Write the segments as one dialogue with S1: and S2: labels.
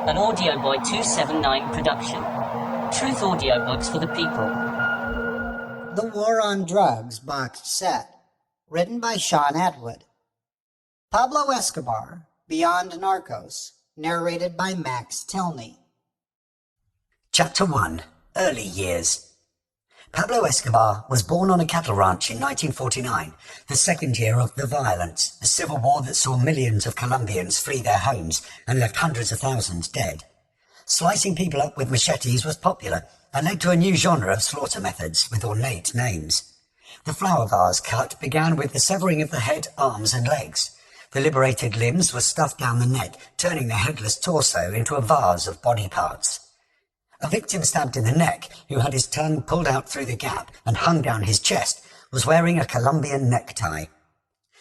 S1: An Audio Boy 279 production. Truth audiobooks for the people.
S2: The War on Drugs boxed set. Written by Sean Atwood. Pablo Escobar, Beyond Narcos. Narrated by Max Tilney. Chapter 1. Early Years. Pablo Escobar was born on a cattle ranch in 1949, the second year of the violence, a civil war that saw millions of Colombians flee their homes and left hundreds of thousands dead. Slicing people up with machetes was popular and led to a new genre of slaughter methods with ornate names. The flower vase cut began with the severing of the head, arms and legs. The liberated limbs were stuffed down the neck, turning the headless torso into a vase of body parts. A victim stabbed in the neck, who had his tongue pulled out through the gap and hung down his chest, was wearing a Colombian necktie.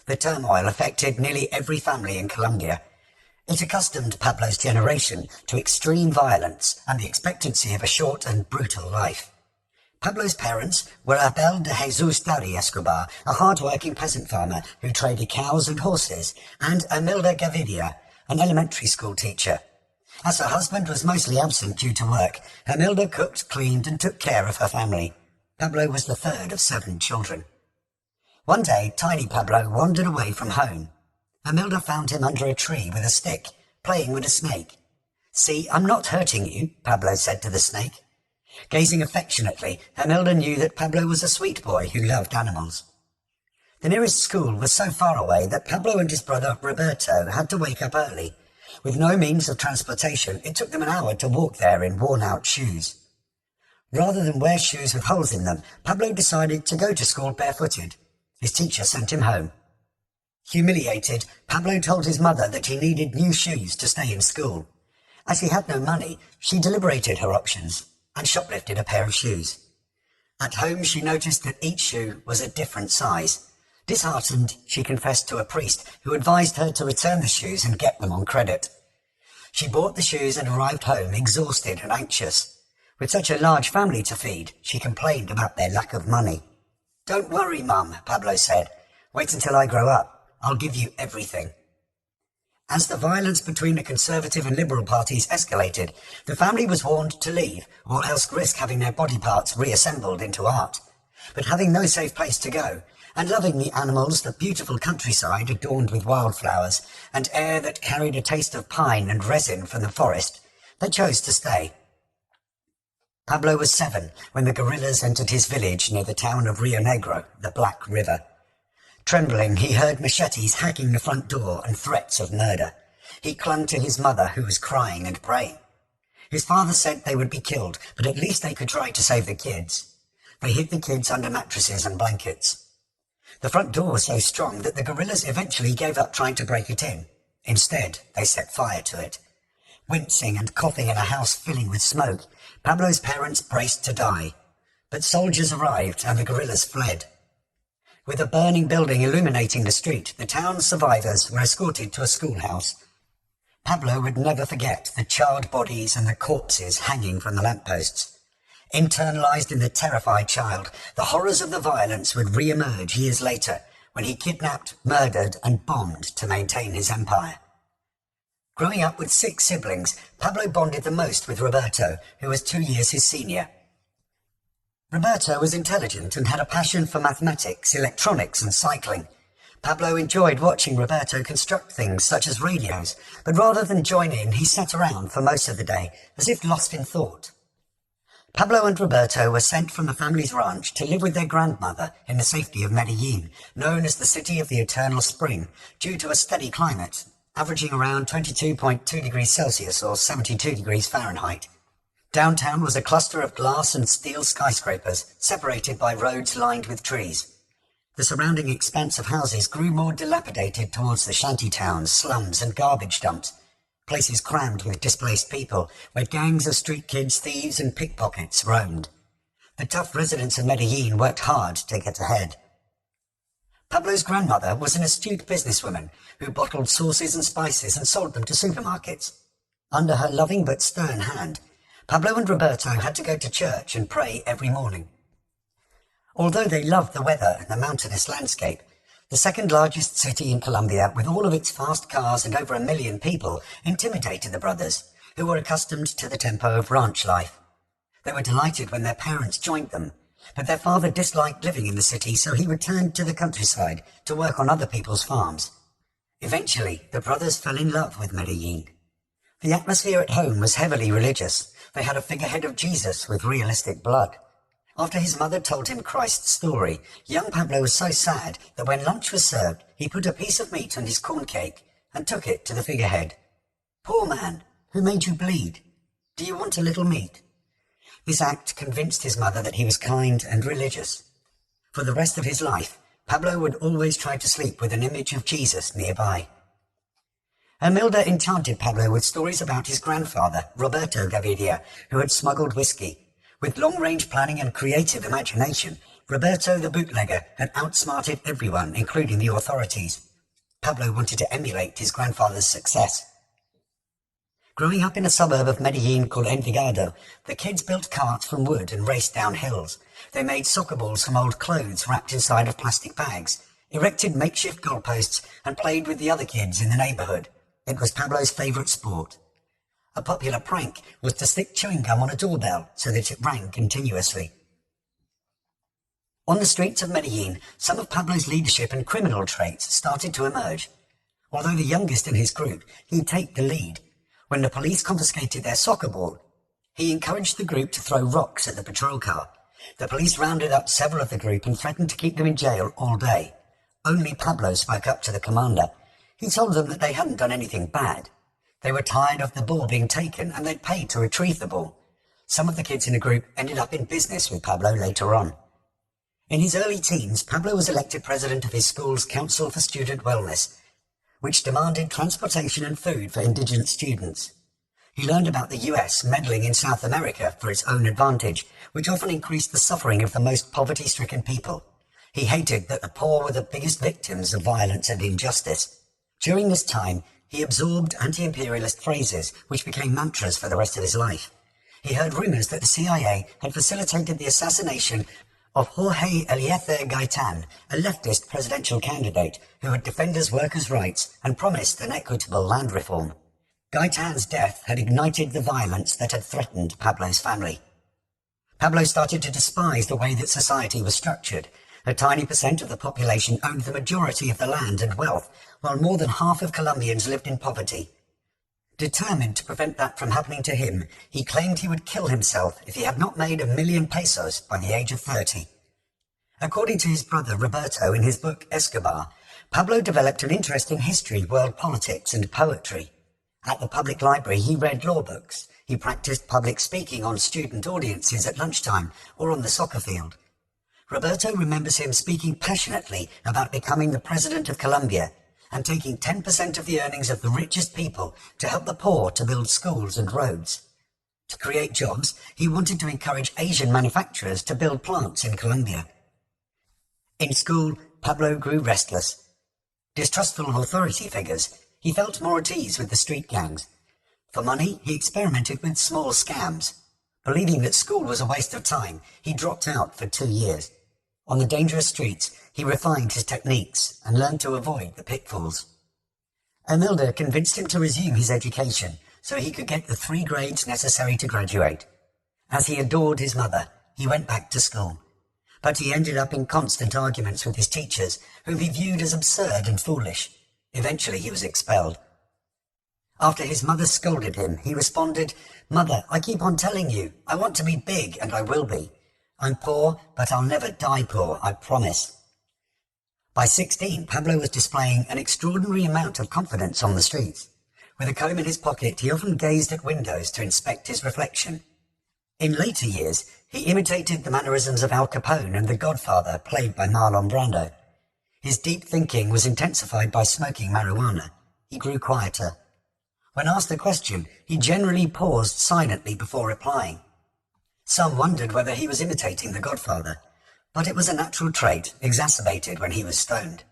S2: The turmoil affected nearly every family in Colombia. It accustomed Pablo's generation to extreme violence and the expectancy of a short and brutal life. Pablo's parents were Abel de Jesus Dari Escobar, a hard-working peasant farmer who traded cows and horses, and Amilda Gavidia, an elementary school teacher. As her husband was mostly absent due to work, Amilda cooked, cleaned and took care of her family. Pablo was the third of 7 children. One day, tiny Pablo wandered away from home. Amilda found him under a tree with a stick, playing with a snake. "See, I'm not hurting you," Pablo said to the snake. Gazing affectionately, Amilda knew that Pablo was a sweet boy who loved animals. The nearest school was so far away that Pablo and his brother Roberto had to wake up early. With no means of transportation, it took them an hour to walk there in worn-out shoes. Rather than wear shoes with holes in them, Pablo decided to go to school barefooted. His teacher sent him home. Humiliated, Pablo told his mother that he needed new shoes to stay in school. As he had no money, she deliberated her options and shoplifted a pair of shoes. At home, she noticed that each shoe was a different size. Disheartened, she confessed to a priest who advised her to return the shoes and get them on credit. She bought the shoes and arrived home exhausted and anxious. With such a large family to feed, she complained about their lack of money. "Don't worry, Mum," Pablo said. "Wait until I grow up. I'll give you everything." As the violence between the Conservative and Liberal parties escalated, the family was warned to leave, or else risk having their body parts reassembled into art. But having no safe place to go, and loving the animals, the beautiful countryside adorned with wildflowers, and air that carried a taste of pine and resin from the forest, they chose to stay. Pablo was 7 when the guerrillas entered his village near the town of Rio Negro, the Black River. Trembling, he heard machetes hacking the front door and threats of murder. He clung to his mother, who was crying and praying. His father said they would be killed, but at least they could try to save the kids. They hid the kids under mattresses and blankets. The front door was so strong that the guerrillas eventually gave up trying to break it in. Instead, they set fire to it. Wincing and coughing in a house filling with smoke, Pablo's parents braced to die. But soldiers arrived and the guerrillas fled. With a burning building illuminating the street, the town's survivors were escorted to a schoolhouse. Pablo would never forget the charred bodies and the corpses hanging from the lampposts. Internalized in the terrified child, the horrors of the violence would re-emerge years later when he kidnapped, murdered and bombed to maintain his empire. Growing up with 6 siblings, Pablo bonded the most with Roberto, who was 2 years his senior. Roberto was intelligent and had a passion for mathematics, electronics and cycling. Pablo enjoyed watching Roberto construct things such as radios, but rather than join in, he sat around for most of the day, as if lost in thought. Pablo and Roberto were sent from the family's ranch to live with their grandmother in the safety of Medellin, known as the City of the Eternal Spring, due to a steady climate, averaging around 22.2 degrees Celsius or 72 degrees Fahrenheit. Downtown was a cluster of glass and steel skyscrapers, separated by roads lined with trees. The surrounding expanse of houses grew more dilapidated towards the shanty towns, slums and garbage dumps, places crammed with displaced people, where gangs of street kids, thieves and pickpockets roamed. The tough residents of Medellin worked hard to get ahead. Pablo's grandmother was an astute businesswoman who bottled sauces and spices and sold them to supermarkets. Under her loving but stern hand, Pablo and Roberto had to go to church and pray every morning. Although they loved the weather and the mountainous landscape,
S3: The second largest city in Colombia, with all of its fast cars and over 1 million people, intimidated the brothers, who were accustomed to the tempo of ranch life. They were delighted when their parents joined them, but their father disliked living in the city, so he returned to the countryside to work on other people's farms. Eventually, the brothers fell in love with Medellin. The atmosphere at home was heavily religious. They had a figurehead of Jesus with realistic blood. After his mother told him Christ's story, young Pablo was so sad that when lunch was served, he put a piece of meat on his corn cake and took it to the figurehead. "Poor man, who made you bleed? Do you want a little meat?" This act convinced his mother that he was kind and religious. For the rest of his life, Pablo would always try to sleep with an image of Jesus nearby. Imelda enchanted Pablo with stories about his grandfather, Roberto Gaviria, who had smuggled whiskey. With long-range planning and creative imagination, Roberto the bootlegger had outsmarted everyone, including the authorities. Pablo wanted to emulate his grandfather's success. Growing up in a suburb of Medellin called Envigado, the kids built carts from wood and raced down hills. They made soccer balls from old clothes wrapped inside of plastic bags, erected makeshift goalposts, and played with the other kids in the neighborhood. It was Pablo's favorite sport. A popular prank was to stick chewing gum on a doorbell so that it rang continuously. On the streets of Medellin, some of Pablo's leadership and criminal traits started to emerge. Although the youngest in his group, he'd take the lead. When the police confiscated their soccer ball, he encouraged the group to throw rocks at the patrol car. The police rounded up several of the group and threatened to keep them in jail all day. Only Pablo spoke up to the commander. He told them that they hadn't done anything bad. They were tired of the ball being taken and they'd paid to retrieve the ball. Some of the kids in the group ended up in business with Pablo later on. In his early teens, Pablo was elected president of his school's Council for Student Wellness, which demanded transportation and food for indigent students. He learned about the US meddling in South America for its own advantage, which often increased the suffering of the most poverty-stricken people. He hated that the poor were the biggest victims of violence and injustice. During this time, he absorbed anti-imperialist phrases, which became mantras for the rest of his life. He heard rumors that the CIA had facilitated the assassination of Jorge Eliezer Gaitan, a leftist presidential candidate who would defend his workers' rights and promised an equitable land reform. Gaitan's death had ignited the violence that had threatened Pablo's family. Pablo started to despise the way that society was structured. A tiny percent of the population owned the majority of the land and wealth, while more than half of Colombians lived in poverty. Determined to prevent that from happening to him, he claimed he would kill himself if he had not made 1 million pesos by the age of 30. According to his brother Roberto in his book Escobar, Pablo developed an interest in history, world politics, and poetry. At the public library, he read law books. He practiced public speaking on student audiences at lunchtime or on the soccer field. Roberto remembers him speaking passionately about becoming the president of Colombia and taking 10% of the earnings of the richest people to help the poor to build schools and roads. To create jobs, he wanted to encourage Asian manufacturers to build plants in Colombia. In school, Pablo grew restless. Distrustful of authority figures, he felt more at ease with the street gangs. For money, he experimented with small scams. Believing that school was a waste of time, he dropped out for 2 years. On the dangerous streets, he refined his techniques and learned to avoid the pitfalls. Imelda convinced him to resume his education so he could get the 3 grades necessary to graduate. As he adored his mother, he went back to school. But he ended up in constant arguments with his teachers, whom he viewed as absurd and foolish. Eventually he was expelled. After his mother scolded him, he responded, "Mother, I keep on telling you, I want to be big and I will be. I'm poor, but I'll never die poor, I promise." By 16, Pablo was displaying an extraordinary amount of confidence on the streets. With a comb in his pocket, he often gazed at windows to inspect his reflection. In later years, he imitated the mannerisms of Al Capone and the Godfather, played by Marlon Brando. His deep thinking was intensified by smoking marijuana. He grew quieter. When asked a question, he generally paused silently before replying. Some wondered whether he was imitating the Godfather, but it was a natural trait, exacerbated when he was stoned.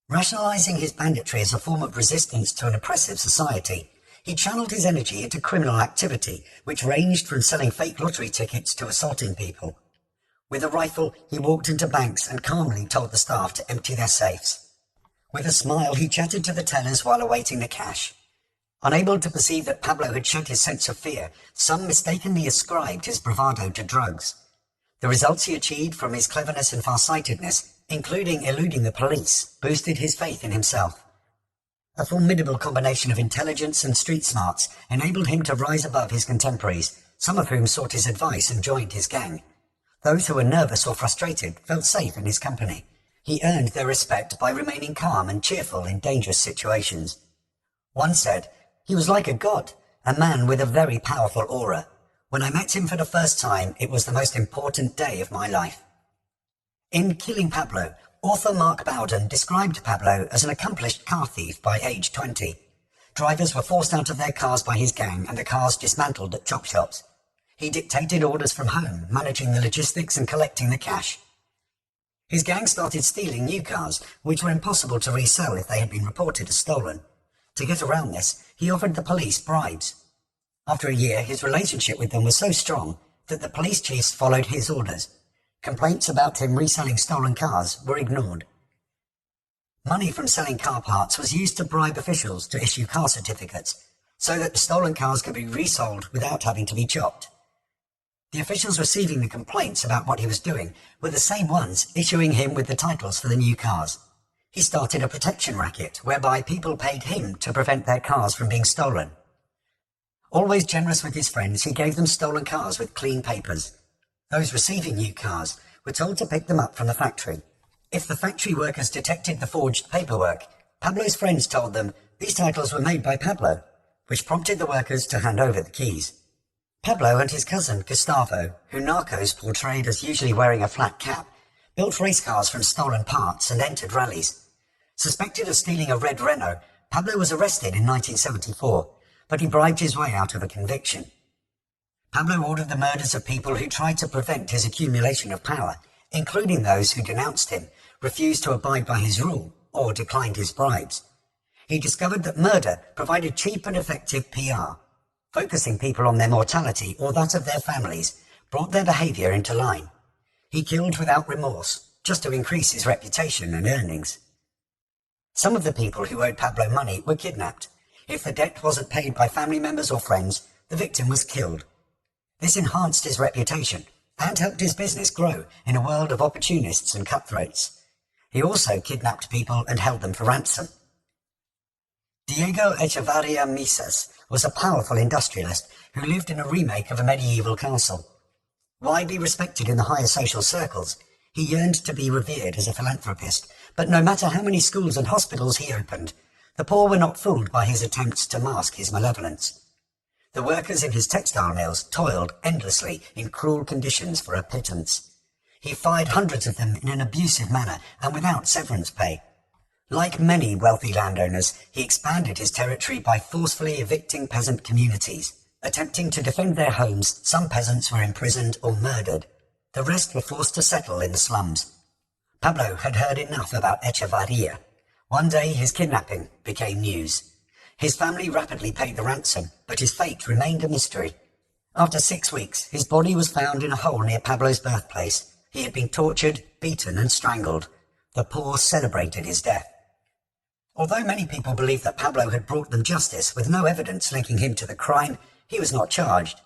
S3: Rationalizing his banditry as a form of resistance to an oppressive society, he channeled his energy into criminal activity, which ranged from selling fake lottery tickets to assaulting people. With a rifle, he walked into banks and calmly told the staff to empty their safes. With a smile, he chatted to the tellers while awaiting the cash. Unable to perceive that Pablo had shed his sense of fear, some mistakenly ascribed his bravado to drugs. The results he achieved from his cleverness and farsightedness, including eluding the police, boosted his faith in himself. A formidable combination of intelligence and street smarts enabled him to rise above his contemporaries, some of whom sought his advice and joined his gang. Those who were nervous or frustrated felt safe in his company. He earned their respect by remaining calm and cheerful in dangerous situations. One said, "He was like a god, a man with a very powerful aura. When I met him for the first time, it was the most important day of my life." In Killing Pablo, author Mark Bowden described Pablo as an accomplished car thief by age 20. Drivers were forced out of their cars by his gang and the cars dismantled at chop shops. He dictated orders from home, managing the logistics and collecting the cash. His gang started stealing new cars, which were impossible to resell if they had been reported as stolen. To get around this, he offered the police bribes. After a year, his relationship with them was so strong that the police chiefs followed his orders. Complaints about him reselling stolen cars were ignored. Money from selling car parts was used to bribe officials to issue car certificates, so that the stolen cars could be resold without having to be chopped. The officials receiving the complaints about what he was doing were the same ones issuing him with the titles for the new cars. He started a protection racket whereby people paid him to prevent their cars from being stolen. Always generous with his friends, he gave them stolen cars with clean papers. Those receiving new cars were told to pick them up from the factory. If the factory workers detected the forged paperwork, Pablo's friends told them these titles were made by Pablo, which prompted the workers to hand over the keys. Pablo and his cousin Gustavo, who narcos portrayed as usually wearing a flat cap, built race cars from stolen parts and entered rallies. Suspected of stealing a red Renault, Pablo was arrested in 1974, but he bribed his way out of a conviction. Pablo ordered the murders of people who tried to prevent his accumulation of power, including those who denounced him, refused to abide by his rule, or declined his bribes. He discovered that murder provided cheap and effective PR. Focusing people on their mortality or that of their families brought their behavior into line. He killed without remorse, just to increase his reputation and earnings. Some of the people who owed Pablo money were kidnapped. If the debt wasn't paid by family members or friends, the victim was killed. This enhanced his reputation and helped his business grow in a world of opportunists and cutthroats. He also kidnapped people and held them for ransom. Diego Echevarria Misas was a powerful industrialist who lived in a remake of a medieval castle. Widely respected in the higher social circles, he yearned to be revered as a philanthropist, but no matter how many schools and hospitals he opened, the poor were not fooled by his attempts to mask his malevolence. The workers in his textile mills toiled endlessly in cruel conditions for a pittance. He fired hundreds of them in an abusive manner and without severance pay. Like many wealthy landowners, he expanded his territory by forcefully evicting peasant communities. Attempting to defend their homes, some peasants were imprisoned or murdered. The rest were forced to settle in the slums. Pablo had heard enough about Echevarria. One day his kidnapping became news. His family rapidly paid the ransom, but his fate remained a mystery. After 6 weeks, his body was found in a hole near Pablo's birthplace. He had been tortured, beaten and strangled. The poor celebrated his death. Although many people believed that Pablo had brought them justice with no evidence linking him to the crime, he was not charged.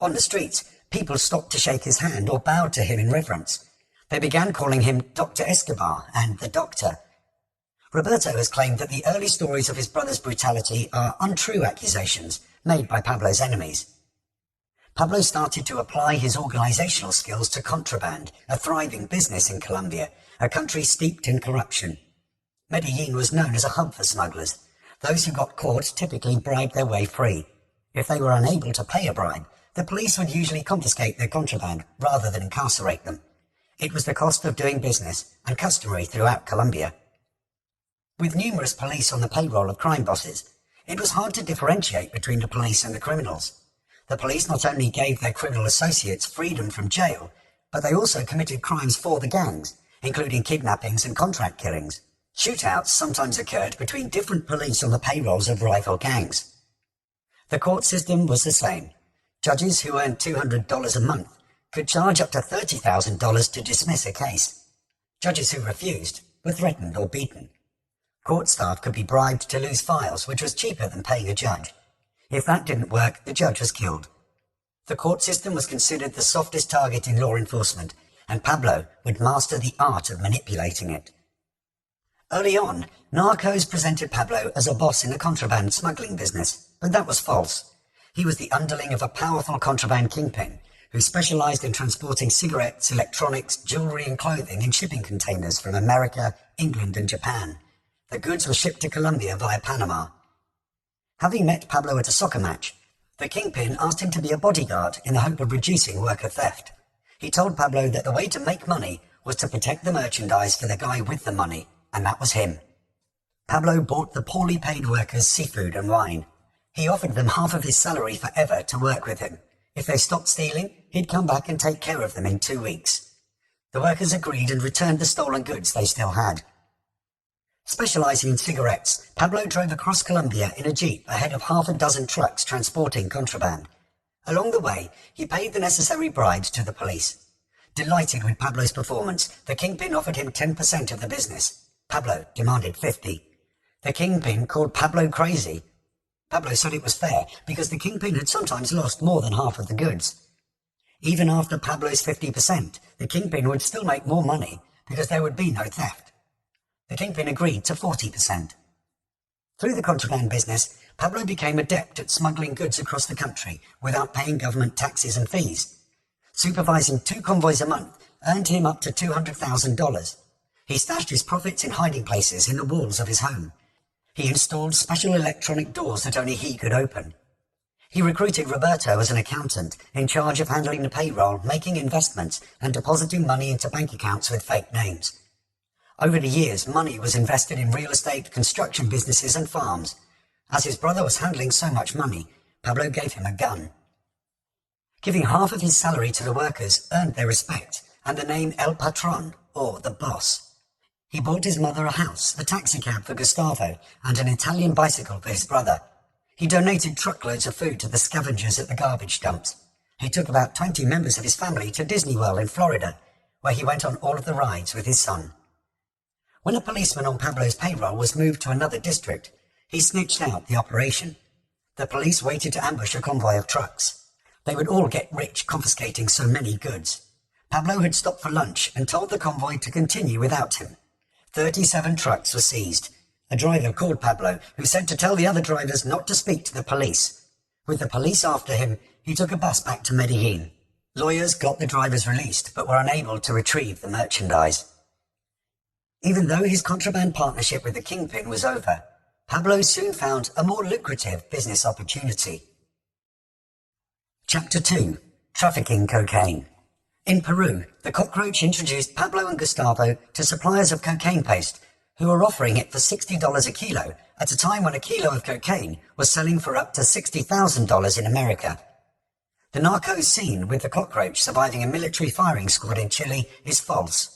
S3: On the streets, people stopped to shake his hand or bowed to him in reverence. They began calling him Dr. Escobar and the Doctor. Roberto has claimed that the early stories of his brother's brutality are untrue accusations made by Pablo's enemies. Pablo started to apply his organizational skills to contraband, a thriving business in Colombia, a country steeped in corruption. Medellin was known as a hub for smugglers. Those who got caught typically bribed their way free. If they were unable to pay a bribe, the police would usually confiscate their contraband rather than incarcerate them. It was the cost of doing business and customary throughout Colombia. With numerous police on the payroll of crime bosses, it was hard to differentiate between the police and the criminals. The police not only gave their criminal associates freedom from jail, but they also committed crimes for the gangs, including kidnappings and contract killings. Shootouts sometimes occurred between different police on the payrolls of rival gangs. The court system was the same. Judges who earned $200 a month could charge up to $30,000 to dismiss a case. Judges who refused were threatened or beaten. Court staff could be bribed to lose files, which was cheaper than paying a judge. If that didn't work, the judge was killed. The court system was considered the softest target in law enforcement, and Pablo would master the art of manipulating it. Early on, narcos presented Pablo as a boss in the contraband smuggling business, but that was false. He was the underling of a powerful contraband kingpin who specialized in transporting cigarettes, electronics, jewelry and clothing in shipping containers from America, England and Japan. The goods were shipped to Colombia via Panama. Having met Pablo at a soccer match, the kingpin asked him to be a bodyguard in the hope of reducing worker theft. He told Pablo that the way to make money was to protect the merchandise for the guy with the money, and that was him. Pablo bought the poorly paid workers seafood and wine. He offered them half of his salary forever to work with him. If they stopped stealing, he'd come back and take care of them in 2 weeks. The workers agreed and returned the stolen goods they still had. Specializing in cigarettes, Pablo drove across Colombia in a jeep ahead of half a dozen trucks transporting contraband. Along the way, he paid the necessary bribes to the police. Delighted with Pablo's performance, the kingpin offered him 10% of the business. Pablo demanded 50%. The kingpin called Pablo crazy. Pablo said it was fair because the kingpin had sometimes lost more than half of the goods. Even after Pablo's 50%, the kingpin would still make more money because there would be no theft. The kingpin agreed to 40%. Through the contraband business, Pablo became adept at smuggling goods across the country without paying government taxes and fees. Supervising 2 convoys a month earned him up to $200,000. He stashed his profits in hiding places in the walls of his home. He installed special electronic doors that only he could open. He recruited Roberto as an accountant in charge of handling the payroll, making investments and depositing money into bank accounts with fake names. Over the years, money was invested in real estate, construction businesses and farms. As his brother was handling so much money, Pablo gave him a gun. Giving half of his salary to the workers earned their respect and the name El Patron, or the boss. He bought his mother a house, a taxicab for Gustavo and an Italian bicycle for his brother. He donated truckloads of food to the scavengers at the garbage dumps. He took about 20 members of his family to Disney World in Florida, where he went on all of the rides with his son. When a policeman on Pablo's payroll was moved to another district, he snitched out the operation. The police waited to ambush a convoy of trucks. They would all get rich confiscating so many goods. Pablo had stopped for lunch and told the convoy to continue without him. 37 trucks were seized. A driver called Pablo, who said to tell the other drivers not to speak to the police. With the police after him, he took a bus back to Medellin. Lawyers got the drivers released, but were unable to retrieve the merchandise. Even though his contraband partnership with the kingpin was over, Pablo soon found a more lucrative business opportunity. Chapter 2. Trafficking Cocaine. In Peru, the cockroach introduced Pablo and Gustavo to suppliers of cocaine paste, who were offering it for $60 a kilo at a time when a kilo of cocaine was selling for up to $60,000 in America. The narco scene with the cockroach surviving a military firing squad in Chile is false.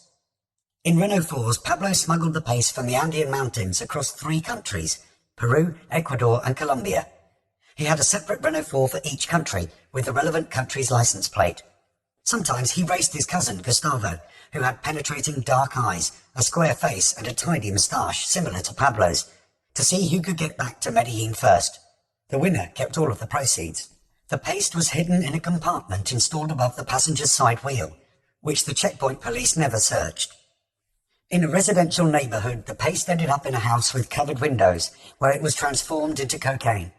S3: In Renault 4s, Pablo smuggled the paste from the Andean mountains across 3 countries, Peru, Ecuador and Colombia. He had a separate Renault 4 for each country, with the relevant country's license plate. Sometimes he raced his cousin, Gustavo, who had penetrating dark eyes, a square face and a tidy moustache similar to Pablo's, to see who could get back to Medellin first. The winner kept all of the proceeds. The paste was hidden in a compartment installed above the passenger's side wheel, which the checkpoint police never searched. In a residential neighborhood, the paste ended up in a house with covered windows, where it was transformed into cocaine.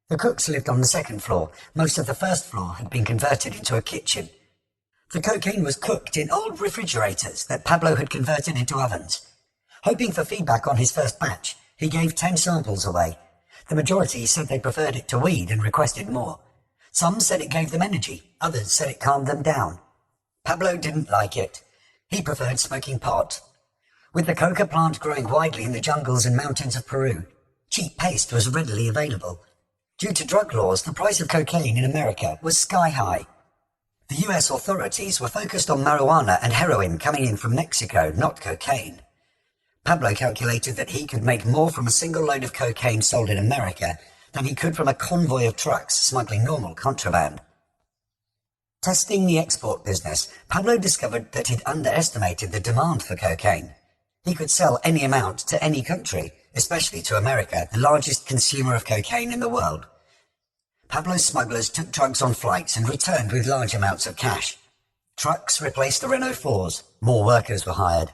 S3: The cooks lived on the 2nd floor. Most of the 1st floor had been converted into a kitchen. The cocaine was cooked in old refrigerators that Pablo had converted into ovens. Hoping for feedback on his first batch, he gave 10 samples away. The majority said they preferred it to weed and requested more. Some said it gave them energy, others said it calmed them down. Pablo didn't like it. He preferred smoking pot. With the coca plant growing widely in the jungles and mountains of Peru, cheap paste was readily available. Due to drug laws, the price of cocaine in America was sky high. The US authorities were focused on marijuana and heroin coming in from Mexico, not cocaine. Pablo calculated that he could make more from a single load of cocaine sold in America than he could from a convoy of trucks smuggling normal contraband. Testing the export business, Pablo discovered that he'd underestimated the demand for cocaine. He could sell any amount to any country, especially to America, the largest consumer of cocaine in the world. Pablo's smugglers took drugs on flights and returned with large amounts of cash. Trucks replaced the Renault 4s. More workers were hired.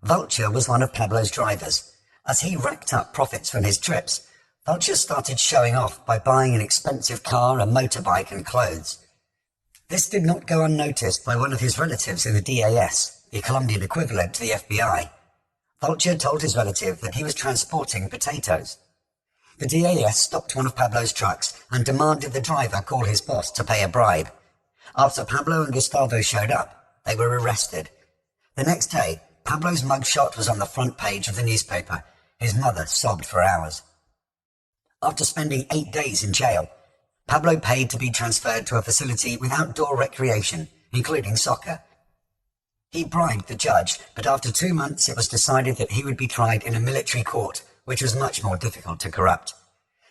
S3: Vulture was one of Pablo's drivers. As he racked up profits from his trips, Vulture started showing off by buying an expensive car, a motorbike and clothes. This did not go unnoticed by one of his relatives in the DAS, the Colombian equivalent to the FBI. Vulture told his relative that he was transporting potatoes. The DAS stopped one of Pablo's trucks and demanded the driver call his boss to pay a bribe. After Pablo and Gustavo showed up, they were arrested. The next day, Pablo's mugshot was on the front page of the newspaper. His mother sobbed for hours. After spending 8 days in jail, Pablo paid to be transferred to a facility with outdoor recreation, including soccer. He bribed the judge, but after 2 months it was decided that he would be tried in a military court, which was much more difficult to corrupt.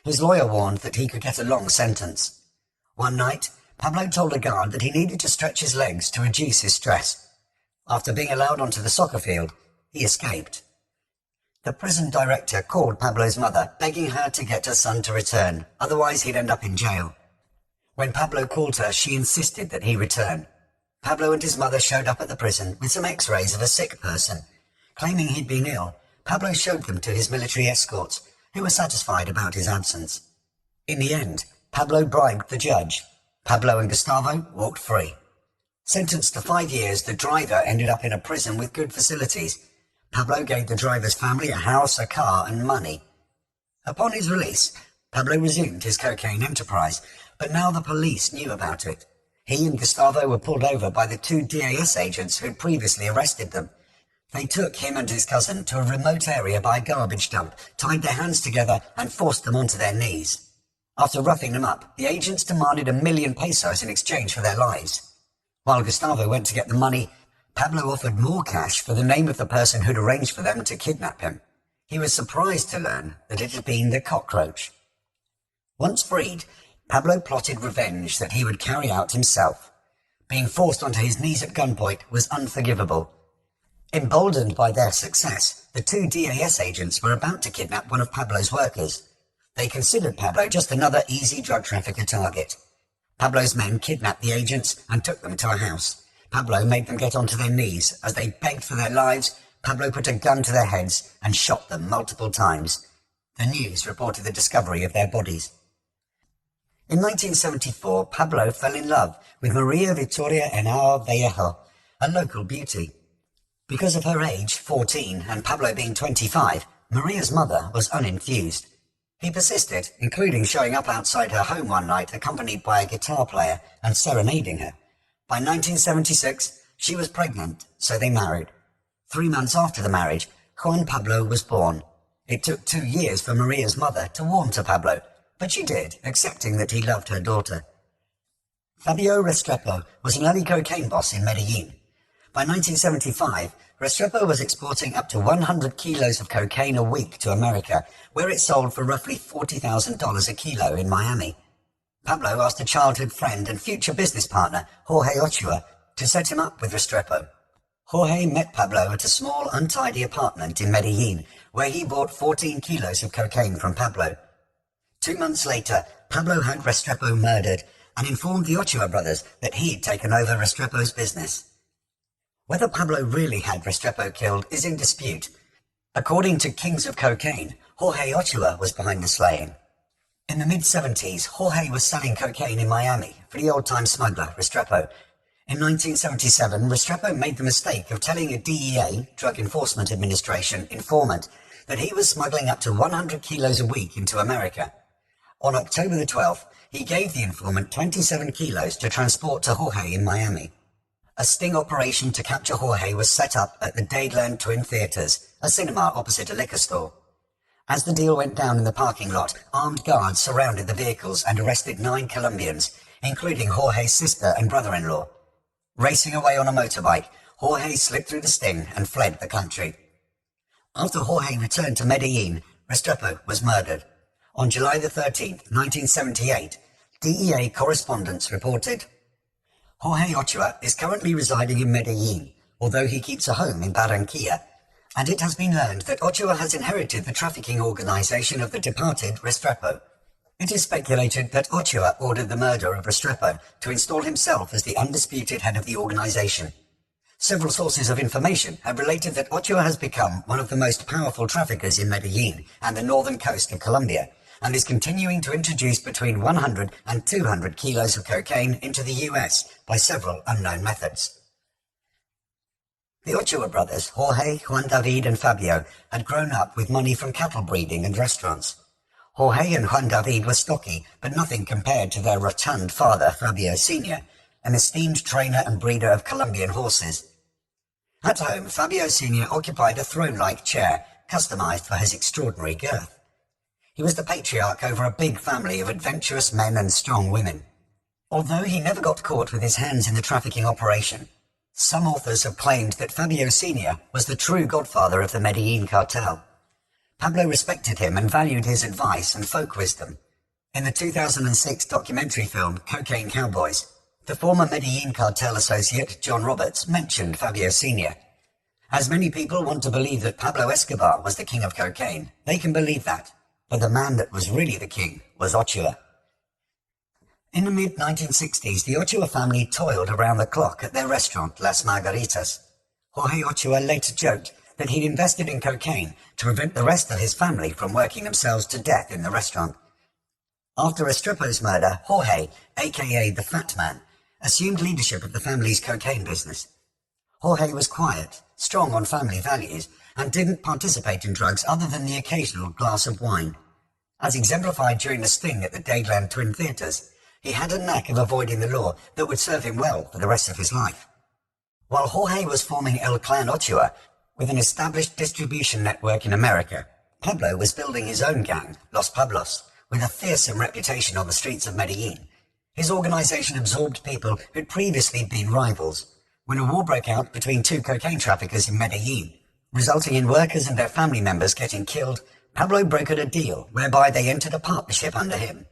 S3: His lawyer warned that he could get a long sentence. One night, Pablo told a guard that he needed to stretch his legs to reduce his stress. After being allowed onto the soccer field, he escaped. The prison director called Pablo's mother, begging her to get her son to return, otherwise he'd end up in jail. When Pablo called her, she insisted that he return. Pablo and his mother showed up at the prison with some x-rays of a sick person. Claiming he'd been ill, Pablo showed them to his military escorts, who were satisfied about his absence. In the end, Pablo bribed the judge. Pablo and Gustavo walked free. Sentenced to 5 years, the driver ended up in a prison with good facilities. Pablo gave the driver's family a house, a car, and money. Upon his release, Pablo resumed his cocaine enterprise, but now the police knew about it. He and Gustavo were pulled over by the 2 DAS agents who had previously arrested them. They took him and his cousin to a remote area by a garbage dump, tied their hands together, and forced them onto their knees. After roughing them up, the agents demanded 1 million pesos in exchange for their lives. While Gustavo went to get the money, Pablo offered more cash for the name of the person who'd arranged for them to kidnap him. He was surprised to learn that it had been the cockroach. Once freed, Pablo plotted revenge that he would carry out himself. Being forced onto his knees at gunpoint was unforgivable. Emboldened by their success, the 2 DAS agents were about to kidnap one of Pablo's workers. They considered Pablo just another easy drug trafficker target. Pablo's men kidnapped the agents and took them to a house. Pablo made them get onto their knees. As they begged for their lives, Pablo put a gun to their heads and shot them multiple times. The news reported the discovery of their bodies. In 1974, Pablo fell in love with Maria Victoria Henao Vallejo, a local beauty. Because of her age, 14, and Pablo being 25, Maria's mother was unenthused. He persisted, including showing up outside her home one night accompanied by a guitar player and serenading her. By 1976, she was pregnant, so they married. 3 months after the marriage, Juan Pablo was born. It took 2 years for Maria's mother to warm to Pablo, but she did, accepting that he loved her daughter. Fabio Restrepo was an early cocaine boss in Medellin. By 1975, Restrepo was exporting up to 100 kilos of cocaine a week to America, where it sold for roughly $40,000 a kilo in Miami. Pablo asked a childhood friend and future business partner, Jorge Ochoa, to set him up with Restrepo. Jorge met Pablo at a small, untidy apartment in Medellin, where he bought 14 kilos of cocaine from Pablo. 2 months later, Pablo had Restrepo murdered and informed the Ochoa brothers that he had taken over Restrepo's business. Whether Pablo really had Restrepo killed is in dispute. According to Kings of Cocaine, Jorge Ochoa was behind the slaying. In the mid-70s, Jorge was selling cocaine in Miami for the old-time smuggler, Restrepo. In 1977, Restrepo made the mistake of telling a DEA, Drug Enforcement Administration, informant that he was smuggling up to 100 kilos a week into America. On October the 12th, he gave the informant 27 kilos to transport to Jorge in Miami. A sting operation to capture Jorge was set up at the Dadeland Twin Theatres, a cinema opposite a liquor store. As the deal went down in the parking lot, armed guards surrounded the vehicles and arrested 9 Colombians, including Jorge's sister and brother-in-law. Racing away on a motorbike, Jorge slipped through the sting and fled the country. After Jorge returned to Medellin, Restrepo was murdered. On July the 13th, 1978, DEA correspondents reported, Jorge Ochoa is currently residing in Medellin, although he keeps a home in Barranquilla, and it has been learned that Ochoa has inherited the trafficking organization of the departed Restrepo. It is speculated that Ochoa ordered the murder of Restrepo to install himself as the undisputed head of the organization. Several sources of information have related that Ochoa has become one of the most powerful traffickers in Medellin and the northern coast of Colombia, and is continuing to introduce between 100 and 200 kilos of cocaine into the US by several unknown methods. The Ochoa brothers, Jorge, Juan David and Fabio, had grown up with money from cattle breeding and restaurants. Jorge and Juan David were stocky, but nothing compared to their rotund father, Fabio Sr., an esteemed trainer and breeder of Colombian horses. At home, Fabio Sr. occupied a throne-like chair, customized for his extraordinary girth. He was the patriarch over a big family of adventurous men and strong women. Although he never got caught with his hands in the trafficking operation, some authors have claimed that Fabio Sr. was the true godfather of the Medellin cartel. Pablo respected him and valued his advice and folk wisdom. In the 2006 documentary film Cocaine Cowboys, the former Medellin cartel associate John Roberts mentioned Fabio Sr. As many people want to believe that Pablo Escobar was the king of cocaine, they can believe that, but the man that was really the king was Ochoa. In the mid-1960s, the Ochoa family toiled around the clock at their restaurant Las Margaritas. Jorge Ochoa later joked that he'd invested in cocaine to prevent the rest of his family from working themselves to death in the restaurant. After Restrepo's murder, Jorge, aka the Fat Man, assumed leadership of the family's cocaine business. Jorge was quiet, strong on family values, and didn't participate in drugs other than the occasional glass of wine. As exemplified during the sting at the Dadeland Twin Theatres, he had a knack of avoiding the law that would serve him well for the rest of his life. While Jorge was forming El Clan Ochoa with an established distribution network in America, Pablo was building his own gang, Los Pablos, with a fearsome reputation on the streets of Medellin. His organization absorbed people who'd previously been rivals. When a war broke out between two cocaine traffickers in Medellin, resulting in workers and their family members getting killed, Pablo brokered a deal whereby they entered a partnership under him.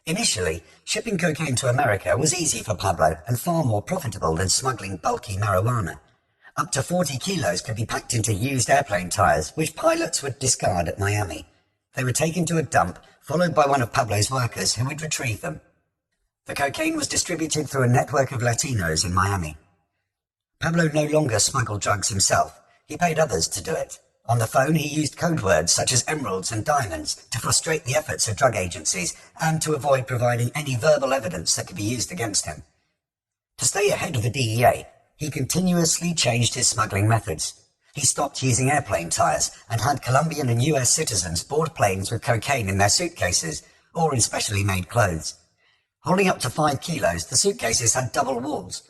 S3: Initially, shipping cocaine to America was easy for Pablo and far more profitable than smuggling bulky marijuana. Up to 40 kilos could be packed into used airplane tires, which pilots would discard at Miami. They were taken to a dump, followed by one of Pablo's workers who would retrieve them. The cocaine was distributed through a network of Latinos in Miami. Pablo no longer smuggled drugs himself. He paid others to do it. On the phone, he used code words such as emeralds and diamonds to frustrate the efforts of drug agencies and to avoid providing any verbal evidence that could be used against him. To stay ahead of the DEA, he continuously changed his smuggling methods. He stopped using airplane tires and had Colombian and US citizens board planes with cocaine in their suitcases or in specially made clothes. Holding up to 5 kilos, the suitcases had double walls.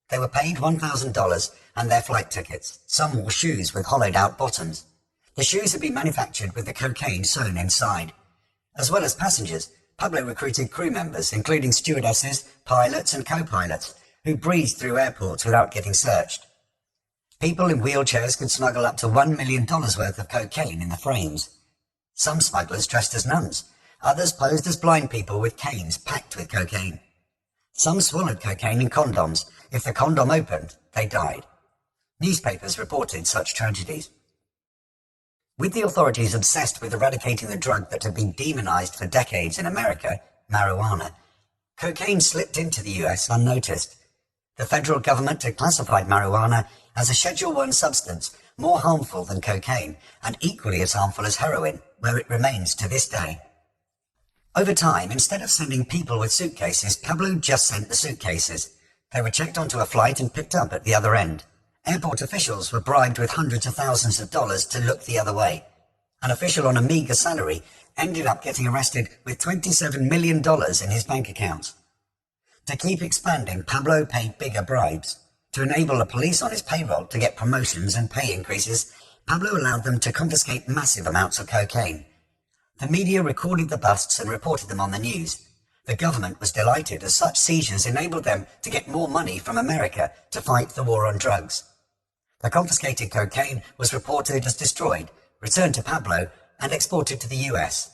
S3: They were paid $1,000 and their flight tickets. Some wore shoes with hollowed-out bottoms. The shoes had been manufactured with the cocaine sewn inside. As well as passengers, Pablo recruited crew members, including stewardesses, pilots and co-pilots, who breezed through airports without getting searched. People in wheelchairs could smuggle up to $1 million worth of cocaine in the frames. Some smugglers dressed as nuns. Others posed as blind people with canes packed with cocaine. Some swallowed cocaine in condoms. If the condom opened, they died. Newspapers reported such tragedies. With the authorities obsessed with eradicating the drug that had been demonized for decades in America, marijuana, cocaine slipped into the US unnoticed. The federal government had classified marijuana as a Schedule I substance, more harmful than cocaine and equally as harmful as heroin, where it remains to this day. Over time, instead of sending people with suitcases, Pablo just sent the suitcases. They were checked onto a flight and picked up at the other end. Airport officials were bribed with hundreds of thousands of dollars to look the other way. An official on a meager salary ended up getting arrested with $27 million in his bank account. To keep expanding, Pablo paid bigger bribes. To enable the police on his payroll to get promotions and pay increases, Pablo allowed them to confiscate massive amounts of cocaine. The media recorded the busts and reported them on the news. The government was delighted as such seizures enabled them to get more money from America to fight the war on drugs. The confiscated cocaine was reported as destroyed, returned to Pablo, and exported to the US.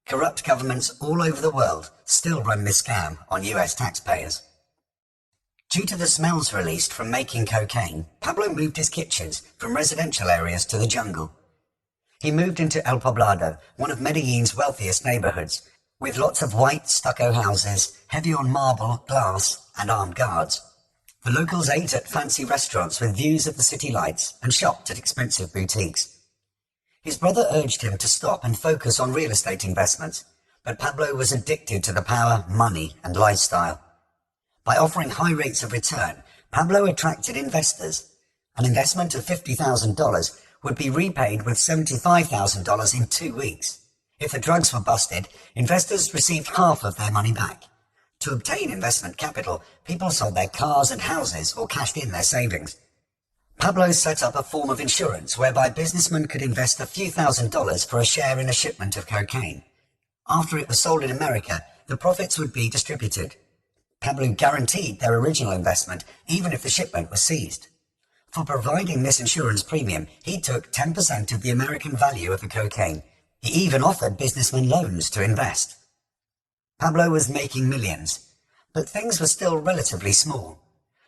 S3: Corrupt governments all over the world still run this scam on US taxpayers. Due to the smells released from making cocaine, Pablo moved his kitchens from residential areas to the jungle. He moved into El Poblado, one of Medellin's wealthiest neighborhoods, with lots of white stucco houses, heavy on marble, glass, and armed guards. The locals ate at fancy restaurants with views of the city lights and shopped at expensive boutiques. His brother urged him to stop and focus on real estate investments, but Pablo was addicted to the power, money, and lifestyle. By offering high rates of return, Pablo attracted investors. An investment of $50,000 would be repaid with $75,000 in 2 weeks. If the drugs were busted, investors received half of their money back. To obtain investment capital, people sold their cars and houses or cashed in their savings. Pablo set up a form of insurance whereby businessmen could invest a few $1,000s for a share in a shipment of cocaine. After it was sold in America, the profits would be distributed. Pablo guaranteed their original investment, even if the shipment was seized. For providing this insurance premium, he took 10% of the American value of the cocaine. He even offered businessmen loans to invest. Pablo was making millions, but things were still relatively small.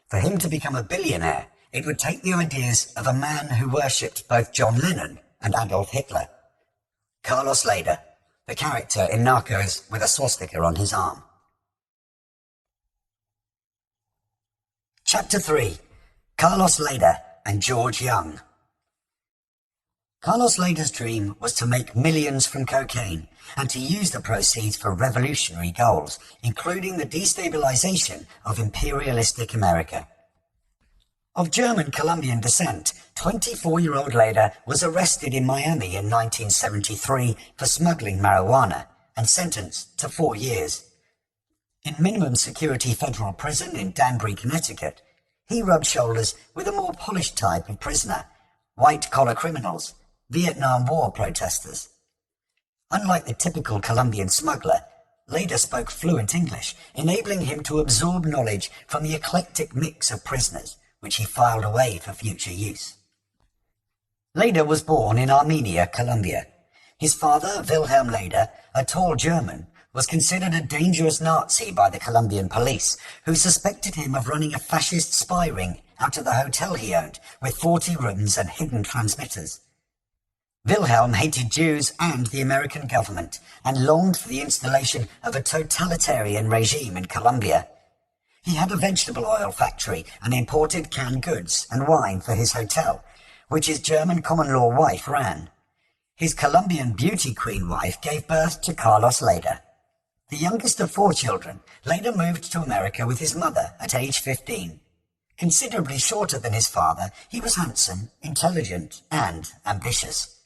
S3: For him to become a billionaire, it would take the ideas of a man who worshipped both John Lennon and Adolf Hitler. Carlos Leder, the character in Narcos with a swastika on his arm. Chapter 3. Carlos Leder and George Young. Carlos Leder's dream was to make millions from cocaine and to use the proceeds for revolutionary goals, including the destabilization of imperialistic America. Of German Colombian descent, 24-year-old Leder was arrested in Miami in 1973 for smuggling marijuana and sentenced to 4 years. In minimum security federal prison in Danbury, Connecticut, he rubbed shoulders with a more polished type of prisoner, white-collar criminals, Vietnam War protesters. Unlike the typical Colombian smuggler, Leder spoke fluent English, enabling him to absorb knowledge from the eclectic mix of prisoners, which he filed away for future use. Leder was born in Armenia, Colombia. His father, Wilhelm Leder, a tall German, was considered a dangerous Nazi by the Colombian police, who suspected him of running a fascist spy ring out of the hotel he owned, with 40 rooms and hidden transmitters. Wilhelm hated Jews and the American government, and longed for the installation of a totalitarian regime in Colombia. He had a vegetable oil factory and imported canned goods and wine for his hotel, which his German common-law wife ran. His Colombian beauty queen wife gave birth to Carlos Leder. The youngest of 4 children, Leder moved to America with his mother at age 15. Considerably shorter than his father, he was handsome, intelligent, and ambitious.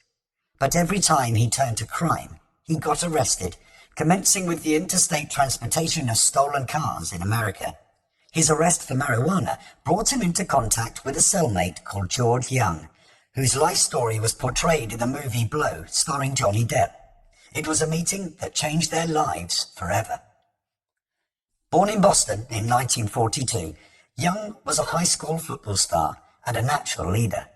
S3: But every time he turned to crime, he got arrested, commencing with the interstate transportation of stolen cars in America. His arrest for marijuana brought him into contact with a cellmate called George Young, whose life story was portrayed in the movie Blow, starring Johnny Depp. It was a meeting that changed their lives forever. Born in Boston in 1942, Young was a high school football star and a natural leader.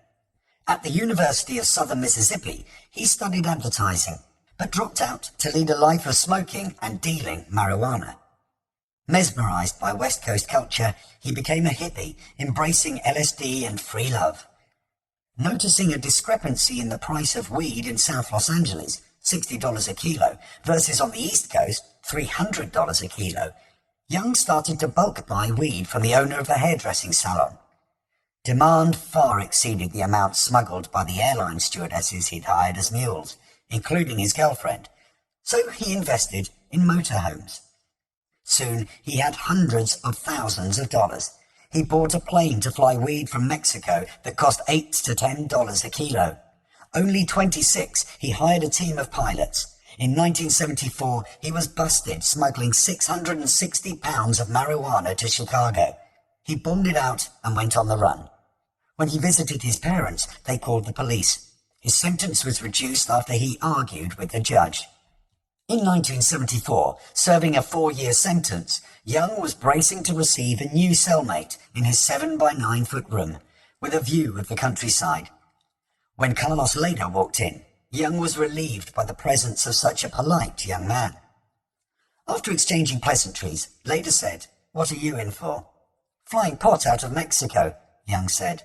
S3: At the University of Southern Mississippi, he studied advertising, but dropped out to lead a life of smoking and dealing marijuana. Mesmerized by West Coast culture, he became a hippie, embracing LSD and free love. Noticing a discrepancy in the price of weed in South Los Angeles, $60 a kilo, versus on the East Coast, $300 a kilo, Young started to bulk buy weed from the owner of a hairdressing salon. Demand far exceeded the amount smuggled by the airline stewardesses he'd hired as mules, including his girlfriend, so he invested in motorhomes. Soon he had hundreds of thousands of dollars. He bought a plane to fly weed from Mexico that cost $8 to $10 a kilo. Only 26, he hired a team of pilots. In 1974, he was busted smuggling 660 pounds of marijuana to Chicago. He bombed it out and went on the run. When he visited his parents, they called the police. His sentence was reduced after he argued with the judge. In 1974, serving a 4-year sentence, Young was bracing to receive a new cellmate in his 7 by 9 foot room, with a view of the countryside. When Carlos Leder walked in, Young was relieved by the presence of such a polite young man. After exchanging pleasantries, Leder said, "What are you in for?" Flying pot out of Mexico, Young said.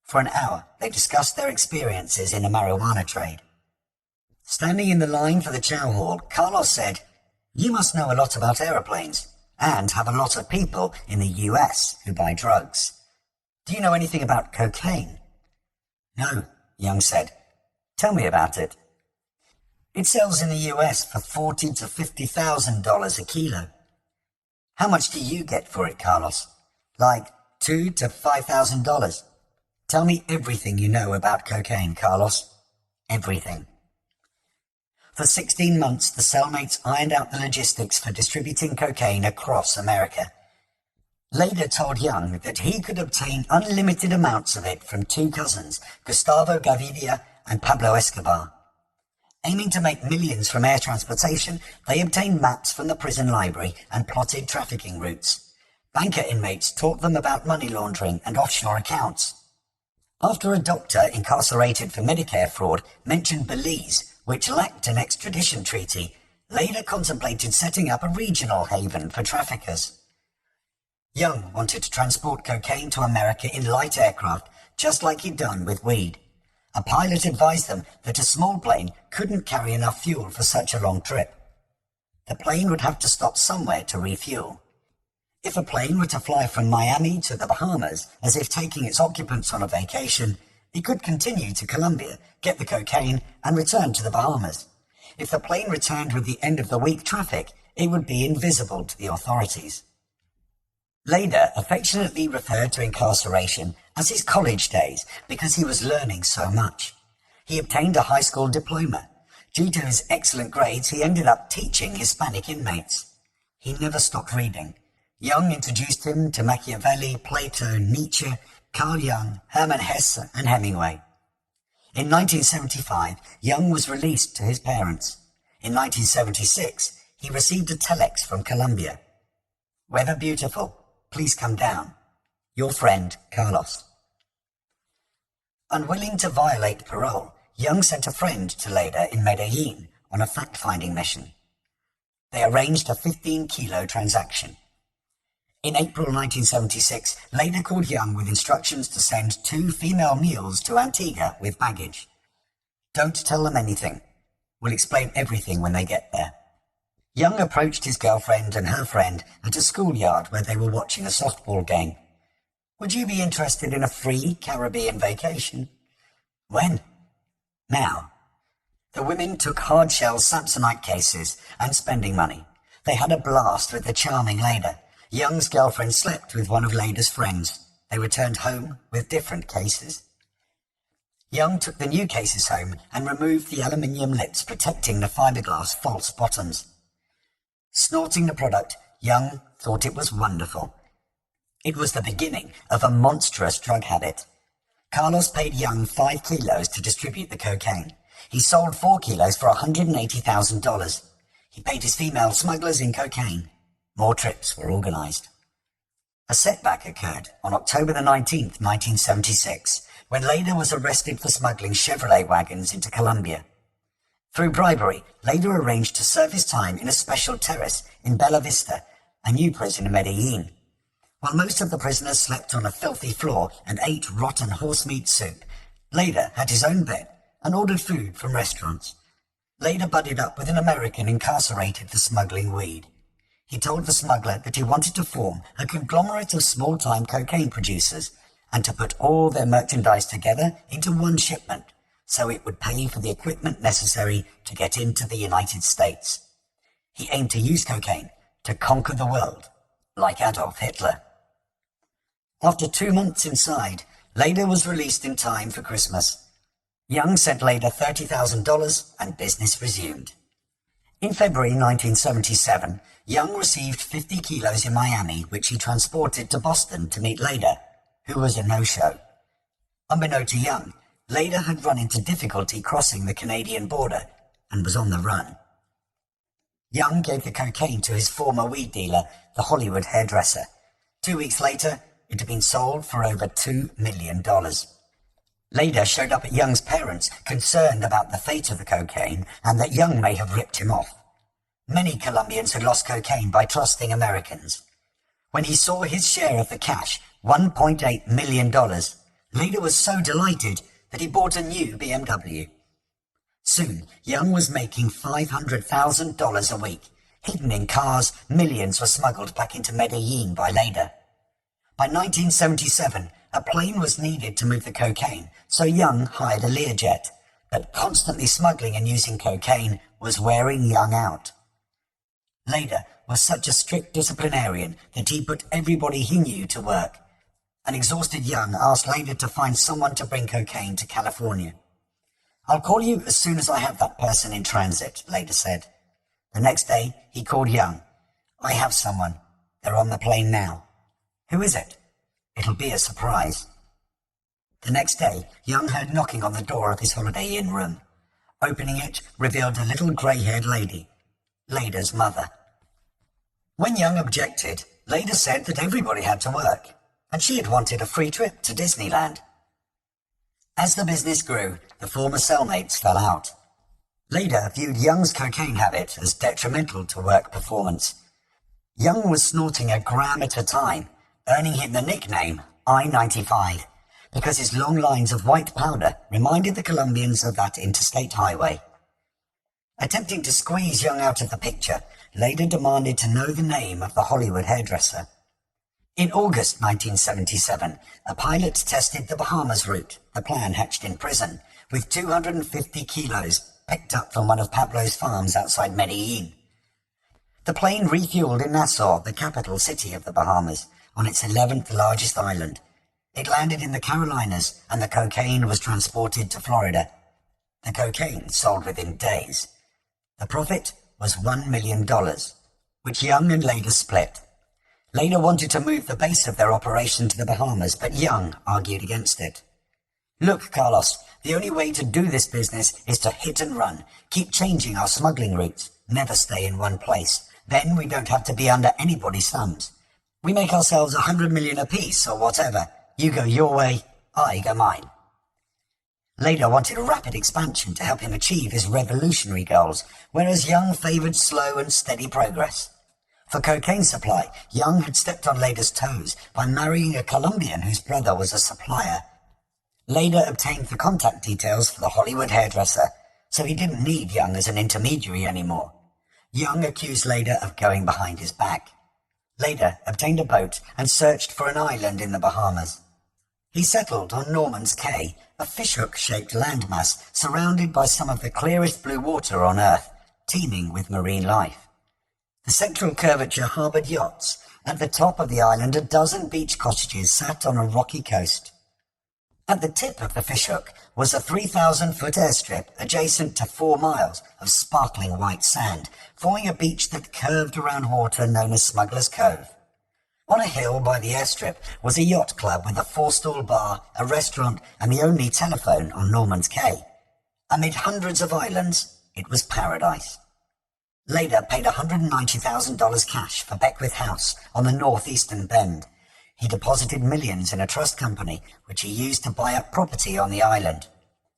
S3: For an hour, they discussed their experiences in the marijuana trade. Standing in the line for the chow hall, Carlos said, "You must know a lot about aeroplanes, and have a lot of people in the US who buy drugs. Do you know anything about cocaine?" "No," Young said. "Tell me about it." "It sells in the US for $40,000 to $50,000 a kilo." "How much do you get for it, Carlos?" "Like $2,000 to $5,000. "Tell me everything you know about cocaine, Carlos. Everything." For 16 months, the cellmates ironed out the logistics for distributing cocaine across America. Leda told Young that he could obtain unlimited amounts of it from two cousins, Gustavo Gaviria and Pablo Escobar. Aiming to make millions from air transportation, they obtained maps from the prison library and plotted trafficking routes. Banker inmates taught them about money laundering and offshore accounts. After a doctor incarcerated for Medicare fraud mentioned Belize, which lacked an extradition treaty, Leda contemplated setting up a regional haven for traffickers. Young wanted to transport cocaine to America in light aircraft, just like he'd done with weed. A pilot advised them that a small plane couldn't carry enough fuel for such a long trip. The plane would have to stop somewhere to refuel. If a plane were to fly from Miami to the Bahamas, as if taking its occupants on a vacation, it could continue to Colombia, get the cocaine, and return to the Bahamas. If the plane returned with the end of the week traffic, it would be invisible to the authorities. Leda affectionately referred to incarceration as his college days because he was learning so much. He obtained a high school diploma. Due to his excellent grades, he ended up teaching Hispanic inmates. He never stopped reading. Young introduced him to Machiavelli, Plato, Nietzsche, Carl Jung, Hermann Hesse, and Hemingway. In 1975, Young was released to his parents. In 1976, he received a telex from Colombia. "Weather beautiful. Please come down. Your friend, Carlos." Unwilling to violate parole, Young sent a friend to Leda in Medellin on a fact-finding mission. They arranged a 15-kilo transaction. In April 1976, Leda called Young with instructions to send 2 female mules to Antigua with baggage. "Don't tell them anything. We'll explain everything when they get there." Young approached his girlfriend and her friend at a schoolyard where they were watching a softball game. "Would you be interested in a free Caribbean vacation?" "When?" "Now." The women took hard-shell Samsonite cases and spending money. They had a blast with the charming Leda. Young's girlfriend slept with one of Leda's friends. They returned home with different cases. Young took the new cases home and removed the aluminium lips protecting the fiberglass false bottoms. Snorting the product, Young thought it was wonderful. It was the beginning of a monstrous drug habit. Carlos paid Young 5 kilos to distribute the cocaine. He sold 4 kilos for $180,000. He paid his female smugglers in cocaine. More trips were organized. A setback occurred on October the 19th, 1976, when Leda was arrested for smuggling Chevrolet wagons into Colombia. Through bribery, Leda arranged to serve his time in a special terrace in Bella Vista, a new prison in Medellin. While most of the prisoners slept on a filthy floor and ate rotten horse-meat soup, Leda had his own bed and ordered food from restaurants. Leda buddied up with an American incarcerated for smuggling weed. He told the smuggler that he wanted to form a conglomerate of small-time cocaine producers and to put all their merchandise together into one shipment, so it would pay for the equipment necessary to get into the United States. He aimed to use cocaine to conquer the world, like Adolf Hitler. After 2 months inside, Leda was released in time for Christmas. Young sent Leda $30,000 and business resumed. In February 1977, Young received 50 kilos in Miami, which he transported to Boston to meet Leda, who was a no-show. Unbeknown to Young, Leda had run into difficulty crossing the Canadian border and was on the run. Young gave the cocaine to his former weed dealer, the Hollywood hairdresser. 2 weeks later, it had been sold for over $2 million. Leda showed up at Young's parents, concerned about the fate of the cocaine and that Young may have ripped him off. Many Colombians had lost cocaine by trusting Americans. When he saw his share of the cash, $1.8 million, Leda was so delighted that he bought a new BMW. Soon, Young was making $500,000 a week. Hidden in cars, millions were smuggled back into Medellin by Leda. By 1977, a plane was needed to move the cocaine, so Young hired a Learjet. But constantly smuggling and using cocaine was wearing Young out. Leda was such a strict disciplinarian that he put everybody he knew to work. An exhausted Young asked Leda to find someone to bring cocaine to California. "I'll call you as soon as I have that person in transit," Leda said. The next day, he called Young. "I have someone. They're on the plane now." "Who is it?" "It'll be a surprise." The next day, Young heard knocking on the door of his Holiday Inn room. Opening it revealed a little grey-haired lady, Leda's mother. When Young objected, Leda said that everybody had to work, and she had wanted a free trip to Disneyland. As the business grew, the former cellmates fell out. Leda viewed Young's cocaine habit as detrimental to work performance. Young was snorting a gram at a time, earning him the nickname I-95, because his long lines of white powder reminded the Colombians of that interstate highway. Attempting to squeeze Young out of the picture, Leda demanded to know the name of the Hollywood hairdresser. In August 1977, a pilot tested the Bahamas route, the plan hatched in prison, with 250 kilos picked up from one of Pablo's farms outside Medellin. The plane refueled in Nassau, the capital city of the Bahamas, on its 11th largest island. It landed in the Carolinas, and the cocaine was transported to Florida. The cocaine sold within days. The profit was $1 million, which Young and Leda split. Leda wanted to move the base of their operation to the Bahamas, but Young argued against it. "Look, Carlos, the only way to do this business is to hit and run, keep changing our smuggling routes, never stay in one place. Then we don't have to be under anybody's thumbs. We make ourselves $100 million apiece or whatever. You go your way, I go mine." Leda wanted a rapid expansion to help him achieve his revolutionary goals, whereas Young favoured slow and steady progress. For cocaine supply, Young had stepped on Leda's toes by marrying a Colombian whose brother was a supplier. Leda obtained the contact details for the Hollywood hairdresser, so he didn't need Young as an intermediary anymore. Young accused Leda of going behind his back. Leda obtained a boat and searched for an island in the Bahamas. He settled on Norman's Cay, a fishhook-shaped landmass surrounded by some of the clearest blue water on Earth, teeming with marine life. The central curvature harboured yachts. At the top of the island, a dozen beach cottages sat on a rocky coast. At the tip of the fishhook was a 3,000-foot airstrip adjacent to 4 miles of sparkling white sand, forming a beach that curved around water known as Smuggler's Cove. On a hill by the airstrip was a yacht club with a 4-stall bar, a restaurant, and the only telephone on Norman's Cay. Amid hundreds of islands, it was paradise. Leda paid $190,000 cash for Beckwith House on the northeastern bend. He deposited millions in a trust company, which he used to buy up property on the island.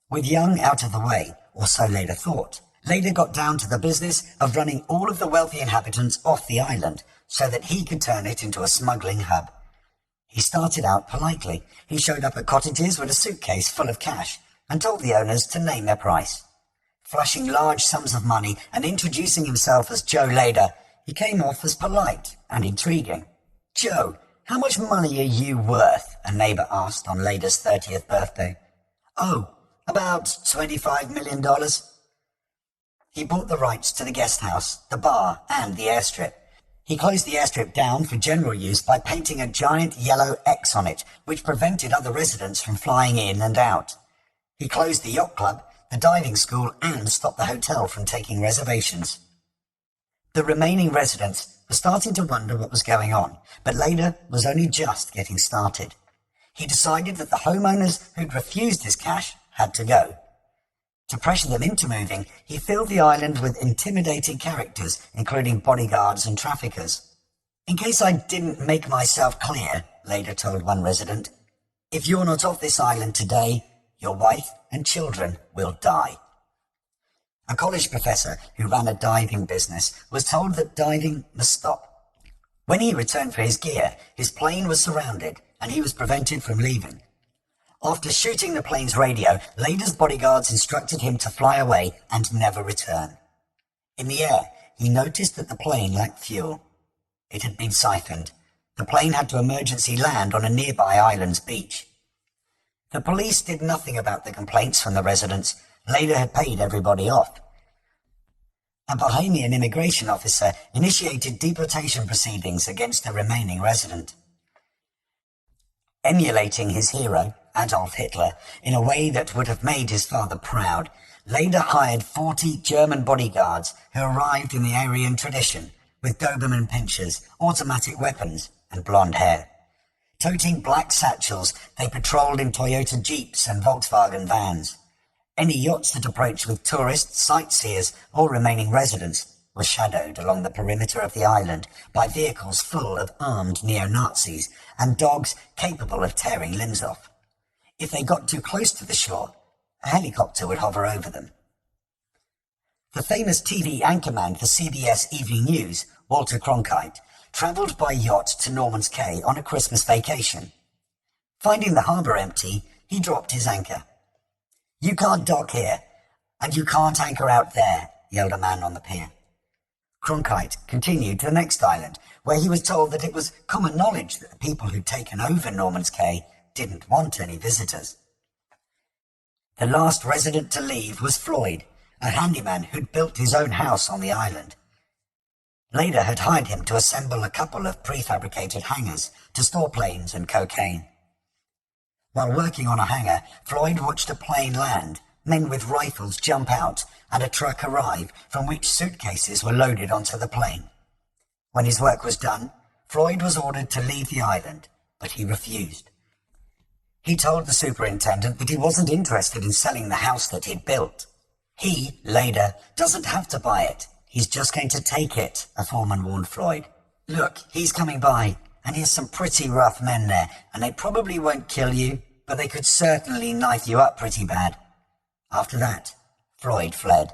S3: With Young out of the way, or so Leda thought, Leda got down to the business of running all of the wealthy inhabitants off the island so that he could turn it into a smuggling hub. He started out politely. He showed up at cottages with a suitcase full of cash and told the owners to name their price. Flashing large sums of money and introducing himself as Joe Leda, he came off as polite and intriguing. "Joe, how much money are you worth?" a neighbour asked on Leda's 30th birthday. "Oh, about $25 million. He bought the rights to the guest house, the bar, and the airstrip. He closed the airstrip down for general use by painting a giant yellow X on it, which prevented other residents from flying in and out. He closed the yacht club, the diving school, and stopped the hotel from taking reservations. The remaining residents were starting to wonder what was going on, but Leda was only just getting started. He decided that the homeowners who'd refused his cash had to go. To pressure them into moving, he filled the island with intimidating characters, including bodyguards and traffickers. "In case I didn't make myself clear," Leda told one resident, "if you're not off this island today, your wife and children will die." A college professor who ran a diving business was told that diving must stop. When he returned for his gear, his plane was surrounded and he was prevented from leaving. After shooting the plane's radio, Lader's bodyguards instructed him to fly away and never return. In the air, he noticed that the plane lacked fuel. It had been siphoned. The plane had to emergency land on a nearby island's beach. The police did nothing about the complaints from the residents. Lader had paid everybody off. A Bahamian immigration officer initiated deportation proceedings against the remaining resident. Emulating his hero, Adolf Hitler, in a way that would have made his father proud, Lader hired 40 German bodyguards who arrived in the Aryan tradition with Doberman pinschers, automatic weapons, and blonde hair. Toting black satchels, they patrolled in Toyota Jeeps and Volkswagen vans. Any yachts that approached with tourists, sightseers, or remaining residents were shadowed along the perimeter of the island by vehicles full of armed neo-Nazis and dogs capable of tearing limbs off. If they got too close to the shore, a helicopter would hover over them. The famous TV anchorman for CBS Evening News, Walter Cronkite, travelled by yacht to Norman's Cay on a Christmas vacation. Finding the harbour empty, he dropped his anchor. "You can't dock here, and you can't anchor out there," yelled a man on the pier. Cronkite continued to the next island, where he was told that it was common knowledge that the people who'd taken over Norman's Cay didn't want any visitors. The last resident to leave was Floyd, a handyman who'd built his own house on the island. Lader had hired him to assemble a couple of prefabricated hangars to store planes and cocaine. While working on a hangar, Floyd watched a plane land, men with rifles jump out, and a truck arrive from which suitcases were loaded onto the plane. When his work was done, Floyd was ordered to leave the island, but he refused. He told the superintendent that he wasn't interested in selling the house that he'd built. He, Lader, doesn't have to buy it. He's just going to take it, a foreman warned Floyd. "Look, he's coming by, and he has some pretty rough men there, and they probably won't kill you, but they could certainly knife you up pretty bad." After that, Floyd fled.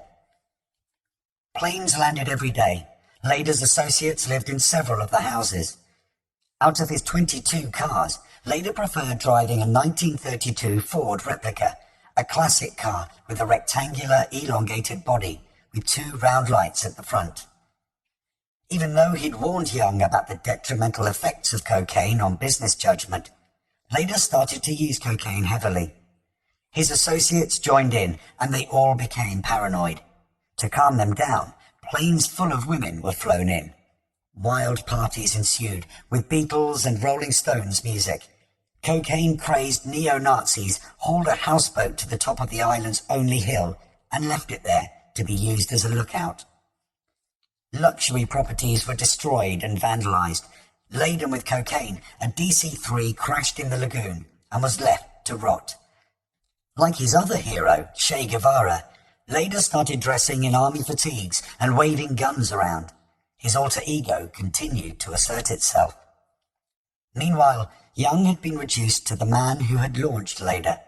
S3: Planes landed every day. Lader's associates lived in several of the houses. Out of his 22 cars, Lader preferred driving a 1932 Ford replica, a classic car with a rectangular, elongated body with two round lights at the front. Even though he'd warned Young about the detrimental effects of cocaine on business judgment, Lader started to use cocaine heavily. His associates joined in, and they all became paranoid. To calm them down, planes full of women were flown in. Wild parties ensued, with Beatles and Rolling Stones music. Cocaine-crazed neo-Nazis hauled a houseboat to the top of the island's only hill and left it there to be used as a lookout. Luxury properties were destroyed and vandalized. Laden with cocaine, a DC-3 crashed in the lagoon and was left to rot. Like his other hero, Che Guevara, Lader started dressing in army fatigues and waving guns around. His alter ego continued to assert itself. Meanwhile, Young had been reduced to the man who had launched Lader.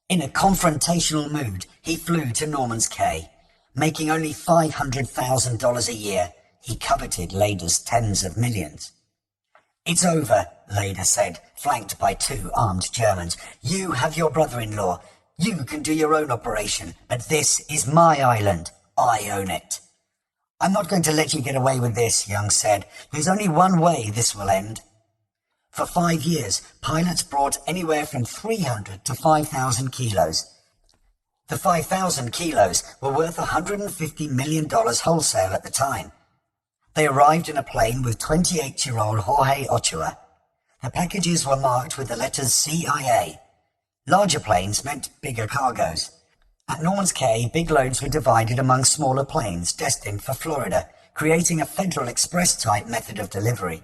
S3: In a confrontational mood, he flew to Norman's Cay. Making only $500,000 a year, he coveted Lader's tens of millions. "It's over," Lader said, flanked by two armed Germans. "You have your brother-in-law. You can do your own operation, but this is my island. I own it." "I'm not going to let you get away with this," Young said. "There's only one way this will end." For 5 years, pilots brought anywhere from 300 to 5,000 kilos. The 5,000 kilos were worth $150 million wholesale at the time. They arrived in a plane with 28-year-old Jorge Ochoa. The packages were marked with the letters CIA. Larger planes meant bigger cargoes. At Norman's Cay, big loads were divided among smaller planes destined for Florida, creating a Federal Express-type method of delivery.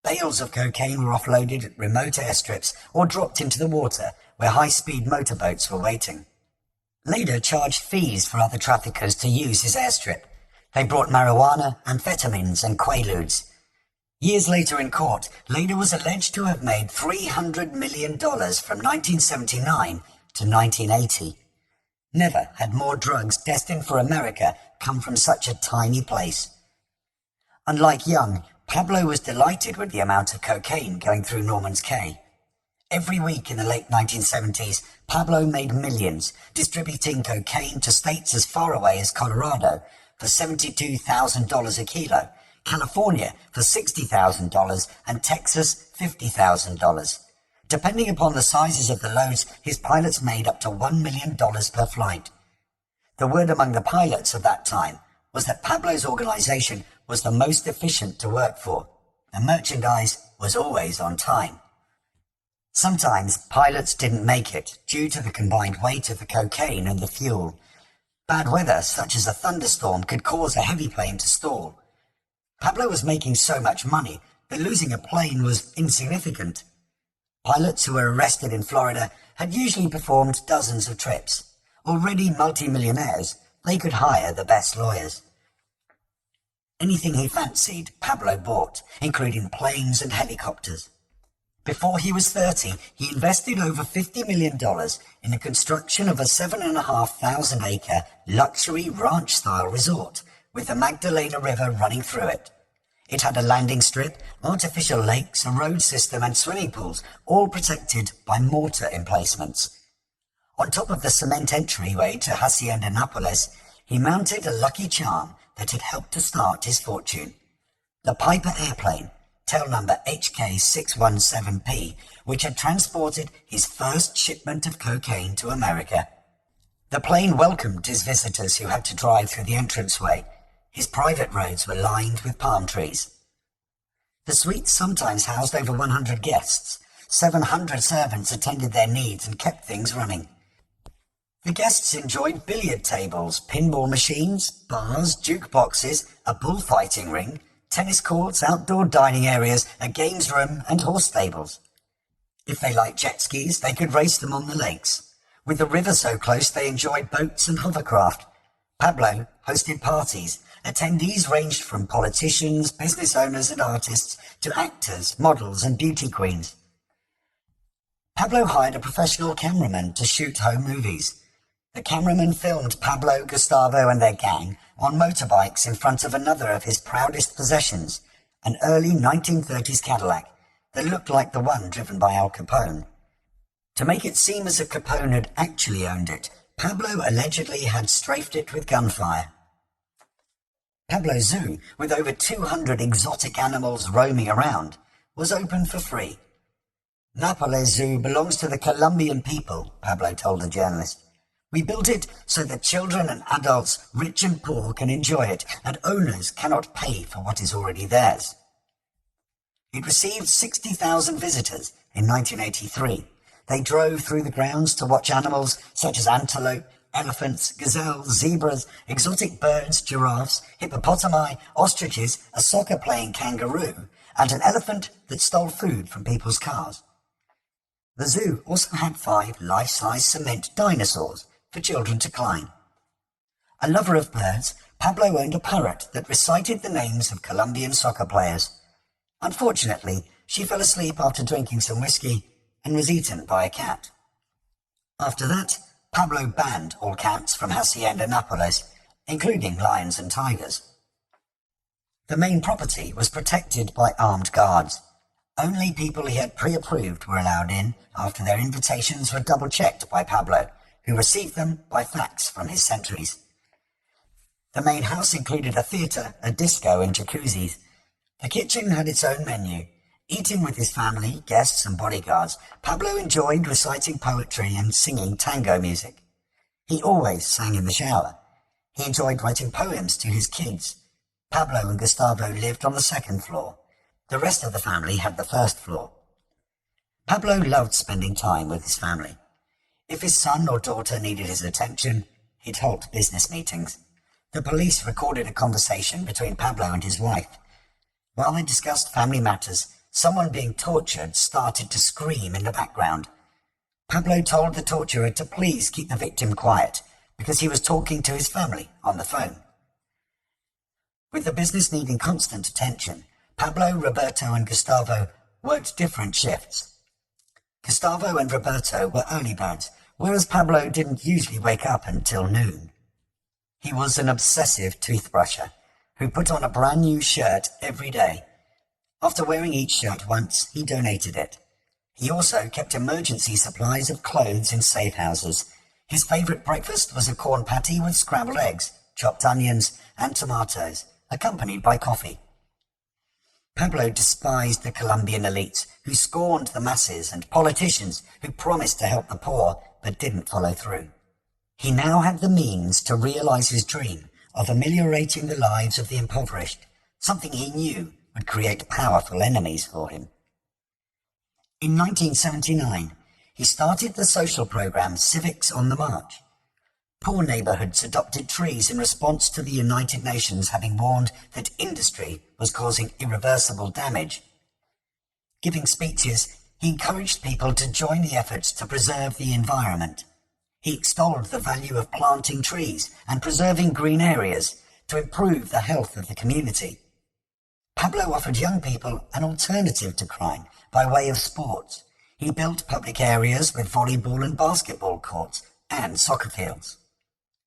S3: Bales of cocaine were offloaded at remote airstrips or dropped into the water where high-speed motorboats were waiting. Lader charged fees for other traffickers to use his airstrip. They brought marijuana, amphetamines and quaaludes. Years later in court, Lader was alleged to have made $300 million from 1979 to 1980. Never had more drugs destined for America come from such a tiny place. Unlike Young, Pablo was delighted with the amount of cocaine going through Norman's Cay. Every week in the late 1970s, Pablo made millions, distributing cocaine to states as far away as Colorado for $72,000 a kilo, California for $60,000, and Texas $50,000. Depending upon the sizes of the loads, his pilots made up to $1 million per flight. The word among the pilots of that time was that Pablo's organization was the most efficient to work for. The merchandise was always on time. Sometimes pilots didn't make it due to the combined weight of the cocaine and the fuel. Bad weather, such as a thunderstorm, could cause a heavy plane to stall. Pablo was making so much money that losing a plane was insignificant. Pilots who were arrested in Florida had usually performed dozens of trips. Already multi-millionaires, they could hire the best lawyers. Anything he fancied, Pablo bought, including planes and helicopters. Before he was 30, he invested over $50 million in the construction of a 7,500-acre luxury ranch-style resort with the Magdalena River running through it. It had a landing strip, artificial lakes, a road system and swimming pools, all protected by mortar emplacements. On top of the cement entryway to Hacienda Nápoles, he mounted a lucky charm that had helped to start his fortune. The Piper airplane, tail number HK617P, which had transported his first shipment of cocaine to America. The plane welcomed his visitors who had to drive through the entranceway. His private roads were lined with palm trees. The suite sometimes housed over 100 guests. 700 servants attended their needs and kept things running. The guests enjoyed billiard tables, pinball machines, bars, jukeboxes, a bullfighting ring, tennis courts, outdoor dining areas, a games room, and horse stables. If they liked jet skis, they could race them on the lakes. With the river so close, they enjoyed boats and hovercraft. Pablo hosted parties. Attendees ranged from politicians, business owners, and artists to actors, models, and beauty queens. Pablo hired a professional cameraman to shoot home movies. The cameraman filmed Pablo, Gustavo, and their gang on motorbikes in front of another of his proudest possessions, an early 1930s Cadillac that looked like the one driven by Al Capone. To make it seem as if Capone had actually owned it, Pablo allegedly had strafed it with gunfire. Pablo's zoo, with over 200 exotic animals roaming around, was open for free. Nápoles Zoo belongs to the Colombian people, Pablo told a journalist. We built it so that children and adults, rich and poor, can enjoy it, and owners cannot pay for what is already theirs. It received 60,000 visitors in 1983. They drove through the grounds to watch animals such as antelope, elephants, gazelles, zebras, exotic birds, giraffes, hippopotami, ostriches, a soccer-playing kangaroo, and an elephant that stole food from people's cars. The zoo also had 5 life-size cement dinosaurs for children to climb. A lover of birds, Pablo owned a parrot that recited the names of Colombian soccer players. Unfortunately, she fell asleep after drinking some whiskey and was eaten by a cat. After that, Pablo banned all cats from Hacienda Nápoles, including lions and tigers. The main property was protected by armed guards. Only people he had pre-approved were allowed in after their invitations were double-checked by Pablo, who received them by fax from his sentries. The main house included a theatre, a disco, and jacuzzis. The kitchen had its own menu. Eating with his family, guests, and bodyguards, Pablo enjoyed reciting poetry and singing tango music. He always sang in the shower. He enjoyed writing poems to his kids. Pablo and Gustavo lived on the 2nd floor. The rest of the family had the 1st floor. Pablo loved spending time with his family. If his son or daughter needed his attention, he'd halt business meetings. The police recorded a conversation between Pablo and his wife. While they discussed family matters, someone being tortured started to scream in the background. Pablo told the torturer to please keep the victim quiet because he was talking to his family on the phone. With the business needing constant attention, Pablo, Roberto, and Gustavo worked different shifts. Gustavo and Roberto were early birds, whereas Pablo didn't usually wake up until noon. He was an obsessive toothbrusher who put on a brand new shirt every day. After wearing each shirt once, he donated it. He also kept emergency supplies of clothes in safe houses. His favourite breakfast was a corn patty with scrambled eggs, chopped onions and tomatoes, accompanied by coffee. Pablo despised the Colombian elite, who scorned the masses, and politicians who promised to help the poor but didn't follow through. He now had the means to realise his dream of ameliorating the lives of the impoverished, something he knew would create powerful enemies for him. In 1979, he started the social programme Civics on the March. Poor neighbourhoods adopted trees in response to the United Nations having warned that industry was causing irreversible damage. Giving speeches, he encouraged people to join the efforts to preserve the environment. He extolled the value of planting trees and preserving green areas to improve the health of the community. Pablo offered young people an alternative to crime by way of sports. He built public areas with volleyball and basketball courts and soccer fields.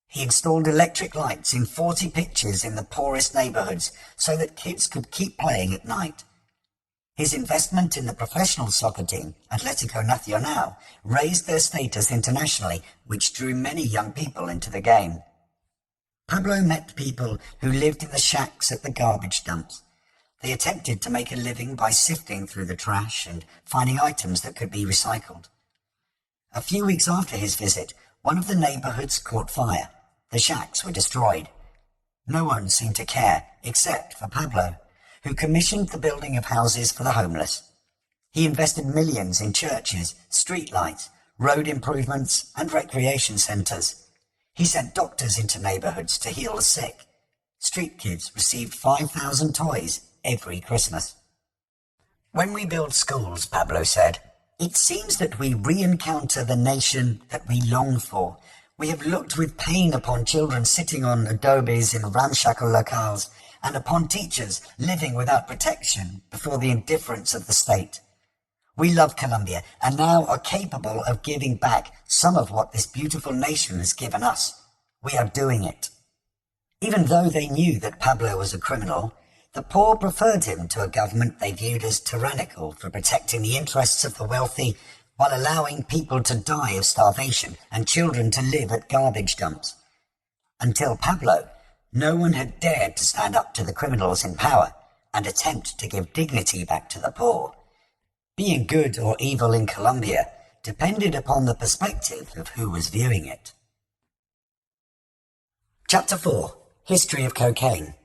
S3: He installed electric lights in 40 pitches in the poorest neighbourhoods so that kids could keep playing at night. His investment in the professional soccer team, Atlético Nacional, raised their status internationally, which drew many young people into the game. Pablo met people who lived in the shacks at the garbage dumps. They attempted to make a living by sifting through the trash and finding items that could be recycled. A few weeks after his visit, one of the neighbourhoods caught fire. The shacks were destroyed. No one seemed to care, except for Pablo, who commissioned the building of houses for the homeless. He invested millions in churches, street lights, road improvements and recreation centres. He sent doctors into neighbourhoods to heal the sick. Street kids received 5,000 toys every Christmas. When we build schools, Pablo said, it seems that we re-encounter the nation that we long for. We have looked with pain upon children sitting on adobes in ramshackle locales, and upon teachers living without protection before the indifference of the state. We love Colombia and now are capable of giving back some of what this beautiful nation has given us. We are doing it. Even though they knew that Pablo was a criminal, the poor preferred him to a government they viewed as tyrannical for protecting the interests of the wealthy while allowing people to die of starvation and children to live at garbage dumps. Until Pablo, no one had dared to stand up to the criminals in power and attempt to give dignity back to the poor. Being good or evil in Colombia depended upon the perspective of who was viewing it. Chapter 4. History of Cocaine.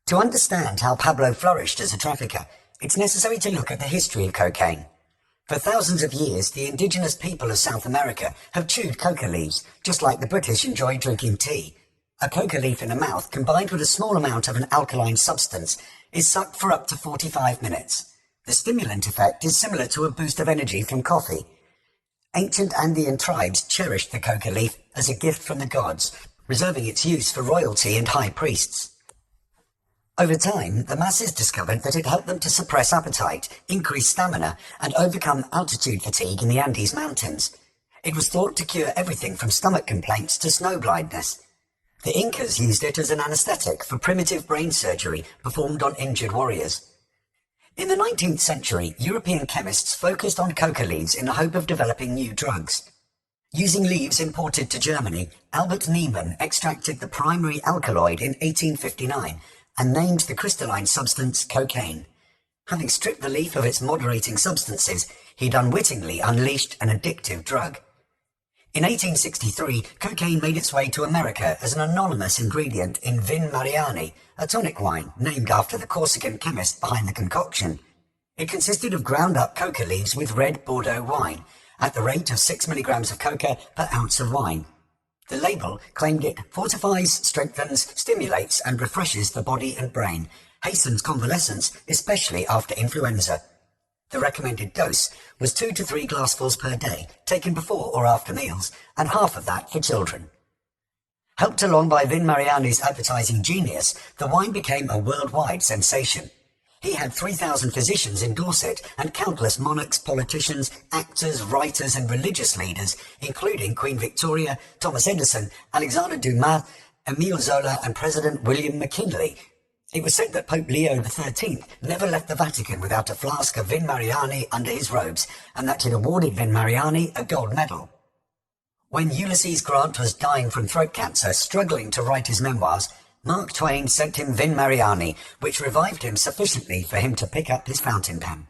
S3: To understand how Pablo flourished as a trafficker, it's necessary to look at the history of cocaine. For thousands of years, the indigenous people of South America have chewed coca leaves, just like the British enjoy drinking tea. A coca leaf in the mouth, combined with a small amount of an alkaline substance, is sucked for up to 45 minutes. The stimulant effect is similar to a boost of energy from coffee. Ancient Andean tribes cherished the coca leaf as a gift from the gods, reserving its use for royalty and high priests. Over time, the masses discovered that it helped them to suppress appetite, increase stamina, and overcome altitude fatigue in the Andes Mountains. It was thought to cure everything from stomach complaints to snow blindness. The Incas used it as an anesthetic for primitive brain surgery performed on injured warriors. In the 19th century, European chemists focused on coca leaves in the hope of developing new drugs. Using leaves imported to Germany, Albert Niemann extracted the primary alkaloid in 1859 and named the crystalline substance cocaine. Having stripped the leaf of its moderating substances, he'd unwittingly unleashed an addictive drug. In 1863, cocaine made its way to America as an anonymous ingredient in Vin Mariani, a tonic wine named after the Corsican chemist behind the concoction. It consisted of ground-up coca leaves with red Bordeaux wine, at the rate of 6 milligrams of coca per ounce of wine. The label claimed it fortifies, strengthens, stimulates and refreshes the body and brain, hastens convalescence, especially after influenza. The recommended dose was 2 to 3 glassfuls per day, taken before or after meals, and half of that for children. Helped along by Vin Mariani's advertising genius, the wine became a worldwide sensation. He had 3,000 physicians endorse it, and countless monarchs, politicians, actors, writers and religious leaders, including Queen Victoria, Thomas Edison, Alexander Dumas, Emile Zola and President William McKinley, It was said that Pope Leo XIII never left the Vatican without a flask of Vin Mariani under his robes, and that he'd awarded Vin Mariani a gold medal. When Ulysses Grant was dying from throat cancer, struggling to write his memoirs, Mark Twain sent him Vin Mariani, which revived him sufficiently for him to pick up his fountain pen.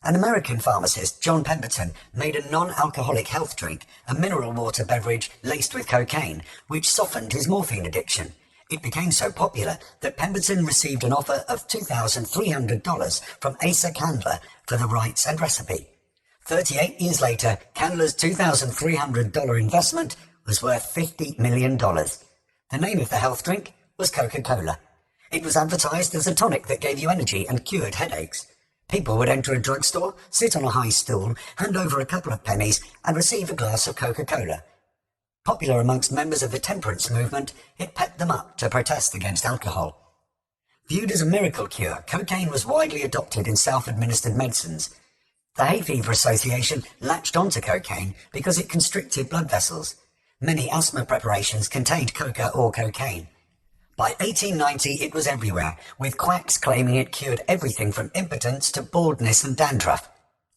S3: An American pharmacist, John Pemberton, made a non-alcoholic health drink, a mineral water beverage laced with cocaine, which softened his morphine addiction. It became so popular that Pemberton received an offer of $2,300 from Asa Candler for the rights and recipe. 38 years later, Candler's $2,300 investment was worth $50 million. The name of the health drink was Coca-Cola. It was advertised as a tonic that gave you energy and cured headaches. People would enter a drugstore, sit on a high stool, hand over a couple of pennies, and receive a glass of Coca-Cola. Popular amongst members of the temperance movement, it pepped them up to protest against alcohol. Viewed as a miracle cure, cocaine was widely adopted in self-administered medicines. The Hay Fever Association latched onto cocaine because it constricted blood vessels. Many asthma preparations contained coca or cocaine. By 1890 it was everywhere, with quacks claiming it cured everything from impotence to baldness and dandruff.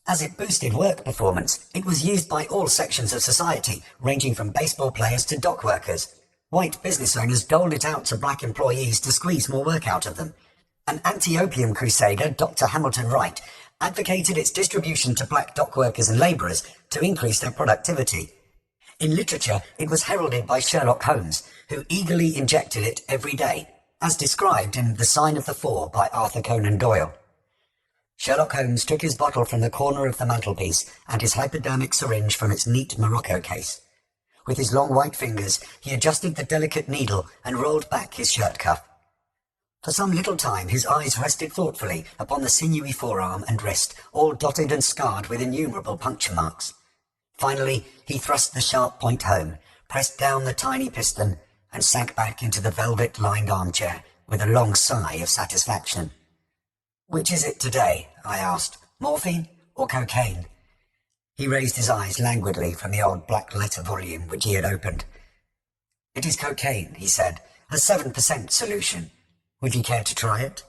S3: As it boosted work performance, it was used by all sections of society, ranging from baseball players to dock workers. White business owners doled it out to black employees to squeeze more work out of them. An anti-opium crusader, Dr. Hamilton Wright, advocated its distribution to black dock workers and labourers to increase their productivity. In literature, it was heralded by Sherlock Holmes, who eagerly injected it every day, as described in The Sign of the Four by Arthur Conan Doyle. Sherlock Holmes took his bottle from the corner of the mantelpiece and his hypodermic syringe from its neat morocco case. With his long white fingers, he adjusted the delicate needle and rolled back his shirt cuff. For some little time his eyes rested thoughtfully upon the sinewy forearm and wrist, all dotted and scarred with innumerable puncture marks. Finally he thrust the sharp point home, pressed down the tiny piston, and sank back into the velvet-lined armchair with a long sigh of satisfaction. "Which is it today?" I asked. "Morphine or cocaine?" He raised his eyes languidly from the old black letter volume which he had opened. "It is cocaine," he said, "a 7% solution. Would you care to try it?"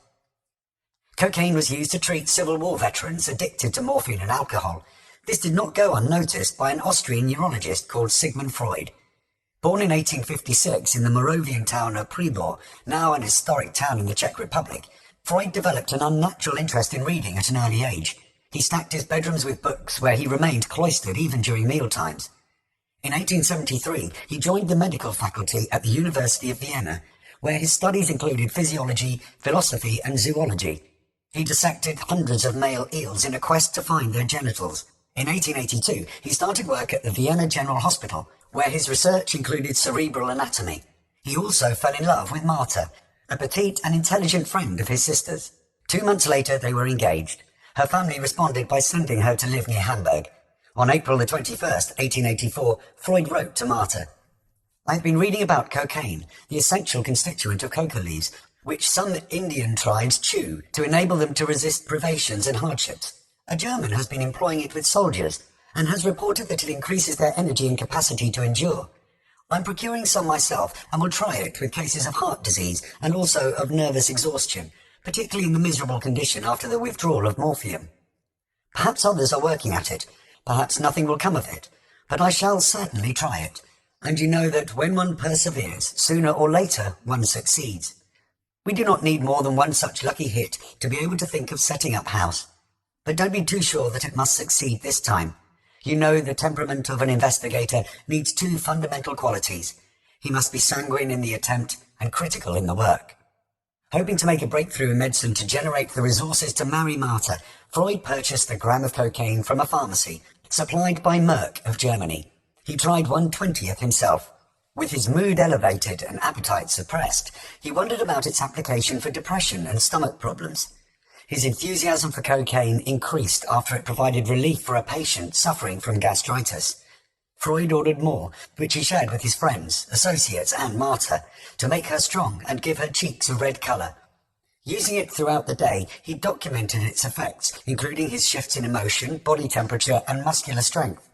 S3: Cocaine was used to treat Civil War veterans addicted to morphine and alcohol. This did not go unnoticed by an Austrian neurologist called Sigmund Freud. Born in 1856 in the Moravian town of Pribor, now an historic town in the Czech Republic, Freud developed an unnatural interest in reading at an early age. He stacked his bedrooms with books, where he remained cloistered even during mealtimes. In 1873, he joined the medical faculty at the University of Vienna, where his studies included physiology, philosophy, and zoology. He dissected hundreds of male eels in a quest to find their genitals. In 1882, he started work at the Vienna General Hospital, where his research included cerebral anatomy. He also fell in love with Marta, a petite and intelligent friend of his sister's. 2 months later, they were engaged. Her family responded by sending her to live near Hamburg. On April the 21st, 1884, Freud wrote to Marta, "I have been reading about cocaine, the essential constituent of coca leaves, which some Indian tribes chew to enable them to resist privations and hardships. A German has been employing it with soldiers, and has reported that it increases their energy and capacity to endure. I'm procuring some myself, and will try it with cases of heart disease and also of nervous exhaustion, particularly in the miserable condition after the withdrawal of morphium. Perhaps others are working at it, perhaps nothing will come of it, but I shall certainly try it, and you know that when one perseveres, sooner or later one succeeds. We do not need more than one such lucky hit to be able to think of setting up house. But don't be too sure that it must succeed this time. You know the temperament of an investigator needs 2 fundamental qualities. He must be sanguine in the attempt and critical in the work." Hoping to make a breakthrough in medicine to generate the resources to marry Marta, Freud purchased a gram of cocaine from a pharmacy supplied by Merck of Germany. He tried 1/20th himself. With his mood elevated and appetite suppressed, he wondered about its application for depression and stomach problems. His enthusiasm for cocaine increased after it provided relief for a patient suffering from gastritis. Freud ordered more, which he shared with his friends, associates, and Marta, to make her strong and give her cheeks a red colour. Using it throughout the day, he documented its effects, including his shifts in emotion, body temperature, and muscular strength.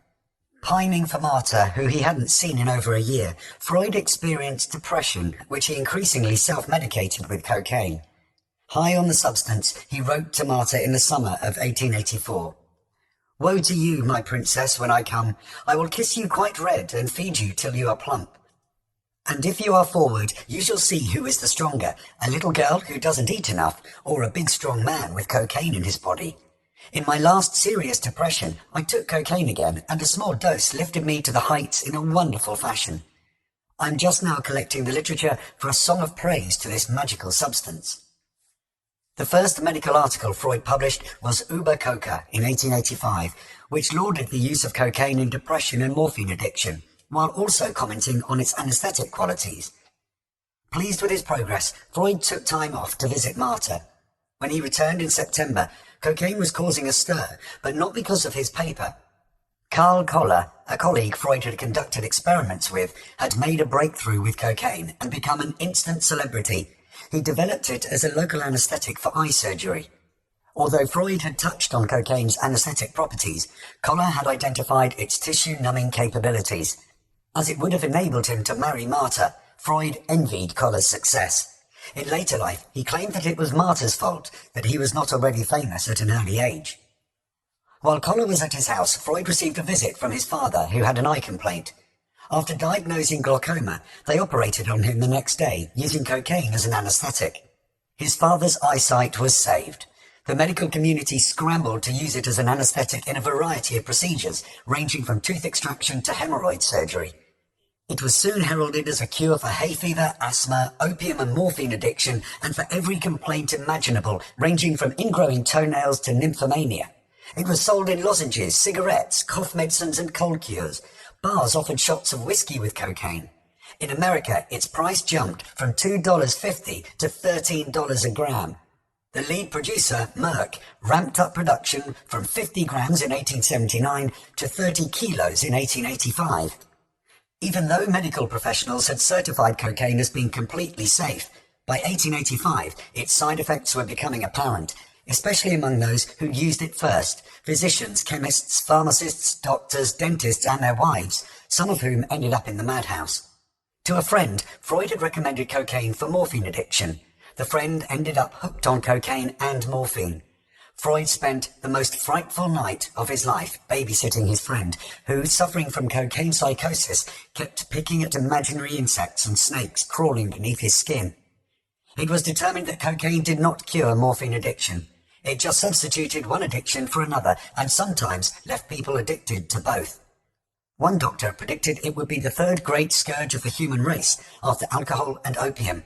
S3: Pining for Marta, who he hadn't seen in over a year, Freud experienced depression, which he increasingly self-medicated with cocaine. High on the substance, he wrote to Marta in the summer of 1884. "Woe to you, my princess, when I come. I will kiss you quite red and feed you till you are plump. And if you are forward, you shall see who is the stronger, a little girl who doesn't eat enough, or a big strong man with cocaine in his body. In my last serious depression, I took cocaine again, and a small dose lifted me to the heights in a wonderful fashion. I'm just now collecting the literature for a song of praise to this magical substance." The first medical article Freud published was Über Coca in 1885, which lauded the use of cocaine in depression and morphine addiction, while also commenting on its anesthetic qualities. Pleased with his progress, Freud took time off to visit Marta. When he returned in September, cocaine was causing a stir, but not because of his paper. Karl Koller, a colleague Freud had conducted experiments with, had made a breakthrough with cocaine and become an instant celebrity. He developed it as a local anesthetic for eye surgery. Although Freud had touched on cocaine's anesthetic properties, Koller had identified its tissue-numbing capabilities. As it would have enabled him to marry Marta, Freud envied Koller's success. In later life, he claimed that it was Marta's fault that he was not already famous at an early age. While Koller was at his house, Freud received a visit from his father, who had an eye complaint. After diagnosing glaucoma, they operated on him the next day, using cocaine as an anesthetic. His father's eyesight was saved. The medical community scrambled to use it as an anesthetic in a variety of procedures, ranging from tooth extraction to hemorrhoid surgery. It was soon heralded as a cure for hay fever, asthma, opium and morphine addiction, and for every complaint imaginable, ranging from ingrowing toenails to nymphomania. It was sold in lozenges, cigarettes, cough medicines and cold cures. Bars offered shots of whiskey with cocaine. In America, its price jumped from $2.50 to $13 a gram. The lead producer, Merck, ramped up production from 50 grams in 1879 to 30 kilos in 1885. Even though medical professionals had certified cocaine as being completely safe, by 1885 its side effects were becoming apparent, especially among those who used it first: physicians, chemists, pharmacists, doctors, dentists and their wives, some of whom ended up in the madhouse. To a friend, Freud had recommended cocaine for morphine addiction. The friend ended up hooked on cocaine and morphine. Freud spent the most frightful night of his life babysitting his friend, who, suffering from cocaine psychosis, kept picking at imaginary insects and snakes crawling beneath his skin. It was determined that cocaine did not cure morphine addiction. It just substituted one addiction for another, and sometimes left people addicted to both. One doctor predicted it would be the third great scourge of the human race, after alcohol and opium.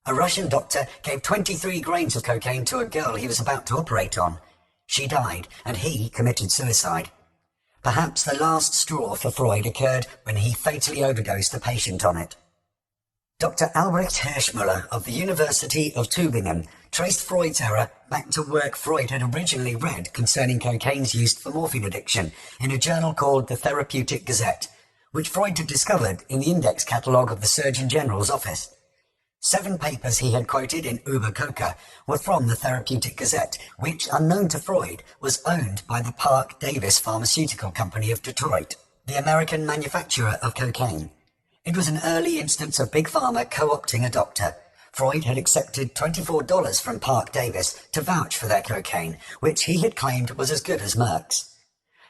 S3: A Russian doctor gave 23 grains of cocaine to a girl he was about to operate on. She died, and he committed suicide. Perhaps the last straw for Freud occurred when he fatally overdosed a patient on it. Dr. Albrecht Hirschmuller of the University of Tübingen traced Freud's error back to work Freud had originally read concerning cocaine's use for morphine addiction in a journal called the Therapeutic Gazette, which Freud had discovered in the index catalogue of the Surgeon General's office. 7 papers he had quoted in Über Coca were from the Therapeutic Gazette, which, unknown to Freud, was owned by the Park Davis Pharmaceutical Company of Detroit, the American manufacturer of cocaine. It was an early instance of Big Pharma co-opting a doctor. Freud had accepted $24 from Park Davis to vouch for their cocaine, which he had claimed was as good as Merck's.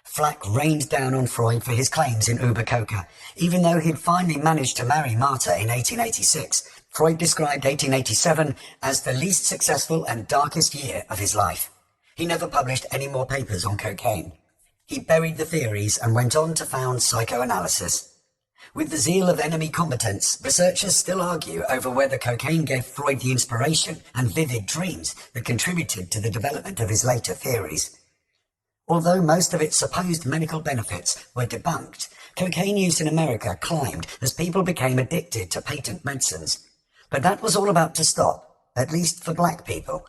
S3: Flack rained down on Freud for his claims in Über Coca. Even though he'd finally managed to marry Marta in 1886, Freud described 1887 as the least successful and darkest year of his life. He never published any more papers on cocaine. He buried the theories and went on to found psychoanalysis. With the zeal of enemy combatants, researchers still argue over whether cocaine gave Freud the inspiration and vivid dreams that contributed to the development of his later theories. Although most of its supposed medical benefits were debunked, cocaine use in America climbed as people became addicted to patent medicines. But that was all about to stop, at least for black people.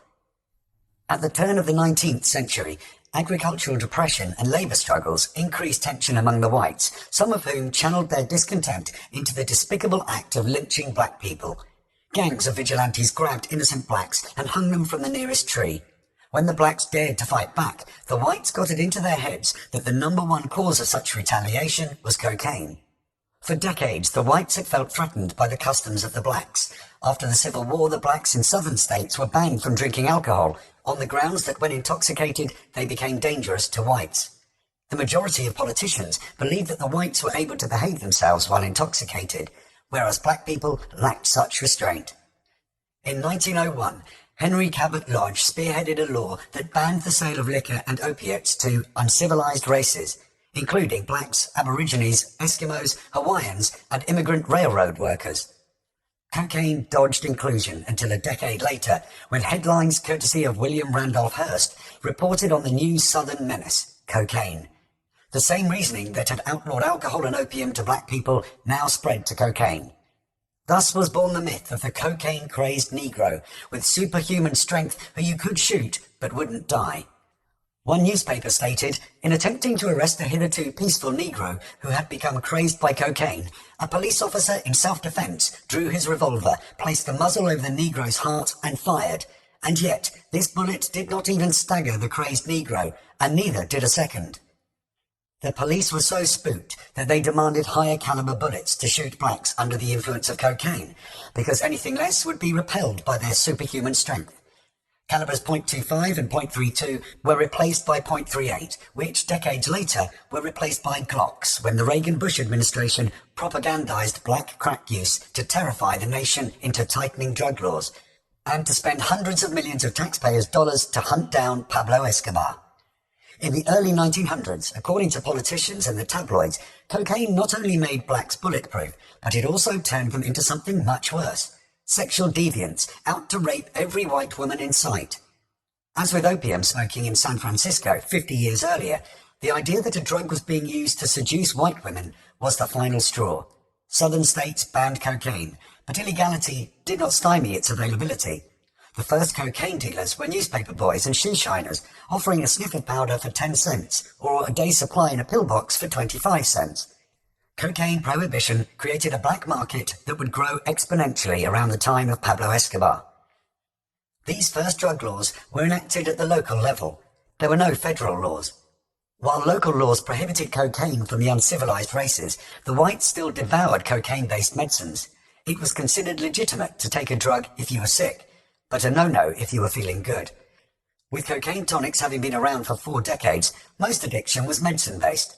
S3: At the turn of the 19th century, agricultural depression and labour struggles increased tension among the whites, some of whom channeled their discontent into the despicable act of lynching black people. Gangs of vigilantes grabbed innocent blacks and hung them from the nearest tree. When the blacks dared to fight back, the whites got it into their heads that the number one cause of such retaliation was cocaine. For decades, the whites had felt threatened by the customs of the blacks. After the Civil War, the blacks in southern states were banned from drinking alcohol on the grounds that when intoxicated, they became dangerous to whites. The majority of politicians believed that the whites were able to behave themselves while intoxicated, whereas black people lacked such restraint. In 1901, Henry Cabot Lodge spearheaded a law that banned the sale of liquor and opiates to uncivilized races, including blacks, aborigines, Eskimos, Hawaiians, and immigrant railroad workers. Cocaine dodged inclusion until a decade later, when headlines courtesy of William Randolph Hearst reported on the new Southern menace, cocaine. The same reasoning that had outlawed alcohol and opium to black people now spread to cocaine. Thus was born the myth of the cocaine-crazed Negro with superhuman strength who you could shoot but wouldn't die. One newspaper stated, in attempting to arrest a hitherto peaceful Negro who had become crazed by cocaine, a police officer in self-defense drew his revolver, placed the muzzle over the Negro's heart and fired. And yet, this bullet did not even stagger the crazed Negro, and neither did a second. The police were so spooked that they demanded higher caliber bullets to shoot blacks under the influence of cocaine, because anything less would be repelled by their superhuman strength. Calibers .25 and .32 were replaced by .38, which decades later were replaced by Glocks when the Reagan-Bush administration propagandized black crack use to terrify the nation into tightening drug laws, and to spend hundreds of millions of taxpayers' dollars to hunt down Pablo Escobar. In the early 1900s, according to politicians and the tabloids, cocaine not only made blacks bulletproof, but it also turned them into something much worse. Sexual deviants out to rape every white woman in sight. As with opium smoking in San Francisco 50 years earlier, the idea that a drug was being used to seduce white women was the final straw. Southern states banned cocaine, but illegality did not stymie its availability. The first cocaine dealers were newspaper boys and shoe shiners, offering a sniff of powder for 10 cents or a day's supply in a pillbox for 25 cents. Cocaine prohibition created a black market that would grow exponentially around the time of Pablo Escobar. These first drug laws were enacted at the local level. There were no federal laws. While local laws prohibited cocaine from the uncivilized races, the whites still devoured cocaine-based medicines. It was considered legitimate to take a drug if you were sick, but a no-no if you were feeling good. With cocaine tonics having been around for 4 decades, most addiction was medicine-based.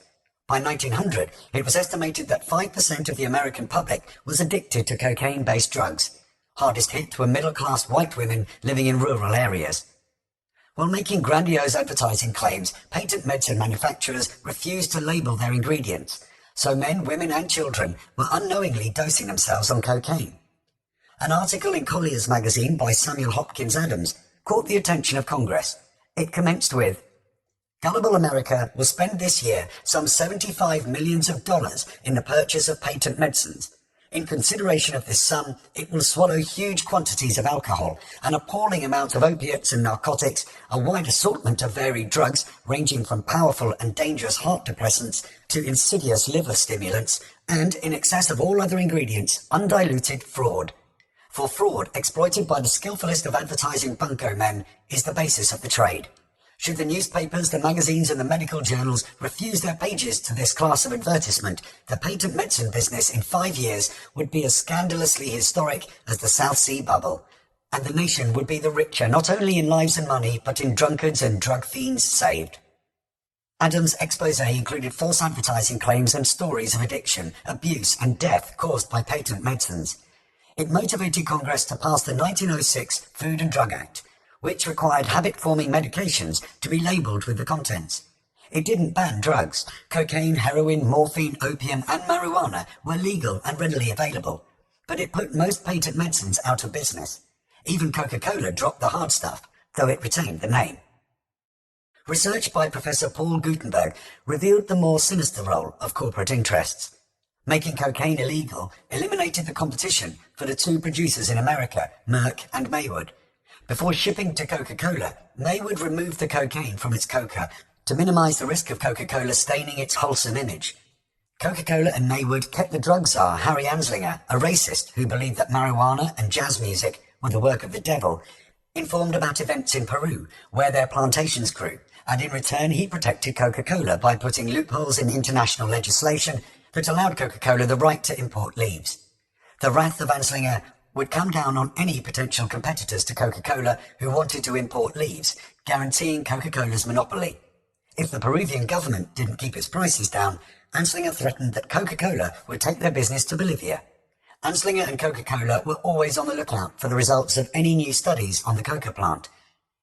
S3: By 1900, it was estimated that 5% of the American public was addicted to cocaine-based drugs. Hardest hit were middle-class white women living in rural areas. While making grandiose advertising claims, patent medicine manufacturers refused to label their ingredients, so men, women and children were unknowingly dosing themselves on cocaine. An article in Collier's magazine by Samuel Hopkins Adams caught the attention of Congress. It commenced with, "Gullible America will spend this year some $75 million in the purchase of patent medicines. In consideration of this sum, it will swallow huge quantities of alcohol, an appalling amount of opiates and narcotics, a wide assortment of varied drugs ranging from powerful and dangerous heart depressants to insidious liver stimulants, and, in excess of all other ingredients, undiluted fraud. For fraud, exploited by the skillfulest of advertising bunco men, is the basis of the trade. Should the newspapers, the magazines and the medical journals refuse their pages to this class of advertisement, the patent medicine business in 5 years would be as scandalously historic as the South Sea bubble, and the nation would be the richer not only in lives and money, but in drunkards and drug fiends saved." Adams' expose included false advertising claims and stories of addiction, abuse and death caused by patent medicines. It motivated Congress to pass the 1906 Food and Drug Act, which required habit-forming medications to be labelled with the contents. It didn't ban drugs. Cocaine, heroin, morphine, opium and marijuana were legal and readily available, but it put most patent medicines out of business. Even Coca-Cola dropped the hard stuff, though it retained the name. Research by Professor Paul Gutenberg revealed the more sinister role of corporate interests. Making cocaine illegal eliminated the competition for the 2 producers in America, Merck and Maywood. Before shipping to Coca-Cola, Maywood removed the cocaine from its Coca to minimize the risk of Coca-Cola staining its wholesome image. Coca-Cola and Maywood kept the drug czar Harry Anslinger, a racist who believed that marijuana and jazz music were the work of the devil, informed about events in Peru where their plantations grew, and in return he protected Coca-Cola by putting loopholes in international legislation that allowed Coca-Cola the right to import leaves. The wrath of Anslinger would come down on any potential competitors to Coca-Cola who wanted to import leaves, guaranteeing Coca-Cola's monopoly. If the Peruvian government didn't keep its prices down, Anslinger threatened that Coca-Cola would take their business to Bolivia. Anslinger and Coca-Cola were always on the lookout for the results of any new studies on the coca plant.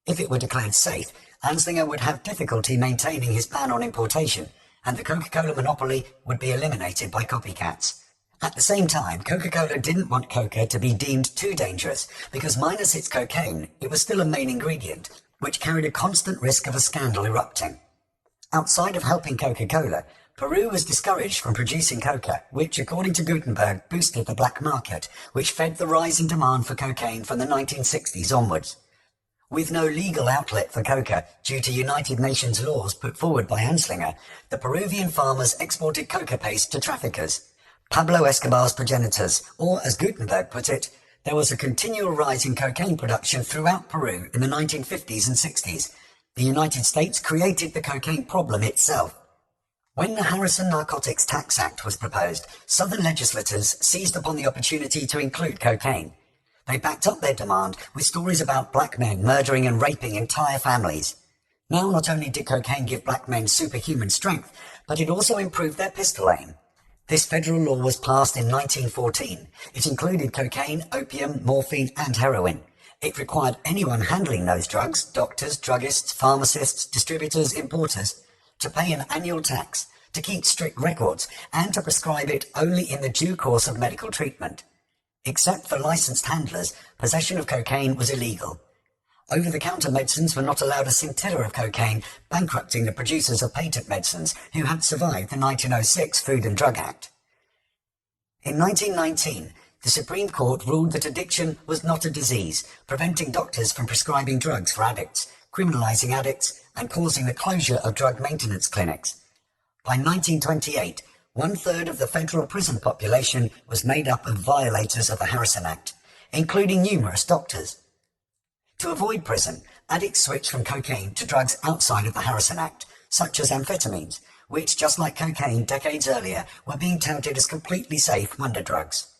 S3: If it were declared safe, Anslinger would have difficulty maintaining his ban on importation, and the Coca-Cola monopoly would be eliminated by copycats. At the same time, Coca-Cola didn't want coca to be deemed too dangerous, because minus its cocaine, it was still a main ingredient, which carried a constant risk of a scandal erupting. Outside of helping Coca-Cola, Peru was discouraged from producing coca, which, according to Gutenberg, boosted the black market, which fed the rise in demand for cocaine from the 1960s onwards. With no legal outlet for coca due to United Nations laws put forward by Anslinger, the Peruvian farmers exported coca paste to traffickers, Pablo Escobar's progenitors, or as Gutenberg put it, there was a continual rise in cocaine production throughout Peru in the 1950s and 60s. The United States created the cocaine problem itself. When the Harrison Narcotics Tax Act was proposed, Southern legislators seized upon the opportunity to include cocaine. They backed up their demand with stories about black men murdering and raping entire families. Now, not only did cocaine give black men superhuman strength, but it also improved their pistol aim. This federal law was passed in 1914. It included cocaine, opium, morphine, and heroin. It required anyone handling those drugs, doctors, druggists, pharmacists, distributors, importers, to pay an annual tax, to keep strict records, and to prescribe it only in the due course of medical treatment. Except for licensed handlers, possession of cocaine was illegal. Over-the-counter medicines were not allowed a scintilla of cocaine, bankrupting the producers of patent medicines who had survived the 1906 Food and Drug Act. In 1919, the Supreme Court ruled that addiction was not a disease, preventing doctors from prescribing drugs for addicts, criminalizing addicts, and causing the closure of drug maintenance clinics. By 1928, one-third of the federal prison population was made up of violators of the Harrison Act, including numerous doctors. To avoid prison, addicts switched from cocaine to drugs outside of the Harrison Act, such as amphetamines, which, just like cocaine decades earlier, were being touted as completely safe wonder drugs.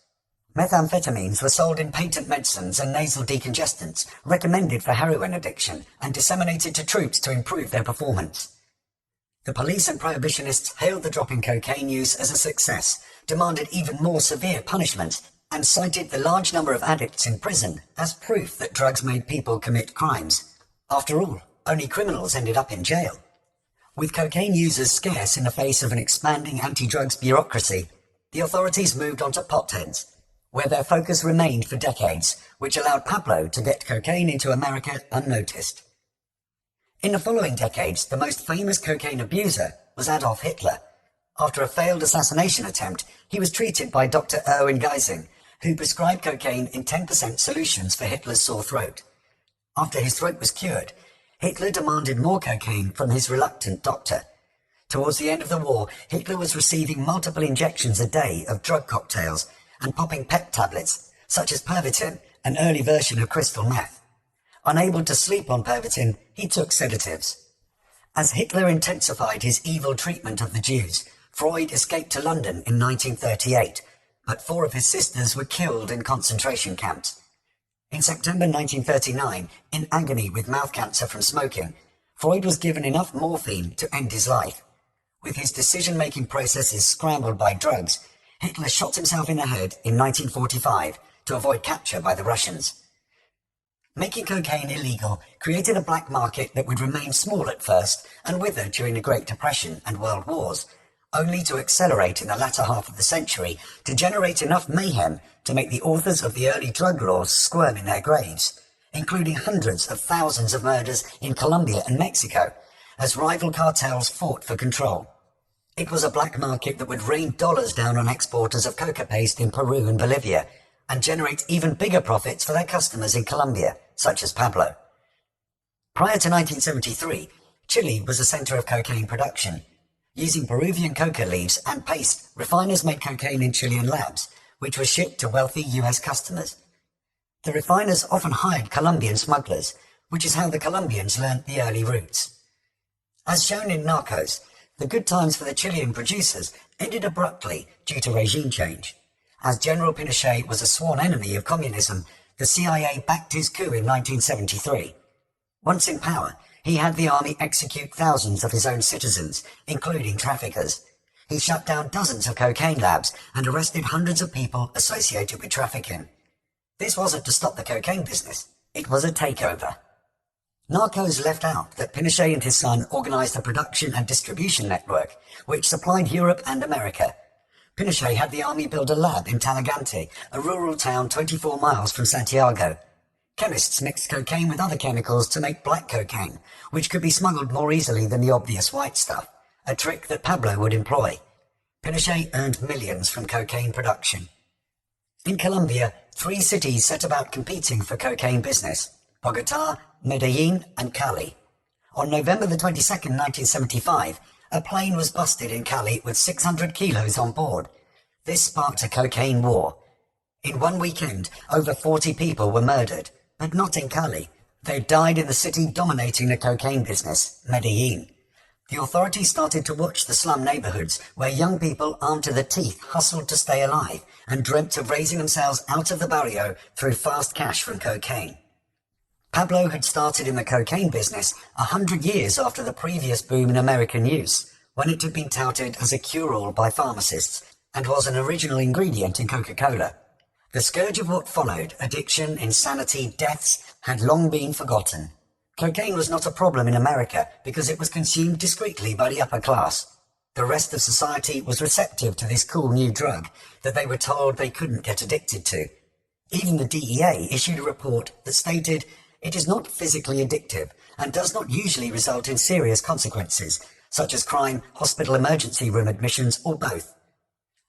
S3: Methamphetamines were sold in patent medicines and nasal decongestants, recommended for heroin addiction, and disseminated to troops to improve their performance. The police and prohibitionists hailed the drop in cocaine use as a success, demanded even more severe punishments, and cited the large number of addicts in prison as proof that drugs made people commit crimes. After all, only criminals ended up in jail. With cocaine users scarce in the face of an expanding anti-drugs bureaucracy, the authorities moved on to potheads, where their focus remained for decades, which allowed Pablo to get cocaine into America unnoticed. In the following decades, the most famous cocaine abuser was Adolf Hitler. After a failed assassination attempt, he was treated by Dr. Erwin Geising, who prescribed cocaine in 10% solutions for Hitler's sore throat. After his throat was cured, Hitler demanded more cocaine from his reluctant doctor. Towards the end of the war, Hitler was receiving multiple injections a day of drug cocktails and popping pep tablets, such as Pervitin, an early version of crystal meth. Unable to sleep on Pervitin, he took sedatives. As Hitler intensified his evil treatment of the Jews, Freud escaped to London in 1938, but 4 of his sisters were killed in concentration camps. In September 1939, in agony with mouth cancer from smoking, Freud was given enough morphine to end his life. With his decision-making processes scrambled by drugs, Hitler shot himself in the head in 1945 to avoid capture by the Russians. Making cocaine illegal created a black market that would remain small at first and wither during the Great Depression and World Wars, only to accelerate in the latter half of the century to generate enough mayhem to make the authors of the early drug laws squirm in their graves, including hundreds of thousands of murders in Colombia and Mexico, as rival cartels fought for control. It was a black market that would rain dollars down on exporters of coca paste in Peru and Bolivia, and generate even bigger profits for their customers in Colombia, such as Pablo. Prior to 1973, Chile was a center of cocaine production. Using Peruvian coca leaves and paste, refiners made cocaine in Chilean labs, which was shipped to wealthy US customers. The refiners often hired Colombian smugglers, which is how the Colombians learnt the early routes. As shown in Narcos, the good times for the Chilean producers ended abruptly due to regime change. As General Pinochet was a sworn enemy of communism, the CIA backed his coup in 1973. Once in power, he had the army execute thousands of his own citizens, including traffickers. He shut down dozens of cocaine labs and arrested hundreds of people associated with trafficking. This wasn't to stop the cocaine business. It was a takeover. Narcos left out that Pinochet and his son organized a production and distribution network, which supplied Europe and America. Pinochet had the army build a lab in Talagante, a rural town 24 miles from Santiago. Chemists mixed cocaine with other chemicals to make black cocaine, which could be smuggled more easily than the obvious white stuff, a trick that Pablo would employ. Pinochet earned millions from cocaine production. In Colombia, 3 cities set about competing for cocaine business: Bogotá, Medellin and Cali. On November the 22nd, 1975, a plane was busted in Cali with 600 kilos on board. This sparked a cocaine war. In one weekend, over 40 people were murdered, but not in Cali. They died in the city dominating the cocaine business, Medellin. The authorities started to watch the slum neighborhoods where young people armed to the teeth hustled to stay alive and dreamt of raising themselves out of the barrio through fast cash from cocaine. Pablo had started in the cocaine business 100 years after the previous boom in American use, when it had been touted as a cure-all by pharmacists and was an original ingredient in Coca-Cola. The scourge of what followed, addiction, insanity, deaths, had long been forgotten. Cocaine was not a problem in America because it was consumed discreetly by the upper class. The rest of society was receptive to this cool new drug that they were told they couldn't get addicted to. Even the DEA issued a report that stated it is not physically addictive and does not usually result in serious consequences, such as crime, hospital emergency room admissions, or both.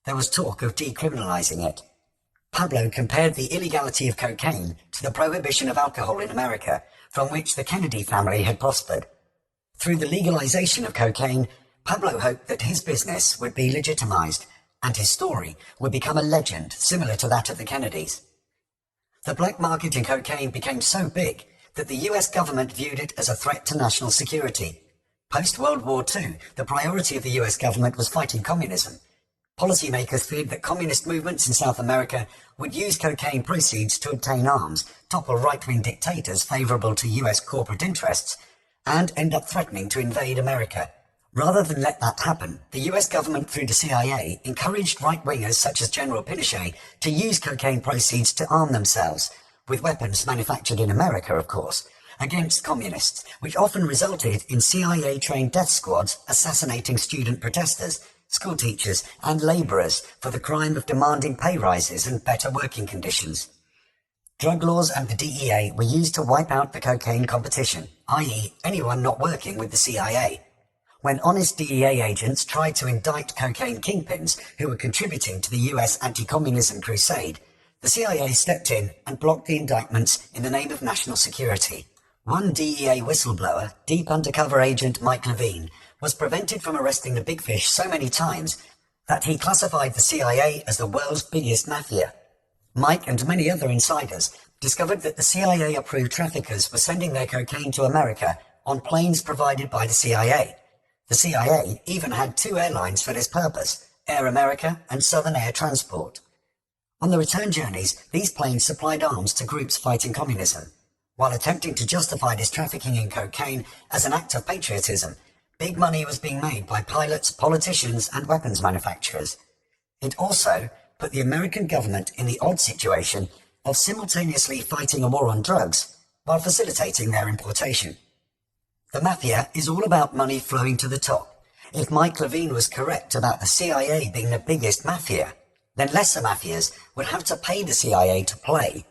S3: There was talk of decriminalizing it. Pablo compared the illegality of cocaine to the prohibition of alcohol in America, from which the Kennedy family had prospered. Through the legalization of cocaine, Pablo hoped that his business would be legitimized, and his story would become a legend similar to that of the Kennedys. The black market in cocaine became so big that the US government viewed it as a threat to national security. Post-World War II, the priority of the US government was fighting communism. Policymakers feared that communist movements in South America would use cocaine proceeds to obtain arms, topple right-wing dictators favourable to US corporate interests, and end up threatening to invade America. Rather than let that happen, the US government through the CIA encouraged right-wingers such as General Pinochet to use cocaine proceeds to arm themselves, with weapons manufactured in America, of course, against communists, which often resulted in CIA-trained death squads assassinating student protesters, school teachers and labourers for the crime of demanding pay rises and better working conditions. Drug laws and the DEA were used to wipe out the cocaine competition, i.e. anyone not working with the CIA. When honest DEA agents tried to indict cocaine kingpins who were contributing to the US anti-communism crusade, the CIA stepped in and blocked the indictments in the name of national security. One DEA whistleblower, deep undercover agent Mike Levine, was prevented from arresting the big fish so many times that he classified the CIA as the world's biggest mafia. Mike and many other insiders discovered that the CIA-approved traffickers were sending their cocaine to America on planes provided by the CIA. The CIA even had 2 airlines for this purpose, Air America and Southern Air Transport. On the return journeys, these planes supplied arms to groups fighting communism. While attempting to justify this trafficking in cocaine as an act of patriotism, big money was being made by pilots, politicians and weapons manufacturers. It also put the American government in the odd situation of simultaneously fighting a war on drugs while facilitating their importation. The mafia is all about money flowing to the top. If Mike Levine was correct about the CIA being the biggest mafia, then lesser mafias would have to pay the CIA to play.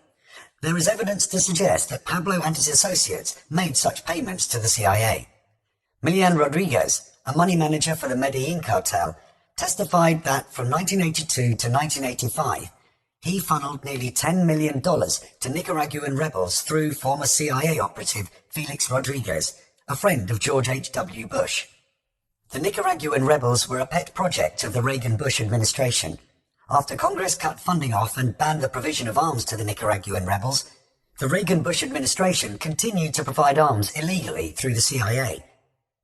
S3: There is evidence to suggest that Pablo and his associates made such payments to the CIA. Milian Rodriguez, a money manager for the Medellin cartel, testified that from 1982 to 1985, he funneled nearly $10 million to Nicaraguan rebels through former CIA operative Felix Rodriguez, a friend of George H.W. Bush. The Nicaraguan rebels were a pet project of the Reagan-Bush administration. After Congress cut funding off and banned the provision of arms to the Nicaraguan rebels, the Reagan-Bush administration continued to provide arms illegally through the CIA.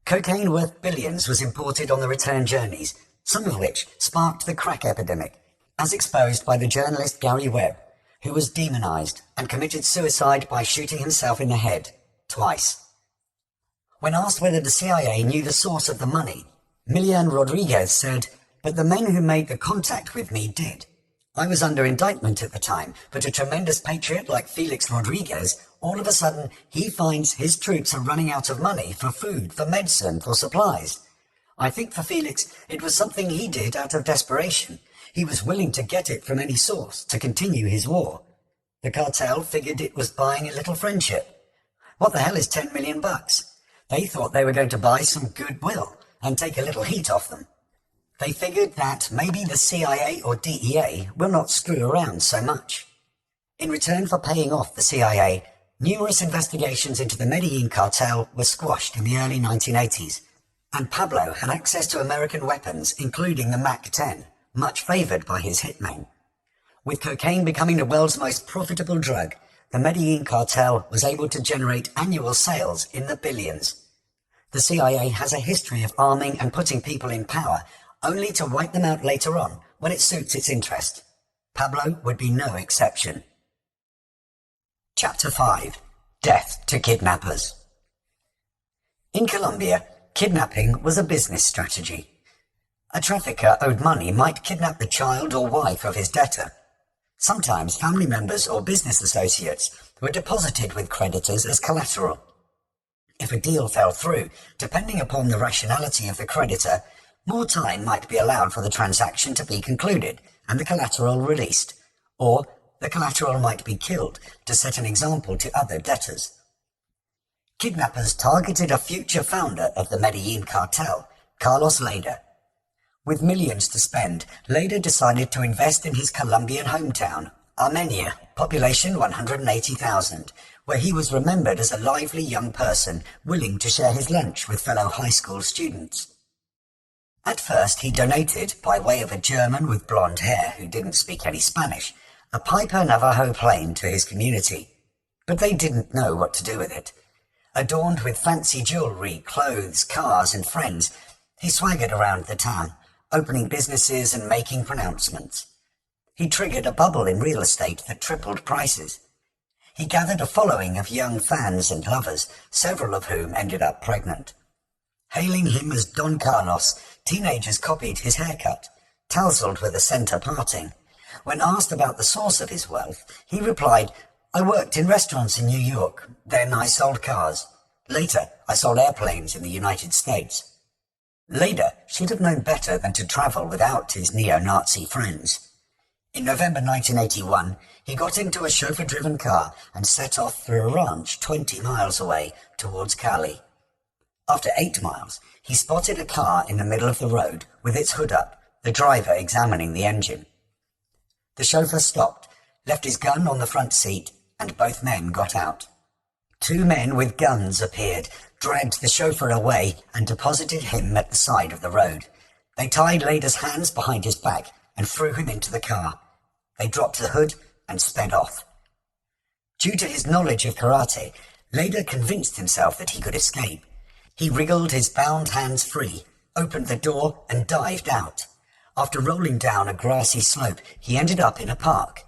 S3: Cocaine worth billions was imported on the return journeys, some of which sparked the crack epidemic, as exposed by the journalist Gary Webb, who was demonized and committed suicide by shooting himself in the head twice. When asked whether the CIA knew the source of the money, Milian Rodriguez said, "But the men who made the contact with me did. I was under indictment at the time, but a tremendous patriot like Felix Rodriguez, all of a sudden he finds his troops are running out of money for food, for medicine, for supplies. I think for Felix it was something he did out of desperation. He was willing to get it from any source to continue his war. The cartel figured it was buying a little friendship. What the hell is 10 million bucks? They thought they were going to buy some goodwill and take a little heat off them. They figured that maybe the CIA or DEA will not screw around so much." In return for paying off the CIA, numerous investigations into the Medellin cartel were squashed in the early 1980s, and Pablo had access to American weapons, including the MAC-10, much favored by his hitmen. With cocaine becoming the world's most profitable drug, the Medellin cartel was able to generate annual sales in the billions. The CIA has a history of arming and putting people in power, only to wipe them out later on when it suits its interest. Pablo would be no exception. Chapter 5. Death to Kidnappers. In Colombia, kidnapping was a business strategy. A trafficker owed money might kidnap the child or wife of his debtor. Sometimes family members or business associates were deposited with creditors as collateral. If a deal fell through, depending upon the rationality of the creditor, more time might be allowed for the transaction to be concluded and the collateral released, or the collateral might be killed to set an example to other debtors. Kidnappers targeted a future founder of the Medellin cartel, Carlos Leyder. With millions to spend, Leyder decided to invest in his Colombian hometown, Armenia, population 180,000, where he was remembered as a lively young person willing to share his lunch with fellow high school students. At first he donated, by way of a German with blonde hair who didn't speak any Spanish, a Piper Navajo plane to his community. But they didn't know what to do with it. Adorned with fancy jewellery, clothes, cars and friends, he swaggered around the town, opening businesses and making pronouncements. He triggered a bubble in real estate that tripled prices. He gathered a following of young fans and lovers, several of whom ended up pregnant. Hailing him as Don Carlos, teenagers copied his haircut, tousled with a centre parting. When asked about the source of his wealth, he replied, "I worked in restaurants in New York. Then I sold cars. Later, I sold airplanes in the United States." Leyder should have known better than to travel without his neo-Nazi friends. In November 1981, he got into a chauffeur-driven car and set off for a ranch 20 miles away towards Cali. After 8 miles, he spotted a car in the middle of the road with its hood up, the driver examining the engine. The chauffeur stopped, left his gun on the front seat, and both men got out. 2 men with guns appeared, dragged the chauffeur away, and deposited him at the side of the road. They tied Leyder's hands behind his back and threw him into the car. They dropped the hood and sped off. Due to his knowledge of karate, Leyder convinced himself that he could escape. He wriggled his bound hands free, opened the door and dived out. After rolling down a grassy slope, he ended up in a park.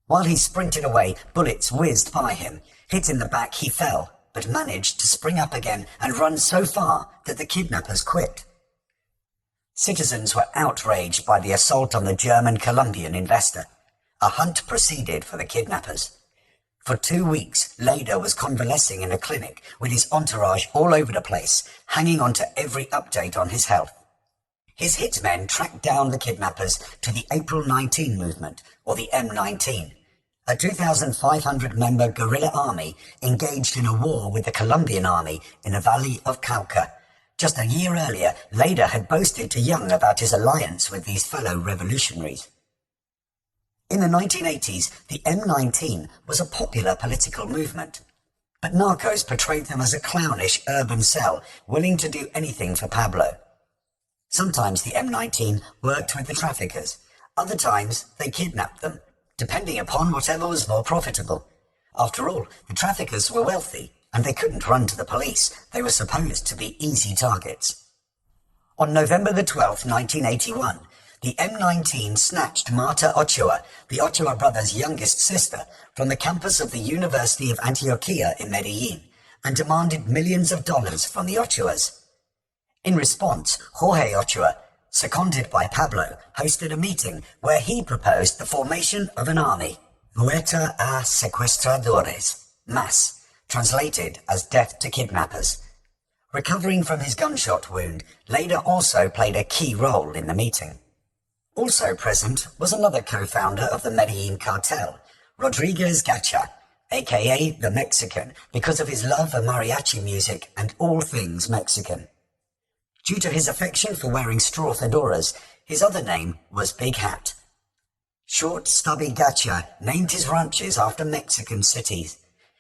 S3: While he sprinted away, bullets whizzed by him. Hit in the back, he fell, but managed to spring up again and run so far that the kidnappers quit. Citizens were outraged by the assault on the German-Colombian investor. A hunt proceeded for the kidnappers. For 2 weeks, Leyder was convalescing in a clinic with his entourage all over the place, hanging on to every update on his health. His hitmen tracked down the kidnappers to the April 19 movement, or the M19, a 2,500-member guerrilla army engaged in a war with the Colombian army in the Valley of Cauca. Just a year earlier, Leyder had boasted to Young about his alliance with these fellow revolutionaries. In the 1980s, the M19 was a popular political movement, but narcos portrayed them as a clownish urban cell, willing to do anything for Pablo. Sometimes the M19 worked with the traffickers, Other times, they kidnapped them, depending upon whatever was more profitable. After all, the traffickers were wealthy, and they couldn't run to the police. They were supposed to be easy targets. On November the 12th, 1981, the M19 snatched Marta Ochoa, the Ochoa brothers' youngest sister, from the campus of the University of Antioquia in Medellin, and demanded millions of dollars from the Ochoas. In response, Jorge Ochoa, seconded by Pablo, hosted a meeting where he proposed the formation of an army, Muerta a Secuestradores, MAS, translated as Death to Kidnappers. Recovering from his gunshot wound, Leda also played a key role in the meeting. Also present was another co-founder of the Medellin cartel, Rodriguez Gacha, aka the Mexican, because of his love for mariachi music and all things Mexican. Due to his affection for wearing straw fedoras, his other name was Big Hat. Short, stubby Gacha named his ranches after Mexican cities.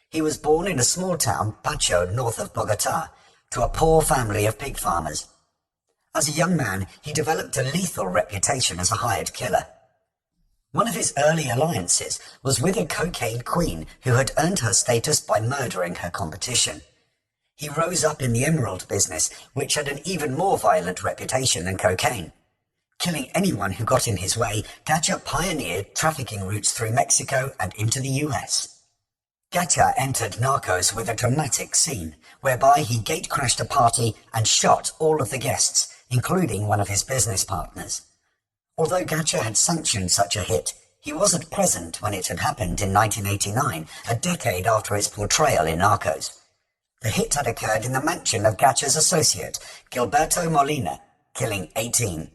S3: He was born in a small town, Pacho, north of Bogota, to a poor family of pig farmers. As a young man, he developed a lethal reputation as a hired killer. One of his early alliances was with a cocaine queen who had earned her status by murdering her competition. He rose up in the emerald business, which had an even more violent reputation than cocaine. Killing anyone who got in his way, Gacha pioneered trafficking routes through Mexico and into the US. Gacha entered Narcos with a dramatic scene, whereby he gate-crashed a party and shot all of the guests, including one of his business partners. Although Gacha had sanctioned such a hit, he wasn't present when it had happened in 1989, a decade after his portrayal in Narcos. The hit had occurred in the mansion of Gacha's associate, Gilberto Molina, killing 18.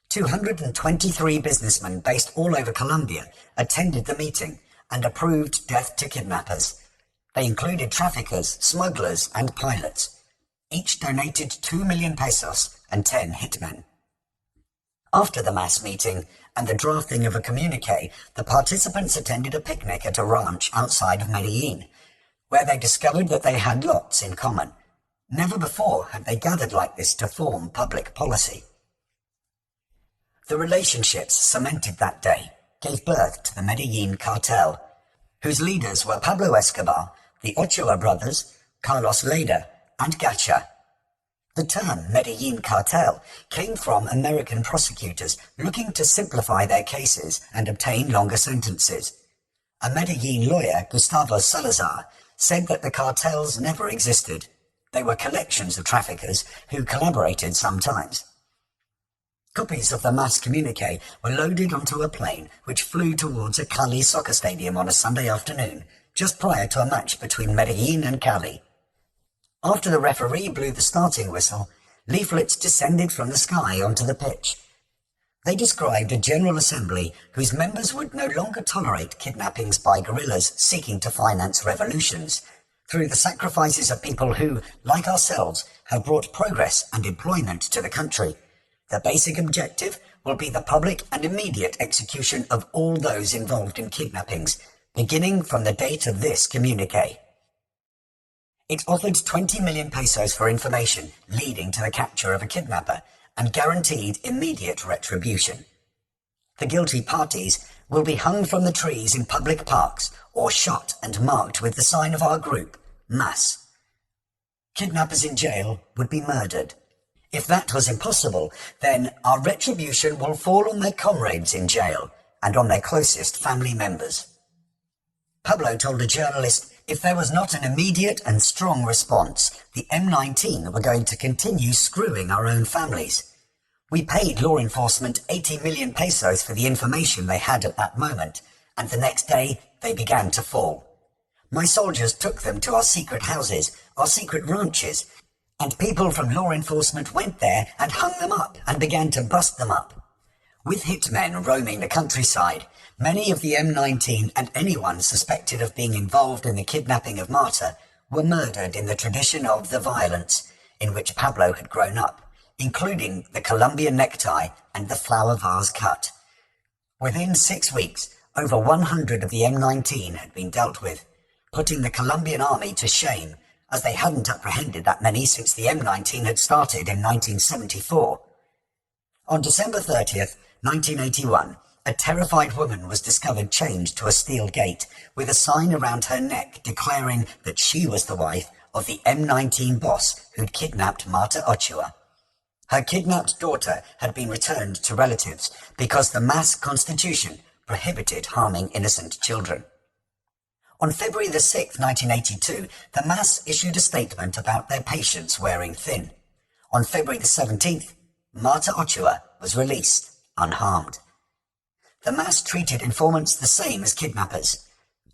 S3: 223 businessmen based all over Colombia attended the meeting and approved death to kidnappers. They included traffickers, smugglers, and pilots. Each donated 2 million pesos and 10 hitmen. After the mass meeting and the drafting of a communique, the participants attended a picnic at a ranch outside of Medellin, where they discovered that they had lots in common. Never before had they gathered like this to form public policy. The relationships cemented that day gave birth to the Medellin cartel, whose leaders were Pablo Escobar, the Ochoa brothers, Carlos Leda, and Gacha. The term Medellin cartel came from American prosecutors looking to simplify their cases and obtain longer sentences. A Medellin lawyer, Gustavo Salazar, said that the cartels never existed. They were collections of traffickers who collaborated sometimes. Copies of the mass communique were loaded onto a plane which flew towards a Cali soccer stadium on a Sunday afternoon, just prior to a match between Medellin and Cali. After the referee blew the starting whistle, leaflets descended from the sky onto the pitch. They described a general assembly whose members would no longer tolerate kidnappings by guerrillas seeking to finance revolutions, through the sacrifices of people who, like ourselves, have brought progress and employment to the country. The basic objective will be the public and immediate execution of all those involved in kidnappings, beginning from the date of this communique. It offered 20 million pesos for information leading to the capture of a kidnapper and guaranteed immediate retribution. The guilty parties will be hung from the trees in public parks or shot and marked with the sign of our group, MAS. Kidnappers in jail would be murdered. If that was impossible, then our retribution will fall on their comrades in jail and on their closest family members. Pablo told a journalist, if there was not an immediate and strong response, the M19 were going to continue screwing our own families. We paid law enforcement 80 million pesos for the information they had at that moment, and the next day they began to fall. My soldiers took them to our secret houses, our secret ranches, and people from law enforcement went there and hung them up and began to bust them up. With hitmen roaming the countryside, many of the M19 and anyone suspected of being involved in the kidnapping of Marta were murdered in the tradition of the violence in which Pablo had grown up, including the Colombian necktie and the flower vase cut. Within 6 weeks, over 100 of the M19 had been dealt with, putting the Colombian army to shame, as they hadn't apprehended that many since the M19 had started in 1974. On December 30th, 1981, a terrified woman was discovered chained to a steel gate with a sign around her neck declaring that she was the wife of the M19 boss who'd kidnapped Marta Ochoa. Her kidnapped daughter had been returned to relatives because the mass constitution prohibited harming innocent children. On February the 6th, 1982, the mass issued a statement about their patients wearing thin. On February the 17th, Marta Ochoa was released unharmed. The mass treated informants the same as kidnappers.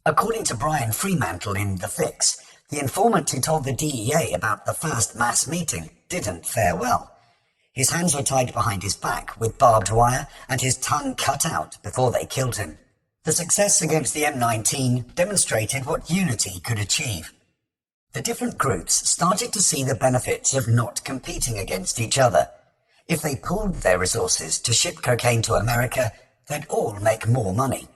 S3: According to Brian Fremantle in The Fix, the informant who told the DEA about the first mass meeting didn't fare well. His hands were tied behind his back with barbed wire and his tongue cut out before they killed him. The success against the M19 demonstrated what unity could achieve. The different groups started to see the benefits of not competing against each other. If they pooled their resources to ship cocaine to America, they'd all make more money.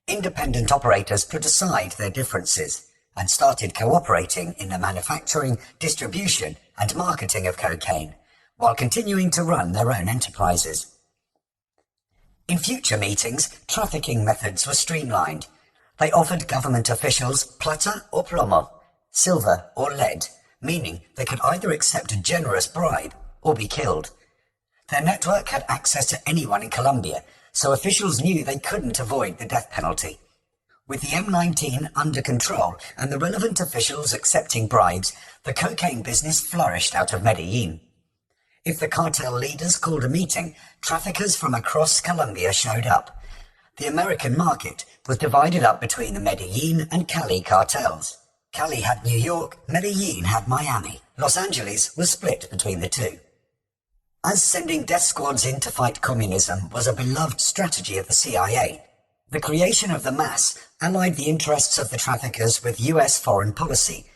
S3: Independent operators put aside their differences and started cooperating in the manufacturing, distribution, and marketing of cocaine, while continuing to run their own enterprises. In future meetings, trafficking methods were streamlined. They offered government officials plata or plomo, silver or lead, meaning they could either accept a generous bribe or be killed. Their network had access to anyone in Colombia, so officials knew they couldn't avoid the death penalty. With the M19 under control and the relevant officials accepting bribes, the cocaine business flourished out of Medellin. If the cartel leaders called a meeting, traffickers from across Colombia showed up. The American market was divided up between the Medellin and Cali cartels. Cali had New York, Medellin had Miami. Los Angeles was split between the two. As sending death squads in to fight communism was a beloved strategy of the CIA, the creation of the mass allied the interests of the traffickers with US foreign policy.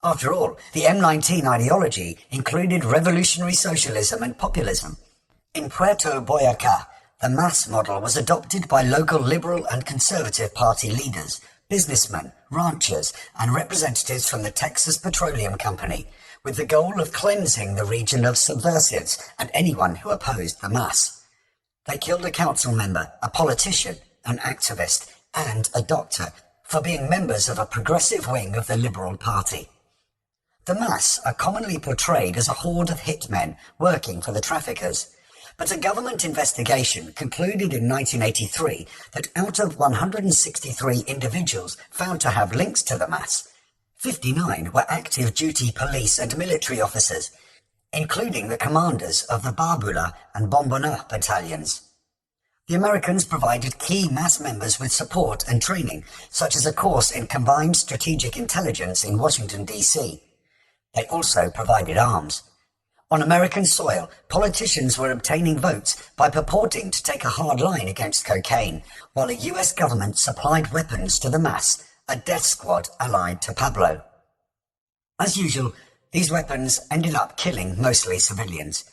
S3: After all, the M19 ideology included revolutionary socialism and populism. In Puerto Boyacá, the mass model was adopted by local Liberal and Conservative Party leaders, businessmen, ranchers, and representatives from the Texas Petroleum Company, with the goal of cleansing the region of subversives and anyone who opposed the mass. They killed a council member, a politician, an activist, and a doctor for being members of a progressive wing of the Liberal Party. The mass are commonly portrayed as a horde of hitmen working for the traffickers, but a government investigation concluded in 1983 that out of 163 individuals found to have links to the mass, 59 were active duty police and military officers, including the commanders of the Barbula and Bombona battalions. The Americans provided key mass members with support and training, such as a course in combined strategic intelligence in Washington, D.C. They also provided arms. On American soil, politicians were obtaining votes by purporting to take a hard line against cocaine, while the US government supplied weapons to the mass, a death squad allied to Pablo. As usual, these weapons ended up killing mostly civilians.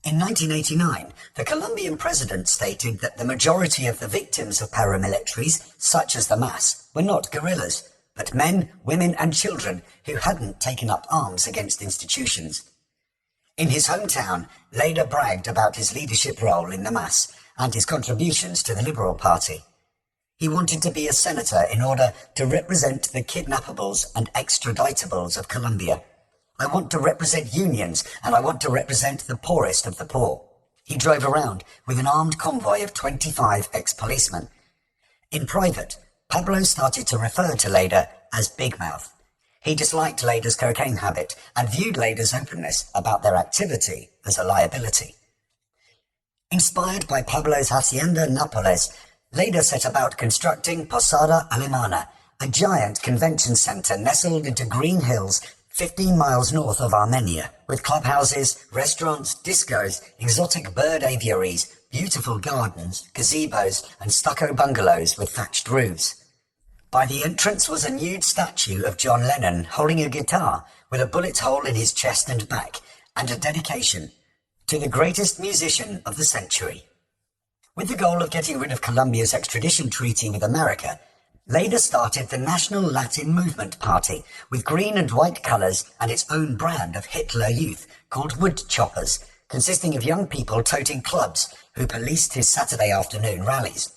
S3: In 1989, the Colombian president stated that the majority of the victims of paramilitaries, such as the mass, were not guerrillas, but men, women and children who hadn't taken up arms against institutions. In his hometown, Leda bragged about his leadership role in the mass and his contributions to the Liberal Party. He wanted to be a senator in order to represent the kidnappables and extraditables of Colombia. I want to represent unions and I want to represent the poorest of the poor. He drove around with an armed convoy of 25 ex-policemen. In private, Pablo started to refer to Leda as Big Mouth. He disliked Leda's cocaine habit and viewed Leda's openness about their activity as a liability. Inspired by Pablo's Hacienda Nápoles, Leda set about constructing Posada Alemana, a giant convention centre nestled into green hills 15 miles north of Armenia, with clubhouses, restaurants, discos, exotic bird aviaries, beautiful gardens, gazebos, and stucco bungalows with thatched roofs. By the entrance was a nude statue of John Lennon holding a guitar with a bullet hole in his chest and back, and a dedication to the greatest musician of the century. With the goal of getting rid of Colombia's extradition treaty with America, Leda started the National Latin Movement Party with green and white colours and its own brand of Hitler Youth called Wood Choppers, consisting of young people toting clubs who policed his Saturday afternoon rallies.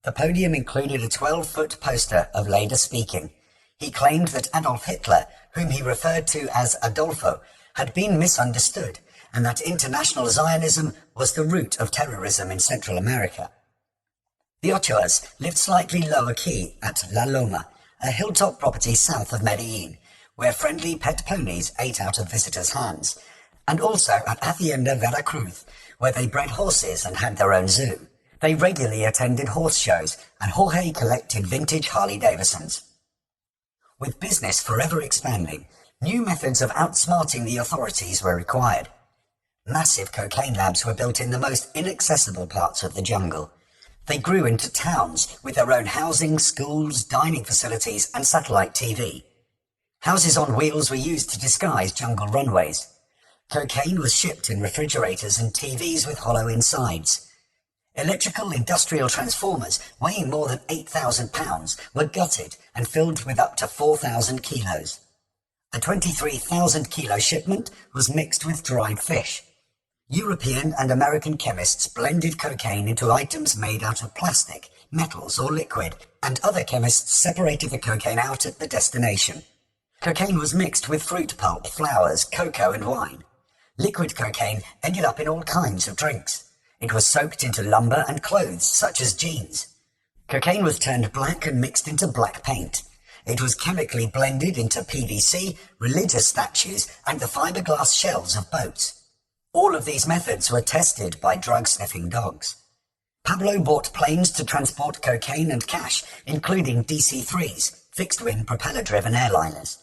S3: The podium included a 12-foot poster of Leda speaking. He claimed that Adolf Hitler, whom he referred to as Adolfo, had been misunderstood, and that international Zionism was the root of terrorism in Central America. The Ochoas lived slightly lower key at La Loma, a hilltop property south of Medellin, where friendly pet ponies ate out of visitors' hands, and also at Hacienda Veracruz, where they bred horses and had their own zoo. They regularly attended horse shows, and Jorge collected vintage Harley-Davidsons. With business forever expanding, new methods of outsmarting the authorities were required. Massive cocaine labs were built in the most inaccessible parts of the jungle. They grew into towns with their own housing, schools, dining facilities, and satellite TV. Houses on wheels were used to disguise jungle runways. Cocaine was shipped in refrigerators and TVs with hollow insides. Electrical industrial transformers weighing more than 8,000 pounds were gutted and filled with up to 4,000 kilos. A 23,000 kilo shipment was mixed with dried fish. European and American chemists blended cocaine into items made out of plastic, metals or liquid, and other chemists separated the cocaine out at the destination. Cocaine was mixed with fruit pulp, flowers, cocoa and wine. Liquid cocaine ended up in all kinds of drinks. It was soaked into lumber and clothes, such as jeans. Cocaine was turned black and mixed into black paint. It was chemically blended into PVC, religious statues, and the fiberglass shells of boats. All of these methods were tested by drug-sniffing dogs. Pablo bought planes to transport cocaine and cash, including DC-3s, fixed-wing propeller-driven airliners.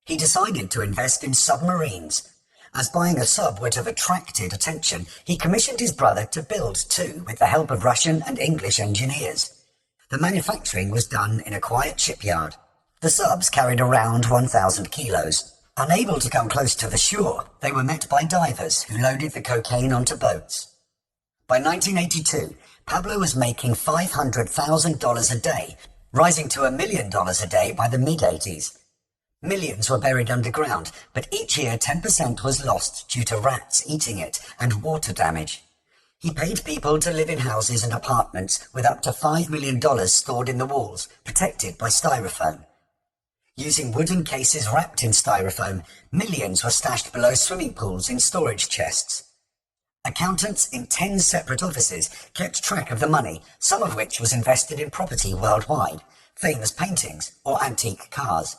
S3: He decided to invest in submarines. As buying a sub would have attracted attention, he commissioned his brother to build two with the help of Russian and English engineers. The manufacturing was done in a quiet shipyard. The subs carried around 1,000 kilos. Unable to come close to the shore, they were met by divers who loaded the cocaine onto boats. By 1982, Pablo was making $500,000 a day, rising to $1 million a day by the mid-80s. Millions were buried underground, but each year 10% was lost due to rats eating it and water damage. He paid people to live in houses and apartments with up to $5 million stored in the walls, protected by styrofoam. Using wooden cases wrapped in styrofoam, millions were stashed below swimming pools in storage chests. Accountants in 10 separate offices kept track of the money, some of which was invested in property worldwide, famous paintings or antique cars.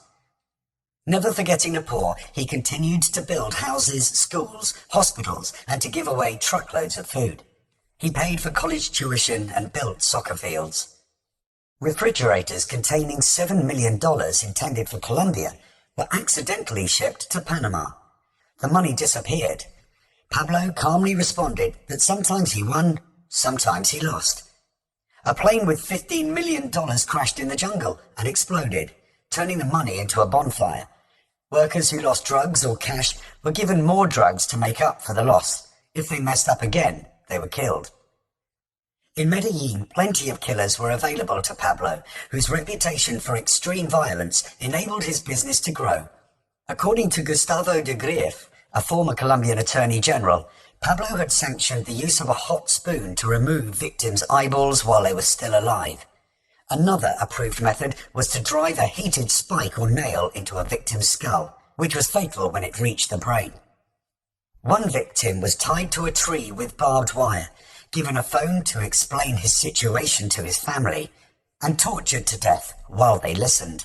S3: Never forgetting the poor, he continued to build houses, schools, hospitals, and to give away truckloads of food. He paid for college tuition and built soccer fields. Refrigerators containing $7 million intended for Colombia were accidentally shipped to Panama. The money disappeared. Pablo calmly responded that sometimes he won, sometimes he lost. A plane with $15 million crashed in the jungle and exploded, turning the money into a bonfire. Workers who lost drugs or cash were given more drugs to make up for the loss. If they messed up again, they were killed. In Medellin, plenty of killers were available to Pablo, whose reputation for extreme violence enabled his business to grow. According to Gustavo de Grief, a former Colombian attorney general, Pablo had sanctioned the use of a hot spoon to remove victims' eyeballs while they were still alive. Another approved method was to drive a heated spike or nail into a victim's skull, which was fatal when it reached the brain. One victim was tied to a tree with barbed wire, given a phone to explain his situation to his family, and tortured to death while they listened.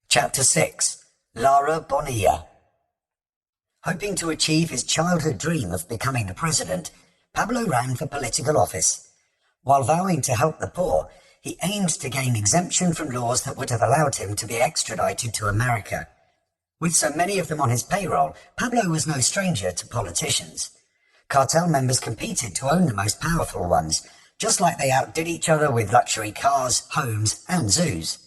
S3: Chapter 6. Lara Bonilla. Hoping to achieve his childhood dream of becoming the president, Pablo ran for political office. While vowing to help the poor, he aimed to gain exemption from laws that would have allowed him to be extradited to America. With so many of them on his payroll, Pablo was no stranger to politicians. Cartel members competed to own the most powerful ones, just like they outdid each other with luxury cars, homes, and zoos.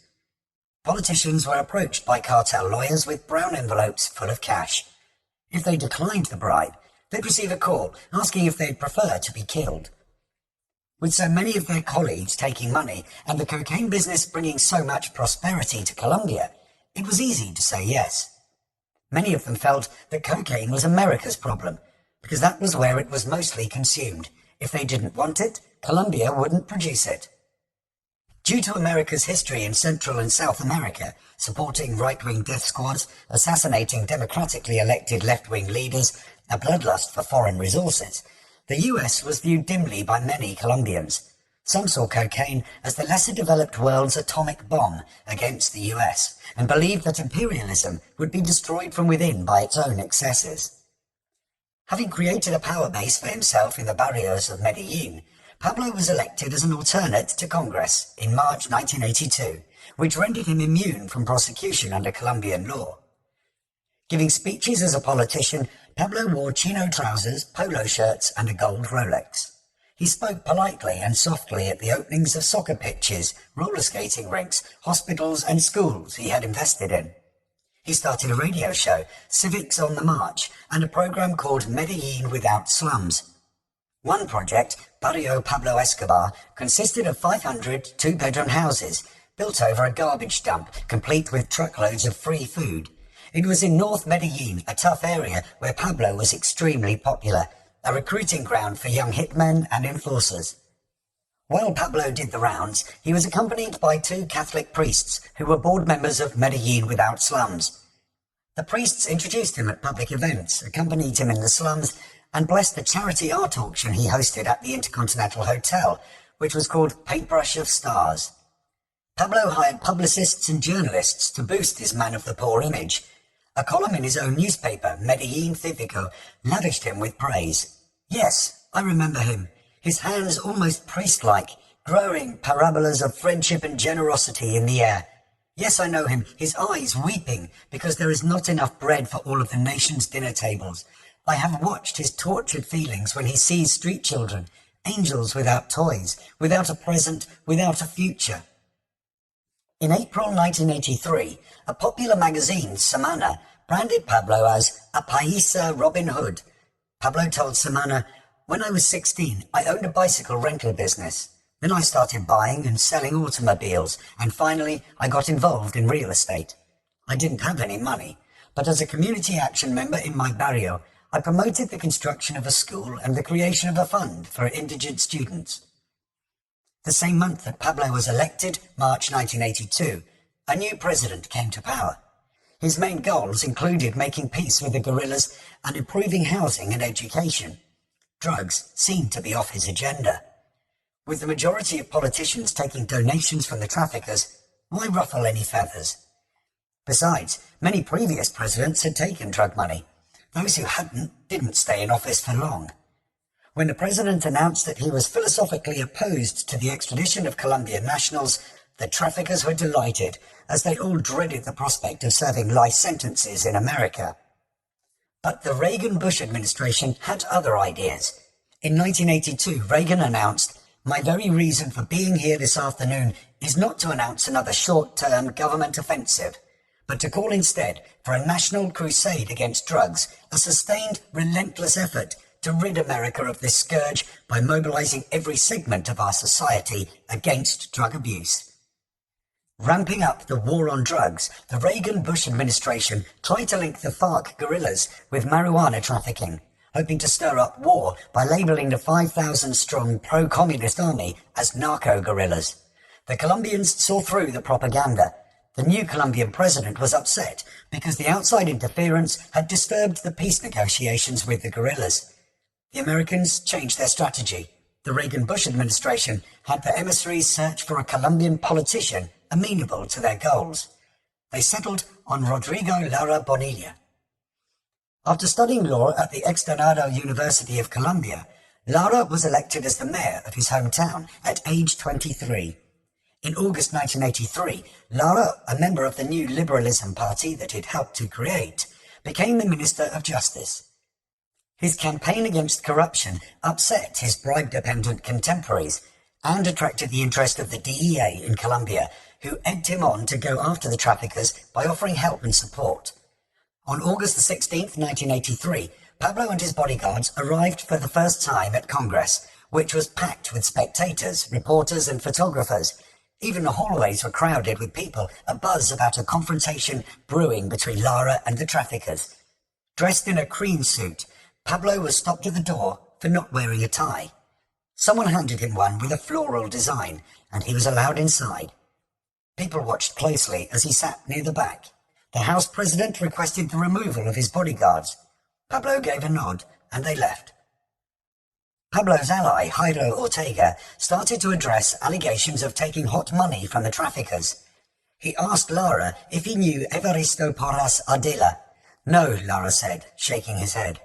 S3: Politicians were approached by cartel lawyers with brown envelopes full of cash. If they declined the bribe, they'd receive a call asking if they'd prefer to be killed. With so many of their colleagues taking money and the cocaine business bringing so much prosperity to Colombia, it was easy to say yes. Many of them felt that cocaine was America's problem, because that was where it was mostly consumed. If they didn't want it, Colombia wouldn't produce it. Due to America's history in Central and South America, supporting right-wing death squads, assassinating democratically elected left-wing leaders, a bloodlust for foreign resources, the US was viewed dimly by many Colombians. Some saw cocaine as the lesser-developed world's atomic bomb against the US, and believed that imperialism would be destroyed from within by its own excesses. Having created a power base for himself in the barrios of Medellin, Pablo was elected as an alternate to Congress in March 1982, which rendered him immune from prosecution under Colombian law. Giving speeches as a politician, Pablo wore chino trousers, polo shirts, and a gold Rolex. He spoke politely and softly at the openings of soccer pitches, roller skating rinks, hospitals, and schools he had invested in. He started a radio show, Civics on the March, and a program called Medellin Without Slums. One project, Barrio Pablo Escobar, consisted of 500 two-bedroom houses built over a garbage dump, complete with truckloads of free food. It was in North Medellin, a tough area where Pablo was extremely popular, a recruiting ground for young hitmen and enforcers. While Pablo did the rounds, he was accompanied by 2 Catholic priests who were board members of Medellin Without Slums. The priests introduced him at public events, accompanied him in the slums, and blessed the charity art auction he hosted at the Intercontinental Hotel, which was called Paintbrush of Stars. Pablo hired publicists and journalists to boost his man-of-the-poor image. A column in his own newspaper, Medellin Cívico, lavished him with praise. Yes, I remember him, his hands almost priest-like, growing parabolas of friendship and generosity in the air. Yes, I know him, his eyes weeping because there is not enough bread for all of the nation's dinner tables. I have watched his tortured feelings when he sees street children, angels without toys, without a present, without a future. In April 1983, a popular magazine, Semana, branded Pablo as a Paisa Robin Hood. Pablo told Semana, "When I was 16, I owned a bicycle rental business. Then I started buying and selling automobiles, and finally I got involved in real estate. I didn't have any money, but as a community action member in my barrio, I promoted the construction of a school and the creation of a fund for indigent students." The same month that Pablo was elected, March 1982, a new president came to power. His main goals included making peace with the guerrillas and improving housing and education. Drugs seemed to be off his agenda. With the majority of politicians taking donations from the traffickers, why ruffle any feathers? Besides, many previous presidents had taken drug money. Those who hadn't didn't stay in office for long. When the president announced that he was philosophically opposed to the extradition of Colombian nationals, the traffickers were delighted, as they all dreaded the prospect of serving life sentences in America. But the Reagan-Bush administration had other ideas. In 1982, Reagan announced, "My very reason for being here this afternoon is not to announce another short-term government offensive, but to call instead for a national crusade against drugs, a sustained, relentless effort to rid America of this scourge by mobilizing every segment of our society against drug abuse." Ramping up the war on drugs, the Reagan-Bush administration tried to link the FARC guerrillas with marijuana trafficking, hoping to stir up war by labeling the 5,000-strong pro-communist army as narco-guerrillas. The Colombians saw through the propaganda. The new Colombian president was upset because the outside interference had disturbed the peace negotiations with the guerrillas. The Americans changed their strategy. The Reagan-Bush administration had the emissaries search for a Colombian politician amenable to their goals. They settled on Rodrigo Lara Bonilla. After studying law at the Externado University of Colombia, Lara was elected as the mayor of his hometown at age 23. In August 1983, Lara, a member of the new Liberalism party that he'd helped to create, became the Minister of Justice. His campaign against corruption upset his bribe-dependent contemporaries and attracted the interest of the DEA in Colombia, who egged him on to go after the traffickers by offering help and support. On August 16, 1983, Pablo and his bodyguards arrived for the first time at Congress, which was packed with spectators, reporters and photographers. Even the hallways were crowded with people, a buzz about a confrontation brewing between Lara and the traffickers. Dressed in a cream suit, Pablo was stopped at the door for not wearing a tie. Someone handed him one with a floral design, and he was allowed inside. People watched closely as he sat near the back. The House President requested the removal of his bodyguards. Pablo gave a nod, and they left. Pablo's ally, Jairo Ortega, started to address allegations of taking hot money from the traffickers. He asked Lara if he knew Evaristo Porras Ardila. No, Lara said, shaking his head.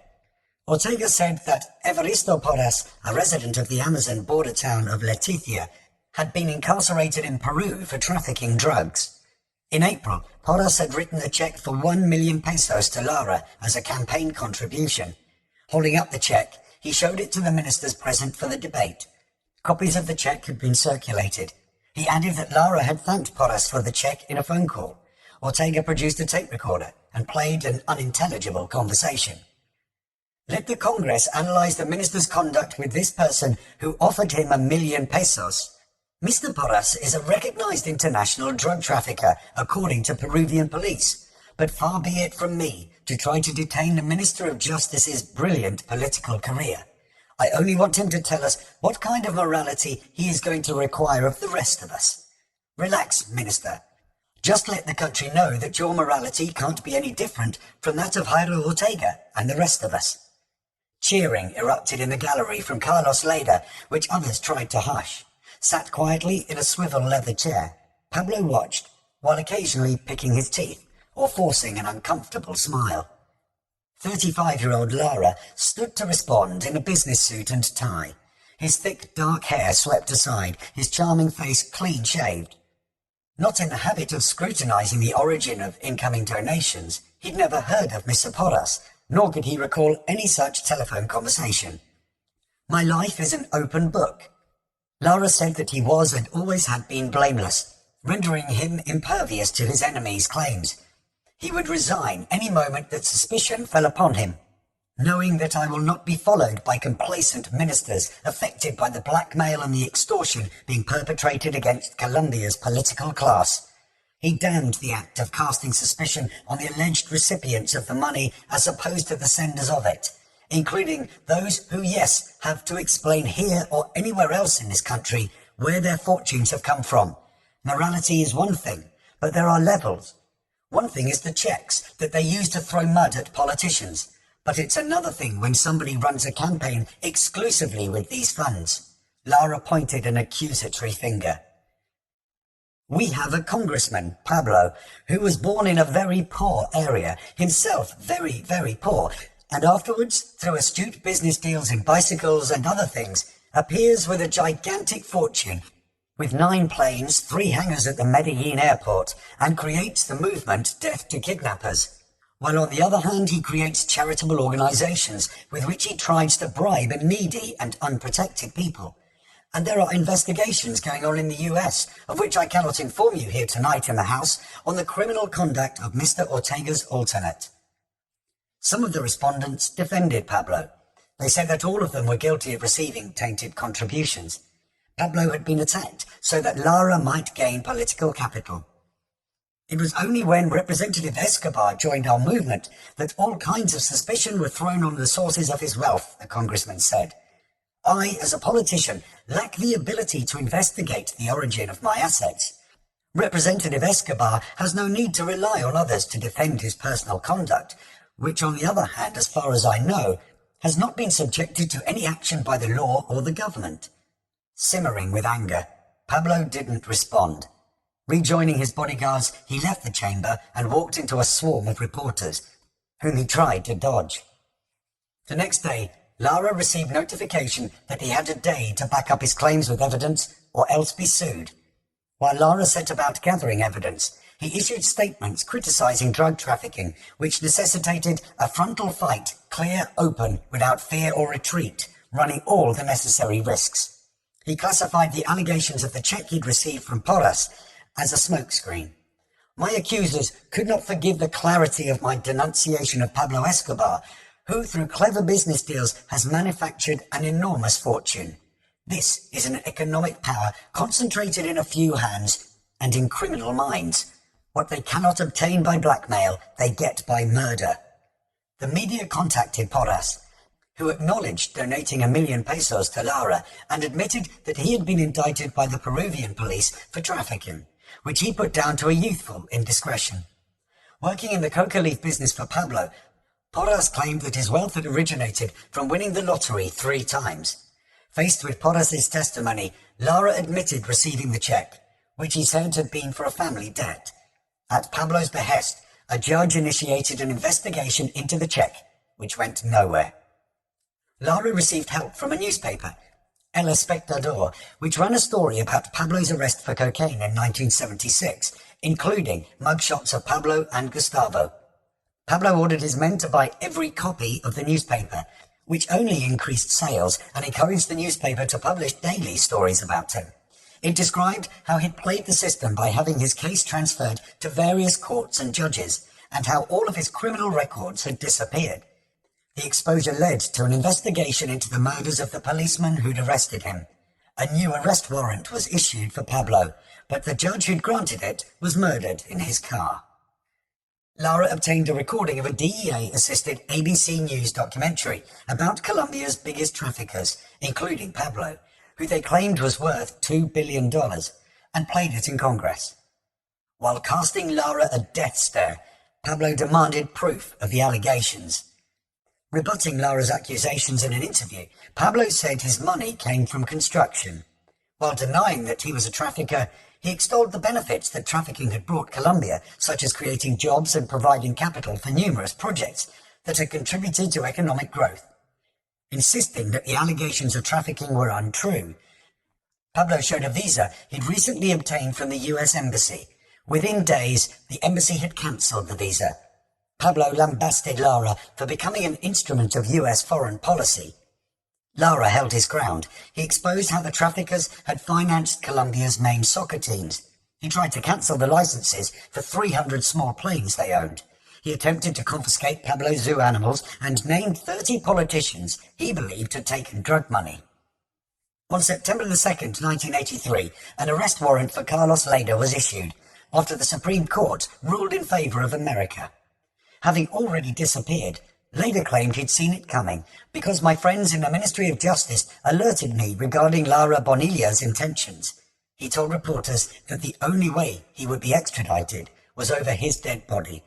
S3: Ortega said that Evaristo Porras, a resident of the Amazon border town of Leticia, had been incarcerated in Peru for trafficking drugs. In April, Porras had written a check for 1 million pesos to Lara as a campaign contribution. Holding up the check, he showed it to the ministers present for the debate. Copies of the check had been circulated. He added that Lara had thanked Porras for the check in a phone call. Ortega produced a tape recorder and played an unintelligible conversation. Let the Congress analyze the minister's conduct with this person who offered him 1 million pesos. Mr. Porras is a recognized international drug trafficker, according to Peruvian police. But far be it from me to try to detain the Minister of Justice's brilliant political career. I only want him to tell us what kind of morality he is going to require of the rest of us. Relax, Minister. Just let the country know that your morality can't be any different from that of Jairo Ortega and the rest of us. Cheering erupted in the gallery from Carlos Leda, which others tried to hush. Sat quietly in a swivel leather chair, Pablo watched, while occasionally picking his teeth or forcing an uncomfortable smile. 35-year-old Lara stood to respond in a business suit and tie, his thick dark hair swept aside, his charming face clean-shaved. Not in the habit of scrutinizing the origin of incoming donations, he'd never heard of Mr. Porras, nor could he recall any such telephone conversation. My life is an open book. Lara said that he was and always had been blameless, rendering him impervious to his enemies' claims. He would resign any moment that suspicion fell upon him, knowing that I will not be followed by complacent ministers affected by the blackmail and the extortion being perpetrated against Colombia's political class. He damned the act of casting suspicion on the alleged recipients of the money as opposed to the senders of it, including those who, yes, have to explain here or anywhere else in this country where their fortunes have come from. Morality is one thing, but there are levels. One thing is the checks that they use to throw mud at politicians, but it's another thing when somebody runs a campaign exclusively with these funds. Lara pointed an accusatory finger. We have a congressman, Pablo, who was born in a very poor area, himself very, very poor, and afterwards, through astute business deals in bicycles and other things, appears with a gigantic fortune, with 9 planes, 3 hangars at the Medellin airport, and creates the movement Death to Kidnappers. While on the other hand, he creates charitable organizations with which he tries to bribe needy and unprotected people. And there are investigations going on in the US, of which I cannot inform you here tonight in the House, on the criminal conduct of Mr. Ortega's alternate. Some of the respondents defended Pablo. They said that all of them were guilty of receiving tainted contributions. Pablo had been attacked so that Lara might gain political capital. It was only when Representative Escobar joined our movement that all kinds of suspicion were thrown on the sources of his wealth, the congressman said. I, as a politician, lack the ability to investigate the origin of my assets. Representative Escobar has no need to rely on others to defend his personal conduct, which, on the other hand, as far as I know, has not been subjected to any action by the law or the government. Simmering with anger, Pablo didn't respond. Rejoining his bodyguards, he left the chamber and walked into a swarm of reporters, whom he tried to dodge. The next day, Lara received notification that he had a day to back up his claims with evidence or else be sued. While Lara set about gathering evidence, he issued statements criticizing drug trafficking, which necessitated a frontal fight, clear, open, without fear or retreat, running all the necessary risks. He classified the allegations of the check he'd received from Porras as a smokescreen. My accusers could not forgive the clarity of my denunciation of Pablo Escobar, who, through clever business deals, has manufactured an enormous fortune. This is an economic power concentrated in a few hands and in criminal minds. What they cannot obtain by blackmail, they get by murder. The media contacted Porras, who acknowledged donating 1 million pesos to Lara and admitted that he had been indicted by the Peruvian police for trafficking, which he put down to a youthful indiscretion. Working in the coca leaf business for Pablo, Porras claimed that his wealth had originated from winning the lottery 3 times. Faced with Porras' testimony, Lara admitted receiving the check, which he said had been for a family debt. At Pablo's behest, a judge initiated an investigation into the check, which went nowhere. Lara received help from a newspaper, El Espectador, which ran a story about Pablo's arrest for cocaine in 1976, including mugshots of Pablo and Gustavo. Pablo ordered his men to buy every copy of the newspaper, which only increased sales and encouraged the newspaper to publish daily stories about him. It described how he'd played the system by having his case transferred to various courts and judges, and how all of his criminal records had disappeared. The exposure led to an investigation into the murders of the policeman who'd arrested him. A new arrest warrant was issued for Pablo, but the judge who'd granted it was murdered in his car. Lara obtained a recording of a DEA-assisted ABC News documentary about Colombia's biggest traffickers, including Pablo, who they claimed was worth $2 billion, and played it in Congress. While casting Lara a death stare, Pablo demanded proof of the allegations. Rebutting Lara's accusations in an interview, Pablo said his money came from construction. While denying that he was a trafficker, he extolled the benefits that trafficking had brought Colombia, such as creating jobs and providing capital for numerous projects that had contributed to economic growth. Insisting that the allegations of trafficking were untrue, Pablo showed a visa he'd recently obtained from the US Embassy. Within days, the embassy had cancelled the visa. Pablo lambasted Lara for becoming an instrument of US foreign policy. Lara held his ground. He exposed how the traffickers had financed Colombia's main soccer teams. He tried to cancel the licenses for 300 small planes they owned. He attempted to confiscate Pablo's zoo animals and named 30 politicians he believed had taken drug money. On September 2nd, 1983, an arrest warrant for Carlos Leda was issued after the Supreme Court ruled in favour of America. Having already disappeared, Leda claimed he'd seen it coming because my friends in the Ministry of Justice alerted me regarding Lara Bonilla's intentions. He told reporters that the only way he would be extradited was over his dead body.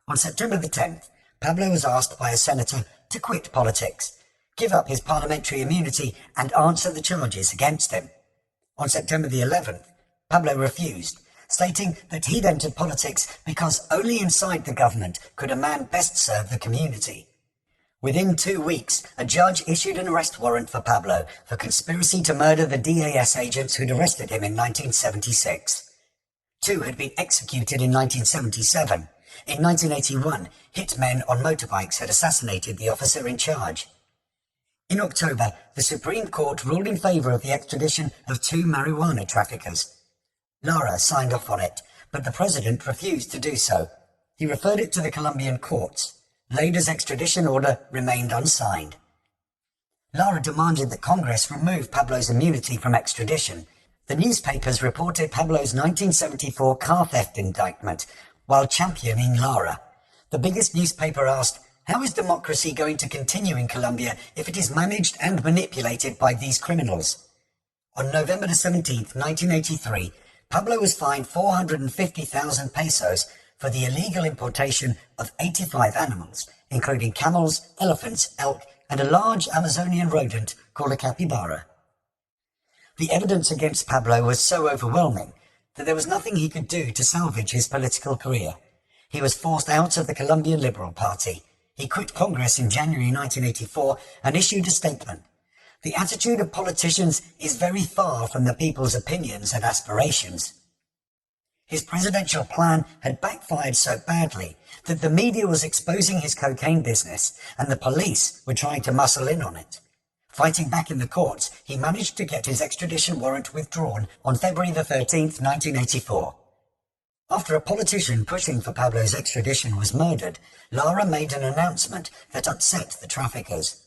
S3: On September 10th, Pablo was asked by a senator to quit politics, give up his parliamentary immunity and answer the charges against him. On September 11th, Pablo refused, stating that he'd entered politics because only inside the government could a man best serve the community. Within 2 weeks, a judge issued an arrest warrant for Pablo for conspiracy to murder the DAS agents who'd arrested him in 1976. 2 had been executed in 1977. In 1981, hitmen on motorbikes had assassinated the officer in charge. In October, the Supreme Court ruled in favour of the extradition of 2 marijuana traffickers. Lara signed off on it, but the president refused to do so. He referred it to the Colombian courts. Leda's extradition order remained unsigned. Lara demanded that Congress remove Pablo's immunity from extradition. The newspapers reported Pablo's 1974 car theft indictment while championing Lara. The biggest newspaper asked, "How is democracy going to continue in Colombia if it is managed and manipulated by these criminals?" On November 17, 1983, Pablo was fined 450,000 pesos for the illegal importation of 85 animals, including camels, elephants, elk, and a large Amazonian rodent called a capybara. The evidence against Pablo was so overwhelming that there was nothing he could do to salvage his political career. He was forced out of the Colombian Liberal Party. He quit Congress in January 1984 and issued a statement. The attitude of politicians is very far from the people's opinions and aspirations. His presidential plan had backfired so badly that the media was exposing his cocaine business and the police were trying to muscle in on it. Fighting back in the courts, he managed to get his extradition warrant withdrawn on February 13th, 1984. After a politician pushing for Pablo's extradition was murdered, Lara made an announcement that upset the traffickers.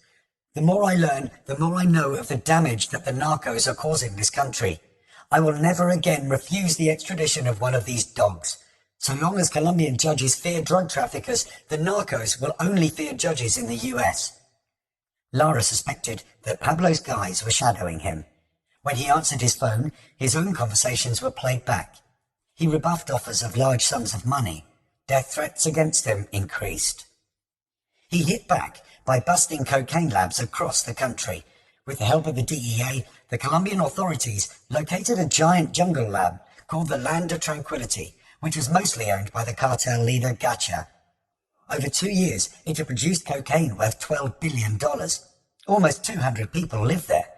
S3: The more I learn, the more I know of the damage that the narcos are causing this country. I will never again refuse the extradition of one of these dogs. So long as Colombian judges fear drug traffickers, the narcos will only fear judges in the US. Lara suspected that Pablo's guys were shadowing him. When he answered his phone, his own conversations were played back. He rebuffed offers of large sums of money. Death threats against him increased. He hit back by busting cocaine labs across the country. With the help of the DEA, the Colombian authorities located a giant jungle lab called the Land of Tranquility, which was mostly owned by the cartel leader Gacha. Over 2 years, it had produced cocaine worth $12 billion. Almost 200 people lived there.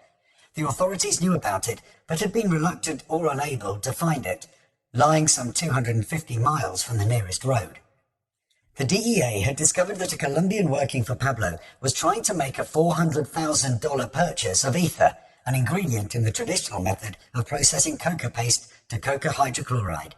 S3: The authorities knew about it, but had been reluctant or unable to find it, lying some 250 miles from the nearest road. The DEA had discovered that a Colombian working for Pablo was trying to make a $400,000 purchase of ether, an ingredient in the traditional method of processing coca paste to coca hydrochloride.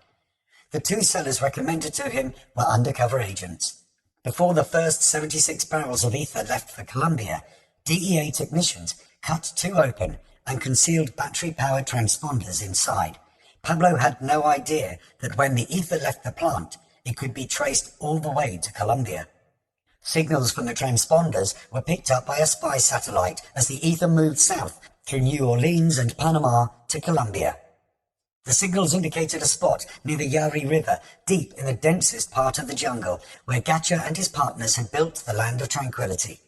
S3: The two sellers recommended to him were undercover agents. Before the first 76 barrels of ether left for Colombia, DEA technicians cut two open and concealed battery-powered transponders inside. Pablo had no idea that when the ether left the plant, it could be traced all the way to Colombia. Signals from the transponders were picked up by a spy satellite as the ether moved south through New Orleans and Panama to Colombia. The signals indicated a spot near the Yari River, deep in the densest part of the jungle, where Gacha and his partners had built the Land of Tranquility.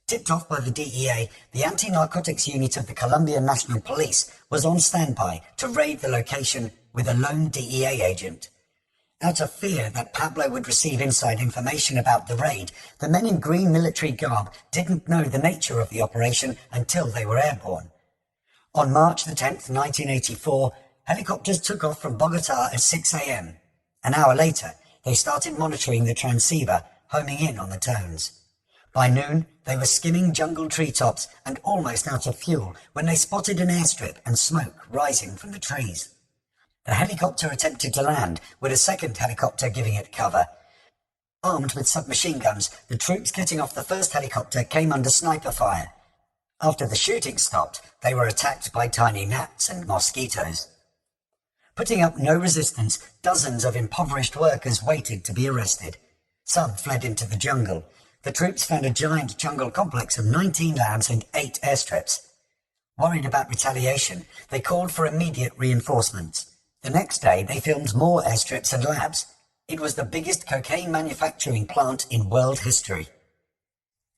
S3: Tipped off by the DEA, the anti-narcotics unit of the Colombian National Police was on standby to raid the location with a lone DEA agent. Out of fear that Pablo would receive inside information about the raid, the men in green military garb didn't know the nature of the operation until they were airborne. On March the 10th, 1984, helicopters took off from Bogota at 6 a.m. An hour later, they started monitoring the transceiver, homing in on the tones. By noon, they were skimming jungle treetops and almost out of fuel when they spotted an airstrip and smoke rising from the trees. The helicopter attempted to land, with a second helicopter giving it cover. Armed with submachine guns, the troops getting off the first helicopter came under sniper fire. After the shooting stopped, they were attacked by tiny gnats and mosquitoes. Putting up no resistance, dozens of impoverished workers waited to be arrested. Some fled into the jungle. The troops found a giant jungle complex of 19 labs and 8 airstrips. Worried about retaliation, they called for immediate reinforcements. The next day, they filmed more airstrips and labs. It was the biggest cocaine manufacturing plant in world history.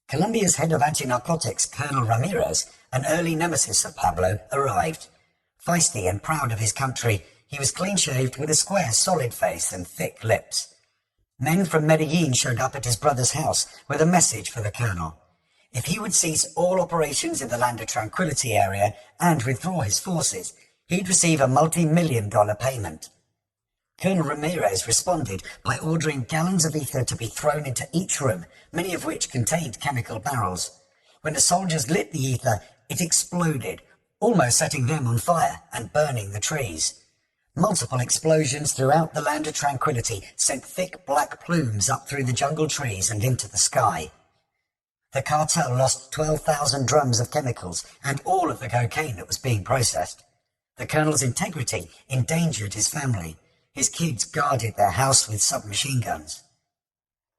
S3: Colombia's head of anti-narcotics, Colonel Ramirez, an early nemesis of Pablo, arrived. Feisty and proud of his country, he was clean-shaved with a square, solid face and thick lips. Men from Medellin showed up at his brother's house with a message for the colonel. If he would cease all operations in the Land of Tranquility area and withdraw his forces, he'd receive a multi-million-dollar payment. Colonel Ramirez responded by ordering gallons of ether to be thrown into each room, many of which contained chemical barrels. When the soldiers lit the ether, it exploded, almost setting them on fire and burning the trees. Multiple explosions throughout the Land of Tranquility sent thick black plumes up through the jungle trees and into the sky. The cartel lost 12,000 drums of chemicals and all of the cocaine that was being processed. The colonel's integrity endangered his family. His kids guarded their house with submachine guns.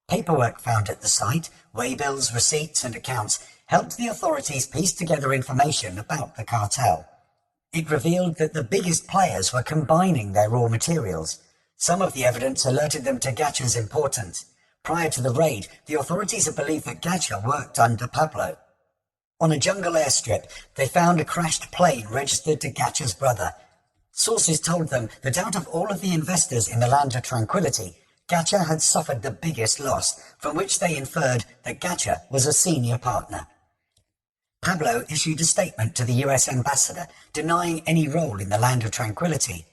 S3: Paperwork found at the site, waybills, receipts and accounts, helped the authorities piece together information about the cartel. It revealed that the biggest players were combining their raw materials. Some of the evidence alerted them to Gacha's importance. Prior to the raid, the authorities had believed that Gacha worked under Pablo. On a jungle airstrip, they found a crashed plane registered to Gacha's brother. Sources told them that out of all of the investors in the Land of Tranquility, Gacha had suffered the biggest loss, from which they inferred that Gacha was a senior partner. Pablo issued a statement to the US ambassador, denying any role in the Land of Tranquility.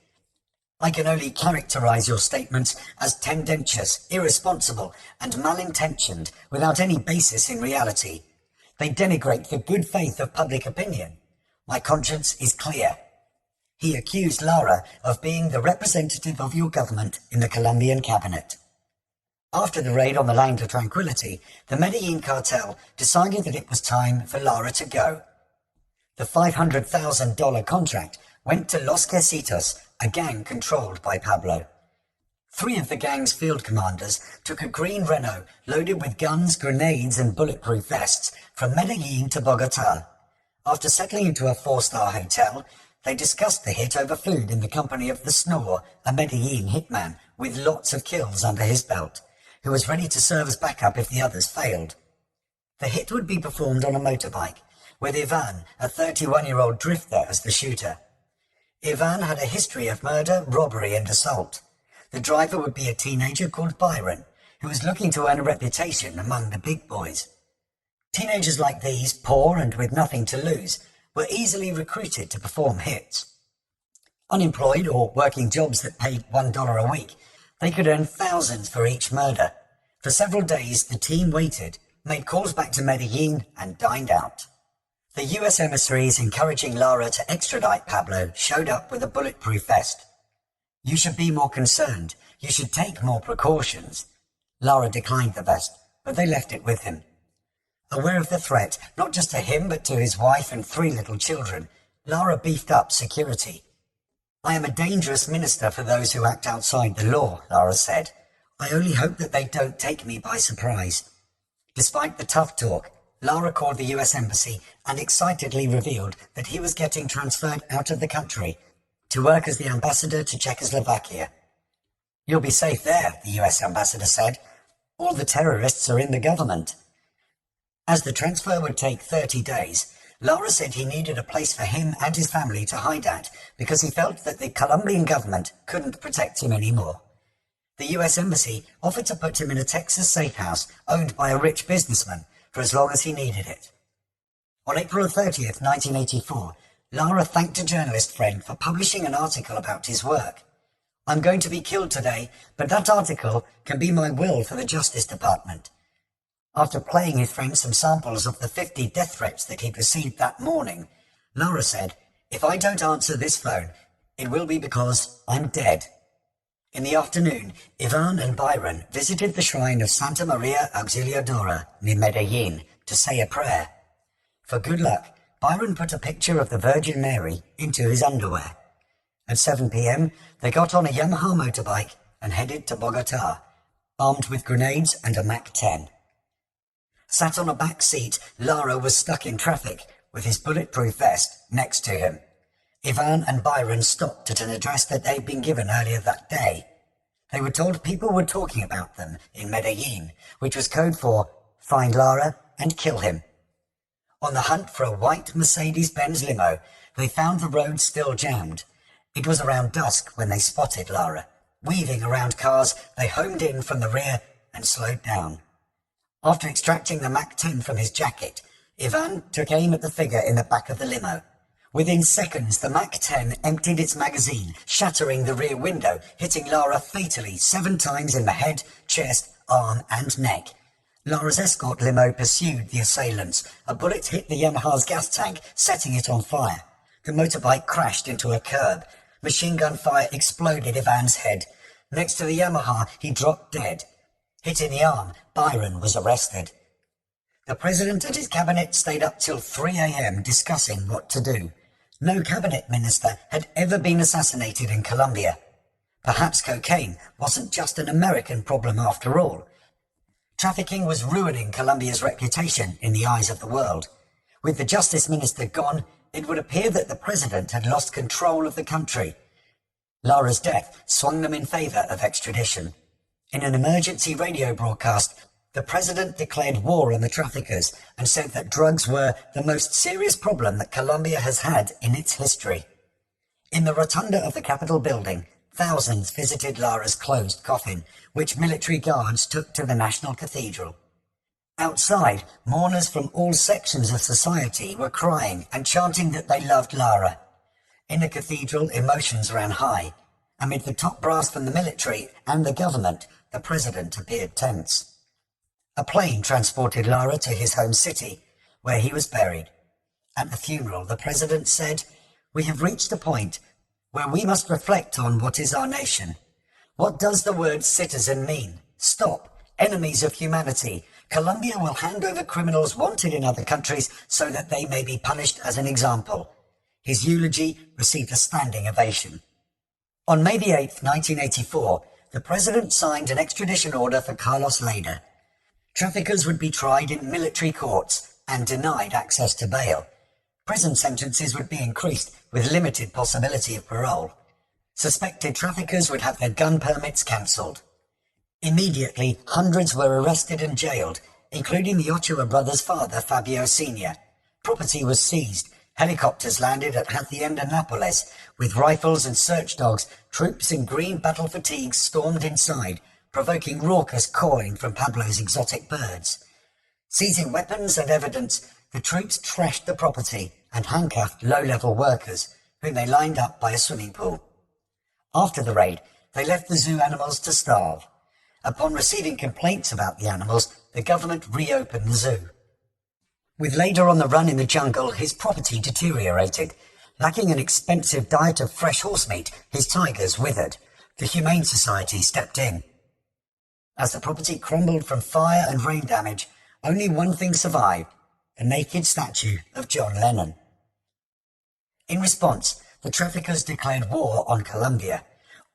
S3: "I can only characterize your statements as tendentious, irresponsible, and malintentioned, without any basis in reality. They denigrate the good faith of public opinion. My conscience is clear." He accused Lara of being the representative of your government in the Colombian cabinet. After the raid on the Land of Tranquility, the Medellin cartel decided that it was time for Lara to go. The $500,000 contract went to Los Quesitos, a gang controlled by Pablo. 3 of the gang's field commanders took a green Renault loaded with guns, grenades and bulletproof vests from Medellin to Bogota. After settling into a 4-star hotel, they discussed the hit over food in the company of the Snore, a Medellin hitman with lots of kills under his belt, who was ready to serve as backup if the others failed. The hit would be performed on a motorbike, with Ivan, a 31-year-old drifter, as the shooter. Ivan had a history of murder, robbery and assault. The driver would be a teenager called Byron, who was looking to earn a reputation among the big boys. Teenagers like these, poor and with nothing to lose, were easily recruited to perform hits. Unemployed or working jobs that paid $1 a week, they could earn thousands for each murder. For several days, the team waited, made calls back to Medellin and dined out. The US emissaries encouraging Lara to extradite Pablo showed up with a bulletproof vest. "You should be more concerned. You should take more precautions." Lara declined the vest, but they left it with him. Aware of the threat, not just to him but to his wife and 3 little children, Lara beefed up security. "I am a dangerous minister for those who act outside the law," Lara said. "I only hope that they don't take me by surprise." Despite the tough talk, Lara called the US Embassy and excitedly revealed that he was getting transferred out of the country to work as the ambassador to Czechoslovakia. "You'll be safe there," the US ambassador said. "All the terrorists are in the government." As the transfer would take 30 days, Lara said he needed a place for him and his family to hide at because he felt that the Colombian government couldn't protect him anymore. The US Embassy offered to put him in a Texas safe house owned by a rich businessman for as long as he needed it. On April 30th, 1984, Lara thanked a journalist friend for publishing an article about his work. "I'm going to be killed today, but that article can be my will for the Justice Department." After playing his friend some samples of the 50 death threats that he'd received that morning, Lara said, "If I don't answer this phone, it will be because I'm dead." In the afternoon, Ivan and Byron visited the shrine of Santa Maria Auxiliadora near Medellin to say a prayer. For good luck, Byron put a picture of the Virgin Mary into his underwear. At 7 p.m, they got on a Yamaha motorbike and headed to Bogota, armed with grenades and a Mac-10. Sat on a back seat, Lara was stuck in traffic with his bulletproof vest next to him. Ivan and Byron stopped at an address that they'd been given earlier that day. They were told people were talking about them in Medellin, which was code for "find Lara and kill him." On the hunt for a white Mercedes-Benz limo, they found the road still jammed. It was around dusk when they spotted Lara. Weaving around cars, they homed in from the rear and slowed down. After extracting the Mac-10 from his jacket, Ivan took aim at the figure in the back of the limo. Within seconds, the Mac-10 emptied its magazine, shattering the rear window, hitting Lara fatally 7 times in the head, chest, arm and neck. Lara's escort limo pursued the assailants. A bullet hit the Yamaha's gas tank, setting it on fire. The motorbike crashed into a curb. Machine gun fire exploded Ivan's head. Next to the Yamaha, he dropped dead. Hit in the arm, Byron was arrested. The president and his cabinet stayed up till 3 a.m. discussing what to do. No cabinet minister had ever been assassinated in Colombia. Perhaps cocaine wasn't just an American problem after all. Trafficking was ruining Colombia's reputation in the eyes of the world. With the justice minister gone, it would appear that the president had lost control of the country. Lara's death swung them in favor of extradition. In an emergency radio broadcast, the president declared war on the traffickers and said that drugs were the most serious problem that Colombia has had in its history. In the rotunda of the Capitol building, thousands visited Lara's closed coffin, which military guards took to the National Cathedral. Outside, mourners from all sections of society were crying and chanting that they loved Lara. In the cathedral, emotions ran high. Amid the top brass from the military and the government, the president appeared tense. A plane transported Lara to his home city, where he was buried. At the funeral, the president said, "We have reached a point where we must reflect on what is our nation. What does the word citizen mean? Stop enemies of humanity. Colombia will hand over criminals wanted in other countries so that they may be punished as an example. His eulogy received a standing ovation. On May the 8th, 1984, the president signed an extradition order for Carlos Leda. Traffickers would be tried in military courts and denied access to bail. Prison sentences would be increased with limited possibility of parole. Suspected traffickers would have their gun permits cancelled. Immediately, hundreds were arrested and jailed, including the Ochoa brothers' father, Fabio Sr. Property was seized. Helicopters landed at Hacienda Nápoles. With rifles and search dogs, troops in green battle fatigues stormed inside, provoking raucous cawing from Pablo's exotic birds. Seizing weapons and evidence, the troops trashed the property and handcuffed low-level workers, whom they lined up by a swimming pool. After the raid, they left the zoo animals to starve. Upon receiving complaints about the animals, the government reopened the zoo. With Leda on the run in the jungle, his property deteriorated. Lacking an expensive diet of fresh horse meat, his tigers withered. The Humane Society stepped in. As the property crumbled from fire and rain damage, only one thing survived: a naked statue of John Lennon. In response, the traffickers declared war on Colombia.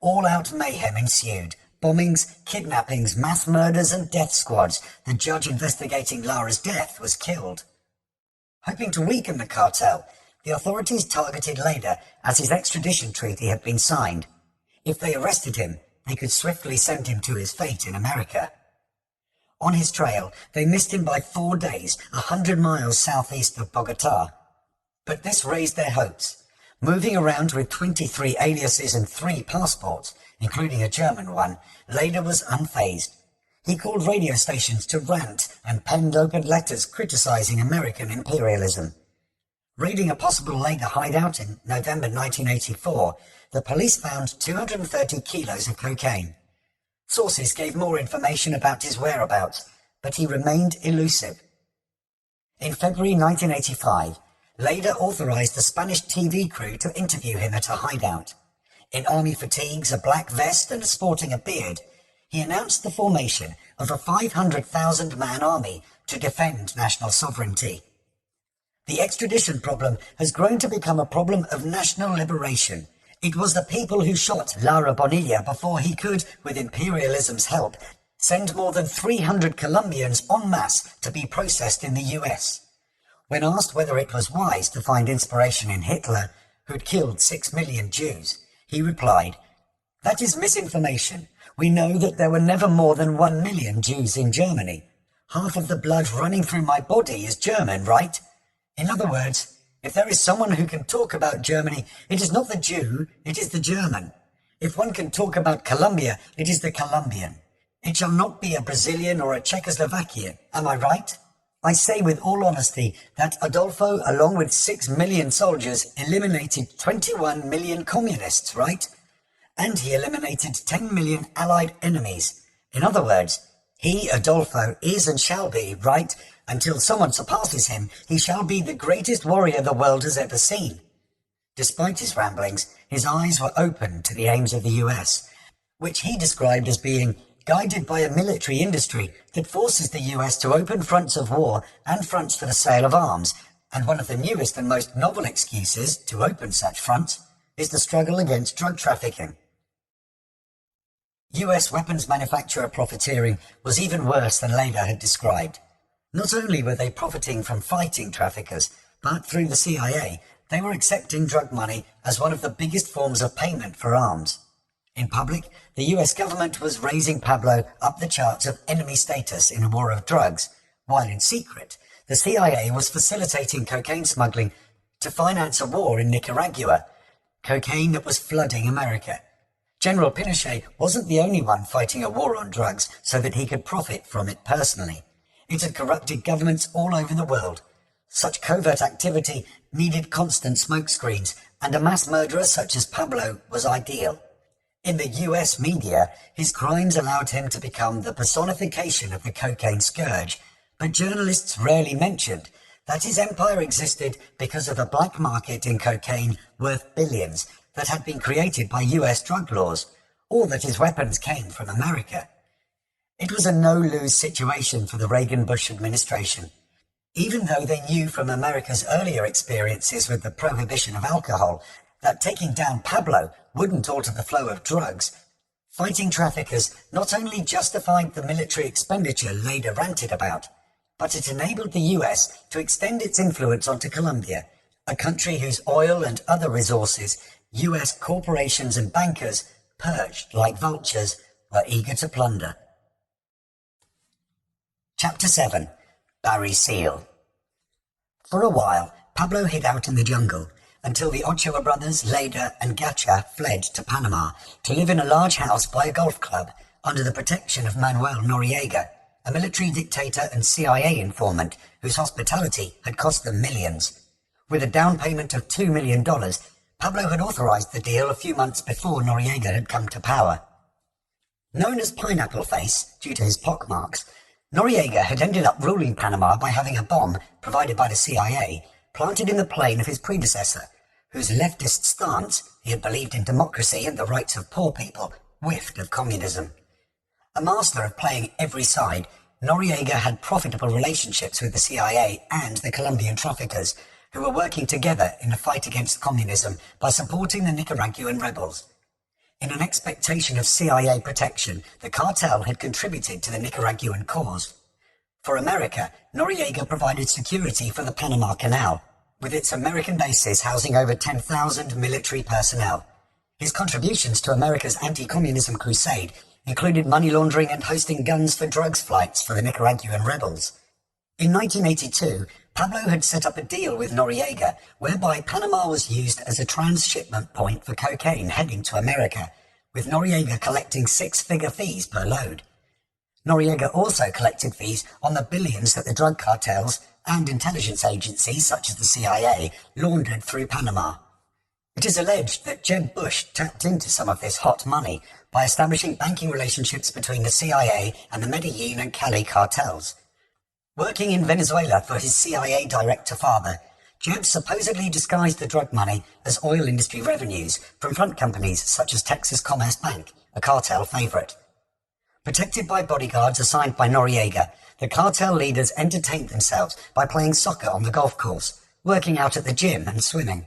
S3: All-out mayhem ensued. Bombings, kidnappings, mass murders and death squads. The judge investigating Lara's death was killed. Hoping to weaken the cartel, the authorities targeted Leda as his extradition treaty had been signed. If they arrested him, they could swiftly send him to his fate in America. On his trail, they missed him by 4 days, 100 miles southeast of Bogotá. But this raised their hopes. Moving around with 23 aliases and 3 passports, including a German one, Leda was unfazed. He called radio stations to rant and penned open letters criticizing American imperialism. Raiding a possible Leda hideout in November 1984, the police found 230 kilos of cocaine. Sources gave more information about his whereabouts, but he remained elusive. In February 1985, Leda authorized the Spanish TV crew to interview him at a hideout. In army fatigues, a black vest and sporting a beard, he announced the formation of a 500,000-man army to defend national sovereignty. The extradition problem has grown to become a problem of national liberation. It was the people who shot Lara Bonilla before he could, with imperialism's help, send more than 300 Colombians en masse to be processed in the US. When asked whether it was wise to find inspiration in Hitler, who'd killed 6 million Jews, he replied, "That is misinformation. We know that there were never more than 1 million Jews in Germany. Half of the blood running through my body is German, right? In other words, if there is someone who can talk about Germany, it is not the Jew, it is the German. If one can talk about Colombia, it is the Colombian. It shall not be a Brazilian or a Czechoslovakian. Am I right? I say with all honesty that Adolfo, along with 6 million soldiers, eliminated 21 million communists, right? And he eliminated 10 million allied enemies. In other words, he, Adolfo, is and shall be, right, until someone surpasses him, he shall be the greatest warrior the world has ever seen." Despite his ramblings, his eyes were open to the aims of the US, which he described as being guided by a military industry that forces the US to open fronts of war and fronts for the sale of arms, and one of the newest and most novel excuses to open such fronts is the struggle against drug trafficking. US weapons manufacturer profiteering was even worse than Leda had described. Not only were they profiting from fighting traffickers, but through the CIA, they were accepting drug money as one of the biggest forms of payment for arms. In public, the US government was raising Pablo up the charts of enemy status in a war of drugs, while in secret, the CIA was facilitating cocaine smuggling to finance a war in Nicaragua, cocaine that was flooding America. General Pinochet wasn't the only one fighting a war on drugs so that he could profit from it personally. It had corrupted governments all over the world. Such covert activity needed constant smokescreens, and a mass murderer such as Pablo was ideal. In the US media, his crimes allowed him to become the personification of the cocaine scourge, but journalists rarely mentioned that his empire existed because of a black market in cocaine worth billions that had been created by US drug laws, or that his weapons came from America. It was a no-lose situation for the Reagan-Bush administration. Even though they knew from America's earlier experiences with the prohibition of alcohol that taking down Pablo wouldn't alter the flow of drugs, fighting traffickers not only justified the military expenditure later ranted about, but it enabled the US to extend its influence onto Colombia, a country whose oil and other resources US corporations and bankers, perched like vultures, were eager to plunder. Chapter 7. Barry Seal. For a while, Pablo hid out in the jungle, until the Ochoa brothers, Leda and Gacha fled to Panama to live in a large house by a golf club under the protection of Manuel Noriega, a military dictator and CIA informant whose hospitality had cost them millions. With a down payment of $2 million, Pablo had authorized the deal a few months before Noriega had come to power. Known as Pineapple Face, due to his pockmarks, Noriega had ended up ruling Panama by having a bomb, provided by the CIA, planted in the plane of his predecessor, whose leftist stance, he had believed in democracy and the rights of poor people, whiffed of communism. A master of playing every side, Noriega had profitable relationships with the CIA and the Colombian traffickers, who were working together in a fight against communism by supporting the Nicaraguan rebels. In an expectation of CIA protection, the cartel had contributed to the Nicaraguan cause. For America, Noriega provided security for the Panama Canal, with its American bases housing over 10,000 military personnel. His contributions to America's anti-communism crusade included money laundering and hosting guns for drugs flights for the Nicaraguan rebels. In 1982, Pablo had set up a deal with Noriega whereby Panama was used as a transshipment point for cocaine heading to America, with Noriega collecting six-figure fees per load. Noriega also collected fees on the billions that the drug cartels and intelligence agencies such as the CIA laundered through Panama. It is alleged that Jeb Bush tapped into some of this hot money by establishing banking relationships between the CIA and the Medellin and Cali cartels. Working in Venezuela for his CIA director father, Jeb supposedly disguised the drug money as oil industry revenues from front companies such as Texas Commerce Bank, a cartel favorite. Protected by bodyguards assigned by Noriega, the cartel leaders entertained themselves by playing soccer on the golf course, working out at the gym and swimming.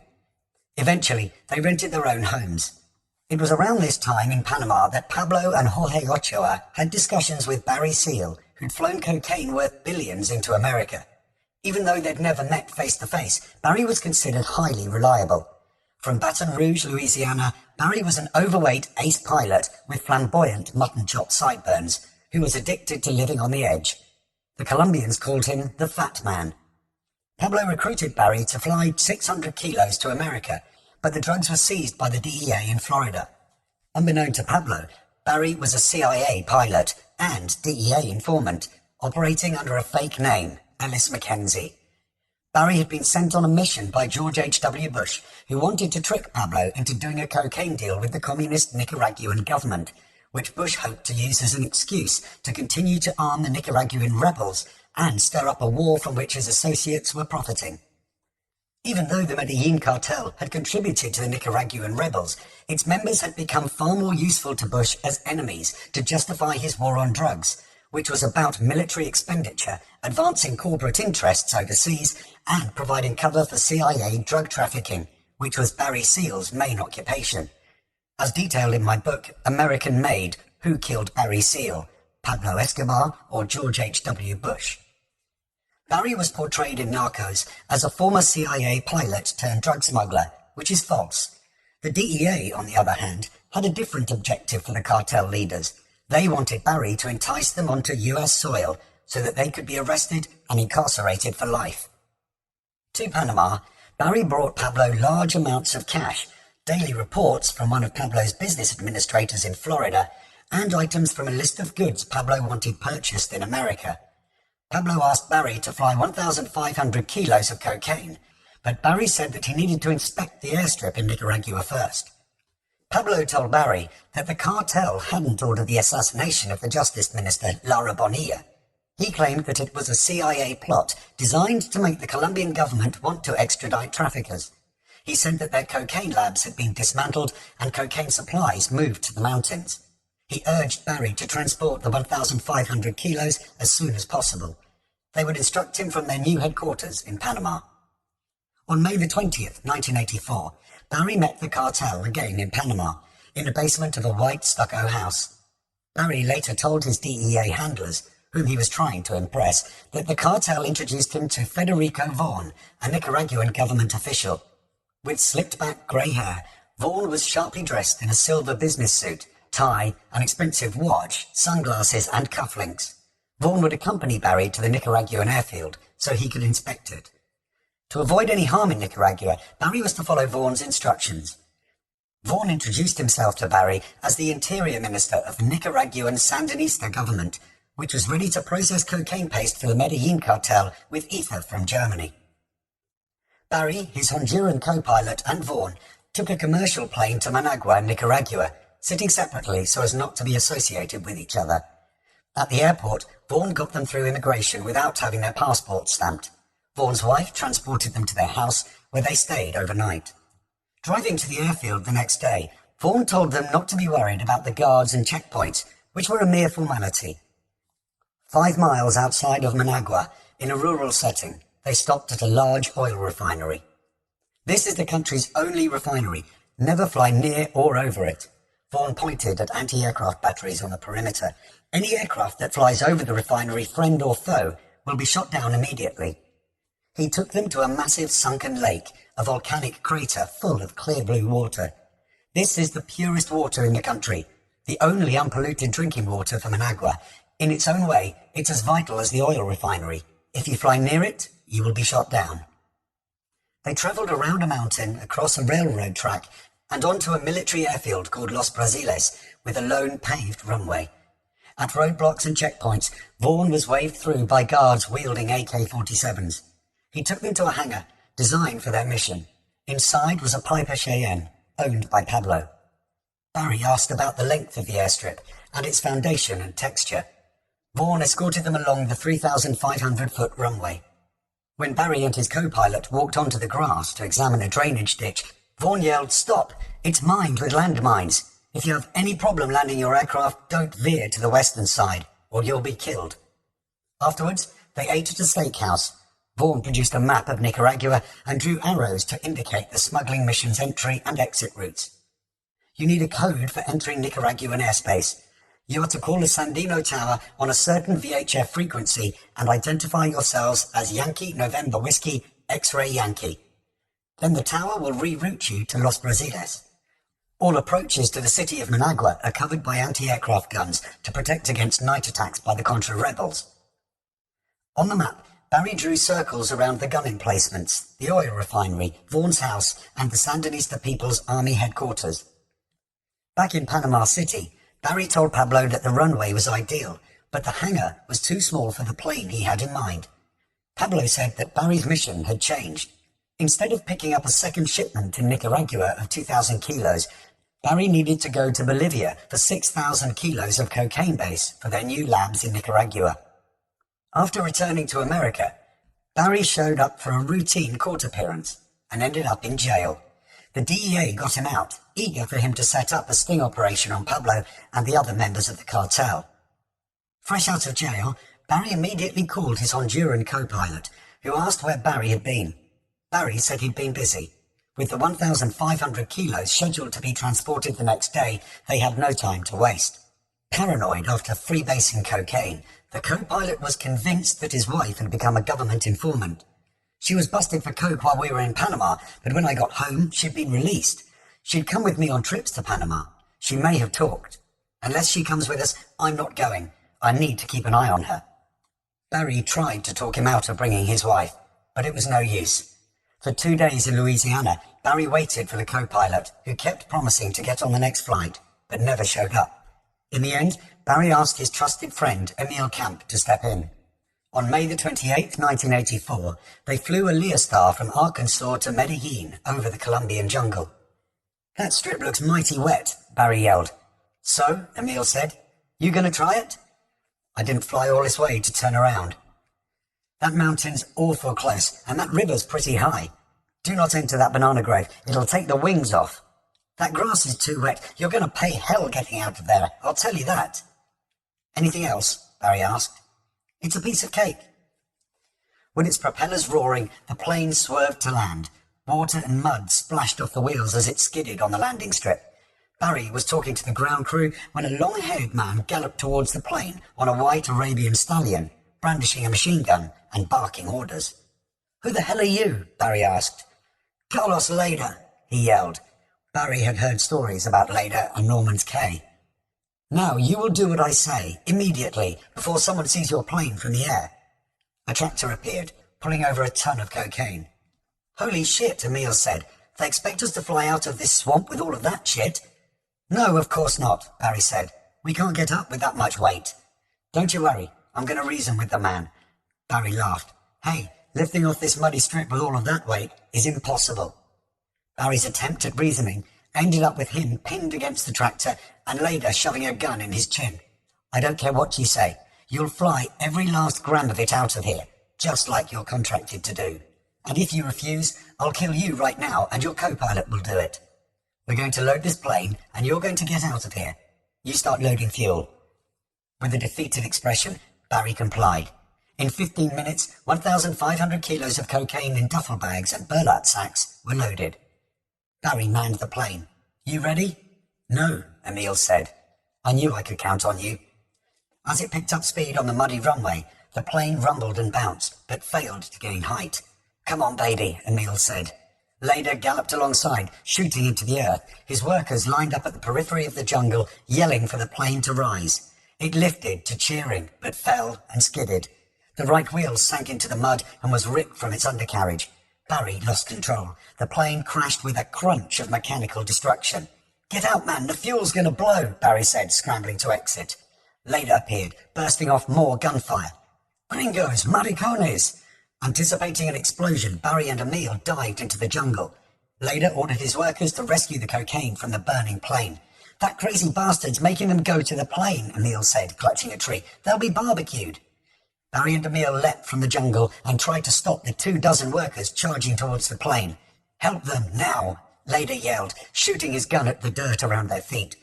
S3: Eventually, they rented their own homes. It was around this time in Panama that Pablo and Jorge Ochoa had discussions with Barry Seal, who'd flown cocaine worth billions into America. Even though they'd never met face-to-face, Barry was considered highly reliable. From Baton Rouge, Louisiana, Barry was an overweight ace pilot with flamboyant mutton-chop sideburns, who was addicted to living on the edge. The Colombians called him the Fat Man. Pablo recruited Barry to fly 600 kilos to America, but the drugs were seized by the DEA in Florida. Unbeknown to Pablo, Barry was a CIA pilot and DEA informant, operating under a fake name, Alice Mackenzie. Barry had been sent on a mission by George H.W. Bush, who wanted to trick Pablo into doing a cocaine deal with the communist Nicaraguan government, which Bush hoped to use as an excuse to continue to arm the Nicaraguan rebels and stir up a war from which his associates were profiting. Even though the Medellin cartel had contributed to the Nicaraguan rebels, its members had become far more useful to Bush as enemies to justify his war on drugs, which was about military expenditure, advancing corporate interests overseas, and providing cover for CIA drug trafficking, which was Barry Seal's main occupation. As detailed in my book, American Made, Who Killed Barry Seal? Pablo Escobar or George H.W. Bush? Barry was portrayed in Narcos as a former CIA pilot turned drug smuggler, which is false. The DEA, on the other hand, had a different objective for the cartel leaders. They wanted Barry to entice them onto US soil so that they could be arrested and incarcerated for life. To Panama, Barry brought Pablo large amounts of cash, daily reports from one of Pablo's business administrators in Florida, and items from a list of goods Pablo wanted purchased in America. Pablo asked Barry to fly 1,500 kilos of cocaine, but Barry said that he needed to inspect the airstrip in Nicaragua first. Pablo told Barry that the cartel hadn't ordered the assassination of the Justice Minister, Lara Bonilla. He claimed that it was a CIA plot designed to make the Colombian government want to extradite traffickers. He said that their cocaine labs had been dismantled and cocaine supplies moved to the mountains. He urged Barry to transport the 1,500 kilos as soon as possible. They would instruct him from their new headquarters in Panama. On May the 20th, 1984, Barry met the cartel again in Panama, in the basement of a white stucco house. Barry later told his DEA handlers, whom he was trying to impress, that the cartel introduced him to Federico Vaughan, a Nicaraguan government official. With slicked-back grey hair, Vaughan was sharply dressed in a silver business suit, tie, an expensive watch, sunglasses and cufflinks. Vaughan would accompany Barry to the Nicaraguan airfield so he could inspect it. To avoid any harm in Nicaragua, Barry was to follow Vaughan's instructions. Vaughan introduced himself to Barry as the Interior Minister of the Nicaraguan Sandinista government, which was ready to process cocaine paste for the Medellin cartel with ether from Germany. Barry, his Honduran co-pilot and Vaughan took a commercial plane to Managua, Nicaragua, sitting separately so as not to be associated with each other. At the airport, Vaughan got them through immigration without having their passports stamped. Vaughan's wife transported them to their house, where they stayed overnight. Driving to the airfield the next day, Vaughan told them not to be worried about the guards and checkpoints, which were a mere formality. 5 miles outside of Managua, in a rural setting, they stopped at a large oil refinery. This is the country's only refinery. Never fly near or over it. Vaughan pointed at anti-aircraft batteries on the perimeter. Any aircraft that flies over the refinery, friend or foe, will be shot down immediately. He took them to a massive sunken lake, a volcanic crater full of clear blue water. This is the purest water in the country, the only unpolluted drinking water for Managua. In its own way, it's as vital as the oil refinery. If you fly near it, you will be shot down. They travelled around a mountain, across a railroad track, and onto a military airfield called Los Brasiles, with a lone paved runway. At roadblocks and checkpoints, Vaughan was waved through by guards wielding AK-47s. He took them to a hangar, designed for their mission. Inside was a Piper Cheyenne, owned by Pablo. Barry asked about the length of the airstrip, and its foundation and texture. Vaughan escorted them along the 3,500-foot runway. When Barry and his co-pilot walked onto the grass to examine a drainage ditch, Vaughan yelled, "Stop! It's mined with landmines. If you have any problem landing your aircraft, don't veer to the western side, or you'll be killed." Afterwards, they ate at a steakhouse. Vaughan produced a map of Nicaragua and drew arrows to indicate the smuggling mission's entry and exit routes. You need a code for entering Nicaraguan airspace. You are to call the Sandino Tower on a certain VHF frequency and identify yourselves as Yankee November Whiskey X-Ray Yankee. Then the tower will reroute you to Los Brasiles. All approaches to the city of Managua are covered by anti-aircraft guns to protect against night attacks by the Contra rebels. On the map, Barry drew circles around the gun emplacements, the oil refinery, Vaughan's house, and the Sandinista People's Army headquarters. Back in Panama City, Barry told Pablo that the runway was ideal, but the hangar was too small for the plane he had in mind. Pablo said that Barry's mission had changed. Instead of picking up a second shipment in Nicaragua of 2,000 kilos, Barry needed to go to Bolivia for 6,000 kilos of cocaine base for their new labs in Nicaragua. After returning to America, Barry showed up for a routine court appearance and ended up in jail. The DEA got him out, eager for him to set up a sting operation on Pablo and the other members of the cartel. Fresh out of jail, Barry immediately called his Honduran co-pilot, who asked where Barry had been. Barry said he'd been busy. With the 1,500 kilos scheduled to be transported the next day, they had no time to waste. Paranoid after freebasing cocaine, the co-pilot was convinced that his wife had become a government informant. She was busted for coke while we were in Panama, but when I got home, she'd been released. She'd come with me on trips to Panama. She may have talked. Unless she comes with us, I'm not going. I need to keep an eye on her. Barry tried to talk him out of bringing his wife, but it was no use. For 2 days in Louisiana, Barry waited for the co-pilot, who kept promising to get on the next flight, but never showed up. In the end, Barry asked his trusted friend, Emil Camp, to step in. On May the 28th, 1984, they flew a Leostar from Arkansas to Medellin over the Colombian jungle. "That strip looks mighty wet," Barry yelled. "So," Emil said, "you gonna try it?" "I didn't fly all this way to turn around." "That mountain's awful close, and that river's pretty high. Do not enter that banana grove, it'll take the wings off." That grass is too wet. You're going to pay hell getting out of there, I'll tell you that. Anything else? Barry asked. It's a piece of cake. With its propellers roaring, the plane swerved to land. Water and mud splashed off the wheels as it skidded on the landing strip. Barry was talking to the ground crew when a long-haired man galloped towards the plane on a white Arabian stallion, brandishing a machine gun and barking orders. Who the hell are you? Barry asked. Carlos Leda, he yelled. Barry had heard stories about Leda and Norman's Cay. Now you will do what I say, immediately, before someone sees your plane from the air. A tractor appeared, pulling over a ton of cocaine. Holy shit, Emil said. They expect us to fly out of this swamp with all of that shit? No, of course not, Barry said. We can't get up with that much weight. Don't you worry, I'm going to reason with the man. Barry laughed. Hey, lifting off this muddy strip with all of that weight is impossible. Barry's attempt at reasoning ended up with him pinned against the tractor and Leda shoving a gun in his chin. I don't care what you say. You'll fly every last gram of it out of here, just like you're contracted to do. And if you refuse, I'll kill you right now and your co-pilot will do it. We're going to load this plane and you're going to get out of here. You start loading fuel. With a defeated expression, Barry complied. In 15 minutes, 1,500 kilos of cocaine in duffel bags and burlap sacks were loaded. Barry manned the plane. You ready? No, Emil said. I knew I could count on you. As it picked up speed on the muddy runway, the plane rumbled and bounced, but failed to gain height. Come on, baby, Emil said. Leda galloped alongside, shooting into the earth. His workers lined up at the periphery of the jungle, yelling for the plane to rise. It lifted to cheering, but fell and skidded. The right wheel sank into the mud and was ripped from its undercarriage. Barry lost control. The plane crashed with a crunch of mechanical destruction. Get out, man, the fuel's going to blow, Barry said, scrambling to exit. Leda appeared, bursting off more gunfire. Gringos, maricones! Anticipating an explosion, Barry and Emil dived into the jungle. Leda ordered his workers to rescue the cocaine from the burning plane. That crazy bastard's making them go to the plane, Emil said, clutching a tree. They'll be barbecued. Barry and Emil leapt from the jungle and tried to stop the 24 workers charging towards the plane. Help them, now, Leda yelled, shooting his gun at the dirt around their feet.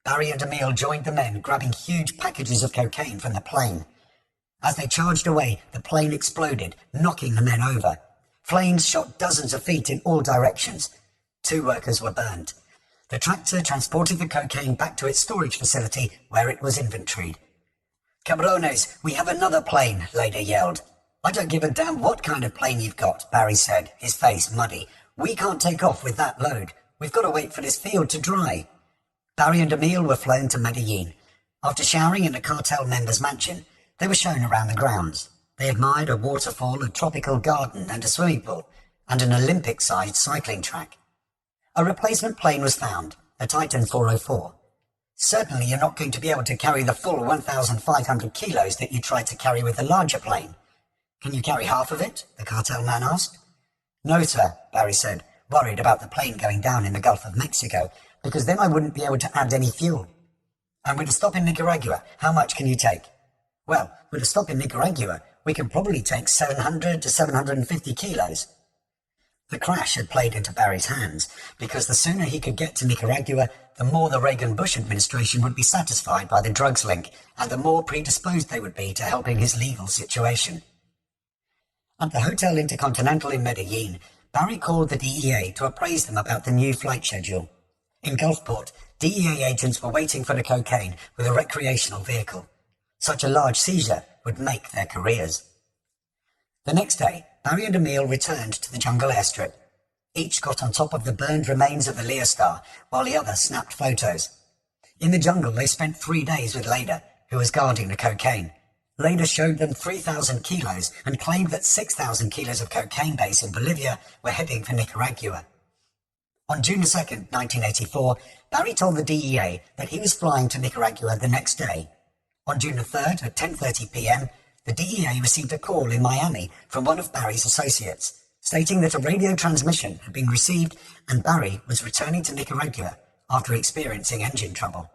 S3: Barry and Emil joined the men, grabbing huge packages of cocaine from the plane. As they charged away, the plane exploded, knocking the men over. Flames shot dozens of feet in all directions. 2 workers were burned. The tractor transported the cocaine back to its storage facility, where it was inventoried. Cabrones, we have another plane, Leda yelled. I don't give a damn what kind of plane you've got, Barry said, his face muddy. We can't take off with that load. We've got to wait for this field to dry. Barry and Emil were flown to Medellin. After showering in a cartel member's mansion, they were shown around the grounds. They admired a waterfall, a tropical garden and a swimming pool, and an Olympic-sized cycling track. A replacement plane was found, a Titan 404. Certainly you're not going to be able to carry the full 1,500 kilos that you tried to carry with the larger plane. Can you carry half of it? The cartel man asked. No, sir, Barry said, worried about the plane going down in the Gulf of Mexico, because then I wouldn't be able to add any fuel. And with a stop in Nicaragua, how much can you take? Well, with a stop in Nicaragua, we can probably take 700 to 750 kilos. The crash had played into Barry's hands, because the sooner he could get to Nicaragua, the more the Reagan-Bush administration would be satisfied by the drugs link, and the more predisposed they would be to helping his legal situation. At the Hotel Intercontinental in Medellin, Barry called the DEA to appraise them about the new flight schedule. In Gulfport, DEA agents were waiting for the cocaine with a recreational vehicle. Such a large seizure would make their careers. The next day, Barry and Emil returned to the jungle airstrip. Each got on top of the burned remains of the Leostar, while the other snapped photos. In the jungle, they spent 3 days with Leda, who was guarding the cocaine. Leda showed them 3,000 kilos and claimed that 6,000 kilos of cocaine base in Bolivia were heading for Nicaragua. On June 2nd, 1984, Barry told the DEA that he was flying to Nicaragua the next day. On June 3rd, at 10:30 p.m., the DEA received a call in Miami from one of Barry's associates, stating that a radio transmission had been received and Barry was returning to Nicaragua after experiencing engine trouble.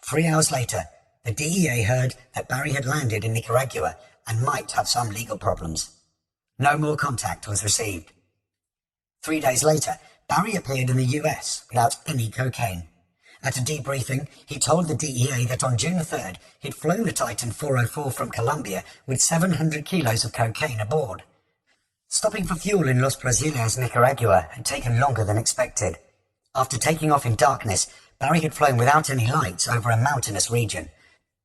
S3: 3 hours later, the DEA heard that Barry had landed in Nicaragua and might have some legal problems. No more contact was received. 3 days later, Barry appeared in the US without any cocaine. At a debriefing, he told the DEA that on June 3rd, he'd flown the Titan 404 from Colombia with 700 kilos of cocaine aboard. Stopping for fuel in Los Brasiles, Nicaragua, had taken longer than expected. After taking off in darkness, Barry had flown without any lights over a mountainous region.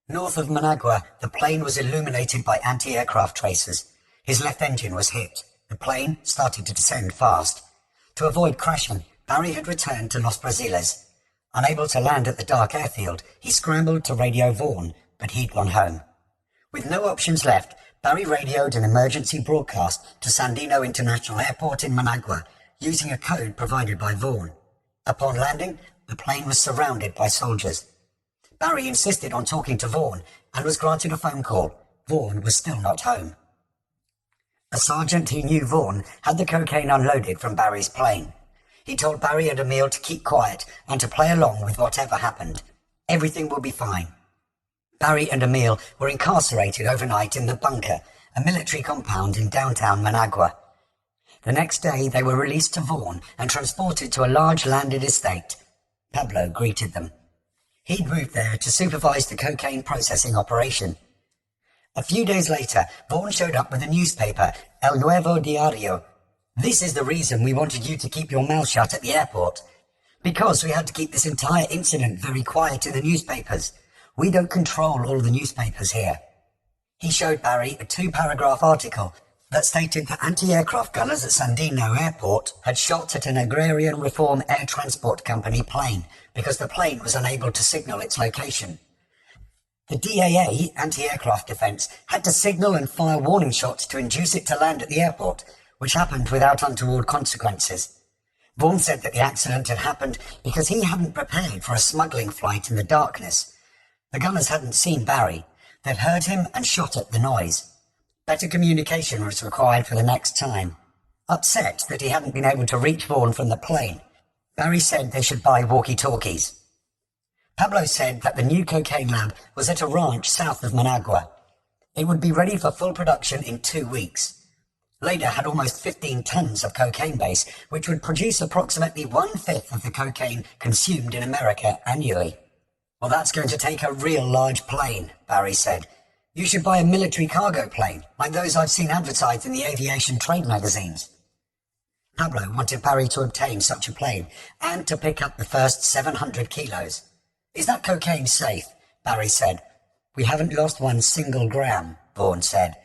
S3: North of Managua, the plane was illuminated by anti-aircraft tracers. His left engine was hit. The plane started to descend fast. To avoid crashing, Barry had returned to Los Brasiles. Unable to land at the dark airfield, he scrambled to radio Vaughan, but he'd gone home. With no options left, Barry radioed an emergency broadcast to Sandino International Airport in Managua, using a code provided by Vaughan. Upon landing, the plane was surrounded by soldiers. Barry insisted on talking to Vaughan and was granted a phone call. Vaughan was still not home. A sergeant who knew Vaughan had the cocaine unloaded from Barry's plane. He told Barry and Emil to keep quiet and to play along with whatever happened. Everything will be fine. Barry and Emil were incarcerated overnight in the Bunker, a military compound in downtown Managua. The next day they were released to Vaughan and transported to a large landed estate. Pablo greeted them. He'd moved there to supervise the cocaine processing operation. A few days later, Vaughan showed up with a newspaper, El Nuevo Diario. This is the reason we wanted you to keep your mouth shut at the airport. Because we had to keep this entire incident very quiet in the newspapers. We don't control all the newspapers here. He showed Barry a 2-paragraph article that stated that anti-aircraft gunners at Sandino Airport had shot at an agrarian reform air transport company plane because the plane was unable to signal its location. The DAA, anti-aircraft defense, had to signal and fire warning shots to induce it to land at the airport, which happened without untoward consequences. Vaughan said that the accident had happened because he hadn't prepared for a smuggling flight in the darkness. The gunners hadn't seen Barry. They'd heard him and shot at the noise. Better communication was required for the next time. Upset that he hadn't been able to reach Vaughan from the plane, Barry said they should buy walkie-talkies. Pablo said that the new cocaine lab was at a ranch south of Managua. It would be ready for full production in 2 weeks. Leda had almost 15 tons of cocaine base, which would produce approximately 1/5 of the cocaine consumed in America annually. Well, that's going to take a real large plane, Barry said. You should buy a military cargo plane, like those I've seen advertised in the aviation trade magazines. Pablo wanted Barry to obtain such a plane, and to pick up the first 700 kilos. Is that cocaine safe? Barry said. We haven't lost 1 single gram, Vaughan said.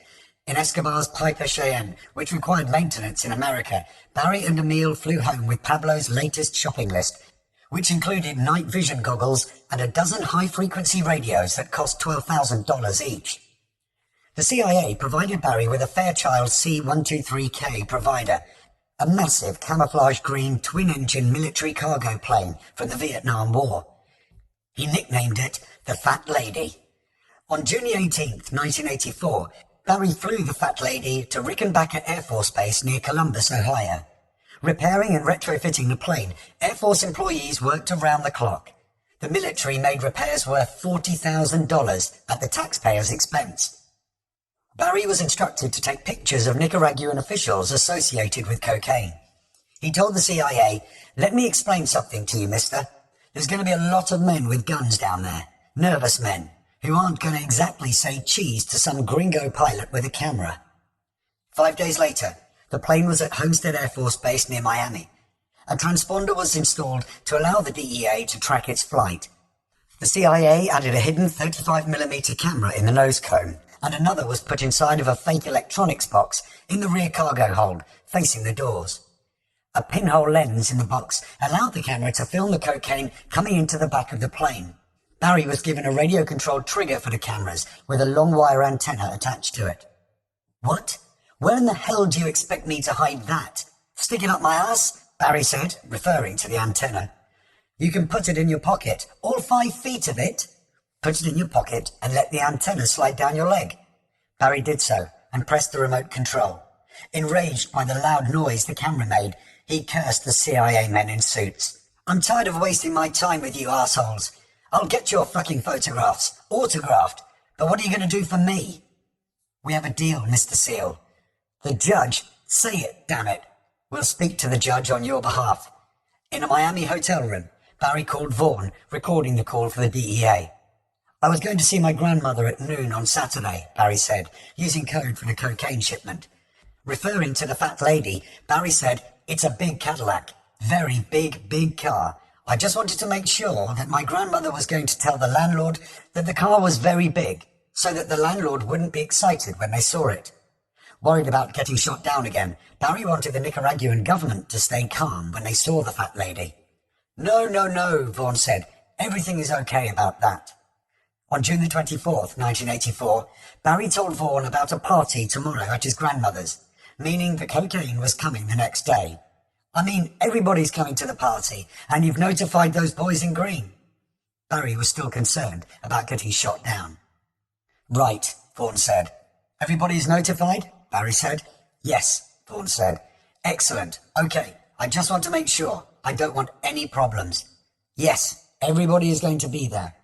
S3: In Escobar's Piper Cheyenne, which required maintenance in America, Barry and Emil flew home with Pablo's latest shopping list, which included night vision goggles and a dozen high-frequency radios that cost $12,000 each. The CIA provided Barry with a Fairchild C-123K provider, a massive camouflage green twin-engine military cargo plane from the Vietnam War. He nicknamed it the Fat Lady. On June 18, 1984, Barry flew the Fat Lady to Rickenbacker Air Force Base near Columbus, Ohio. Repairing and retrofitting the plane, Air Force employees worked around the clock. The military made repairs worth $40,000 at the taxpayer's expense. Barry was instructed to take pictures of Nicaraguan officials associated with cocaine. He told the CIA, "Let me explain something to you, mister. There's going to be a lot of men with guns down there, nervous men, who aren't going to exactly say cheese to some gringo pilot with a camera." 5 days later, the plane was at Homestead Air Force Base near Miami. A transponder was installed to allow the DEA to track its flight. The CIA added a hidden 35mm camera in the nose cone, and another was put inside of a fake electronics box in the rear cargo hold, facing the doors. A pinhole lens in the box allowed the camera to film the cocaine coming into the back of the plane. Barry was given a radio-controlled trigger for the cameras with a long wire antenna attached to it. "What? Where in the hell do you expect me to hide that? Stick it up my ass?" Barry said, referring to the antenna. "You can put it in your pocket, all 5 feet of it. Put it in your pocket and let the antenna slide down your leg." Barry did so and pressed the remote control. Enraged by the loud noise the camera made, he cursed the CIA men in suits. "I'm tired of wasting my time with you assholes. I'll get your fucking photographs, autographed, but what are you going to do for me?" "We have a deal, Mr. Seal." "The judge? Say it, damn it. We'll speak to the judge on your behalf. In a Miami hotel room, Barry called Vaughan, recording the call for the DEA. "I was going to see my grandmother at noon on Saturday," Barry said, using code for the cocaine shipment. Referring to the fat lady, Barry said, "It's a big Cadillac. Very big car. I just wanted to make sure that my grandmother was going to tell the landlord that the car was very big, so that the landlord wouldn't be excited when they saw it." Worried about getting shot down again, Barry wanted the Nicaraguan government to stay calm when they saw the fat lady. No, Vaughan said. "Everything is okay about that." On June the 24th, 1984, Barry told Vaughan about a party tomorrow at his grandmother's, meaning the cocaine was coming the next day. "I mean, everybody's coming to the party, and you've notified those boys in green." Barry was still concerned about getting shot down. "Right," Vaughan said. "Everybody's notified?" Barry said. "Yes," Vaughan said. "Excellent. Okay, I just want to make sure. I don't want any problems." "Yes, everybody is going to be there."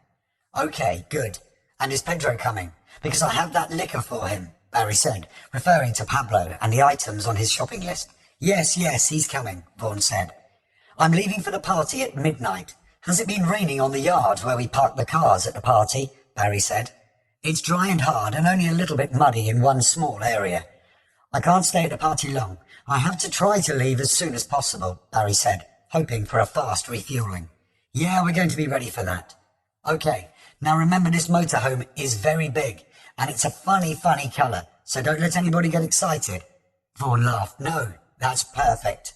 S3: "Okay, good. And is Pedro coming? Because I have that liquor for him," Barry said, referring to Pablo and the items on his shopping list. Yes, he's coming," Vaughan said. "I'm leaving for the party at midnight. Has it been raining on the yard where we parked the cars at the party?" Barry said. "It's dry and hard and only a little bit muddy in one small area. I can't stay at the party long. I have to try to leave as soon as possible," Barry said, hoping for a fast refueling. "Yeah, we're going to be ready for that." "Okay, now remember this motorhome is very big, and it's a funny colour, so don't let anybody get excited." Vaughan laughed. "No, that's perfect."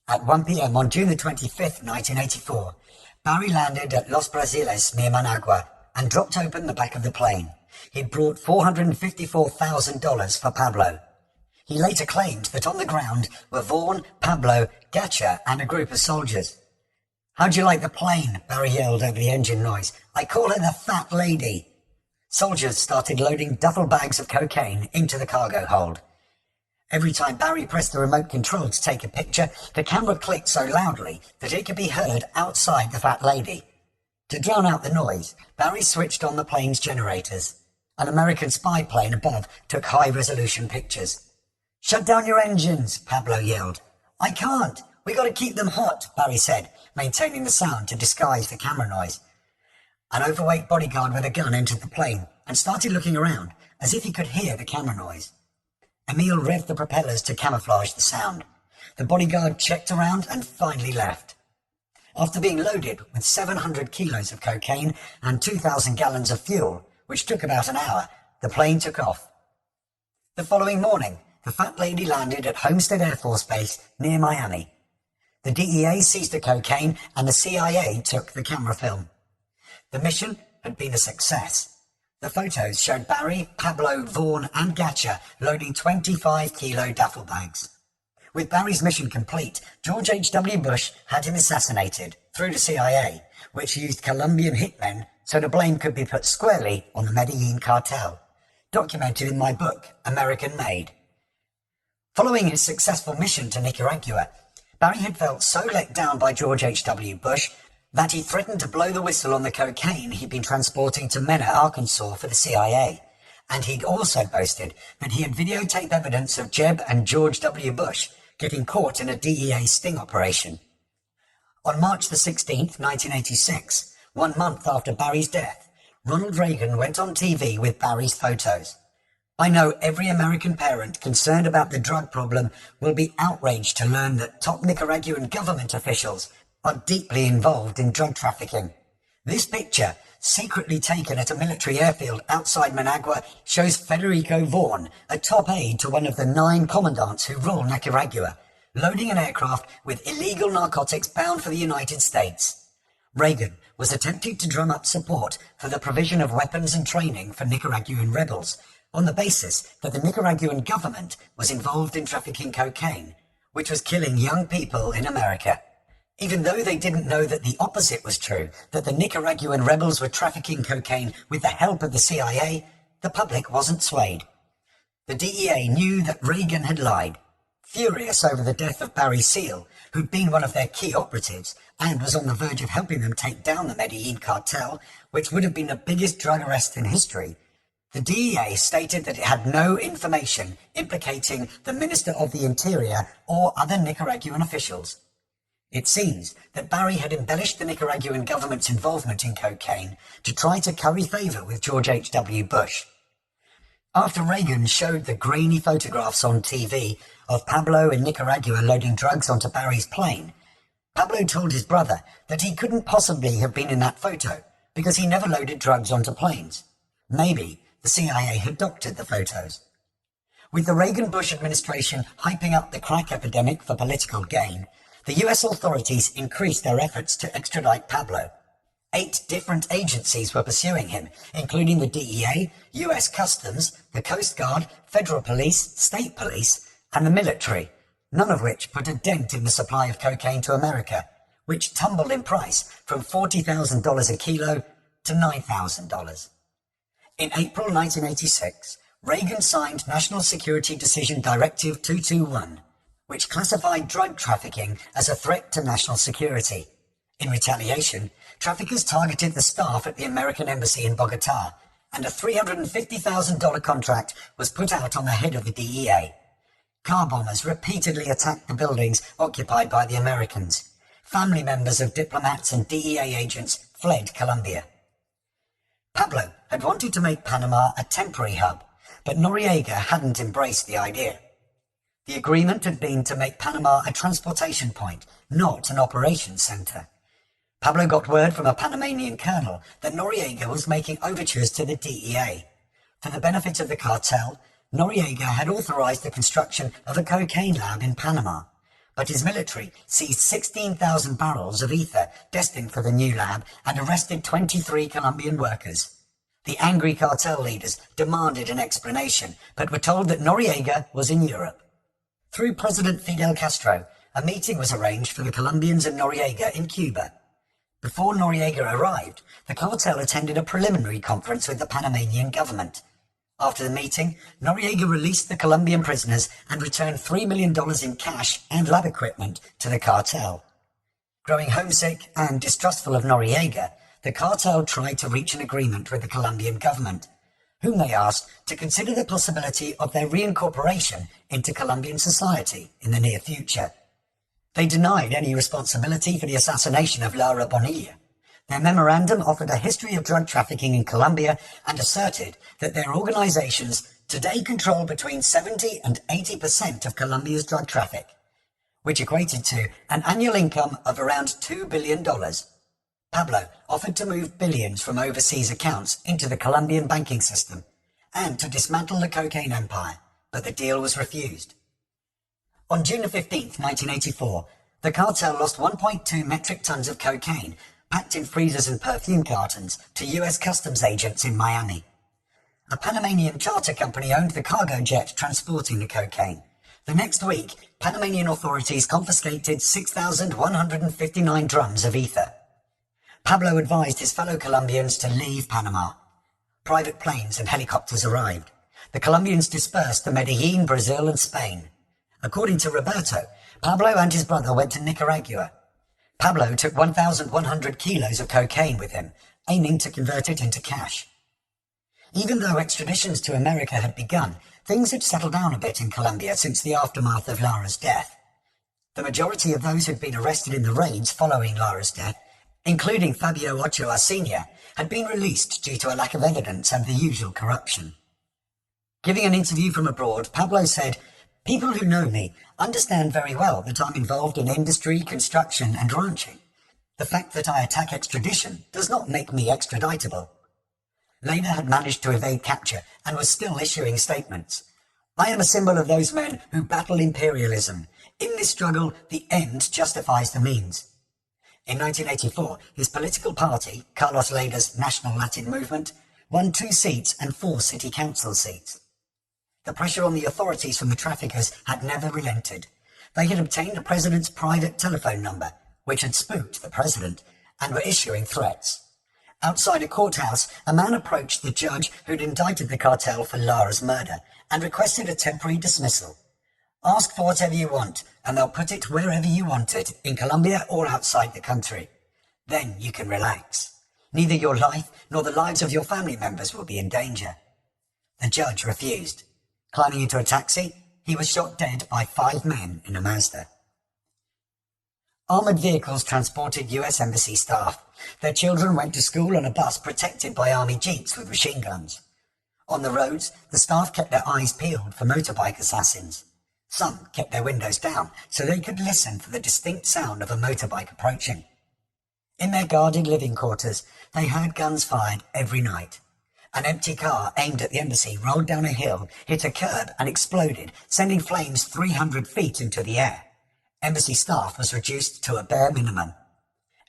S3: At 1 p.m. on June the 25th, 1984, Barry landed at Los Brasiles near Managua and dropped open the back of the plane. He'd brought $454,000 for Pablo. He later claimed that on the ground were Vaughan, Pablo, Gacha, and a group of soldiers. "How'd you like the plane?" Barry yelled over the engine noise. "I call her the fat lady." Soldiers started loading duffel bags of cocaine into the cargo hold. Every time Barry pressed the remote control to take a picture, the camera clicked so loudly that it could be heard outside the fat lady. To drown out the noise, Barry switched on the plane's generators. An American spy plane above took high-resolution pictures. "Shut down your engines," Pablo yelled. "I can't. We got to keep them hot," Barry said, maintaining the sound to disguise the camera noise. An overweight bodyguard with a gun entered the plane and started looking around as if he could hear the camera noise. Emil revved the propellers to camouflage the sound. The bodyguard checked around and finally left. After being loaded with 700 kilos of cocaine and 2,000 gallons of fuel, which took about an hour, the plane took off. The following morning, the fat lady landed at Homestead Air Force Base near Miami. The DEA seized the cocaine and the CIA took the camera film. The mission had been a success. The photos showed Barry, Pablo, Vaughan and Gacha loading 25-kilo duffel bags. With Barry's mission complete, George H.W. Bush had him assassinated through the CIA, which used Colombian hitmen so the blame could be put squarely on the Medellin cartel, documented in my book, American Made. Following his successful mission to Nicaragua, Barry had felt so let down by George H.W. Bush that he threatened to blow the whistle on the cocaine he'd been transporting to Mena, Arkansas for the CIA, and he'd also boasted that he had videotaped evidence of Jeb and George W. Bush getting caught in a DEA sting operation. On March the 16th, 1986, 1 month after Barry's death, Ronald Reagan went on TV with Barry's photos. "I know every American parent concerned about the drug problem will be outraged to learn that top Nicaraguan government officials are deeply involved in drug trafficking. This picture, secretly taken at a military airfield outside Managua, shows Federico Vaughan, a top aide to one of the 9 commandants who rule Nicaragua, loading an aircraft with illegal narcotics bound for the United States. Reagan was attempting to drum up support for the provision of weapons and training for Nicaraguan rebels, on the basis that the Nicaraguan government was involved in trafficking cocaine, which was killing young people in America. Even though they didn't know that the opposite was true, that the Nicaraguan rebels were trafficking cocaine with the help of the CIA, the public wasn't swayed. The DEA knew that Reagan had lied. Furious over the death of Barry Seal, who'd been one of their key operatives and was on the verge of helping them take down the Medellin cartel, which would have been the biggest drug arrest in history, the DEA stated that it had no information implicating the Minister of the Interior or other Nicaraguan officials. It seems that Barry had embellished the Nicaraguan government's involvement in cocaine to try to curry favour with George H.W. Bush. After Reagan showed the grainy photographs on TV of Pablo in Nicaragua loading drugs onto Barry's plane, Pablo told his brother that he couldn't possibly have been in that photo because he never loaded drugs onto planes. Maybe the CIA had doctored the photos. With the Reagan-Bush administration hyping up the crack epidemic for political gain, the US authorities increased their efforts to extradite Pablo. 8 different agencies were pursuing him, including the DEA, US Customs, the Coast Guard, Federal Police, State Police, and the military, none of which put a dent in the supply of cocaine to America, which tumbled in price from $40,000 a kilo to $9,000. In April 1986, Reagan signed National Security Decision Directive 221, which classified drug trafficking as a threat to national security. In retaliation, traffickers targeted the staff at the American Embassy in Bogotá, and a $350,000 contract was put out on the head of the DEA. Car bombers repeatedly attacked the buildings occupied by the Americans. Family members of diplomats and DEA agents fled Colombia. Pablo had wanted to make Panama a temporary hub, but Noriega hadn't embraced the idea. The agreement had been to make Panama a transportation point, not an operations centre. Pablo got word from a Panamanian colonel that Noriega was making overtures to the DEA. For the benefit of the cartel, Noriega had authorised the construction of a cocaine lab in Panama, but his military seized 16,000 barrels of ether destined for the new lab and arrested 23 Colombian workers. The angry cartel leaders demanded an explanation, but were told that Noriega was in Europe. Through President Fidel Castro, a meeting was arranged for the Colombians and Noriega in Cuba. Before Noriega arrived, the cartel attended a preliminary conference with the Panamanian government. After the meeting, Noriega released the Colombian prisoners and returned $3 million in cash and lab equipment to the cartel. Growing homesick and distrustful of Noriega, the cartel tried to reach an agreement with the Colombian government, whom they asked to consider the possibility of their reincorporation into Colombian society in the near future. They denied any responsibility for the assassination of Lara Bonilla. Their memorandum offered a history of drug trafficking in Colombia and asserted that their organizations today control between 70 and 80% of Colombia's drug traffic, which equated to an annual income of around $2 billion. Pablo offered to move billions from overseas accounts into the Colombian banking system and to dismantle the cocaine empire, but the deal was refused. On June 15, 1984, the cartel lost 1.2 metric tons of cocaine packed in freezers and perfume cartons to US customs agents in Miami. A Panamanian charter company owned the cargo jet transporting the cocaine. The next week, Panamanian authorities confiscated 6,159 drums of ether. Pablo advised his fellow Colombians to leave Panama. Private planes and helicopters arrived. The Colombians dispersed to Medellin, Brazil and Spain. According to Roberto, Pablo and his brother went to Nicaragua. Pablo took 1,100 kilos of cocaine with him, aiming to convert it into cash. Even though extraditions to America had begun, things had settled down a bit in Colombia since the aftermath of Lara's death. The majority of those who'd been arrested in the raids following Lara's death, including Fabio Ochoa Sr., had been released due to a lack of evidence and the usual corruption. Giving an interview from abroad, Pablo said, "People who know me understand very well that I'm involved in industry, construction and ranching. The fact that I attack extradition does not make me extraditable." Lena had managed to evade capture and was still issuing statements. "I am a symbol of those men who battle imperialism. In this struggle, the end justifies the means." In 1984, his political party, Carlos Lena's National Latin Movement, won 2 seats and 4 city council seats. The pressure on the authorities from the traffickers had never relented. They had obtained the president's private telephone number, which had spooked the president, and were issuing threats. Outside a courthouse, a man approached the judge who'd indicted the cartel for Lara's murder and requested a temporary dismissal. "Ask for whatever you want, and they'll put it wherever you want it, in Colombia or outside the country. Then you can relax. Neither your life nor the lives of your family members will be in danger." The judge refused. Climbing into a taxi, he was shot dead by 5 men in a Mazda. Armoured vehicles transported US Embassy staff. Their children went to school on a bus protected by army jeeps with machine guns. On the roads, the staff kept their eyes peeled for motorbike assassins. Some kept their windows down so they could listen for the distinct sound of a motorbike approaching. In their guarded living quarters, they heard guns fired every night. An empty car aimed at the embassy rolled down a hill, hit a curb and exploded, sending flames 300 feet into the air. Embassy staff was reduced to a bare minimum.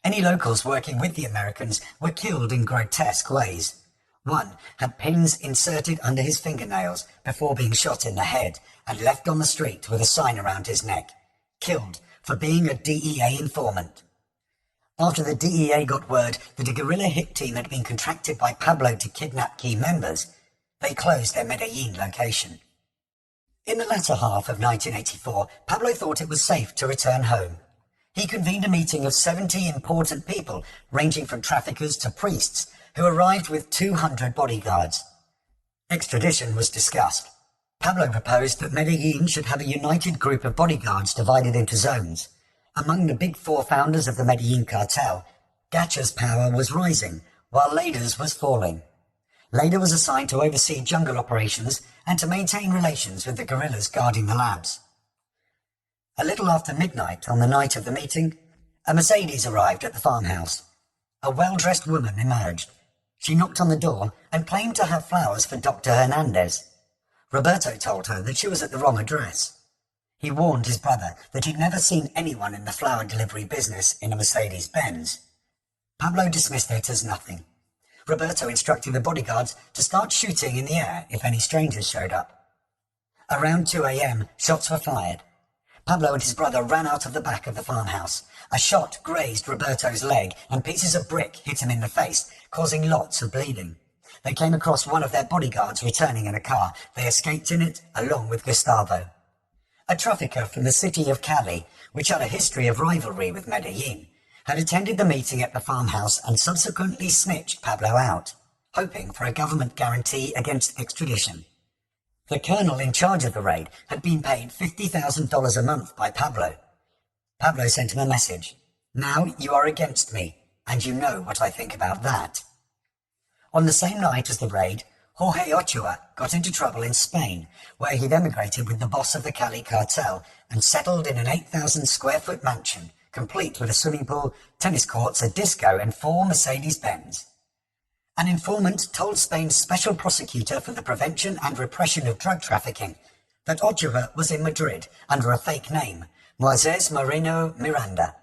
S3: Any locals working with the Americans were killed in grotesque ways. One had pins inserted under his fingernails before being shot in the head and left on the street with a sign around his neck, killed for being a DEA informant. After the DEA got word that a guerrilla hit team had been contracted by Pablo to kidnap key members, they closed their Medellin location. In the latter half of 1984, Pablo thought it was safe to return home. He convened a meeting of 70 important people, ranging from traffickers to priests, who arrived with 200 bodyguards. Extradition was discussed. Pablo proposed that Medellin should have a united group of bodyguards divided into zones. Among the big four founders of the Medellin cartel, Gacha's power was rising, while Leyda's was falling. Leyda was assigned to oversee jungle operations and to maintain relations with the guerrillas guarding the labs. A little after midnight on the night of the meeting, a Mercedes arrived at the farmhouse. A well-dressed woman emerged. She knocked on the door and claimed to have flowers for Dr. Hernandez. Roberto told her that she was at the wrong address. He warned his brother that he'd never seen anyone in the flower delivery business in a Mercedes-Benz. Pablo dismissed it as nothing. Roberto instructed the bodyguards to start shooting in the air if any strangers showed up. Around 2 a.m, shots were fired. Pablo and his brother ran out of the back of the farmhouse. A shot grazed Roberto's leg and pieces of brick hit him in the face, causing lots of bleeding. They came across one of their bodyguards returning in a car. They escaped in it, along with Gustavo. A trafficker from the city of Cali, which had a history of rivalry with Medellin, had attended the meeting at the farmhouse and subsequently snitched Pablo out, hoping for a government guarantee against extradition. The colonel in charge of the raid had been paid $50,000 a month by Pablo. Pablo sent him a message. "Now you are against me, and you know what I think about that." On the same night as the raid, Jorge Ochoa got into trouble in Spain, where he'd emigrated with the boss of the Cali cartel and settled in an 8,000-square-foot mansion, complete with a swimming pool, tennis courts, a disco, and 4 Mercedes-Benz. An informant told Spain's special prosecutor for the prevention and repression of drug trafficking that Ochoa was in Madrid under a fake name, Moisés Moreno Miranda.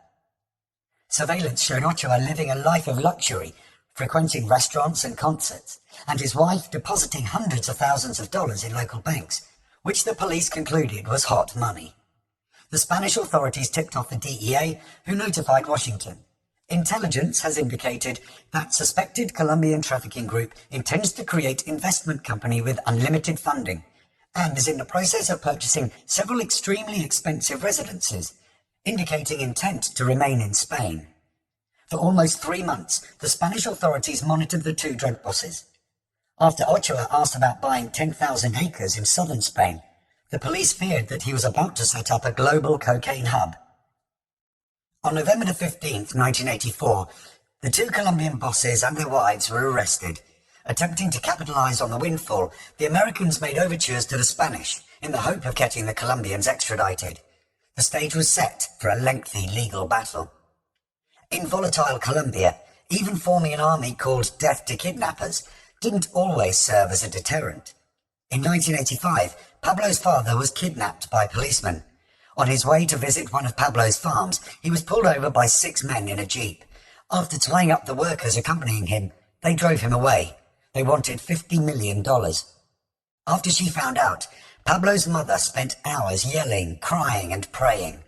S3: Surveillance showed Ochoa living a life of luxury, frequenting restaurants and concerts, and his wife depositing hundreds of thousands of dollars in local banks, which the police concluded was hot money. The Spanish authorities tipped off the DEA, who notified Washington. Intelligence has indicated that suspected Colombian trafficking group intends to create investment company with unlimited funding, and is in the process of purchasing several extremely expensive residences, indicating intent to remain in Spain. For almost 3 months, the Spanish authorities monitored the 2 drug bosses. After Ochoa asked about buying 10,000 acres in southern Spain, the police feared that he was about to set up a global cocaine hub. On November 15, 1984, the 2 Colombian bosses and their wives were arrested. Attempting to capitalize on the windfall, the Americans made overtures to the Spanish in the hope of getting the Colombians extradited. The stage was set for a lengthy legal battle. In volatile Colombia, even forming an army called Death to Kidnappers didn't always serve as a deterrent. In 1985, Pablo's father was kidnapped by policemen. On his way to visit one of Pablo's farms, he was pulled over by 6 men in a jeep. After tying up the workers accompanying him, they drove him away. They wanted $50 million. After she found out, Pablo's mother spent hours yelling, crying and praying.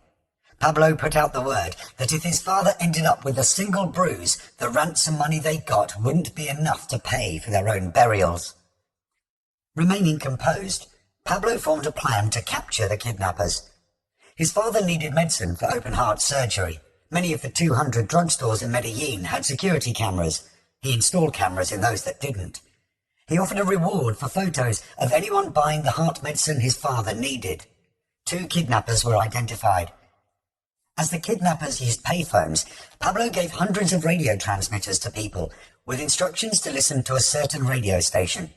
S3: Pablo put out the word that if his father ended up with a single bruise, the ransom money they got wouldn't be enough to pay for their own burials. Remaining composed, Pablo formed a plan to capture the kidnappers. His father needed medicine for open-heart surgery. Many of the 200 drugstores in Medellin had security cameras. He installed cameras in those that didn't. He offered a reward for photos of anyone buying the heart medicine his father needed. 2 kidnappers were identified. As the kidnappers used payphones, Pablo gave hundreds of radio transmitters to people with instructions to listen to a certain radio station.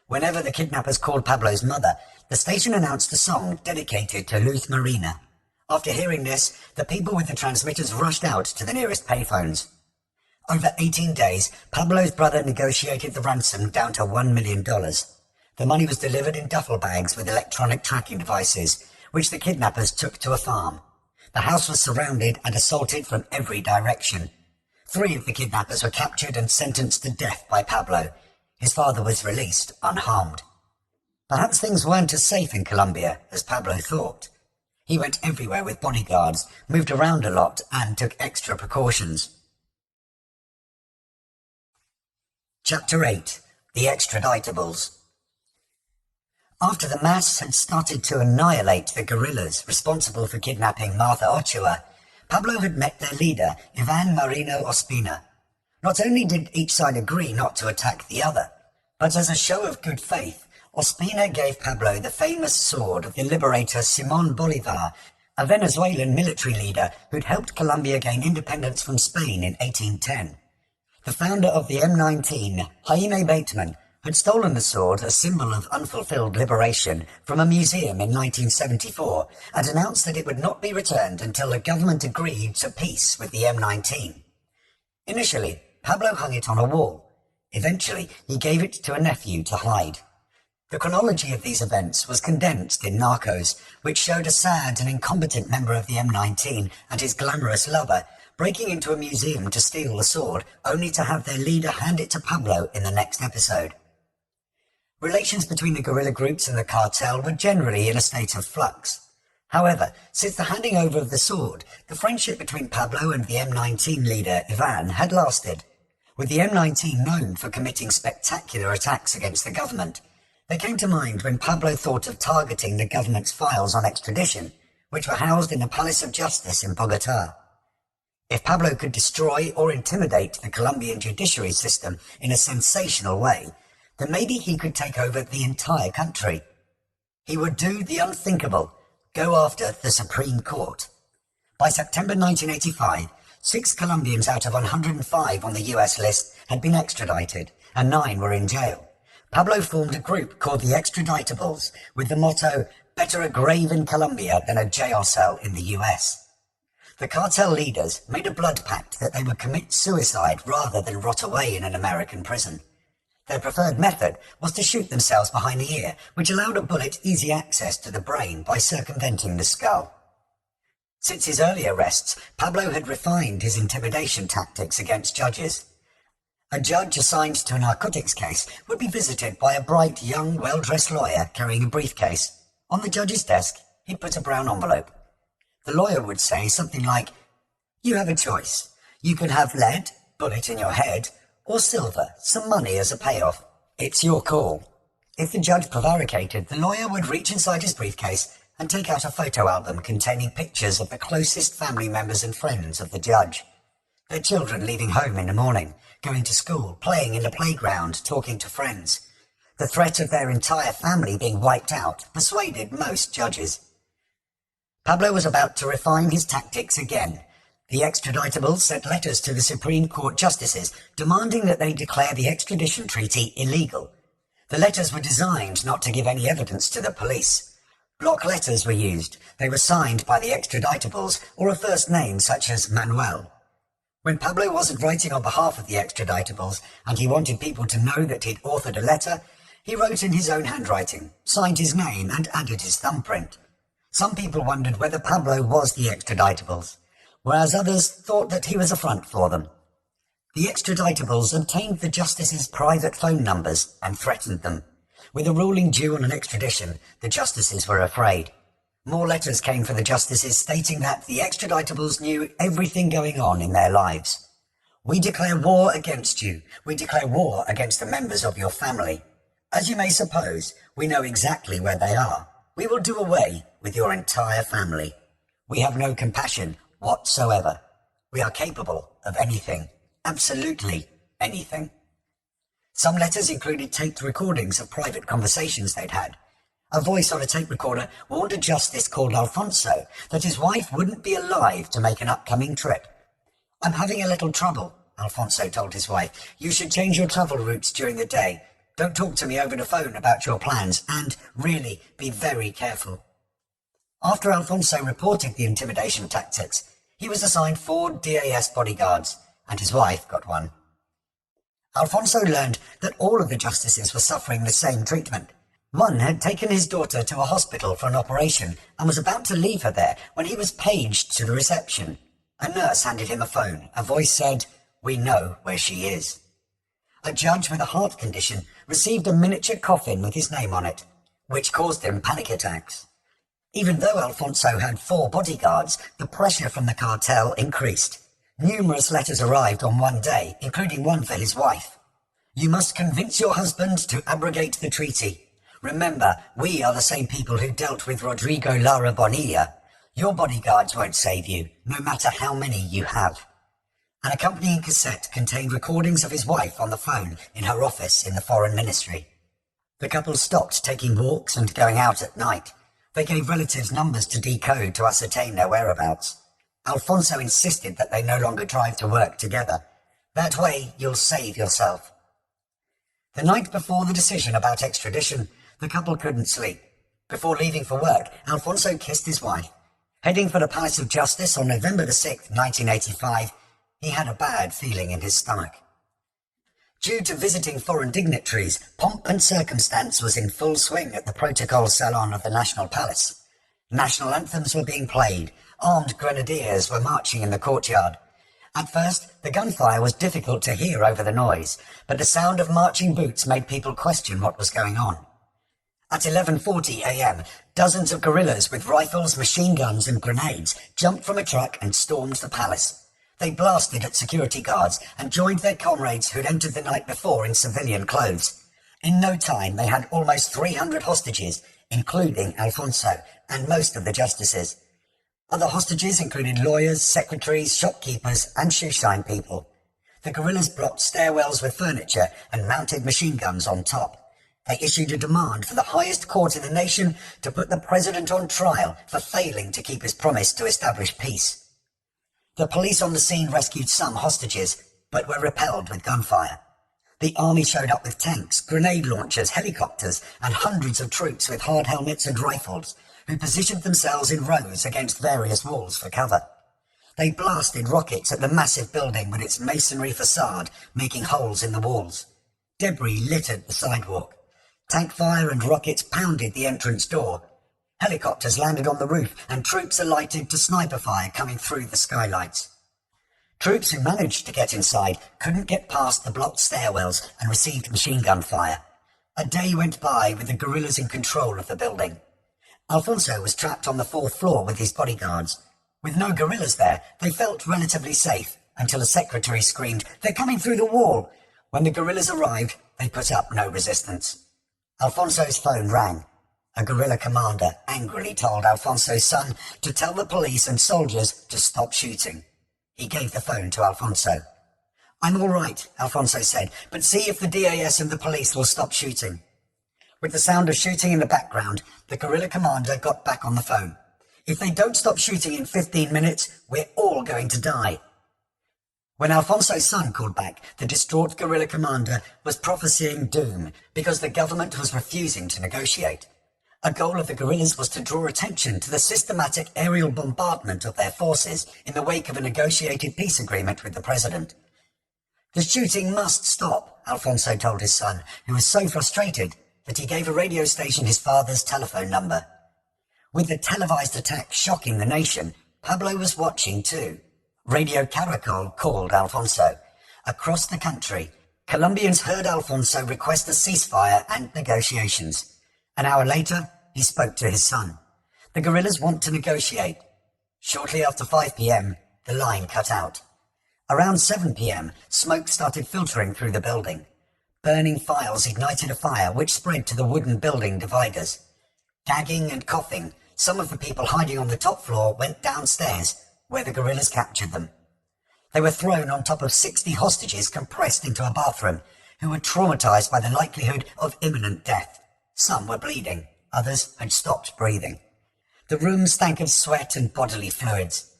S3: Whenever the kidnappers called Pablo's mother, the station announced a song dedicated to Luz Marina. After hearing this, the people with the transmitters rushed out to the nearest payphones. Over 18 days, Pablo's brother negotiated the ransom down to $1 million. The money was delivered in duffel bags with electronic tracking devices, which the kidnappers took to a farm. The house was surrounded and assaulted from every direction. 3 of the kidnappers were captured and sentenced to death by Pablo. His father was released unharmed. Perhaps things weren't as safe in Colombia as Pablo thought. He went everywhere with bodyguards, moved around a lot, and took extra precautions. Chapter 8. The Extraditables. After the mass had started to annihilate the guerrillas responsible for kidnapping Martha Ochoa, Pablo had met their leader, Iván Marino Ospina. Not only did each side agree not to attack the other, but as a show of good faith, Ospina gave Pablo the famous sword of the liberator Simón Bolívar, a Venezuelan military leader who'd helped Colombia gain independence from Spain in 1810. The founder of the M19, Jaime Bateman, had stolen the sword, a symbol of unfulfilled liberation, from a museum in 1974 and announced that it would not be returned until the government agreed to peace with the M19. Initially, Pablo hung it on a wall. Eventually, he gave it to a nephew to hide. The chronology of these events was condensed in Narcos, which showed a sad and incompetent member of the M19 and his glamorous lover breaking into a museum to steal the sword, only to have their leader hand it to Pablo in the next episode. Relations between the guerrilla groups and the cartel were generally in a state of flux. However, since the handing over of the sword, the friendship between Pablo and the M19 leader Ivan had lasted. With the M19 known for committing spectacular attacks against the government, they came to mind when Pablo thought of targeting the government's files on extradition, which were housed in the Palace of Justice in Bogotá. If Pablo could destroy or intimidate the Colombian judiciary system in a sensational way, then maybe he could take over the entire country. He would do the unthinkable, go after the Supreme Court. By September 1985, 6 Colombians out of 105 on the US list had been extradited, and 9 were in jail. Pablo formed a group called the Extraditables, with the motto, "Better a grave in Colombia than a jail cell in the US." The cartel leaders made a blood pact that they would commit suicide rather than rot away in an American prison. Their preferred method was to shoot themselves behind the ear, which allowed a bullet easy access to the brain by circumventing the skull. Since his early arrests, Pablo had refined his intimidation tactics against judges. A judge assigned to a narcotics case would be visited by a bright, young, well-dressed lawyer carrying a briefcase. On the judge's desk, he'd put a brown envelope. The lawyer would say something like, "You have a choice. You can have lead, bullet in your head, or silver, some money as a payoff. It's your call." If the judge prevaricated, the lawyer would reach inside his briefcase and take out a photo album containing pictures of the closest family members and friends of the judge. Their children leaving home in the morning, going to school, playing in the playground, talking to friends. The threat of their entire family being wiped out persuaded most judges. Pablo was about to refine his tactics again. The extraditables sent letters to the Supreme Court justices demanding that they declare the extradition treaty illegal. The letters were designed not to give any evidence to the police. Block letters were used. They were signed by the extraditables or a first name such as Manuel. When Pablo wasn't writing on behalf of the extraditables and he wanted people to know that he'd authored a letter, he wrote in his own handwriting, signed his name and added his thumbprint. Some people wondered whether Pablo was the extraditables, whereas others thought that he was a front for them. The extraditables obtained the justices' private phone numbers and threatened them. With a ruling due on an extradition, the justices were afraid. More letters came from the justices stating that the extraditables knew everything going on in their lives. "We declare war against you. We declare war against the members of your family. As you may suppose, we know exactly where they are. We will do away with your entire family. We have no compassion whatsoever. We are capable of anything, absolutely anything." Some letters included taped recordings of private conversations they'd had. A voice on a tape recorder warned a justice called Alfonso that his wife wouldn't be alive to make an upcoming trip. "I'm having a little trouble," Alfonso told his wife. "You should change your travel routes during the day. Don't talk to me over the phone about your plans, and really be very careful." After Alfonso reported the intimidation tactics, he was assigned 4 DAS bodyguards, and his wife got one. Alfonso learned that all of the justices were suffering the same treatment. One had taken his daughter to a hospital for an operation and was about to leave her there when he was paged to the reception. A nurse handed him a phone. A voice said, "We know where she is." A judge with a heart condition received a miniature coffin with his name on it, which caused him panic attacks. Even though Alfonso had 4 bodyguards, the pressure from the cartel increased. Numerous letters arrived on one day, including one for his wife. "You must convince your husband to abrogate the treaty. Remember, we are the same people who dealt with Rodrigo Lara Bonilla. Your bodyguards won't save you, no matter how many you have." An accompanying cassette contained recordings of his wife on the phone in her office in the Foreign Ministry. The couple stopped taking walks and going out at night. They gave relatives numbers to decode to ascertain their whereabouts. Alfonso insisted that they no longer drive to work together. "That way, you'll save yourself." The night before the decision about extradition, the couple couldn't sleep. Before leaving for work, Alfonso kissed his wife. Heading for the Palace of Justice on November the 6th, 1985, he had a bad feeling in his stomach. Due to visiting foreign dignitaries, pomp and circumstance was in full swing at the protocol salon of the National Palace. National anthems were being played. Armed grenadiers were marching in the courtyard. At first, the gunfire was difficult to hear over the noise, but the sound of marching boots made people question what was going on. At 11:40 a.m., dozens of guerrillas with rifles, machine guns and grenades jumped from a truck and stormed the palace. They blasted at security guards and joined their comrades who'd entered the night before in civilian clothes. In no time, they had almost 300 hostages, including Alfonso and most of the justices. Other hostages included lawyers, secretaries, shopkeepers and shoeshine people. The guerrillas blocked stairwells with furniture and mounted machine guns on top. They issued a demand for the highest court in the nation to put the president on trial for failing to keep his promise to establish peace. The police on the scene rescued some hostages, but were repelled with gunfire. The army showed up with tanks, grenade launchers, helicopters, and hundreds of troops with hard helmets and rifles, who positioned themselves in rows against various walls for cover. They blasted rockets at the massive building with its masonry facade, making holes in the walls. Debris littered the sidewalk. Tank fire and rockets pounded the entrance door. Helicopters landed on the roof and troops alighted to sniper fire coming through the skylights. Troops who managed to get inside couldn't get past the blocked stairwells and received machine gun fire. A day went by with the guerrillas in control of the building. Alfonso was trapped on the 4th floor with his bodyguards. With no guerrillas there, they felt relatively safe until a secretary screamed, "They're coming through the wall!" When the guerrillas arrived, they put up no resistance. Alfonso's phone rang. A guerrilla commander angrily told Alfonso's son to tell the police and soldiers to stop shooting. He gave the phone to Alfonso. "I'm all right," Alfonso said, "but see if the DAS and the police will stop shooting." With the sound of shooting in the background, the guerrilla commander got back on the phone. "If they don't stop shooting in 15 minutes, we're all going to die." When Alfonso's son called back, the distraught guerrilla commander was prophesying doom because the government was refusing to negotiate. A goal of the guerrillas was to draw attention to the systematic aerial bombardment of their forces in the wake of a negotiated peace agreement with the president. "The shooting must stop," Alfonso told his son, who was so frustrated that he gave a radio station his father's telephone number. With the televised attack shocking the nation, Pablo was watching too. Radio Caracol called Alfonso. Across the country, Colombians heard Alfonso request a ceasefire and negotiations. An hour later, he spoke to his son. "The guerrillas want to negotiate." Shortly after 5 p.m., the line cut out. Around 7 p.m., smoke started filtering through the building. Burning files ignited a fire which spread to the wooden building dividers. Gagging and coughing, some of the people hiding on the top floor went downstairs, where the guerrillas captured them. They were thrown on top of 60 hostages compressed into a bathroom, who were traumatized by the likelihood of imminent death. Some were bleeding. Others had stopped breathing. The room stank of sweat and bodily fluids.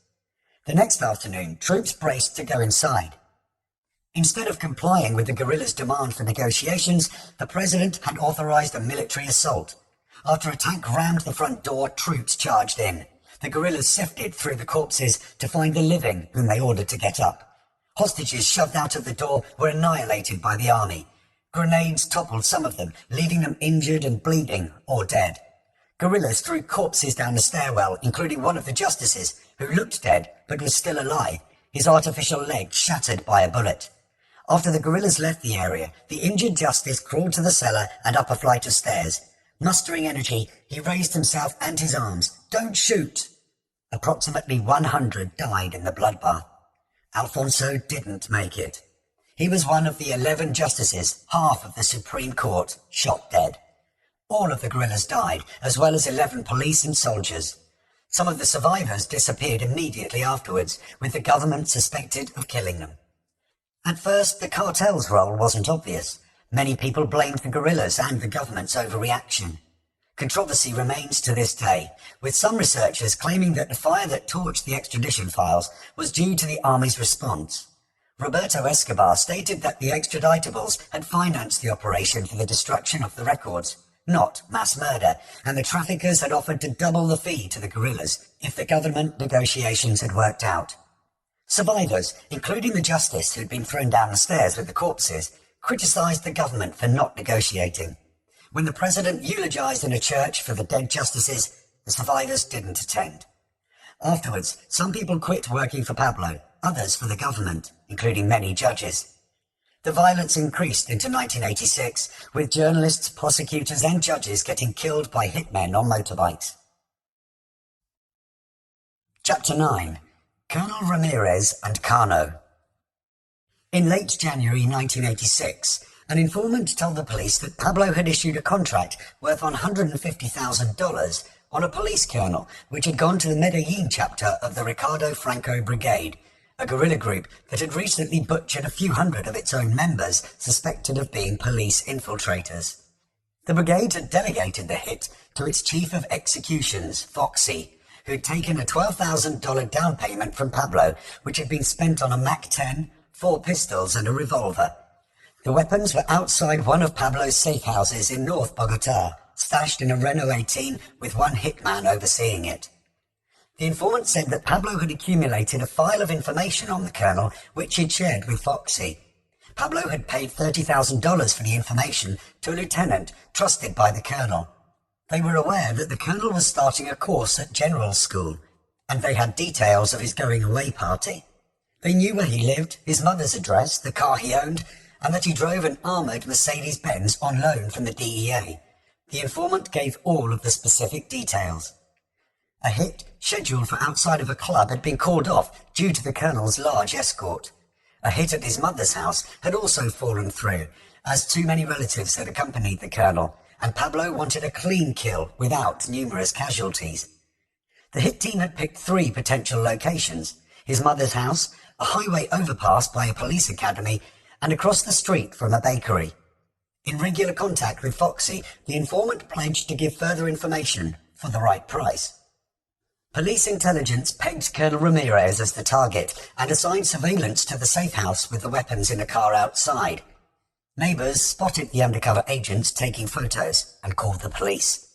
S3: The next afternoon, troops braced to go inside. Instead of complying with the guerrillas' demand for negotiations, the president had authorized a military assault. After a tank rammed the front door, troops charged in. The guerrillas sifted through the corpses to find the living, whom they ordered to get up. Hostages shoved out of the door were annihilated by the army. Grenades toppled some of them, leaving them injured and bleeding or dead. Guerrillas threw corpses down the stairwell, including one of the justices, who looked dead but was still alive, his artificial leg shattered by a bullet. After the guerrillas left the area, the injured justice crawled to the cellar and up a flight of stairs. Mustering energy, he raised himself and his arms. "Don't shoot!" Approximately 100 died in the bloodbath. Alfonso didn't make it. He was one of the 11 justices, half of the Supreme Court, shot dead. All of the guerrillas died, as well as 11 police and soldiers. Some of the survivors disappeared immediately afterwards, with the government suspected of killing them. At first, the cartel's role wasn't obvious. Many people blamed the guerrillas and the government's overreaction. Controversy remains to this day, with some researchers claiming that the fire that torched the extradition files was due to the army's response. Roberto Escobar stated that the extraditables had financed the operation for the destruction of the records, not mass murder, and the traffickers had offered to double the fee to the guerrillas if the government negotiations had worked out. Survivors, including the justice who'd been thrown down the stairs with the corpses, criticised the government for not negotiating. When the president eulogised in a church for the dead justices, the survivors didn't attend. Afterwards, some people quit working for Pablo, others for the government, including many judges. The violence increased into 1986, with journalists, prosecutors and judges getting killed by hitmen on motorbikes. Chapter 9. Colonel Ramirez and Cano. In late January 1986, an informant told the police that Pablo had issued a contract worth $150,000 on a police colonel which had gone to the Medellin chapter of the Ricardo Franco Brigade, a guerrilla group that had recently butchered a few hundred of its own members suspected of being police infiltrators. The brigade had delegated the hit to its chief of executions, Foxy, who had taken a $12,000 down payment from Pablo, which had been spent on a MAC-10, 4 pistols and a revolver. The weapons were outside one of Pablo's safe houses in North Bogota, stashed in a Renault 18 with one hitman overseeing it. The informant said that Pablo had accumulated a file of information on the colonel, which he'd shared with Foxy. Pablo had paid $30,000 for the information to a lieutenant trusted by the colonel. They were aware that the colonel was starting a course at general school, and they had details of his going-away party. They knew where he lived, his mother's address, the car he owned, and that he drove an armoured Mercedes-Benz on loan from the DEA. The informant gave all of the specific details. A hit scheduled for outside of a club had been called off due to the colonel's large escort. A hit at his mother's house had also fallen through, as too many relatives had accompanied the colonel, and Pablo wanted a clean kill without numerous casualties. The hit team had picked 3 potential locations: his mother's house, a highway overpass by a police academy, and across the street from a bakery. In regular contact with Foxy, the informant pledged to give further information for the right price. Police intelligence pegged Colonel Ramirez as the target and assigned surveillance to the safe house with the weapons in a car outside. Neighbours spotted the undercover agents taking photos and called the police.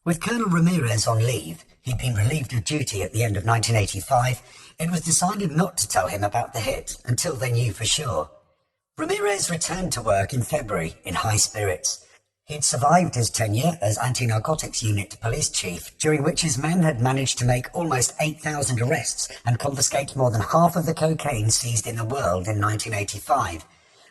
S3: With Colonel Ramirez on leave, he'd been relieved of duty at the end of 1985, it was decided not to tell him about the hit until they knew for sure. Ramirez returned to work in February in high spirits. He'd survived his tenure as anti-narcotics unit police chief, during which his men had managed to make almost 8,000 arrests and confiscate more than half of the cocaine seized in the world in 1985,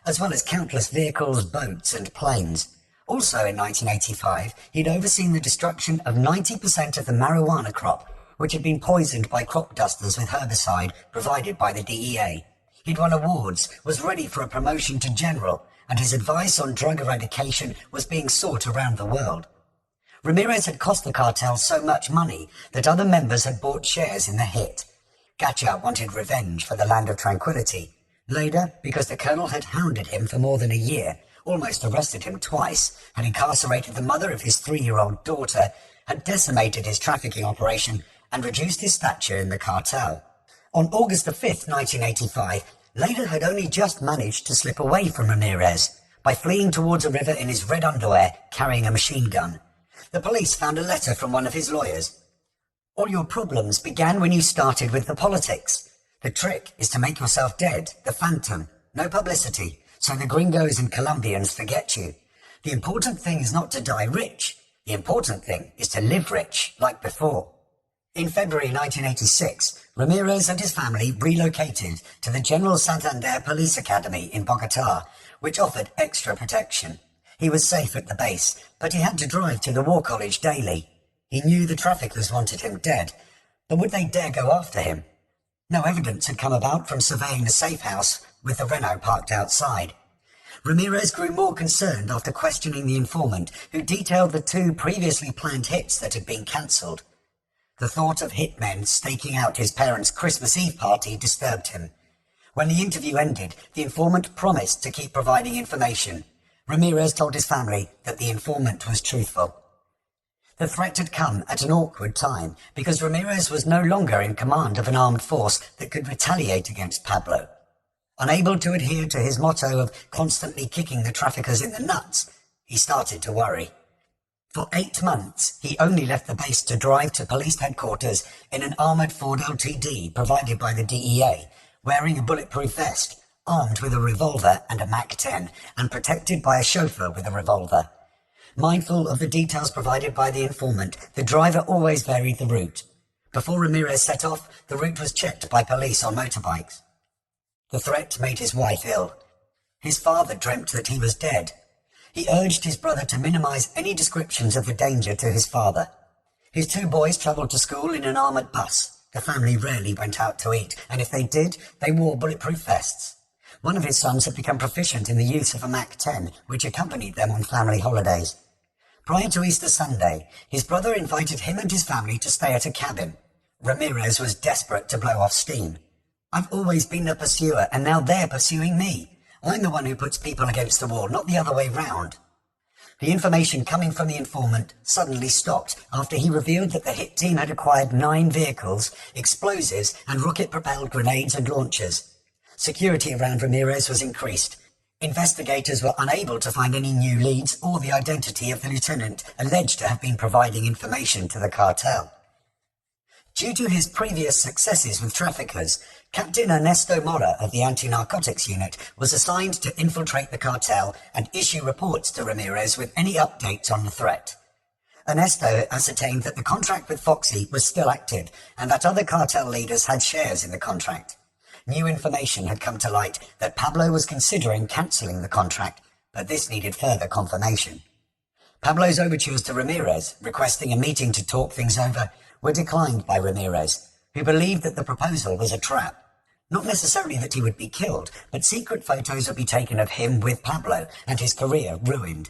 S3: as well as countless vehicles, boats and planes. Also in 1985, he'd overseen the destruction of 90% of the marijuana crop, which had been poisoned by crop dusters with herbicide provided by the DEA. He'd won awards, was ready for a promotion to general, and his advice on drug eradication was being sought around the world. Ramirez had cost the cartel so much money that other members had bought shares in the hit. Gacha wanted revenge for the land of tranquility. Later, because the colonel had hounded him for more than a year, almost arrested him twice, had incarcerated the mother of his 3-year-old daughter, had decimated his trafficking operation, and reduced his stature in the cartel. On August the 5th, 1985, Leyla had only just managed to slip away from Ramirez by fleeing towards a river in his red underwear, carrying a machine gun. The police found a letter from one of his lawyers. "All your problems began when you started with the politics. The trick is to make yourself dead, the phantom, no publicity, so the gringos and Colombians forget you. The important thing is not to die rich. The important thing is to live rich, like before." In February 1986, Ramirez and his family relocated to the General Santander Police Academy in Bogotá, which offered extra protection. He was safe at the base, but he had to drive to the War College daily. He knew the traffickers wanted him dead, but would they dare go after him? No evidence had come about from surveying the safe house with the Renault parked outside. Ramirez grew more concerned after questioning the informant, who detailed the 2 previously planned hits that had been cancelled. The thought of hitmen staking out his parents' Christmas Eve party disturbed him. When the interview ended, the informant promised to keep providing information. Ramirez told his family that the informant was truthful. The threat had come at an awkward time because Ramirez was no longer in command of an armed force that could retaliate against Pablo. Unable to adhere to his motto of constantly kicking the traffickers in the nuts, he started to worry. For 8 months, he only left the base to drive to police headquarters in an armoured Ford LTD provided by the DEA, wearing a bulletproof vest, armed with a revolver and a MAC-10, and protected by a chauffeur with a revolver. Mindful of the details provided by the informant, the driver always varied the route. Before Ramirez set off, the route was checked by police on motorbikes. The threat made his wife ill. His father dreamt that he was dead. He urged his brother to minimize any descriptions of the danger to his father. His 2 boys travelled to school in an armoured bus. The family rarely went out to eat, and if they did, they wore bulletproof vests. One of his sons had become proficient in the use of a MAC-10, which accompanied them on family holidays. Prior to Easter Sunday, his brother invited him and his family to stay at a cabin. Ramirez was desperate to blow off steam. "I've always been the pursuer, and now they're pursuing me. I'm the one who puts people against the wall, not the other way round." The information coming from the informant suddenly stopped after he revealed that the hit team had acquired 9 vehicles, explosives, and rocket-propelled grenades and launchers. Security around Ramirez was increased. Investigators were unable to find any new leads or the identity of the lieutenant alleged to have been providing information to the cartel. Due to his previous successes with traffickers, Captain Ernesto Mora of the Anti-Narcotics Unit was assigned to infiltrate the cartel and issue reports to Ramirez with any updates on the threat. Ernesto ascertained that the contract with Foxy was still active and that other cartel leaders had shares in the contract. New information had come to light that Pablo was considering cancelling the contract, but this needed further confirmation. Pablo's overtures to Ramirez, requesting a meeting to talk things over, were declined by Ramirez, who believed that the proposal was a trap. Not necessarily that he would be killed, but secret photos would be taken of him with Pablo and his career ruined.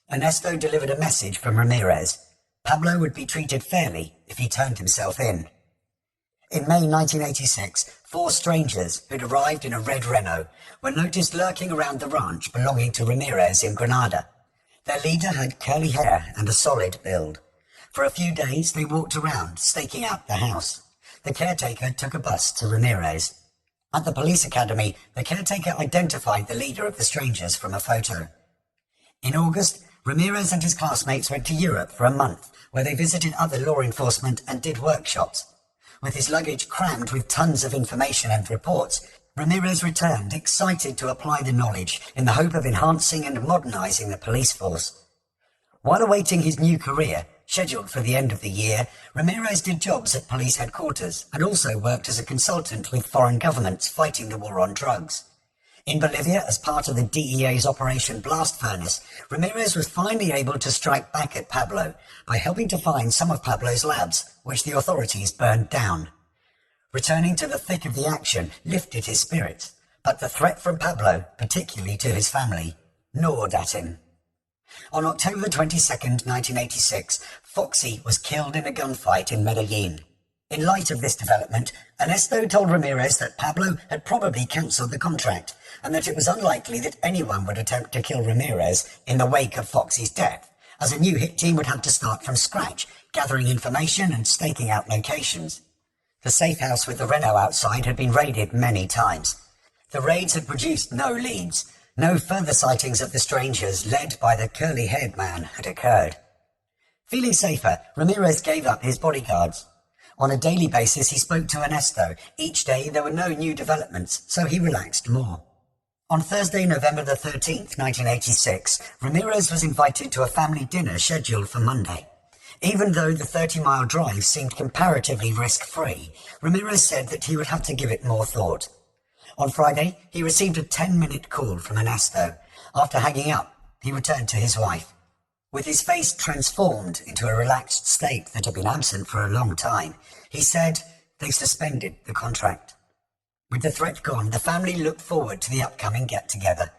S3: Ernesto delivered a message from Ramirez. Pablo would be treated fairly if he turned himself in. In May 1986, 4 strangers who'd arrived in a red Renault were noticed lurking around the ranch belonging to Ramirez in Granada. Their leader had curly hair and a solid build. For a few days, they walked around, staking out the house. The caretaker took a bus to Ramirez. At the police academy, the caretaker identified the leader of the strangers from a photo. In August, Ramirez and his classmates went to Europe for a month, where they visited other law enforcement and did workshops. With his luggage crammed with tons of information and reports, Ramirez returned, excited to apply the knowledge in the hope of enhancing and modernizing the police force. While awaiting his new career, scheduled for the end of the year, Ramirez did jobs at police headquarters and also worked as a consultant with foreign governments fighting the war on drugs. In Bolivia, as part of the DEA's Operation Blast Furnace, Ramirez was finally able to strike back at Pablo by helping to find some of Pablo's labs, which the authorities burned down. Returning to the thick of the action lifted his spirits, but the threat from Pablo, particularly to his family, gnawed at him. On October 22nd, 1986, Foxy was killed in a gunfight in Medellin. In light of this development, Ernesto told Ramirez that Pablo had probably cancelled the contract, and that it was unlikely that anyone would attempt to kill Ramirez in the wake of Foxy's death, as a new hit team would have to start from scratch, gathering information and staking out locations. The safe house with the Renault outside had been raided many times. The raids had produced no leads. No further sightings of the strangers led by the curly-haired man had occurred. Feeling safer, Ramirez gave up his bodyguards. On a daily basis he spoke to Ernesto. Each day there were no new developments, so he relaxed more. On Thursday, November the 13th, 1986, Ramirez was invited to a family dinner scheduled for Monday. Even though the 30-mile drive seemed comparatively risk-free, Ramirez said that he would have to give it more thought. On Friday, he received a 10-minute call from Ernesto. After hanging up, he returned to his wife. With his face transformed into a relaxed state that had been absent for a long time, he said they suspended the contract. With the threat gone, the family looked forward to the upcoming get-together.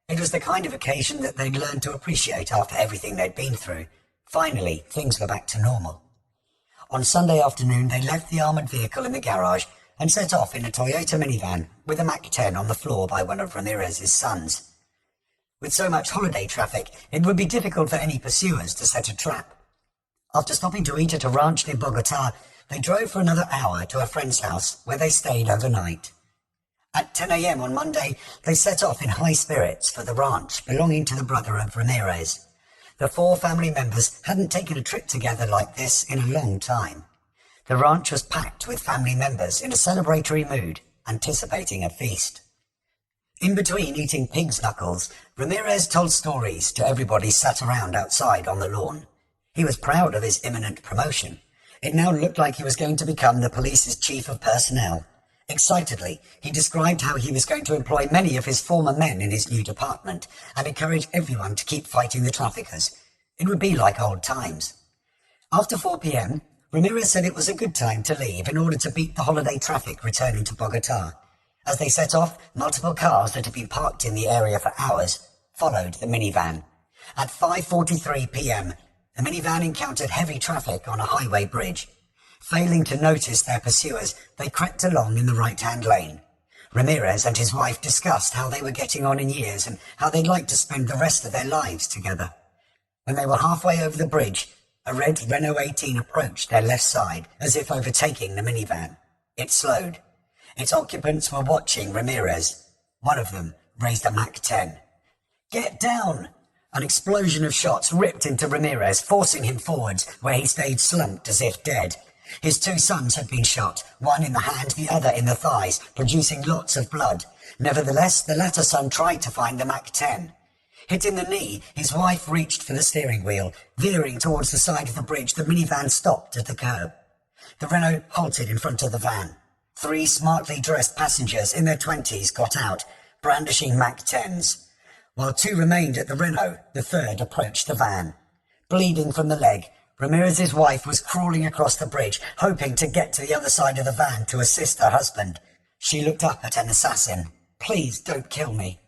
S3: It was the kind of occasion that they'd learned to appreciate after everything they'd been through. Finally, things were back to normal. On Sunday afternoon, they left the armoured vehicle in the garage and set off in a Toyota minivan with a Mac 10 on the floor by one of Ramirez's sons. With so much holiday traffic, it would be difficult for any pursuers to set a trap. After stopping to eat at a ranch near Bogota, they drove for another hour to a friend's house where they stayed overnight. At 10 a.m. on Monday, they set off in high spirits for the ranch belonging to the brother of Ramirez. The four family members hadn't taken a trip together like this in a long time. The ranch was packed with family members in a celebratory mood, anticipating a feast. In between eating pig's knuckles, Ramirez told stories to everybody sat around outside on the lawn. He was proud of his imminent promotion. It now looked like he was going to become the police's chief of personnel. Excitedly, he described how he was going to employ many of his former men in his new department and encourage everyone to keep fighting the traffickers. It would be like old times. After 4 p.m., Ramirez said it was a good time to leave in order to beat the holiday traffic returning to Bogota. As they set off, multiple cars that had been parked in the area for hours followed the minivan. At 5:43 p.m., the minivan encountered heavy traffic on a highway bridge. Failing to notice their pursuers, they crept along in the right-hand lane. Ramirez and his wife discussed how they were getting on in years and how they'd like to spend the rest of their lives together. When they were halfway over the bridge, a red Renault 18 approached their left side, as if overtaking the minivan. It slowed. Its occupants were watching Ramirez. One of them raised a Mac 10. "Get down!" An explosion of shots ripped into Ramirez, forcing him forwards, where he stayed slumped as if dead. His two sons had been shot, one in the hand, the other in the thighs, producing lots of blood. Nevertheless, the latter son tried to find the Mac 10. Hit in the knee, his wife reached for the steering wheel. Veering towards the side of the bridge, the minivan stopped at the curb. The Renault halted in front of the van. 3 smartly dressed passengers in their 20s got out, brandishing Mac 10s. While 2 remained at the Renault, the third approached the van. Bleeding from the leg, Ramirez's wife was crawling across the bridge, hoping to get to the other side of the van to assist her husband. She looked up at an assassin. "Please don't kill me."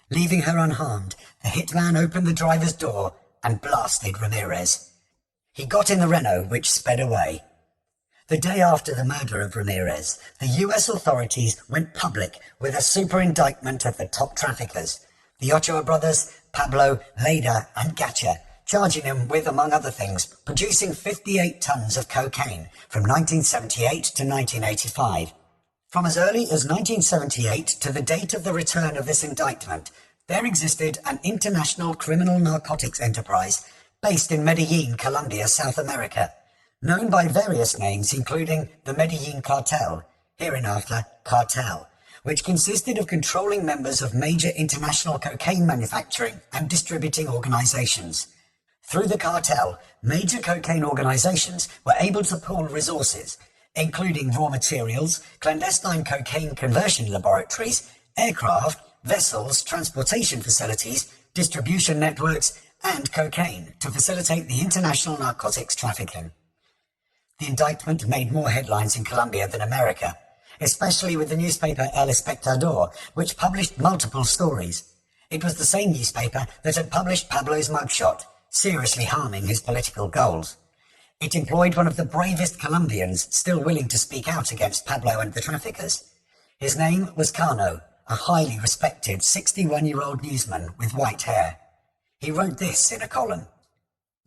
S3: Leaving her unharmed, the hitman opened the driver's door and blasted Ramirez. He got in the Renault, which sped away. The day after the murder of Ramirez, the US authorities went public with a super indictment of the top traffickers, the Ochoa brothers, Pablo, Leda, and Gacha, charging them with, among other things, producing 58 tons of cocaine from 1978 to 1985. From as early as 1978 to the date of the return of this indictment, there existed an international criminal narcotics enterprise based in Medellin, Colombia, South America, known by various names including the Medellin Cartel, hereinafter Cartel, which consisted of controlling members of major international cocaine manufacturing and distributing organizations. Through the cartel, major cocaine organizations were able to pool resources, including raw materials, clandestine cocaine conversion laboratories, aircraft, vessels, transportation facilities, distribution networks, and cocaine to facilitate the international narcotics trafficking. The indictment made more headlines in Colombia than America, especially with the newspaper El Espectador, which published multiple stories. It was the same newspaper that had published Pablo's mugshot, seriously harming his political goals. It employed one of the bravest Colombians still willing to speak out against Pablo and the traffickers. His name was Cano, a highly respected 61-year-old newsman with white hair. He wrote this in a column.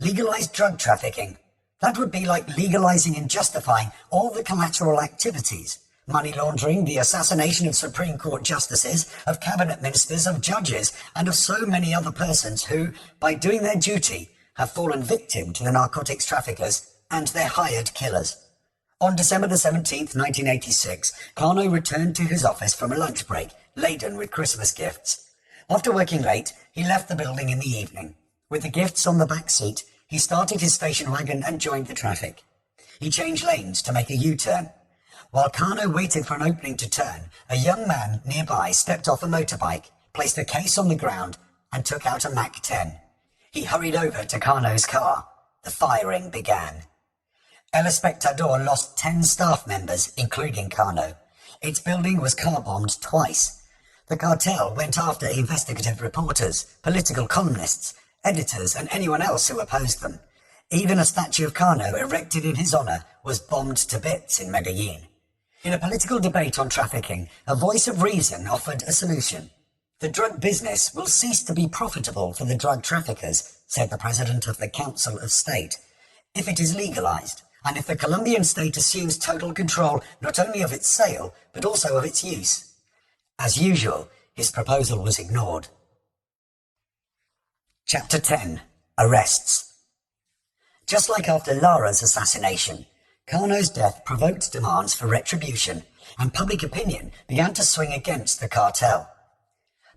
S3: Legalize drug trafficking. That would be like legalizing and justifying all the collateral activities. Money laundering, the assassination of Supreme Court justices, of cabinet ministers, of judges, and of so many other persons who, by doing their duty, have fallen victim to the narcotics traffickers and their hired killers. On December the 17th, 1986, Cano returned to his office from a lunch break, laden with Christmas gifts. After working late, he left the building in the evening. With the gifts on the back seat, he started his station wagon and joined the traffic. He changed lanes to make a U-turn. While Cano waited for an opening to turn, a young man nearby stepped off a motorbike, placed a case on the ground, and took out a Mac-10. He hurried over to Cano's car. The firing began. El Espectador lost 10 staff members, including Cano. Its building was car-bombed twice. The cartel went after investigative reporters, political columnists, editors, and anyone else who opposed them. Even a statue of Cano erected in his honor was bombed to bits in Medellin. In a political debate on trafficking, a voice of reason offered a solution. The drug business will cease to be profitable for the drug traffickers, said the president of the Council of State, if it is legalized, and if the Colombian state assumes total control not only of its sale, but also of its use. As usual, his proposal was ignored. Chapter 10. Arrests. Just like after Lara's assassination, Cano's death provoked demands for retribution, and public opinion began to swing against the cartel.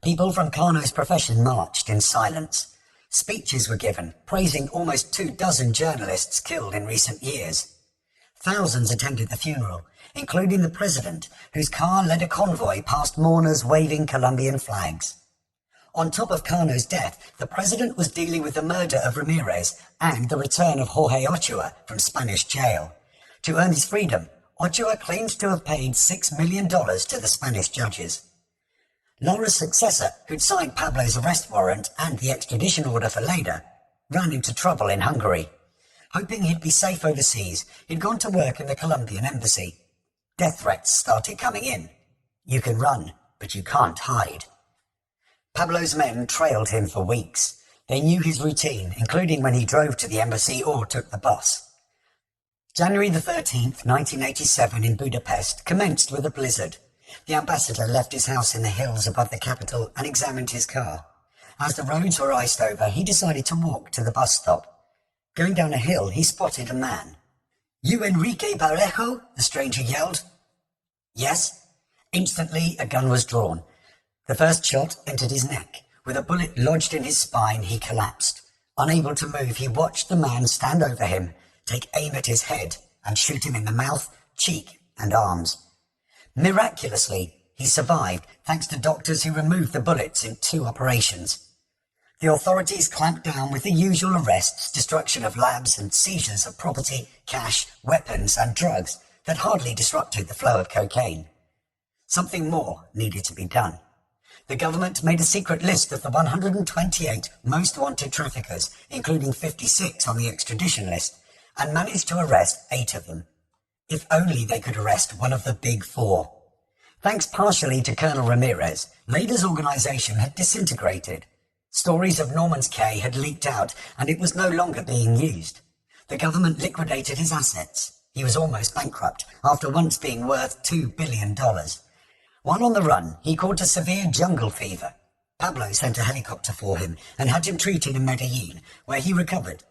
S3: People from Cano's profession marched in silence. Speeches were given, praising almost 24 journalists killed in recent years. Thousands attended the funeral, including the president, whose car led a convoy past mourners waving Colombian flags. On top of Cano's death, the president was dealing with the murder of Ramirez and the return of Jorge Ochoa from Spanish jail. To earn his freedom, Ochoa claimed to have paid $6 million to the Spanish judges. Lara's successor, who'd signed Pablo's arrest warrant and the extradition order for Leda, ran into trouble in Hungary. Hoping he'd be safe overseas, he'd gone to work in the Colombian embassy. Death threats started coming in. You can run, but you can't hide. Pablo's men trailed him for weeks. They knew his routine, including when he drove to the embassy or took the bus. January the 13th, 1987 in Budapest commenced with a blizzard. The ambassador left his house in the hills above the capital and examined his car. As the roads were iced over, he decided to walk to the bus stop. Going down a hill, he spotted a man. "You Enrique Parejo?" the stranger yelled. "Yes." Instantly, a gun was drawn. The first shot entered his neck. With a bullet lodged in his spine, he collapsed. Unable to move, he watched the man stand over him, take aim at his head, and shoot him in the mouth, cheek, and arms. Miraculously, he survived thanks to doctors who removed the bullets in 2 operations. The authorities clamped down with the usual arrests, destruction of labs, and seizures of property, cash, weapons, and drugs that hardly disrupted the flow of cocaine. Something more needed to be done. The government made a secret list of the 128 most wanted traffickers, including 56 on the extradition list, and managed to arrest 8 of them. If only they could arrest one of the big 4. Thanks partially to Colonel Ramirez, Leda's organization had disintegrated. Stories of Norman's Cay had leaked out, and it was no longer being used. The government liquidated his assets. He was almost bankrupt, after once being worth $2 billion. While on the run, he caught a severe jungle fever. Pablo sent a helicopter for him and had him treated in Medellin, where he recovered.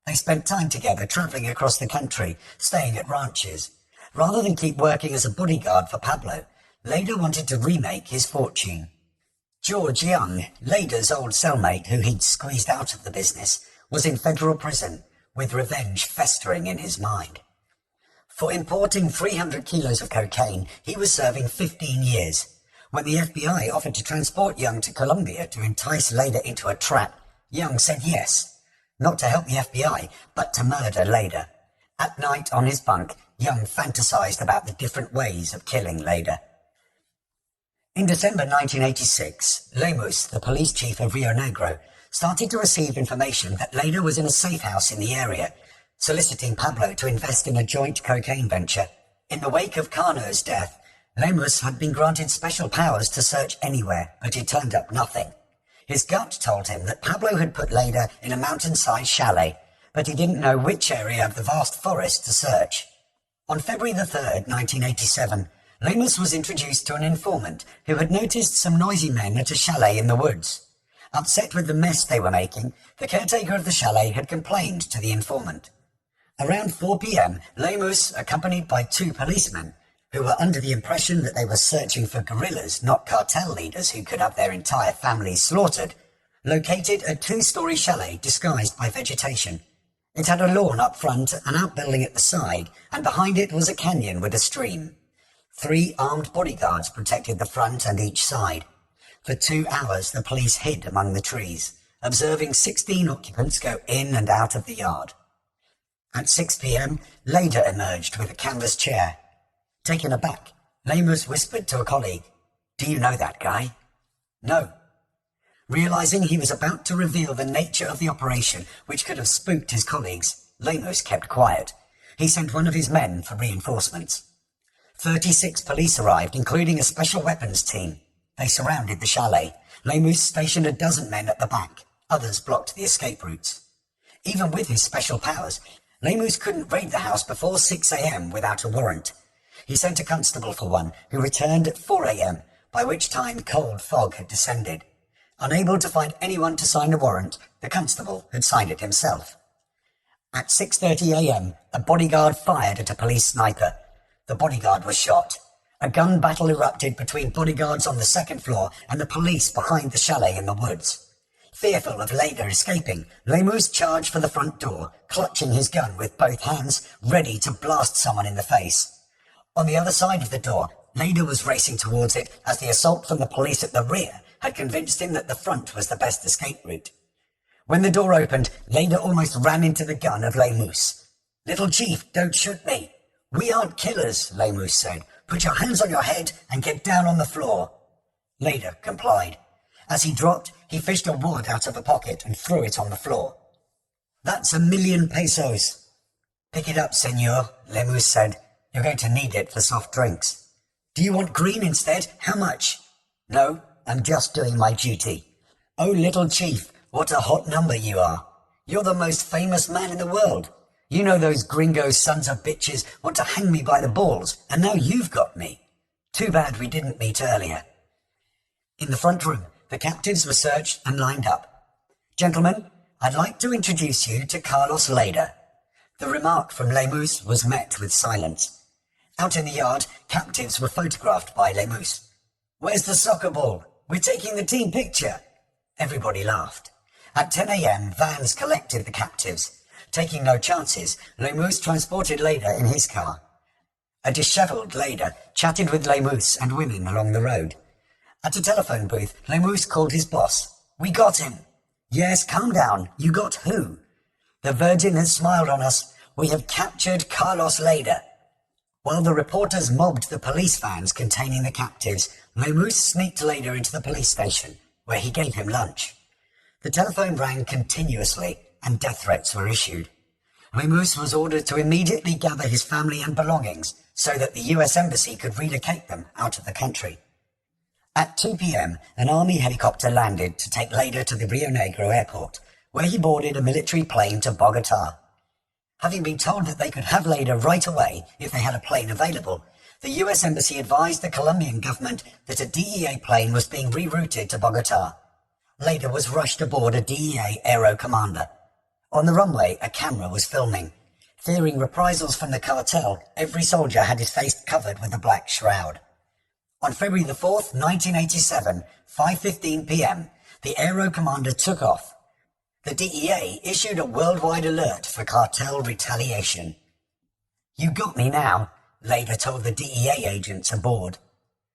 S3: They spent time together traveling across the country, staying at ranches. Rather than keep working as a bodyguard for Pablo, Leda wanted to remake his fortune. George Young, Leda's old cellmate who he'd squeezed out of the business, was in federal prison, with revenge festering in his mind. For importing 300 kilos of cocaine, he was serving 15 years. When the FBI offered to transport Young to Colombia to entice Leda into a trap, Young said yes. Not to help the FBI, but to murder Leda. At night on his bunk, Young fantasized about the different ways of killing Leda. In December 1986, Lemus, the police chief of Rio Negro, started to receive information that Leda was in a safe house in the area, soliciting Pablo to invest in a joint cocaine venture. In the wake of Cano's death, Lemus had been granted special powers to search anywhere, but he turned up nothing. His gut told him that Pablo had put Leda in a mountainside chalet, but he didn't know which area of the vast forest to search. On February the 3rd, 1987, Lemus was introduced to an informant who had noticed some noisy men at a chalet in the woods. Upset with the mess they were making, the caretaker of the chalet had complained to the informant. Around 4 p.m, Lemus, accompanied by 2 policemen, who were under the impression that they were searching for guerrillas, not cartel leaders who could have their entire families slaughtered, located a 2-story chalet disguised by vegetation. It had a lawn up front, an outbuilding at the side, and behind it was a canyon with a stream. 3 armed bodyguards protected the front and each side. For 2 hours the police hid among the trees, observing 16 occupants go in and out of the yard. At 6 p.m, Leda emerged with a canvas chair. Taken aback, Lemus whispered to a colleague, "Do you know that guy?" "No." Realizing he was about to reveal the nature of the operation, which could have spooked his colleagues, Lemus kept quiet. He sent one of his men for reinforcements. 36 police arrived, including a special weapons team. They surrounded the chalet. Lemus stationed a dozen men at the back. Others blocked the escape routes. Even with his special powers, Lemus couldn't raid the house before 6 a.m. without a warrant. He sent a constable for one, who returned at 4 a.m., by which time cold fog had descended. Unable to find anyone to sign the warrant, the constable had signed it himself. At 6:30 a.m, a bodyguard fired at a police sniper. The bodyguard was shot. A gun battle erupted between bodyguards on the 2nd floor and the police behind the chalet in the woods. Fearful of Leda escaping, Lemus charged for the front door, clutching his gun with both hands, ready to blast someone in the face. On the other side of the door, Leda was racing towards it as the assault from the police at the rear had convinced him that the front was the best escape route. When the door opened, Leda almost ran into the gun of Lemus. "Little Chief, don't shoot me." "We aren't killers," Lemus said. "Put your hands on your head and get down on the floor." Leda complied. As he dropped, he fished a wad out of a pocket and threw it on the floor. "That's 1,000,000 pesos. "Pick it up, senor," Lemus said. "You're going to need it for soft drinks." "Do you want green instead? How much?" "No, I'm just doing my duty." "Oh, little chief, what a hot number you are. You're the most famous man in the world. You know those gringo sons of bitches want to hang me by the balls, and now you've got me. Too bad we didn't meet earlier." In the front room, the captives were searched and lined up. "Gentlemen, I'd like to introduce you to Carlos Leda." The remark from Lemus was met with silence. Out in the yard, captives were photographed by Lemus. "Where's the soccer ball? We're taking the team picture." Everybody laughed. At 10 a.m, vans collected the captives. Taking no chances, Lemus transported Leda in his car. A dishevelled Leda chatted with Lemus and women along the road. At a telephone booth, Lemus called his boss. "We got him." "Yes, calm down. You got who?" "The Virgin has smiled on us. We have captured Carlos Leda." While the reporters mobbed the police vans containing the captives, Lemus sneaked Leda into the police station, where he gave him lunch. The telephone rang continuously, and death threats were issued. Lemus was ordered to immediately gather his family and belongings so that the US Embassy could relocate them out of the country. At 2 p.m, an army helicopter landed to take Leda to the Rio Negro airport, where he boarded a military plane to Bogota. Having been told that they could have Leda right away if they had a plane available, the US Embassy advised the Colombian government that a DEA plane was being rerouted to Bogota. Leda was rushed aboard a DEA Aero Commander. On the runway, a camera was filming. Fearing reprisals from the cartel, every soldier had his face covered with a black shroud. On February the 4th, 1987, 5:15 p.m, the Aero Commander took off. The DEA issued a worldwide alert for cartel retaliation. "You got me now," Leda told the DEA agents aboard.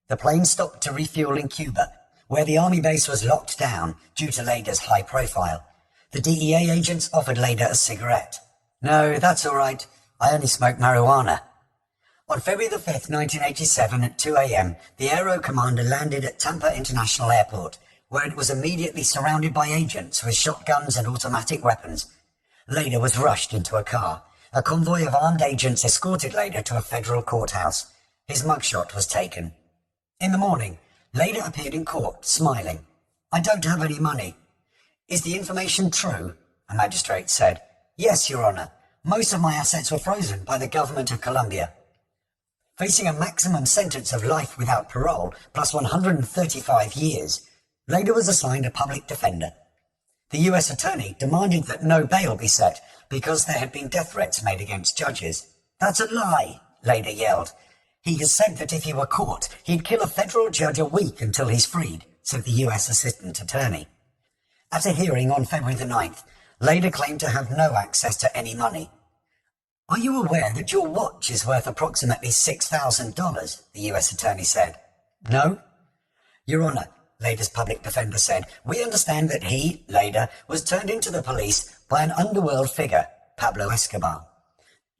S3: The plane stopped to refuel in Cuba, where the army base was locked down due to Leda's high profile. The DEA agents offered Leda a cigarette. "No, that's all right. I only smoke marijuana." On February the 5th, 1987 at 2 a.m, the Aero Commander landed at Tampa International Airport, where it was immediately surrounded by agents with shotguns and automatic weapons. Leda was rushed into a car. a convoy of armed agents escorted Leda to a federal courthouse. His mugshot was taken. In the morning, Leda appeared in court, smiling. "I don't have any money." "Is the information true?" a magistrate said. "Yes, Your Honor. Most of my assets were frozen by the government of Colombia." Facing a maximum sentence of life without parole, plus 135 years, Leda was assigned a public defender. The U.S. attorney demanded that no bail be set because there had been death threats made against judges. "That's a lie," Leda yelled. "He has said that if he were caught, he'd kill a federal judge a week until he's freed," said the U.S. assistant attorney. At a hearing on February the 9th, Leda claimed to have no access to any money. "Are you aware that your watch is worth approximately $6,000, the U.S. attorney said. "No." "Your Honor," Leda's public defender said, "we understand that he, Leda, was turned into the police by an underworld figure, Pablo Escobar."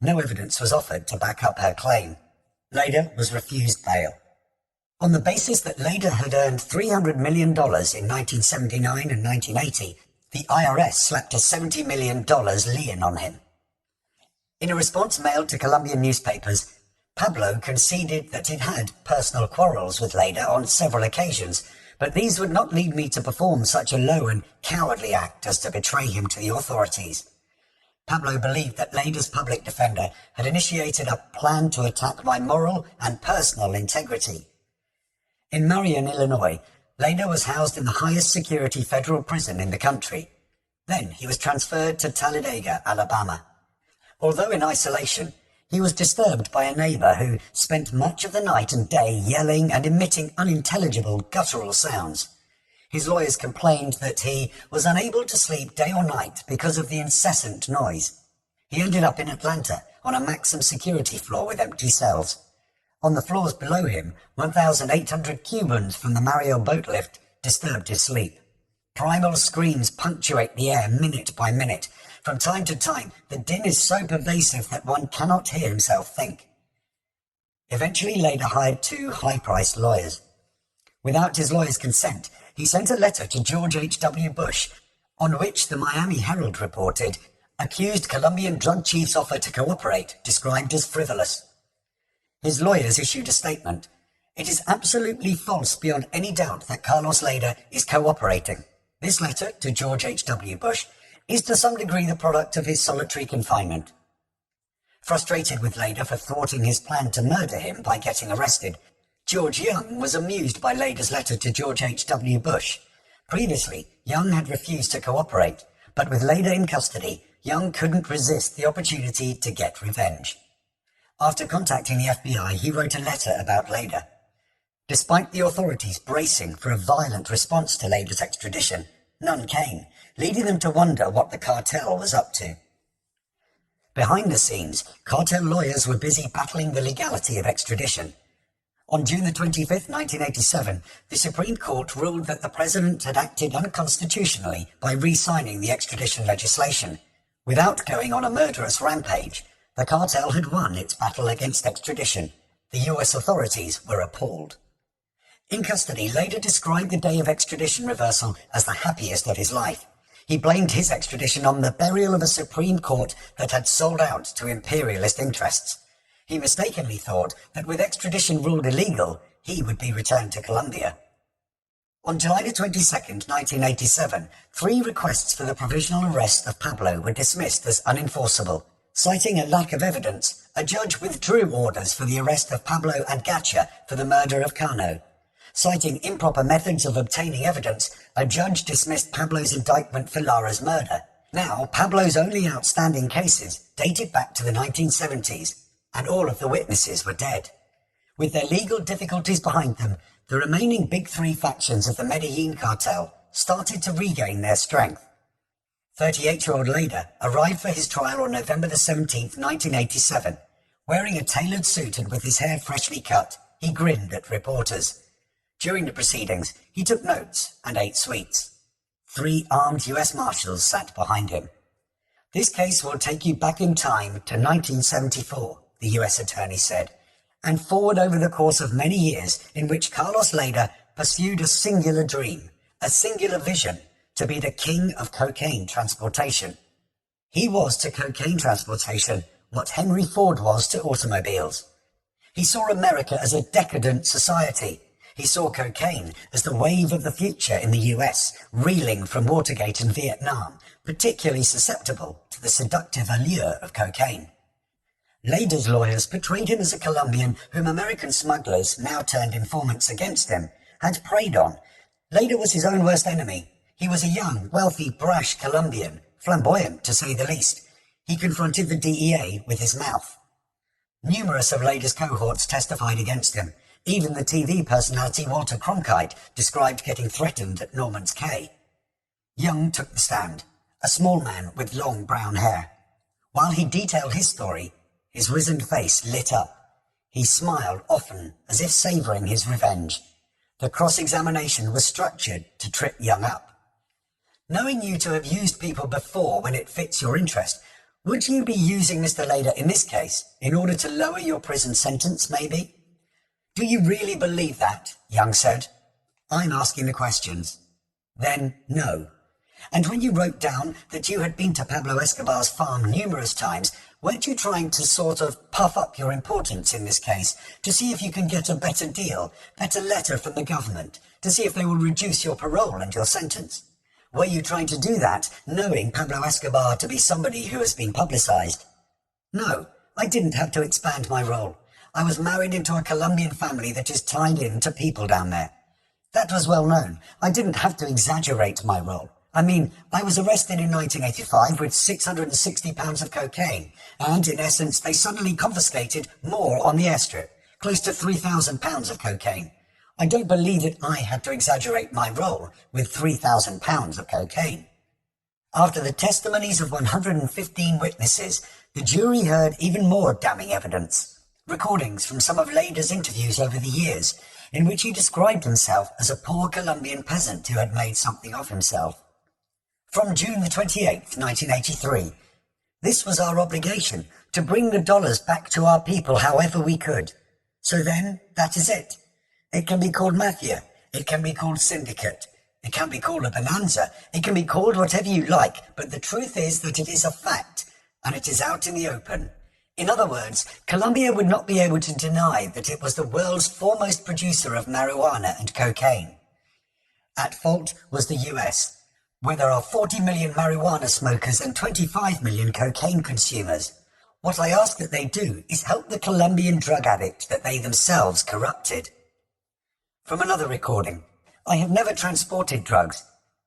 S3: No evidence was offered to back up her claim. Leda was refused bail. On the basis that Leda had earned $300 million in 1979 and 1980, the IRS slapped a $70 million lien on him. In a response mailed to Colombian newspapers, Pablo conceded that he'd had personal quarrels with Leda on several occasions, but these would not lead me to perform such a low and cowardly act as to betray him to the authorities. Pablo believed that Leda's public defender had initiated a plan to attack my moral and personal integrity. In Marion, Illinois, Leda was housed in the highest security federal prison in the country. Then he was transferred to Talladega, Alabama. Although in isolation, he was disturbed by a neighbor who spent much of the night and day yelling and emitting unintelligible guttural sounds. His lawyers complained that he was unable to sleep day or night because of the incessant noise. He ended up in Atlanta on a maximum security floor with empty cells. On the floors below him, 1,800 Cubans from the Mario boat lift disturbed his sleep. Primal screams punctuate the air minute by minute. From time to time, the din is so pervasive that one cannot hear himself think. Eventually, Leda hired 2 high-priced lawyers. Without his lawyer's consent, he sent a letter to George H.W. Bush, on which the Miami Herald reported, accused Colombian drug chief's offer to cooperate, described as frivolous. His lawyers issued a statement. "It is absolutely false beyond any doubt that Carlos Leda is cooperating. This letter to George H.W. Bush is to some degree the product of his solitary confinement." Frustrated with Leda for thwarting his plan to murder him by getting arrested, George Young was amused by Leda's letter to George H.W. Bush. Previously, Young had refused to cooperate, but with Leda in custody, Young couldn't resist the opportunity to get revenge. After contacting the FBI, he wrote a letter about Leda. Despite the authorities bracing for a violent response to Leda's extradition, none came, leading them to wonder what the cartel was up to. Behind the scenes, cartel lawyers were busy battling the legality of extradition. On June the 25th, 1987, the Supreme Court ruled that the president had acted unconstitutionally by re-signing the extradition legislation. Without going on a murderous rampage, the cartel had won its battle against extradition. The US authorities were appalled. In custody, Leda described the day of extradition reversal as the happiest of his life. He blamed his extradition on the burial of a Supreme Court that had sold out to imperialist interests. He mistakenly thought that with extradition ruled illegal, he would be returned to Colombia. On July 22, 1987, 3 requests for the provisional arrest of Pablo were dismissed as unenforceable. Citing a lack of evidence, a judge withdrew orders for the arrest of Pablo and Gacha for the murder of Cano. Citing improper methods of obtaining evidence, a judge dismissed Pablo's indictment for Lara's murder. Now, Pablo's only outstanding cases dated back to the 1970s, and all of the witnesses were dead. With their legal difficulties behind them, the remaining big 3 factions of the Medellin cartel started to regain their strength. 38-year-old Leda arrived for his trial on November 17, 1987. Wearing a tailored suit and with his hair freshly cut, he grinned at reporters. During the proceedings, he took notes and ate sweets. 3 armed US Marshals sat behind him. "This case will take you back in time to 1974, the US attorney said, and forward over the course of many years in which Carlos Leda pursued a singular dream, a singular vision, to be the king of cocaine transportation. He was to cocaine transportation what Henry Ford was to automobiles. He saw America as a decadent society. He saw cocaine as the wave of the future in the US, reeling from Watergate and Vietnam, particularly susceptible to the seductive allure of cocaine. Leder's lawyers portrayed him as a Colombian whom American smugglers, now turned informants against him, had preyed on. Leder was his own worst enemy. He was a young, wealthy, brash Colombian, flamboyant to say the least. He confronted the DEA with his mouth. Numerous of Leder's cohorts testified against him. Even the TV personality Walter Cronkite described getting threatened at Norman's Cay. Young took the stand, a small man with long brown hair. While he detailed his story, his wizened face lit up. He smiled often, as if savouring his revenge. The cross-examination was structured to trip Young up. Knowing you to have used people before when it fits your interest, would you be using Mr. Leder in this case in order to lower your prison sentence, maybe? Do you really believe that? Young said. I'm asking the questions. Then no. And when you wrote down that you had been to Pablo Escobar's farm numerous times, weren't you trying to sort of puff up your importance in this case, to see if you can get a better deal, better letter from the government, to see if they will reduce your parole and your sentence? Were you trying to do that, knowing Pablo Escobar to be somebody who has been publicized? No, I didn't have to expand my role. I was married into a Colombian family that is tied in to people down there. That was well known. I didn't have to exaggerate my role. I mean, I was arrested in 1985 with 660 pounds of cocaine, and in essence they suddenly confiscated more on the airstrip, close to 3,000 pounds of cocaine. I don't believe that I had to exaggerate my role with 3,000 pounds of cocaine. After the testimonies of 115 witnesses, the jury heard even more damning evidence. Recordings from some of Leder's interviews over the years, in which he described himself as a poor Colombian peasant who had made something of himself. From June the 28th, 1983, this was our obligation, to bring the dollars back to our people however we could. So then, that is it. It can be called mafia, it can be called syndicate, it can be called a bonanza, it can be called whatever you like, but the truth is that it is a fact, and it is out in the open. In other words, Colombia would not be able to deny that it was the world's foremost producer of marijuana and cocaine. At fault was the US, where there are 40 million marijuana smokers and 25 million cocaine consumers. What I ask that they do is help the Colombian drug addict that they themselves corrupted. From another recording, I have never transported drugs.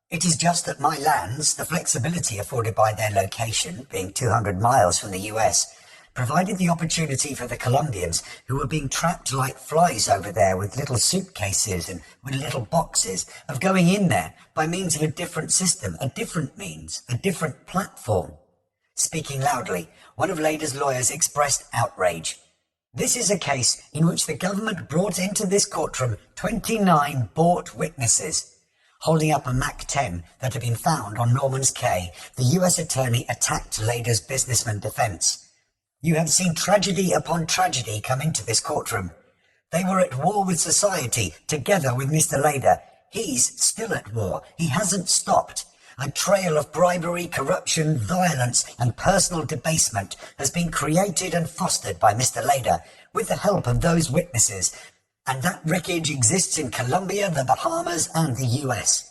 S3: It is just that my lands, the flexibility afforded by their location, being 200 miles from the US, provided the opportunity for the Colombians who were being trapped like flies over there with little suitcases and with little boxes of going in there by means of a different system, a different means, a different platform. Speaking loudly, one of Leder's lawyers expressed outrage. This is a case in which the government brought into this courtroom 29 bought witnesses. Holding up a Mac-10 that had been found on Norman's Cay, the US attorney attacked Leder's businessman defense. You have seen tragedy upon tragedy come into this courtroom. They were at war with society, together with Mr. Leder. He's still at war. He hasn't stopped. A trail of bribery, corruption, violence, and personal debasement has been created and fostered by Mr. Leder, with the help of those witnesses, and that wreckage exists in Colombia, the Bahamas, and the US.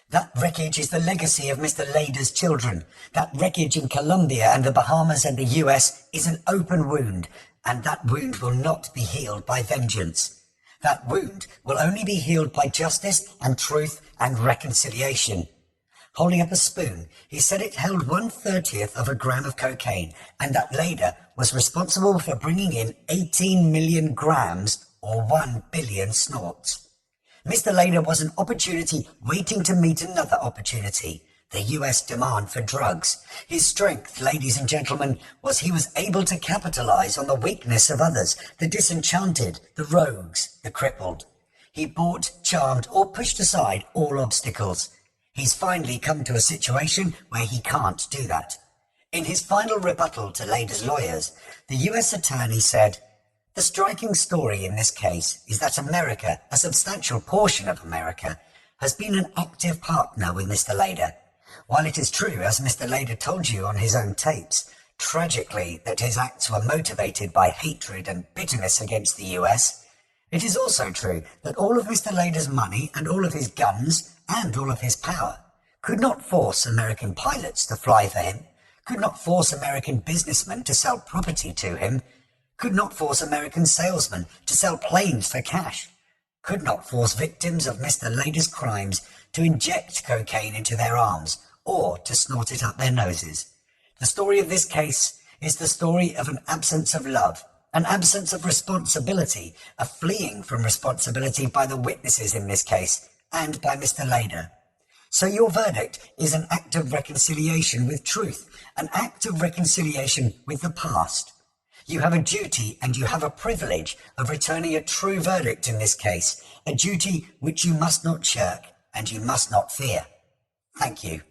S3: That wreckage is the legacy of Mr. Leder's children. That wreckage in Colombia and the Bahamas and the US is an open wound, and that wound will not be healed by vengeance. That wound will only be healed by justice and truth and reconciliation. Holding up a spoon, he said it held 1/30th of a gram of cocaine, and that Leder was responsible for bringing in 18 million grams or 1 billion snorts. Mr. Leder was an opportunity waiting to meet another opportunity, the US demand for drugs. His strength, ladies and gentlemen, was he was able to capitalize on the weakness of others, the disenchanted, the rogues, the crippled. He bought, charmed, or pushed aside all obstacles. He's finally come to a situation where he can't do that. In his final rebuttal to Leder's lawyers, the US attorney said, "The striking story in this case is that America, a substantial portion of America, has been an active partner with Mr. Leder. While it is true, as Mr. Leder told you on his own tapes, tragically that his acts were motivated by hatred and bitterness against the US, it is also true that all of Mr. Lader's money and all of his guns and all of his power could not force American pilots to fly for him, could not force American businessmen to sell property to him, could not force American salesmen to sell planes for cash, could not force victims of Mr. Lader's crimes to inject cocaine into their arms or to snort it up their noses. The story of this case is the story of an absence of love, an absence of responsibility, a fleeing from responsibility by the witnesses in this case and by Mr. Lader. So your verdict is an act of reconciliation with truth, an act of reconciliation with the past. You have a duty and you have a privilege of returning a true verdict in this case, a duty which you must not shirk and you must not fear. Thank you.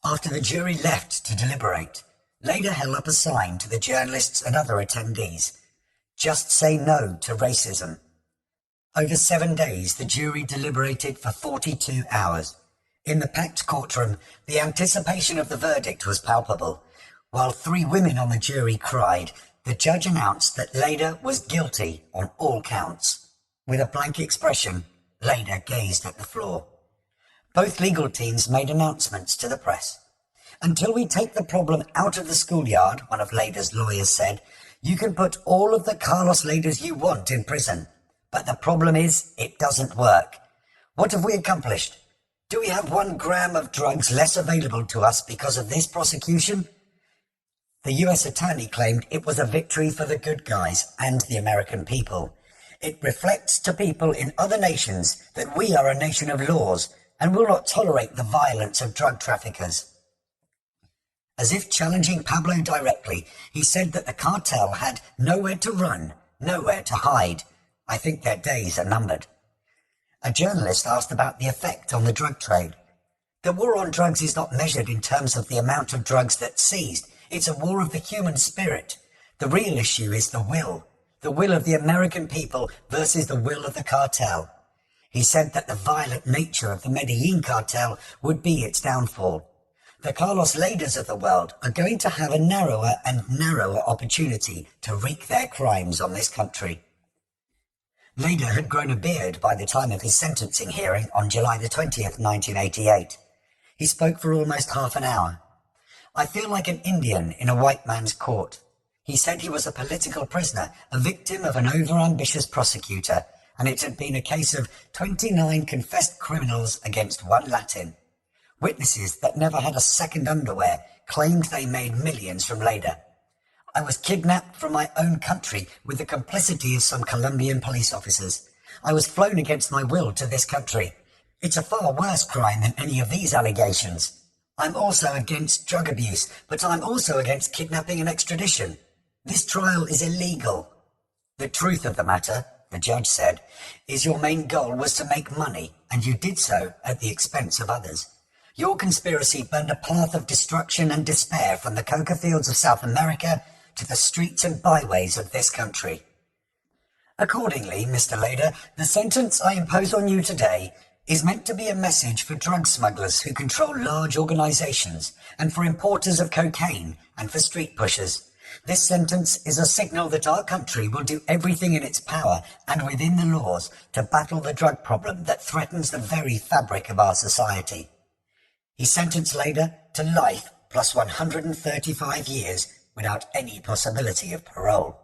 S3: After the jury left to deliberate, Lader held up a sign to the journalists and other attendees. Just say no to racism. Over 7 days, the jury deliberated for 42 hours. In the packed courtroom, the anticipation of the verdict was palpable. While 3 women on the jury cried, the judge announced that Lader was guilty on all counts. With a blank expression, Lader gazed at the floor. Both legal teams made announcements to the press. Until we take the problem out of the schoolyard, one of Lader's lawyers said, you can put all of the Carlos Laders you want in prison. But the problem is, it doesn't work. What have we accomplished? Do we have 1 gram of drugs less available to us because of this prosecution? The US attorney claimed it was a victory for the good guys and the American people. It reflects to people in other nations that we are a nation of laws and will not tolerate the violence of drug traffickers. As if challenging Pablo directly, he said that the cartel had nowhere to run, nowhere to hide. I think their days are numbered. A journalist asked about the effect on the drug trade. The war on drugs is not measured in terms of the amount of drugs that's seized. It's a war of the human spirit. The real issue is the will of the American people versus the will of the cartel. He said that the violent nature of the Medellin cartel would be its downfall. The Carlos Laders of the world are going to have a narrower and narrower opportunity to wreak their crimes on this country. Lader had grown a beard by the time of his sentencing hearing on July the 20th, 1988. He spoke for almost half an hour. I feel like an Indian in a white man's court. He said he was a political prisoner, a victim of an overambitious prosecutor, and it had been a case of 29 confessed criminals against 1 Latin. Witnesses that never had a second underwear claimed they made millions from Lader. I was kidnapped from my own country with the complicity of some Colombian police officers. I was flown against my will to this country. It's a far worse crime than any of these allegations. I'm also against drug abuse, but I'm also against kidnapping and extradition. This trial is illegal. The truth of the matter, the judge said, is your main goal was to make money, and you did so at the expense of others. Your conspiracy burned a path of destruction and despair from the coca fields of South America to the streets and byways of this country. Accordingly, Mr. Lader, the sentence I impose on you today is meant to be a message for drug smugglers who control large organizations, and for importers of cocaine, and for street pushers. This sentence is a signal that our country will do everything in its power and within the laws to battle the drug problem that threatens the very fabric of our society. He sentenced Lader to life plus 135 years without any possibility of parole.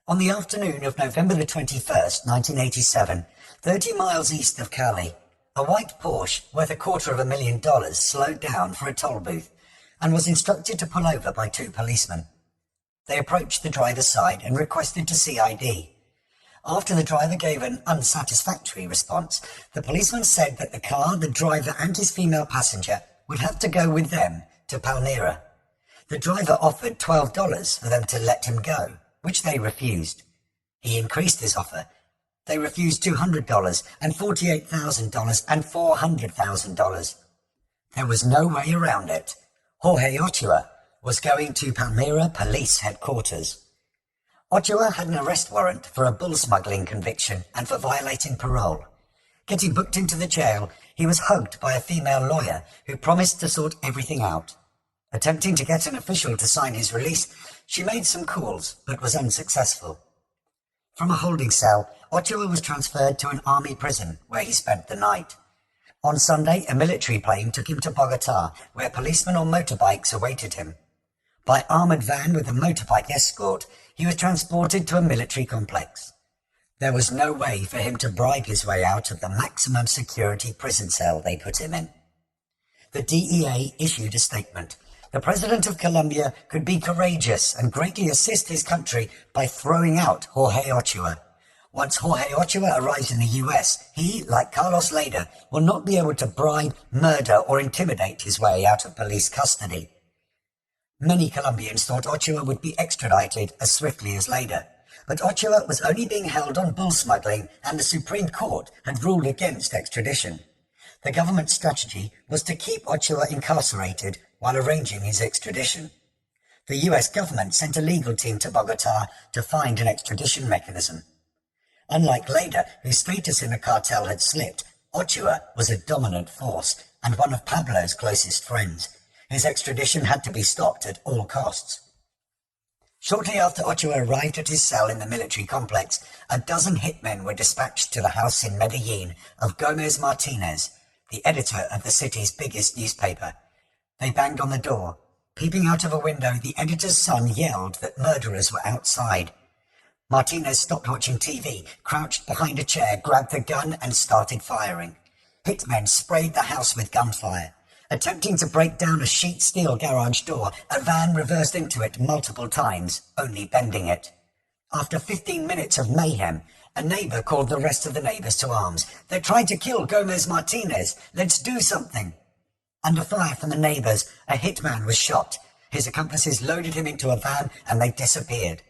S3: On the afternoon of November the 21st, 1987, 30 miles east of Cali, a white Porsche worth $250,000 slowed down for a toll booth and was instructed to pull over by 2 policemen. They approached the driver's side and requested to see ID. After the driver gave an unsatisfactory response, the policeman said that the car, the driver and his female passenger would have to go with them to Palmyra. The driver offered $12 for them to let him go, which they refused. He increased his offer. They refused $200 and $48,000 and $400,000. There was no way around it. Jorge Ochoa was going to Palmyra Police Headquarters. Ochoa had an arrest warrant for a bull smuggling conviction and for violating parole. Getting booked into the jail, he was hugged by a female lawyer who promised to sort everything out. Attempting to get an official to sign his release, she made some calls, but was unsuccessful. From a holding cell, Ochoa was transferred to an army prison, where he spent the night. On Sunday, a military plane took him to Bogotá, where policemen on motorbikes awaited him. By armoured van with a motorbike escort, he was transported to a military complex. There was no way for him to bribe his way out of the maximum security prison cell they put him in. The DEA issued a statement. The president of Colombia could be courageous and greatly assist his country by throwing out Jorge Ochoa. Once Jorge Ochoa arrives in the US, he, like Carlos Leder, will not be able to bribe, murder or intimidate his way out of police custody. Many Colombians thought Ochoa would be extradited as swiftly as Leder, but Ochoa was only being held on bull smuggling and the Supreme Court had ruled against extradition. The government's strategy was to keep Ochoa incarcerated while arranging his extradition. The US government sent a legal team to Bogotá to find an extradition mechanism. Unlike Leder, whose status in the cartel had slipped, Ochoa was a dominant force and one of Pablo's closest friends. His extradition had to be stopped at all costs. Shortly after Ochoa arrived at his cell in the military complex, a dozen hitmen were dispatched to the house in Medellin of Gomez Martinez, the editor of the city's biggest newspaper. They banged on the door. Peeping out of a window, the editor's son yelled that murderers were outside. Martinez stopped watching TV, crouched behind a chair, grabbed a gun and started firing. Hitmen sprayed the house with gunfire. Attempting to break down a sheet steel garage door, a van reversed into it multiple times, only bending it. After 15 minutes of mayhem, a neighbor called the rest of the neighbors to arms. They're trying to kill Gomez Martinez. Let's do something. Under fire from the neighbors, a hitman was shot. His accomplices loaded him into a van and they disappeared.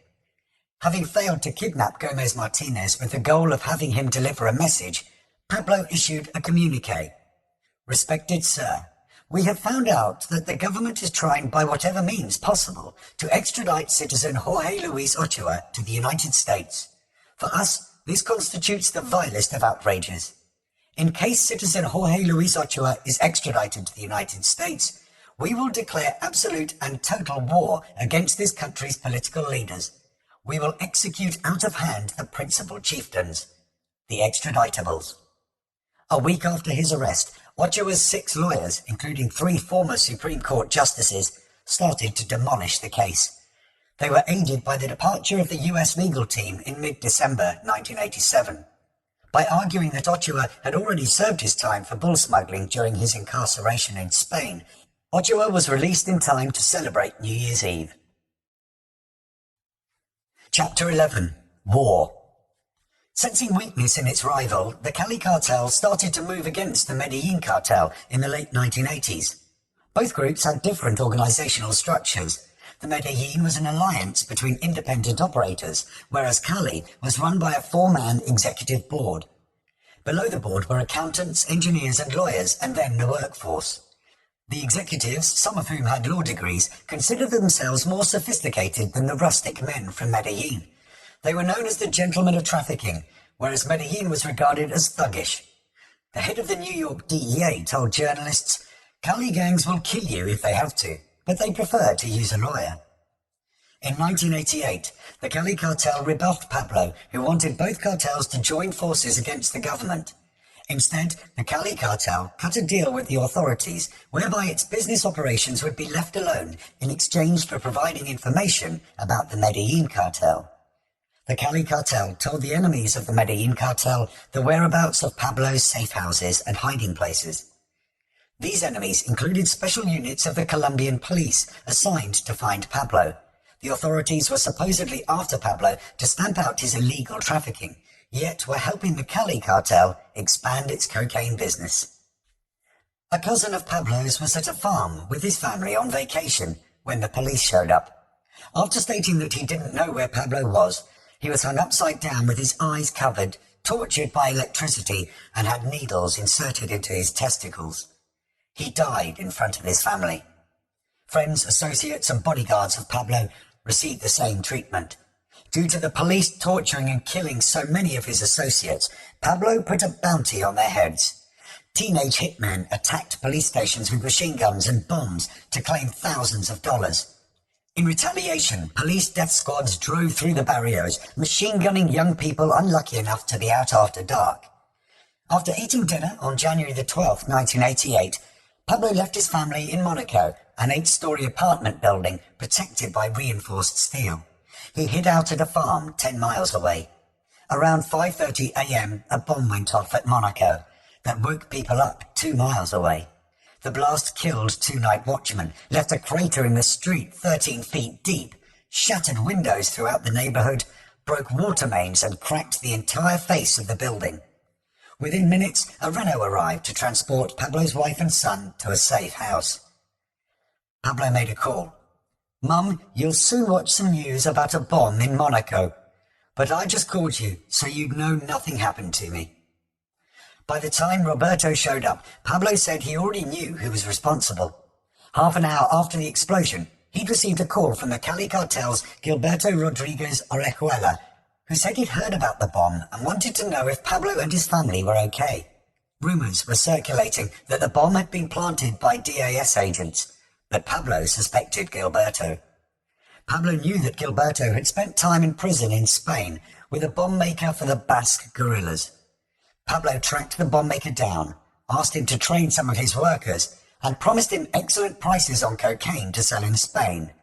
S3: Having failed to kidnap Gomez Martinez with the goal of having him deliver a message, Pablo issued a communique. Respected Sir, we have found out that the government is trying by whatever means possible to extradite citizen Jorge Luis Ochoa to the United States. For us, this constitutes the vilest of outrages. In case citizen Jorge Luis Ochoa is extradited to the United States, we will declare absolute and total war against this country's political leaders. We will execute out of hand the principal chieftains, the extraditables. A week after his arrest, Ochoa's 6 lawyers, including 3 former Supreme Court justices, started to demolish the case. They were aided by the departure of the US legal team in mid-December 1987. By arguing that Ochoa had already served his time for bull smuggling during his incarceration in Spain, Ochoa was released in time to celebrate New Year's Eve. Chapter 11. War. Sensing weakness in its rival, the Cali cartel started to move against the Medellin cartel in the late 1980s. Both groups had different organizational structures. The Medellin was an alliance between independent operators, whereas Cali was run by a 4-man executive board. Below the board were accountants, engineers and lawyers, and then the workforce. The executives, some of whom had law degrees, considered themselves more sophisticated than the rustic men from Medellin. They were known as the gentlemen of trafficking, whereas Medellin was regarded as thuggish. The head of the New York DEA told journalists, "Cali gangs will kill you if they have to, but they prefer to use a lawyer." In 1988, the Cali cartel rebuffed Pablo, who wanted both cartels to join forces against the government. Instead, the Cali cartel cut a deal with the authorities whereby its business operations would be left alone in exchange for providing information about the Medellin cartel. The Cali cartel told the enemies of the Medellin cartel the whereabouts of Pablo's safe houses and hiding places. These enemies included special units of the Colombian police assigned to find Pablo. The authorities were supposedly after Pablo to stamp out his illegal trafficking, yet were helping the Cali cartel expand its cocaine business. A cousin of Pablo's was at a farm with his family on vacation when the police showed up. After stating that he didn't know where Pablo was, he was hung upside down with his eyes covered, tortured by electricity, and had needles inserted into his testicles. He died in front of his family. Friends, associates, and bodyguards of Pablo received the same treatment. Due to the police torturing and killing so many of his associates, Pablo put a bounty on their heads. Teenage hitmen attacked police stations with machine guns and bombs to claim thousands of dollars. In retaliation, police death squads drove through the barrios, machine-gunning young people unlucky enough to be out after dark. After eating dinner on January the 12th, 1988, Pablo left his family in Monaco, an 8-story apartment building protected by reinforced steel. He hid out at a farm 10 miles away. Around 5:30 a.m., a bomb went off at Monaco that woke people up 2 miles away. The blast killed 2 night watchmen, left a crater in the street 13 feet deep, shattered windows throughout the neighborhood, broke water mains and cracked the entire face of the building. Within minutes, a Renault arrived to transport Pablo's wife and son to a safe house. Pablo made a call. "Mum, you'll soon watch some news about a bomb in Monaco. But I just called you so you'd know nothing happened to me." By the time Roberto showed up, Pablo said he already knew who was responsible. Half an hour after the explosion, he'd received a call from the Cali cartel's Gilberto Rodriguez Orejuela, who said he'd heard about the bomb and wanted to know if Pablo and his family were okay. Rumors were circulating that the bomb had been planted by DAS agents, but Pablo suspected Gilberto. Pablo knew that Gilberto had spent time in prison in Spain with a bomb maker for the Basque guerrillas. Pablo tracked the bomb maker down, asked him to train some of his workers, and promised him excellent prices on cocaine to sell in Spain.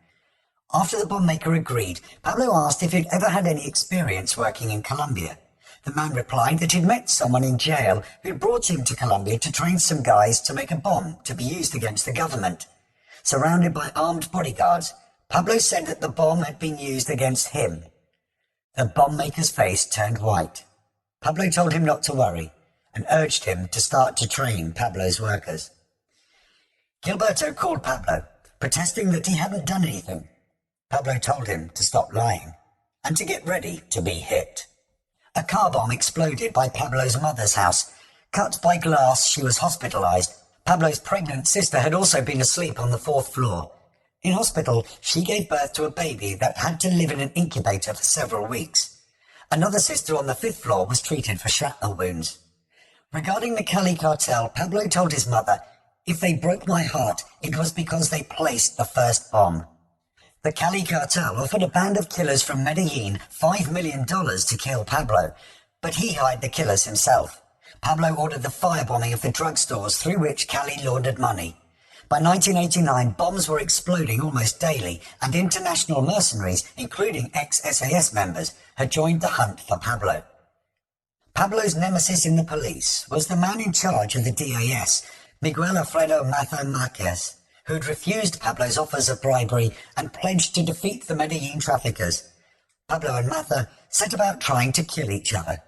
S3: After the bomb maker agreed, Pablo asked if he'd ever had any experience working in Colombia. The man replied that he'd met someone in jail who brought him to Colombia to train some guys to make a bomb to be used against the government. Surrounded by armed bodyguards, Pablo said that the bomb had been used against him. The bomb maker's face turned white. Pablo told him not to worry and urged him to start to train Pablo's workers. Gilberto called Pablo, protesting that he hadn't done anything. Pablo told him to stop lying and to get ready to be hit. A car bomb exploded by Pablo's mother's house. Cut by glass, she was hospitalized. Pablo's pregnant sister had also been asleep on the 4th floor. In hospital, she gave birth to a baby that had to live in an incubator for several weeks. Another sister on the 5th floor was treated for shrapnel wounds. Regarding the Cali cartel, Pablo told his mother, "If they broke my heart, it was because they placed the first bomb." The Cali cartel offered a band of killers from Medellin $5 million to kill Pablo, but he hired the killers himself. Pablo ordered the firebombing of the drugstores through which Cali laundered money. By 1989, bombs were exploding almost daily, and international mercenaries, including ex-SAS members, had joined the hunt for Pablo. Pablo's nemesis in the police was the man in charge of the DAS, Miguel Alfredo Maza Marquez, who'd refused Pablo's offers of bribery and pledged to defeat the Medellin traffickers. Pablo and Maza set about trying to kill each other.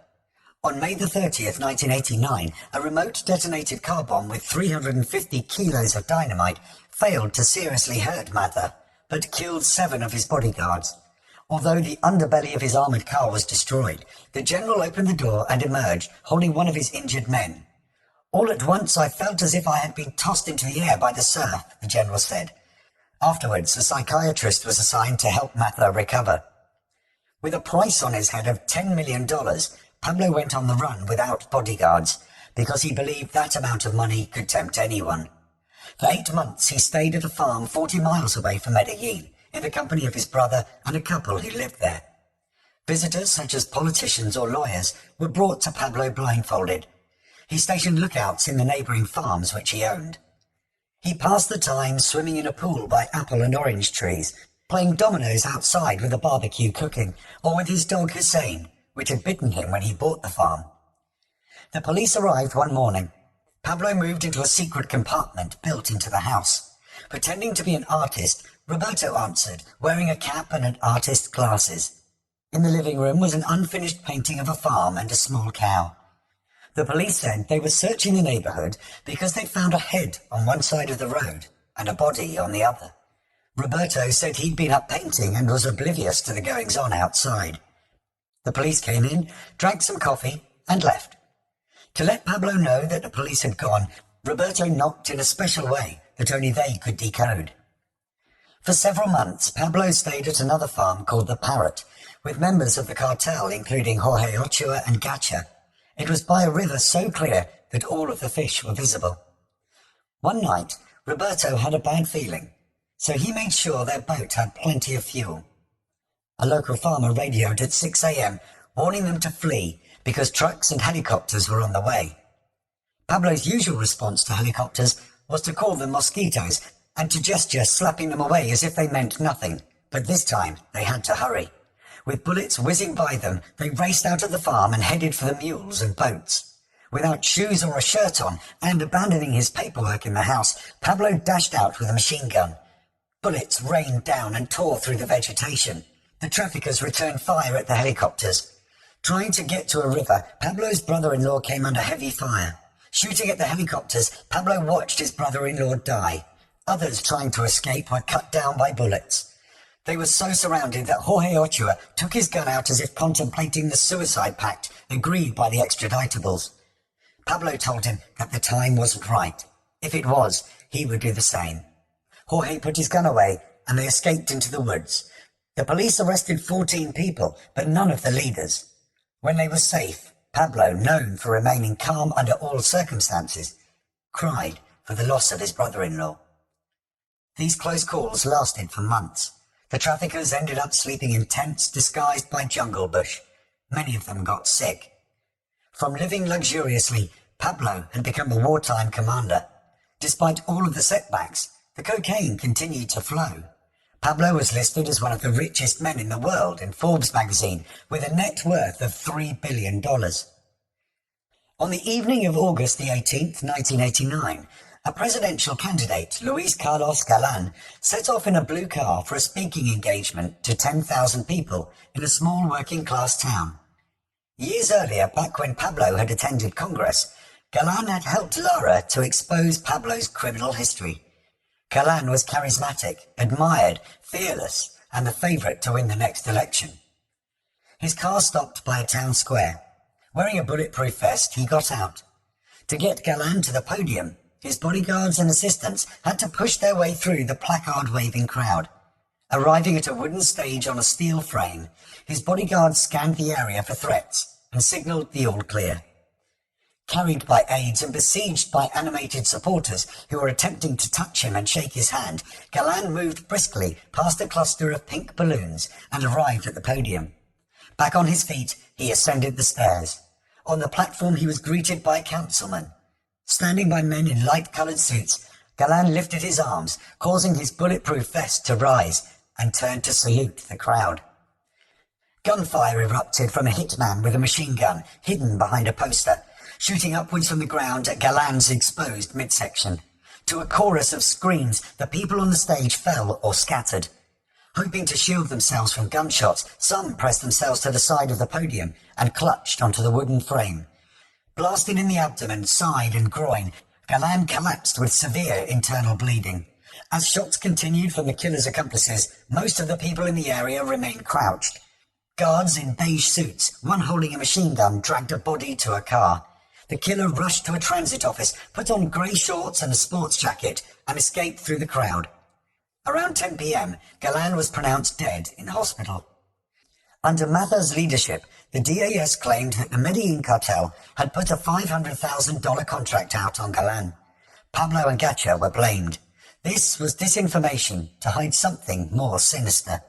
S3: On May the 30th, 1989, a remote detonated car bomb with 350 kilos of dynamite failed to seriously hurt Maza, but killed 7 of his bodyguards. Although the underbelly of his armored car was destroyed, the general opened the door and emerged, holding one of his injured men. "All at once I felt as if I had been tossed into the air by the surf," the general said. Afterwards, a psychiatrist was assigned to help Maza recover. With a price on his head of $10 million, Pablo went on the run without bodyguards, because he believed that amount of money could tempt anyone. For 8 months he stayed at a farm 40 miles away from Medellin, in the company of his brother and a couple who lived there. Visitors, such as politicians or lawyers, were brought to Pablo blindfolded. He stationed lookouts in the neighbouring farms which he owned. He passed the time swimming in a pool by apple and orange trees, playing dominoes outside with a barbecue cooking, or with his dog Hussein, which had bitten him when he bought the farm. The police arrived one morning. Pablo moved into a secret compartment built into the house. Pretending to be an artist, Roberto answered, wearing a cap and an artist's glasses. In the living room was an unfinished painting of a farm and a small cow. The police said they were searching the neighbourhood because they'd found a head on one side of the road and a body on the other. Roberto said he'd been up painting and was oblivious to the goings-on outside. The police came in, drank some coffee, and left. To let Pablo know that the police had gone, Roberto knocked in a special way that only they could decode. For several months, Pablo stayed at another farm called the Parrot, with members of the cartel including Jorge Ochoa and Gacha. It was by a river so clear that all of the fish were visible. One night, Roberto had a bad feeling, so he made sure their boat had plenty of fuel. A local farmer radioed at 6 a.m, warning them to flee because trucks and helicopters were on the way. Pablo's usual response to helicopters was to call them mosquitoes and to gesture slapping them away as if they meant nothing, but this time they had to hurry. With bullets whizzing by them, they raced out of the farm and headed for the mules and boats. Without shoes or a shirt on, and abandoning his paperwork in the house, Pablo dashed out with a machine gun. Bullets rained down and tore through the vegetation. The traffickers returned fire at the helicopters. Trying to get to a river, Pablo's brother-in-law came under heavy fire. Shooting at the helicopters, Pablo watched his brother-in-law die. Others trying to escape were cut down by bullets. They were so surrounded that Jorge Ochoa took his gun out as if contemplating the suicide pact agreed by the extraditables. Pablo told him that the time wasn't right. If it was, he would do the same. Jorge put his gun away and they escaped into the woods. The police arrested 14 people, but none of the leaders. When they were safe, Pablo, known for remaining calm under all circumstances, cried for the loss of his brother-in-law. These close calls lasted for months. The traffickers ended up sleeping in tents disguised by jungle bush. Many of them got sick. From living luxuriously, Pablo had become a wartime commander. Despite all of the setbacks, the cocaine continued to flow. Pablo was listed as one of the richest men in the world in Forbes magazine, with a net worth of $3 billion. On the evening of August the 18th, 1989, a presidential candidate, Luis Carlos Galán, set off in a blue car for a speaking engagement to 10,000 people in a small working-class town. Years earlier, back when Pablo had attended Congress, Galán had helped Lara to expose Pablo's criminal history. Galán was charismatic, admired, fearless, and the favourite to win the next election. His car stopped by a town square. Wearing a bulletproof vest, he got out. To get Galán to the podium, his bodyguards and assistants had to push their way through the placard-waving crowd. Arriving at a wooden stage on a steel frame, his bodyguards scanned the area for threats and signalled the all clear. Carried by aides and besieged by animated supporters who were attempting to touch him and shake his hand, Galán moved briskly past a cluster of pink balloons and arrived at the podium. Back on his feet, he ascended the stairs. On the platform, he was greeted by councilmen. Standing by men in light-coloured suits, Galán lifted his arms, causing his bulletproof vest to rise, and turned to salute the crowd. Gunfire erupted from a hitman with a machine gun, hidden behind a poster, shooting upwards from the ground at Galán's exposed midsection. To a chorus of screams, the people on the stage fell or scattered. Hoping to shield themselves from gunshots, some pressed themselves to the side of the podium and clutched onto the wooden frame. Blasted in the abdomen, side and groin, Galán collapsed with severe internal bleeding. As shots continued from the killer's accomplices, most of the people in the area remained crouched. Guards in beige suits, one holding a machine gun, dragged a body to a car. The killer rushed to a transit office, put on grey shorts and a sports jacket, and escaped through the crowd. Around 10 p.m, Galán was pronounced dead in hospital. Under Matha's leadership, the DAS claimed that the Medellin cartel had put a $500,000 contract out on Galán. Pablo and Gacha were blamed. This was disinformation to hide something more sinister.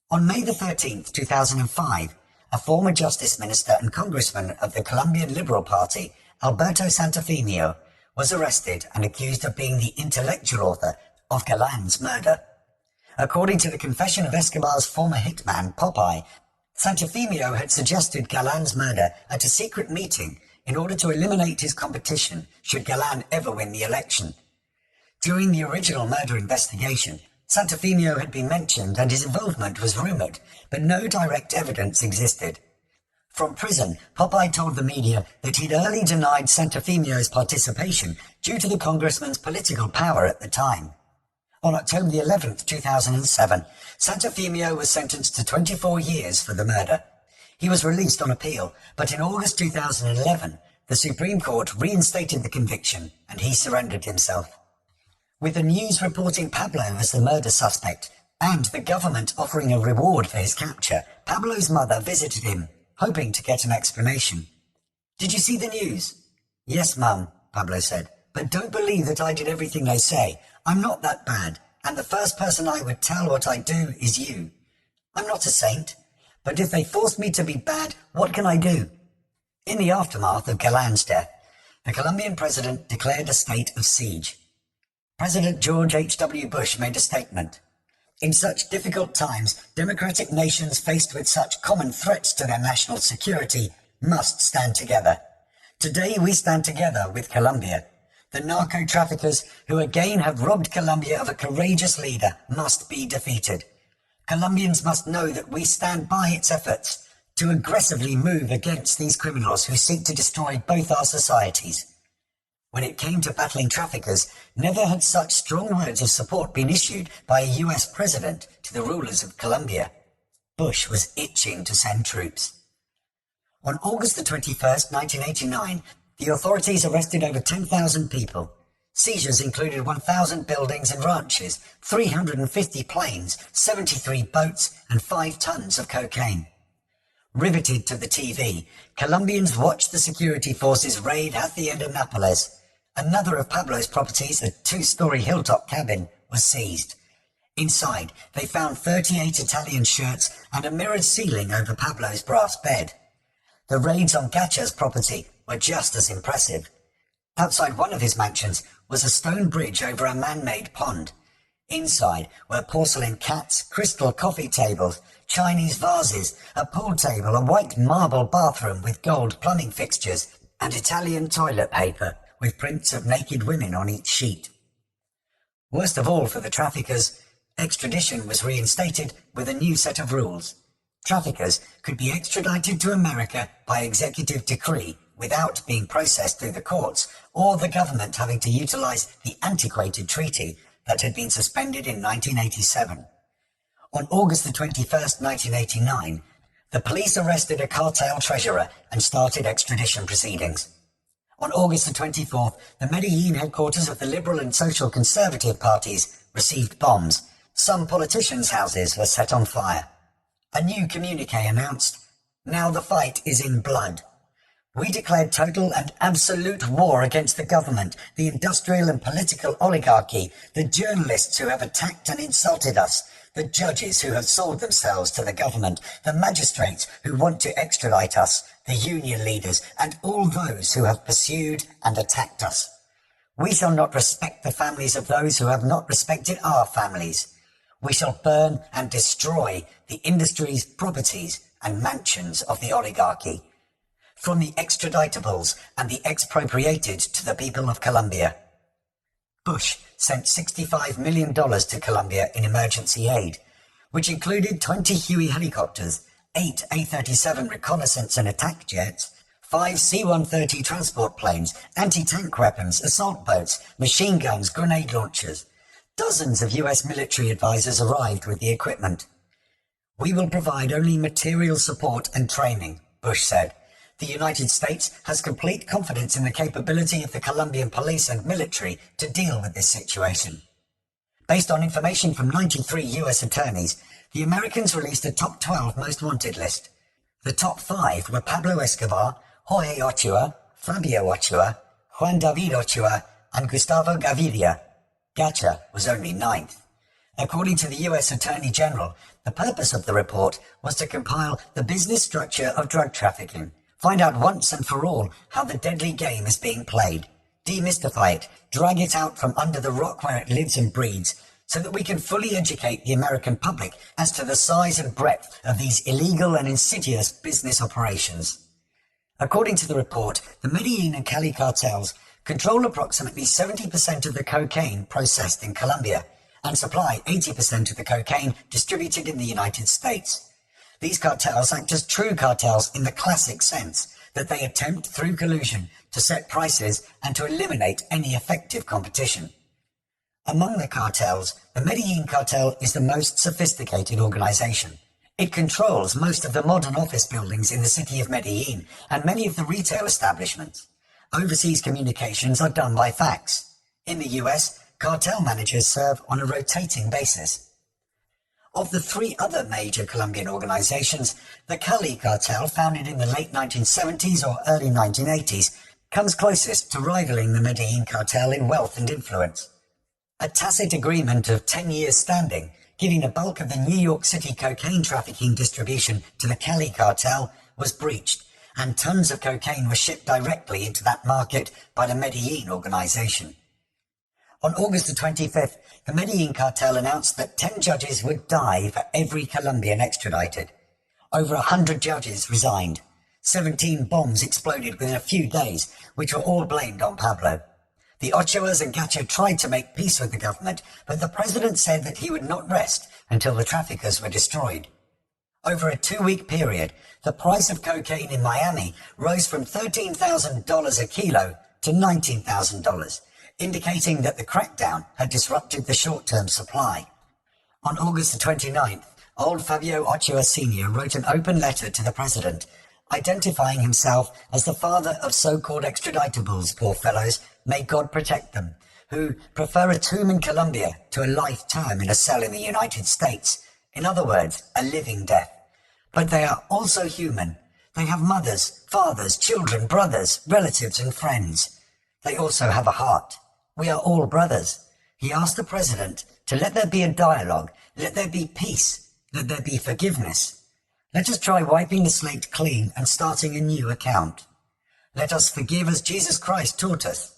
S3: On May the 13th, 2005, a former Justice Minister and Congressman of the Colombian Liberal Party, Alberto Santafimio, was arrested and accused of being the intellectual author of Galán's murder. According to the confession of Escobar's former hitman, Popeye, Santafimio had suggested Galán's murder at a secret meeting in order to eliminate his competition should Galán ever win the election. During the original murder investigation, Santafimio had been mentioned and his involvement was rumoured, but no direct evidence existed. From prison, Popeye told the media that he'd early denied Santafimio's participation due to the congressman's political power at the time. On October the 11th, 2007, Santafimio was sentenced to 24 years for the murder. He was released on appeal, but in August 2011, the Supreme Court reinstated the conviction and he surrendered himself. With the news reporting Pablo as the murder suspect and the government offering a reward for his capture, Pablo's mother visited him, hoping to get an explanation. Did you see the news? Yes, Mum, Pablo said, but don't believe that I did everything they say. I'm not that bad, and the first person I would tell what I do is you. I'm not a saint, but if they force me to be bad, what can I do? In the aftermath of Galan's death, the Colombian president declared a state of siege. President George H.W. Bush made a statement. In such difficult times, democratic nations faced with such common threats to their national security must stand together. Today we stand together with Colombia. The narco-traffickers who again have robbed Colombia of a courageous leader must be defeated. Colombians must know that we stand by its efforts to aggressively move against these criminals who seek to destroy both our societies. When it came to battling traffickers, never had such strong words of support been issued by a US president to the rulers of Colombia. Bush was itching to send troops. On August the 21st, 1989, the authorities arrested over 10,000 people. Seizures included 1,000 buildings and ranches, 350 planes, 73 boats, and 5 tons of cocaine. Riveted to the TV, Colombians watched the security forces raid Hacienda Nápoles. Another of Pablo's properties, a 2-story hilltop cabin, was seized. Inside, they found 38 Italian shirts and a mirrored ceiling over Pablo's brass bed. The raids on Gacha's property were just as impressive. Outside one of his mansions was a stone bridge over a man-made pond. Inside were porcelain cats, crystal coffee tables, Chinese vases, a pool table, a white marble bathroom with gold plumbing fixtures, and Italian toilet paper with prints of naked women on each sheet. Worst of all for the traffickers, extradition was reinstated with a new set of rules. Traffickers could be extradited to America by executive decree without being processed through the courts or the government having to utilize the antiquated treaty that had been suspended in 1987. On August the 21st, 1989, the police arrested a cartel treasurer and started extradition proceedings. On August the 24th, the Medellin headquarters of the Liberal and Social Conservative parties received bombs. Some politicians' houses were set on fire. A new communique announced, "Now the fight is in blood. We declared total and absolute war against the government, the industrial and political oligarchy, the journalists who have attacked and insulted us, the judges who have sold themselves to the government, the magistrates who want to extradite us, the union leaders, and all those who have pursued and attacked us. We shall not respect the families of those who have not respected our families. We shall burn and destroy the industries, properties, and mansions of the oligarchy. From the extraditables and the expropriated to the people of Colombia." Bush sent $65 million to Colombia in emergency aid, which included 20 Huey helicopters, 8 A-37 reconnaissance and attack jets, 5 C-130 transport planes, anti-tank weapons, assault boats, machine guns, grenade launchers. Dozens of US military advisors arrived with the equipment. "We will provide only material support and training," Bush said. "The United States has complete confidence in the capability of the Colombian police and military to deal with this situation." Based on information from 93 US attorneys, the Americans released a top 12 most wanted list. The top 5 were Pablo Escobar, Jorge Ochoa, Fabio Ochoa, Juan David Ochoa, and Gustavo Gaviria. Gacha was only 9th. According to the US Attorney General, the purpose of the report was to compile the business structure of drug trafficking, find out once and for all how the deadly game is being played, demystify it, drag it out from under the rock where it lives and breeds, so that we can fully educate the American public as to the size and breadth of these illegal and insidious business operations. According to the report, the Medellin and Cali cartels control approximately 70% of the cocaine processed in Colombia and supply 80% of the cocaine distributed in the United States. These cartels act as true cartels in the classic sense, that they attempt through collusion to set prices and to eliminate any effective competition. Among the cartels, the Medellin cartel is the most sophisticated organization. It controls most of the modern office buildings in the city of Medellin and many of the retail establishments. Overseas communications are done by fax. In the US, cartel managers serve on a rotating basis. Of the three other major Colombian organizations, the Cali cartel, founded in the late 1970s or early 1980s, comes closest to rivaling the Medellin cartel in wealth and influence. A tacit agreement of 10 years standing, giving the bulk of the New York City cocaine trafficking distribution to the Cali cartel, was breached, and tons of cocaine were shipped directly into that market by the Medellin organization. On August the 25th, the Medellin cartel announced that 10 judges would die for every Colombian extradited. Over 100 judges resigned. 17 bombs exploded within a few days, which were all blamed on Pablo. The Ochoas and Gacha tried to make peace with the government, but the president said that he would not rest until the traffickers were destroyed. Over a 2-week period, the price of cocaine in Miami rose from $13,000 a kilo to $19,000, indicating that the crackdown had disrupted the short-term supply. On August the 29th, old Fabio Ochoa Sr. wrote an open letter to the president, identifying himself as the father of so-called extraditables, poor fellows, may God protect them, who prefer a tomb in Colombia to a life term in a cell in the United States. In other words, a living death. But they are also human. They have mothers, fathers, children, brothers, relatives and friends. They also have a heart. We are all brothers. He asked the president to let there be a dialogue, let there be peace, let there be forgiveness. Let us try wiping the slate clean and starting a new account. Let us forgive as Jesus Christ taught us.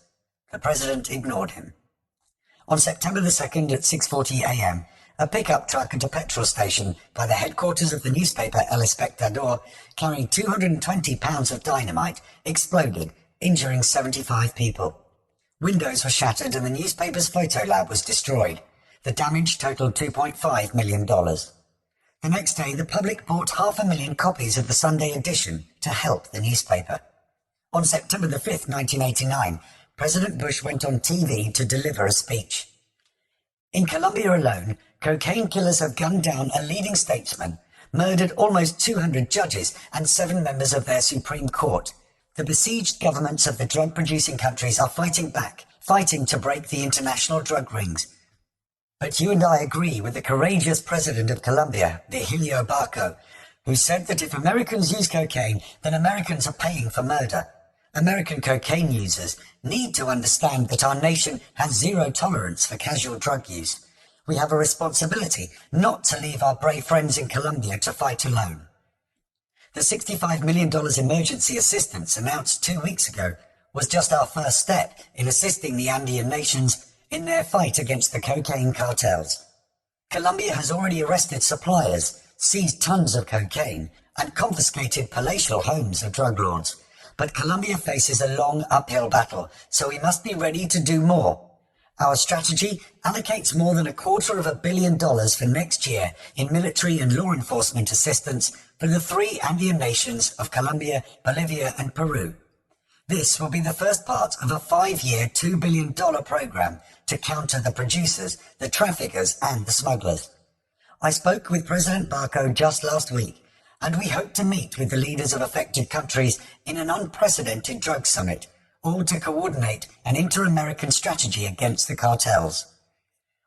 S3: The president ignored him. On September the 2nd at 6:40 a.m., a pickup truck at a petrol station by the headquarters of the newspaper El Espectador, carrying 220 pounds of dynamite, exploded, injuring 75 people. Windows were shattered and the newspaper's photo lab was destroyed. The damage totaled $2.5 million. The next day, the public bought 500,000 copies of the Sunday edition to help the newspaper. On September the 5th, 1989, President Bush went on TV to deliver a speech. In Colombia alone, cocaine killers have gunned down a leading statesman, murdered almost 200 judges and 7 members of their Supreme Court. The besieged governments of the drug-producing countries are fighting back, fighting to break the international drug rings. But you and I agree with the courageous president of Colombia, Virgilio Barco, who said that if Americans use cocaine, then Americans are paying for murder. American cocaine users need to understand that our nation has zero tolerance for casual drug use. We have a responsibility not to leave our brave friends in Colombia to fight alone. The $65 million emergency assistance announced 2 weeks ago was just our first step in assisting the Andean nations in their fight against the cocaine cartels. Colombia has already arrested suppliers, seized tons of cocaine, and confiscated palatial homes of drug lords. But Colombia faces a long uphill battle, so we must be ready to do more. Our strategy allocates more than $250 million for next year in military and law enforcement assistance for the 3 Andean nations of Colombia, Bolivia and Peru. This will be the first part of a 5-year, $2 billion program to counter the producers, the traffickers and the smugglers. I spoke with President Barco just last week, and we hope to meet with the leaders of affected countries in an unprecedented drug summit, all to coordinate an inter-American strategy against the cartels.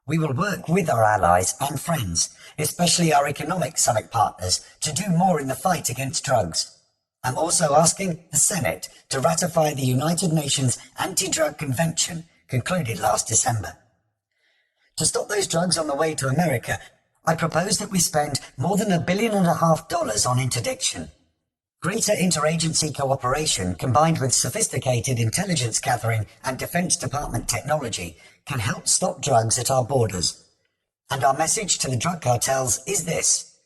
S3: We will work with our allies and friends, especially our economic summit partners, to do more in the fight against drugs. I'm also asking the Senate to ratify the United Nations Anti-Drug Convention concluded last December. To stop those drugs on the way to America, I propose that we spend more than $1.5 billion on interdiction. Greater interagency cooperation combined with sophisticated intelligence gathering and Defense Department technology can help stop drugs at our borders. And our message to the drug cartels is this: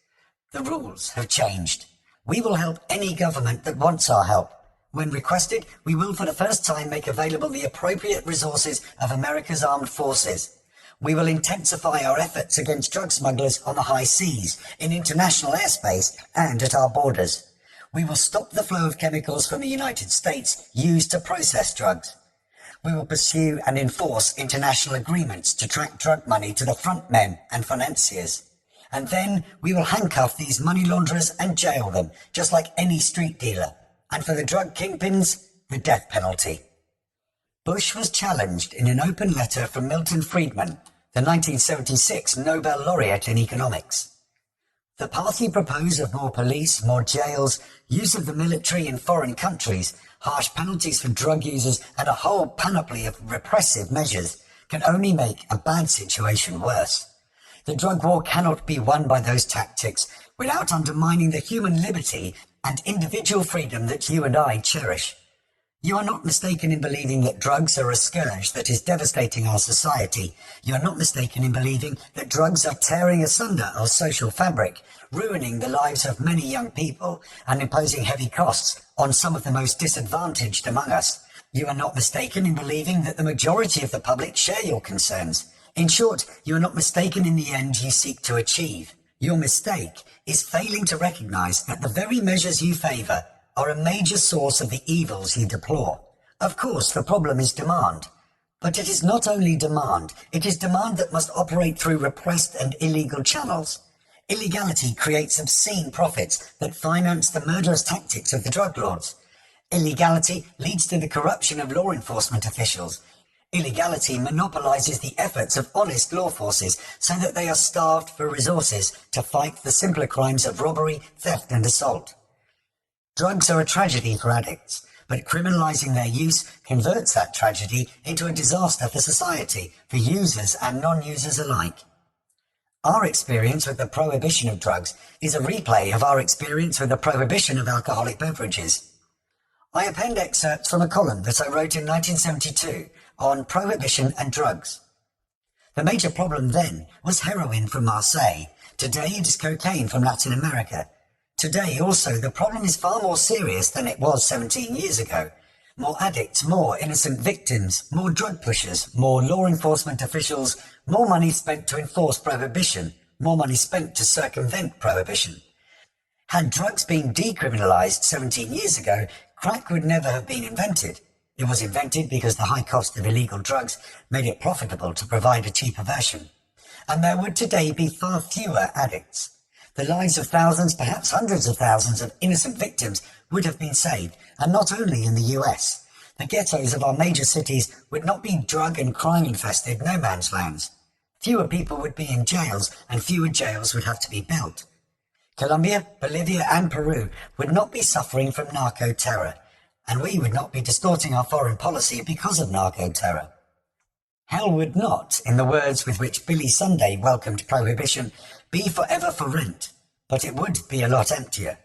S3: the rules have changed. We will help any government that wants our help. When requested, we will for the first time make available the appropriate resources of America's armed forces. We will intensify our efforts against drug smugglers on the high seas, in international airspace and at our borders. We will stop the flow of chemicals from the United States used to process drugs. We will pursue and enforce international agreements to track drug money to the front men and financiers. And then we will handcuff these money launderers and jail them, just like any street dealer. And for the drug kingpins, the death penalty. Bush was challenged in an open letter from Milton Friedman, the 1976 Nobel laureate in economics. The path you propose of more police, more jails, use of the military in foreign countries, harsh penalties for drug users, and a whole panoply of repressive measures can only make a bad situation worse. The drug war cannot be won by those tactics without undermining the human liberty and individual freedom that you and I cherish. You are not mistaken in believing that drugs are a scourge that is devastating our society. You are not mistaken in believing that drugs are tearing asunder our social fabric, ruining the lives of many young people and imposing heavy costs on some of the most disadvantaged among us. You are not mistaken in believing that the majority of the public share your concerns. In short, you are not mistaken in the end you seek to achieve. Your mistake is failing to recognize that the very measures you favor are a major source of the evils you deplore. Of course, the problem is demand. But it is not only demand, it is demand that must operate through repressed and illegal channels. Illegality creates obscene profits that finance the murderous tactics of the drug lords. Illegality leads to the corruption of law enforcement officials. Illegality monopolizes the efforts of honest law forces so that they are starved for resources to fight the simpler crimes of robbery, theft and assault. Drugs are a tragedy for addicts, but criminalizing their use converts that tragedy into a disaster for society, for users and non-users alike. Our experience with the prohibition of drugs is a replay of our experience with the prohibition of alcoholic beverages. I append excerpts from a column that I wrote in 1972 on prohibition and drugs. The major problem then was heroin from Marseille. Today it is cocaine from Latin America. Today also the problem is far more serious than it was 17 years ago. More addicts, more innocent victims, more drug pushers, more law enforcement officials, more money spent to enforce prohibition, more money spent to circumvent prohibition. Had drugs been decriminalized 17 years ago, crack would never have been invented. It was invented because the high cost of illegal drugs made it profitable to provide a cheaper version. And there would today be far fewer addicts. The lives of thousands, perhaps hundreds of thousands of innocent victims would have been saved, and not only in the US. The ghettos of our major cities would not be drug and crime infested no man's lands. Fewer people would be in jails, and fewer jails would have to be built. Colombia, Bolivia and Peru would not be suffering from narco-terror, and we would not be distorting our foreign policy because of narco-terror. Hell would not, in the words with which Billy Sunday welcomed prohibition, be forever for rent, but it would be a lot emptier.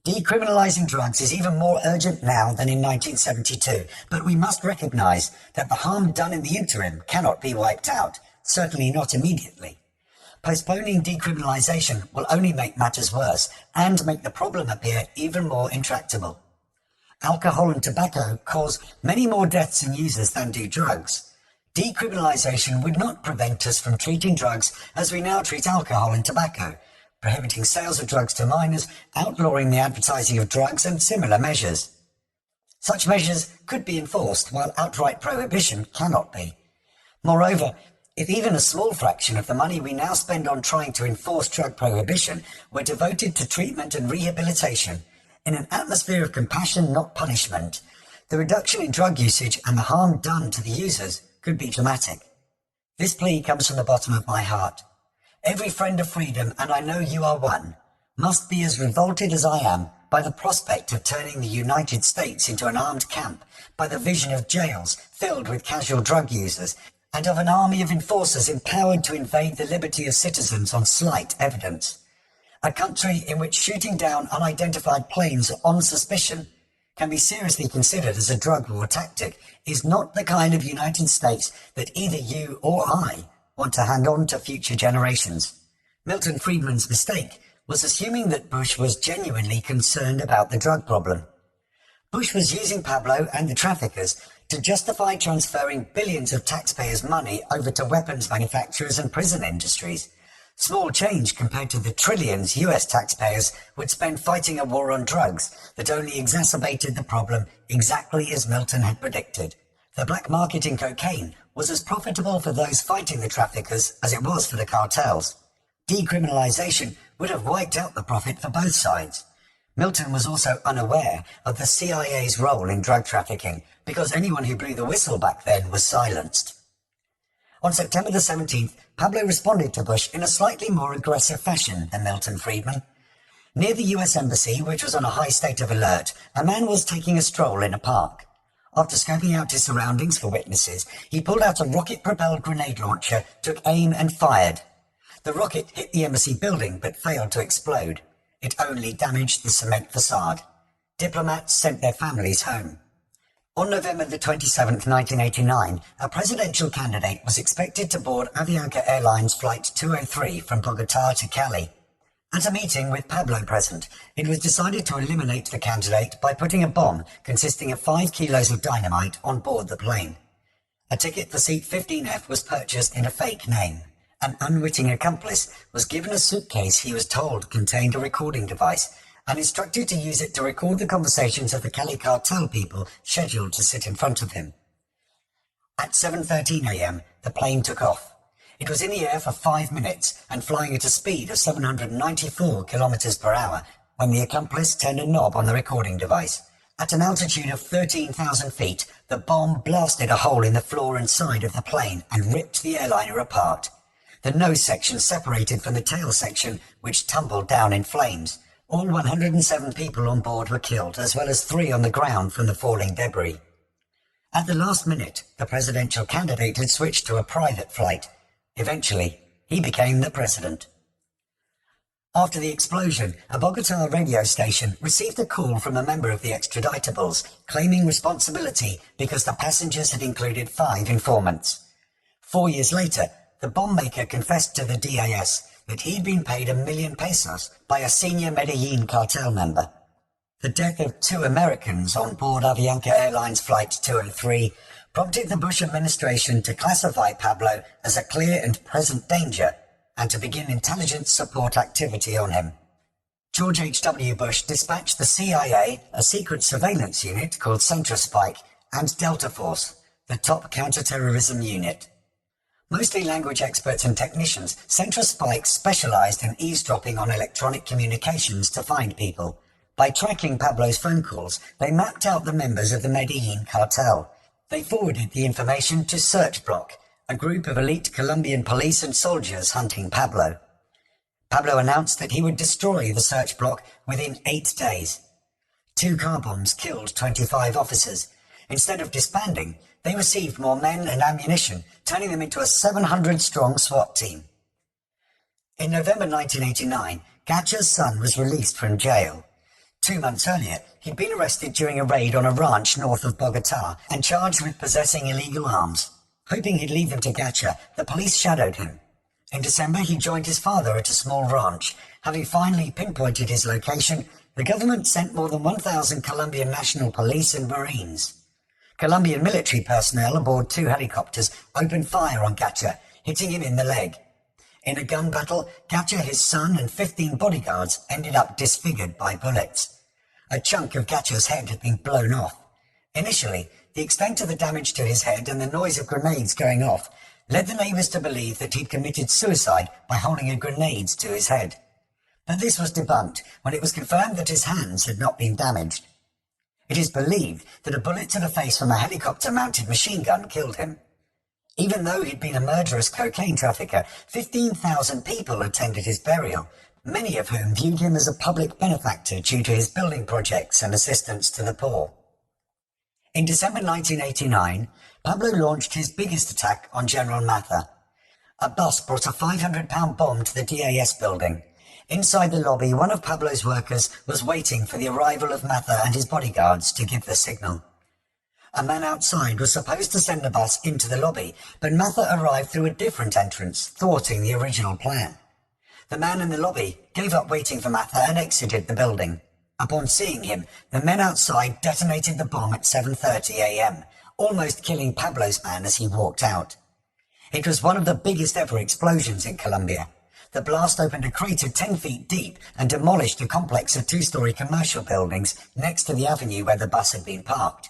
S3: Decriminalizing drugs is even more urgent now than in 1972, but we must recognize that the harm done in the interim cannot be wiped out, certainly not immediately. Postponing decriminalization will only make matters worse and make the problem appear even more intractable. Alcohol and tobacco cause many more deaths in users than do drugs. Decriminalization would not prevent us from treating drugs as we now treat alcohol and tobacco, prohibiting sales of drugs to minors, outlawing the advertising of drugs and similar measures. Such measures could be enforced while outright prohibition cannot be. Moreover, if even a small fraction of the money we now spend on trying to enforce drug prohibition were devoted to treatment and rehabilitation, in an atmosphere of compassion, not punishment, the reduction in drug usage and the harm done to the users could be dramatic. This plea comes from the bottom of my heart. Every friend of freedom, and I know you are one, must be as revolted as I am by the prospect of turning the United States into an armed camp, by the vision of jails filled with casual drug users, and of an army of enforcers empowered to invade the liberty of citizens on slight evidence. A country in which shooting down unidentified planes on suspicion can be seriously considered as a drug war tactic is not the kind of United States that either you or I want to hand on to future generations. Milton Friedman's mistake was assuming that Bush was genuinely concerned about the drug problem. Bush was using Pablo and the traffickers to justify transferring billions of taxpayers' money over to weapons manufacturers and prison industries. Small change compared to the trillions US taxpayers would spend fighting a war on drugs that only exacerbated the problem exactly as Milton had predicted. The black market in cocaine was as profitable for those fighting the traffickers as it was for the cartels. Decriminalization would have wiped out the profit for both sides. Milton was also unaware of the CIA's role in drug trafficking because anyone who blew the whistle back then was silenced. On September the 17th, Pablo responded to Bush in a slightly more aggressive fashion than Milton Friedman. Near the US Embassy, which was on a high state of alert, a man was taking a stroll in a park. After scoping out his surroundings for witnesses, he pulled out a rocket-propelled grenade launcher, took aim and fired. The rocket hit the embassy building but failed to explode. It only damaged the cement facade. Diplomats sent their families home. On November the 27th, 1989, a presidential candidate was expected to board Avianca Airlines Flight 203 from Bogota to Cali. At a meeting with Pablo present, it was decided to eliminate the candidate by putting a bomb consisting of 5 kilos of dynamite on board the plane. A ticket for seat 15F was purchased in a fake name. An unwitting accomplice was given a suitcase he was told contained a recording device and instructed to use it to record the conversations of the Cali cartel people scheduled to sit in front of him. At 7:13 a.m., the plane took off. It was in the air for 5 minutes and flying at a speed of 794 kilometers per hour when the accomplice turned a knob on the recording device. At an altitude of 13,000 feet, the bomb blasted a hole in the floor and side of the plane and ripped the airliner apart. The nose section separated from the tail section, which tumbled down in flames. All 107 people on board were killed, as well as 3 on the ground from the falling debris. At the last minute, the presidential candidate had switched to a private flight. Eventually, he became the president. After the explosion, a Bogota radio station received a call from a member of the extraditables, claiming responsibility because the passengers had included 5 informants. 4 years later, the bomb maker confessed to the DAS that he'd been paid $1 million pesos by a senior Medellin cartel member. The death of 2 Americans on board Avianca Airlines Flight 203 prompted the Bush administration to classify Pablo as a clear and present danger and to begin intelligence support activity on him. George H.W. Bush dispatched the CIA, a secret surveillance unit called CentraSpike, and Delta Force, the top counterterrorism unit. Mostly language experts and technicians, CentraSpike specialized in eavesdropping on electronic communications to find people. By tracking Pablo's phone calls, they mapped out the members of the Medellin cartel. They forwarded the information to Search Block, a group of elite Colombian police and soldiers hunting Pablo. Pablo announced that he would destroy the Search Block within 8 days. 2 car bombs killed 25 officers. Instead of disbanding, they received more men and ammunition, turning them into a 700-strong SWAT team. In November 1989, Gacha's son was released from jail. 2 months earlier, he'd been arrested during a raid on a ranch north of Bogota and charged with possessing illegal arms. Hoping he'd lead them to Gacha, the police shadowed him. In December, he joined his father at a small ranch. Having finally pinpointed his location, the government sent more than 1,000 Colombian National Police and Marines. Colombian military personnel aboard 2 helicopters opened fire on Gacha, hitting him in the leg. In a gun battle, Gacha, his son, and 15 bodyguards ended up disfigured by bullets. A chunk of Gacha's head had been blown off. Initially, the extent of the damage to his head and the noise of grenades going off led the neighbours to believe that he'd committed suicide by holding a grenade to his head. But this was debunked when it was confirmed that his hands had not been damaged. It is believed that a bullet to the face from a helicopter-mounted machine gun killed him. Even though he'd been a murderous cocaine trafficker, 15,000 people attended his burial, many of whom viewed him as a public benefactor due to his building projects and assistance to the poor. In December 1989, Pablo launched his biggest attack on General Matha. A bus brought a 500-pound bomb to the DAS building. Inside the lobby, one of Pablo's workers was waiting for the arrival of Matha and his bodyguards to give the signal. A man outside was supposed to send the bus into the lobby, but Matha arrived through a different entrance, thwarting the original plan. The man in the lobby gave up waiting for Matha and exited the building. Upon seeing him, the men outside detonated the bomb at 7:30 a.m., almost killing Pablo's man as he walked out. It was one of the biggest ever explosions in Colombia. The blast opened a crater 10 feet deep and demolished a complex of 2-story commercial buildings next to the avenue where the bus had been parked.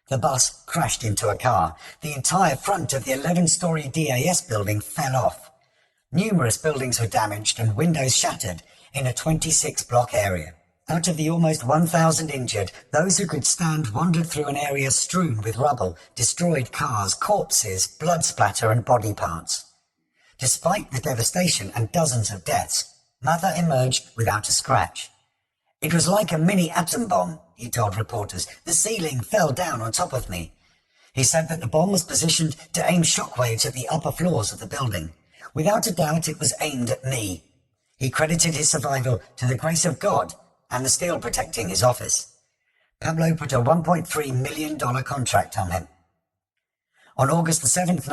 S3: The bus crashed into a car. The entire front of the 11-story DAS building fell off. Numerous buildings were damaged and windows shattered in a 26-block area. Out of the almost 1,000 injured, those who could stand wandered through an area strewn with rubble, destroyed cars, corpses, blood splatter and body parts. Despite the devastation and dozens of deaths, Mother emerged without a scratch. It was like a mini atom bomb, he told reporters. The ceiling fell down on top of me. He said that the bomb was positioned to aim shockwaves at the upper floors of the building. Without a doubt, it was aimed at me. He credited his survival to the grace of God and the steel protecting his office. Pablo put a $1.3 million contract on him. On August the 7th,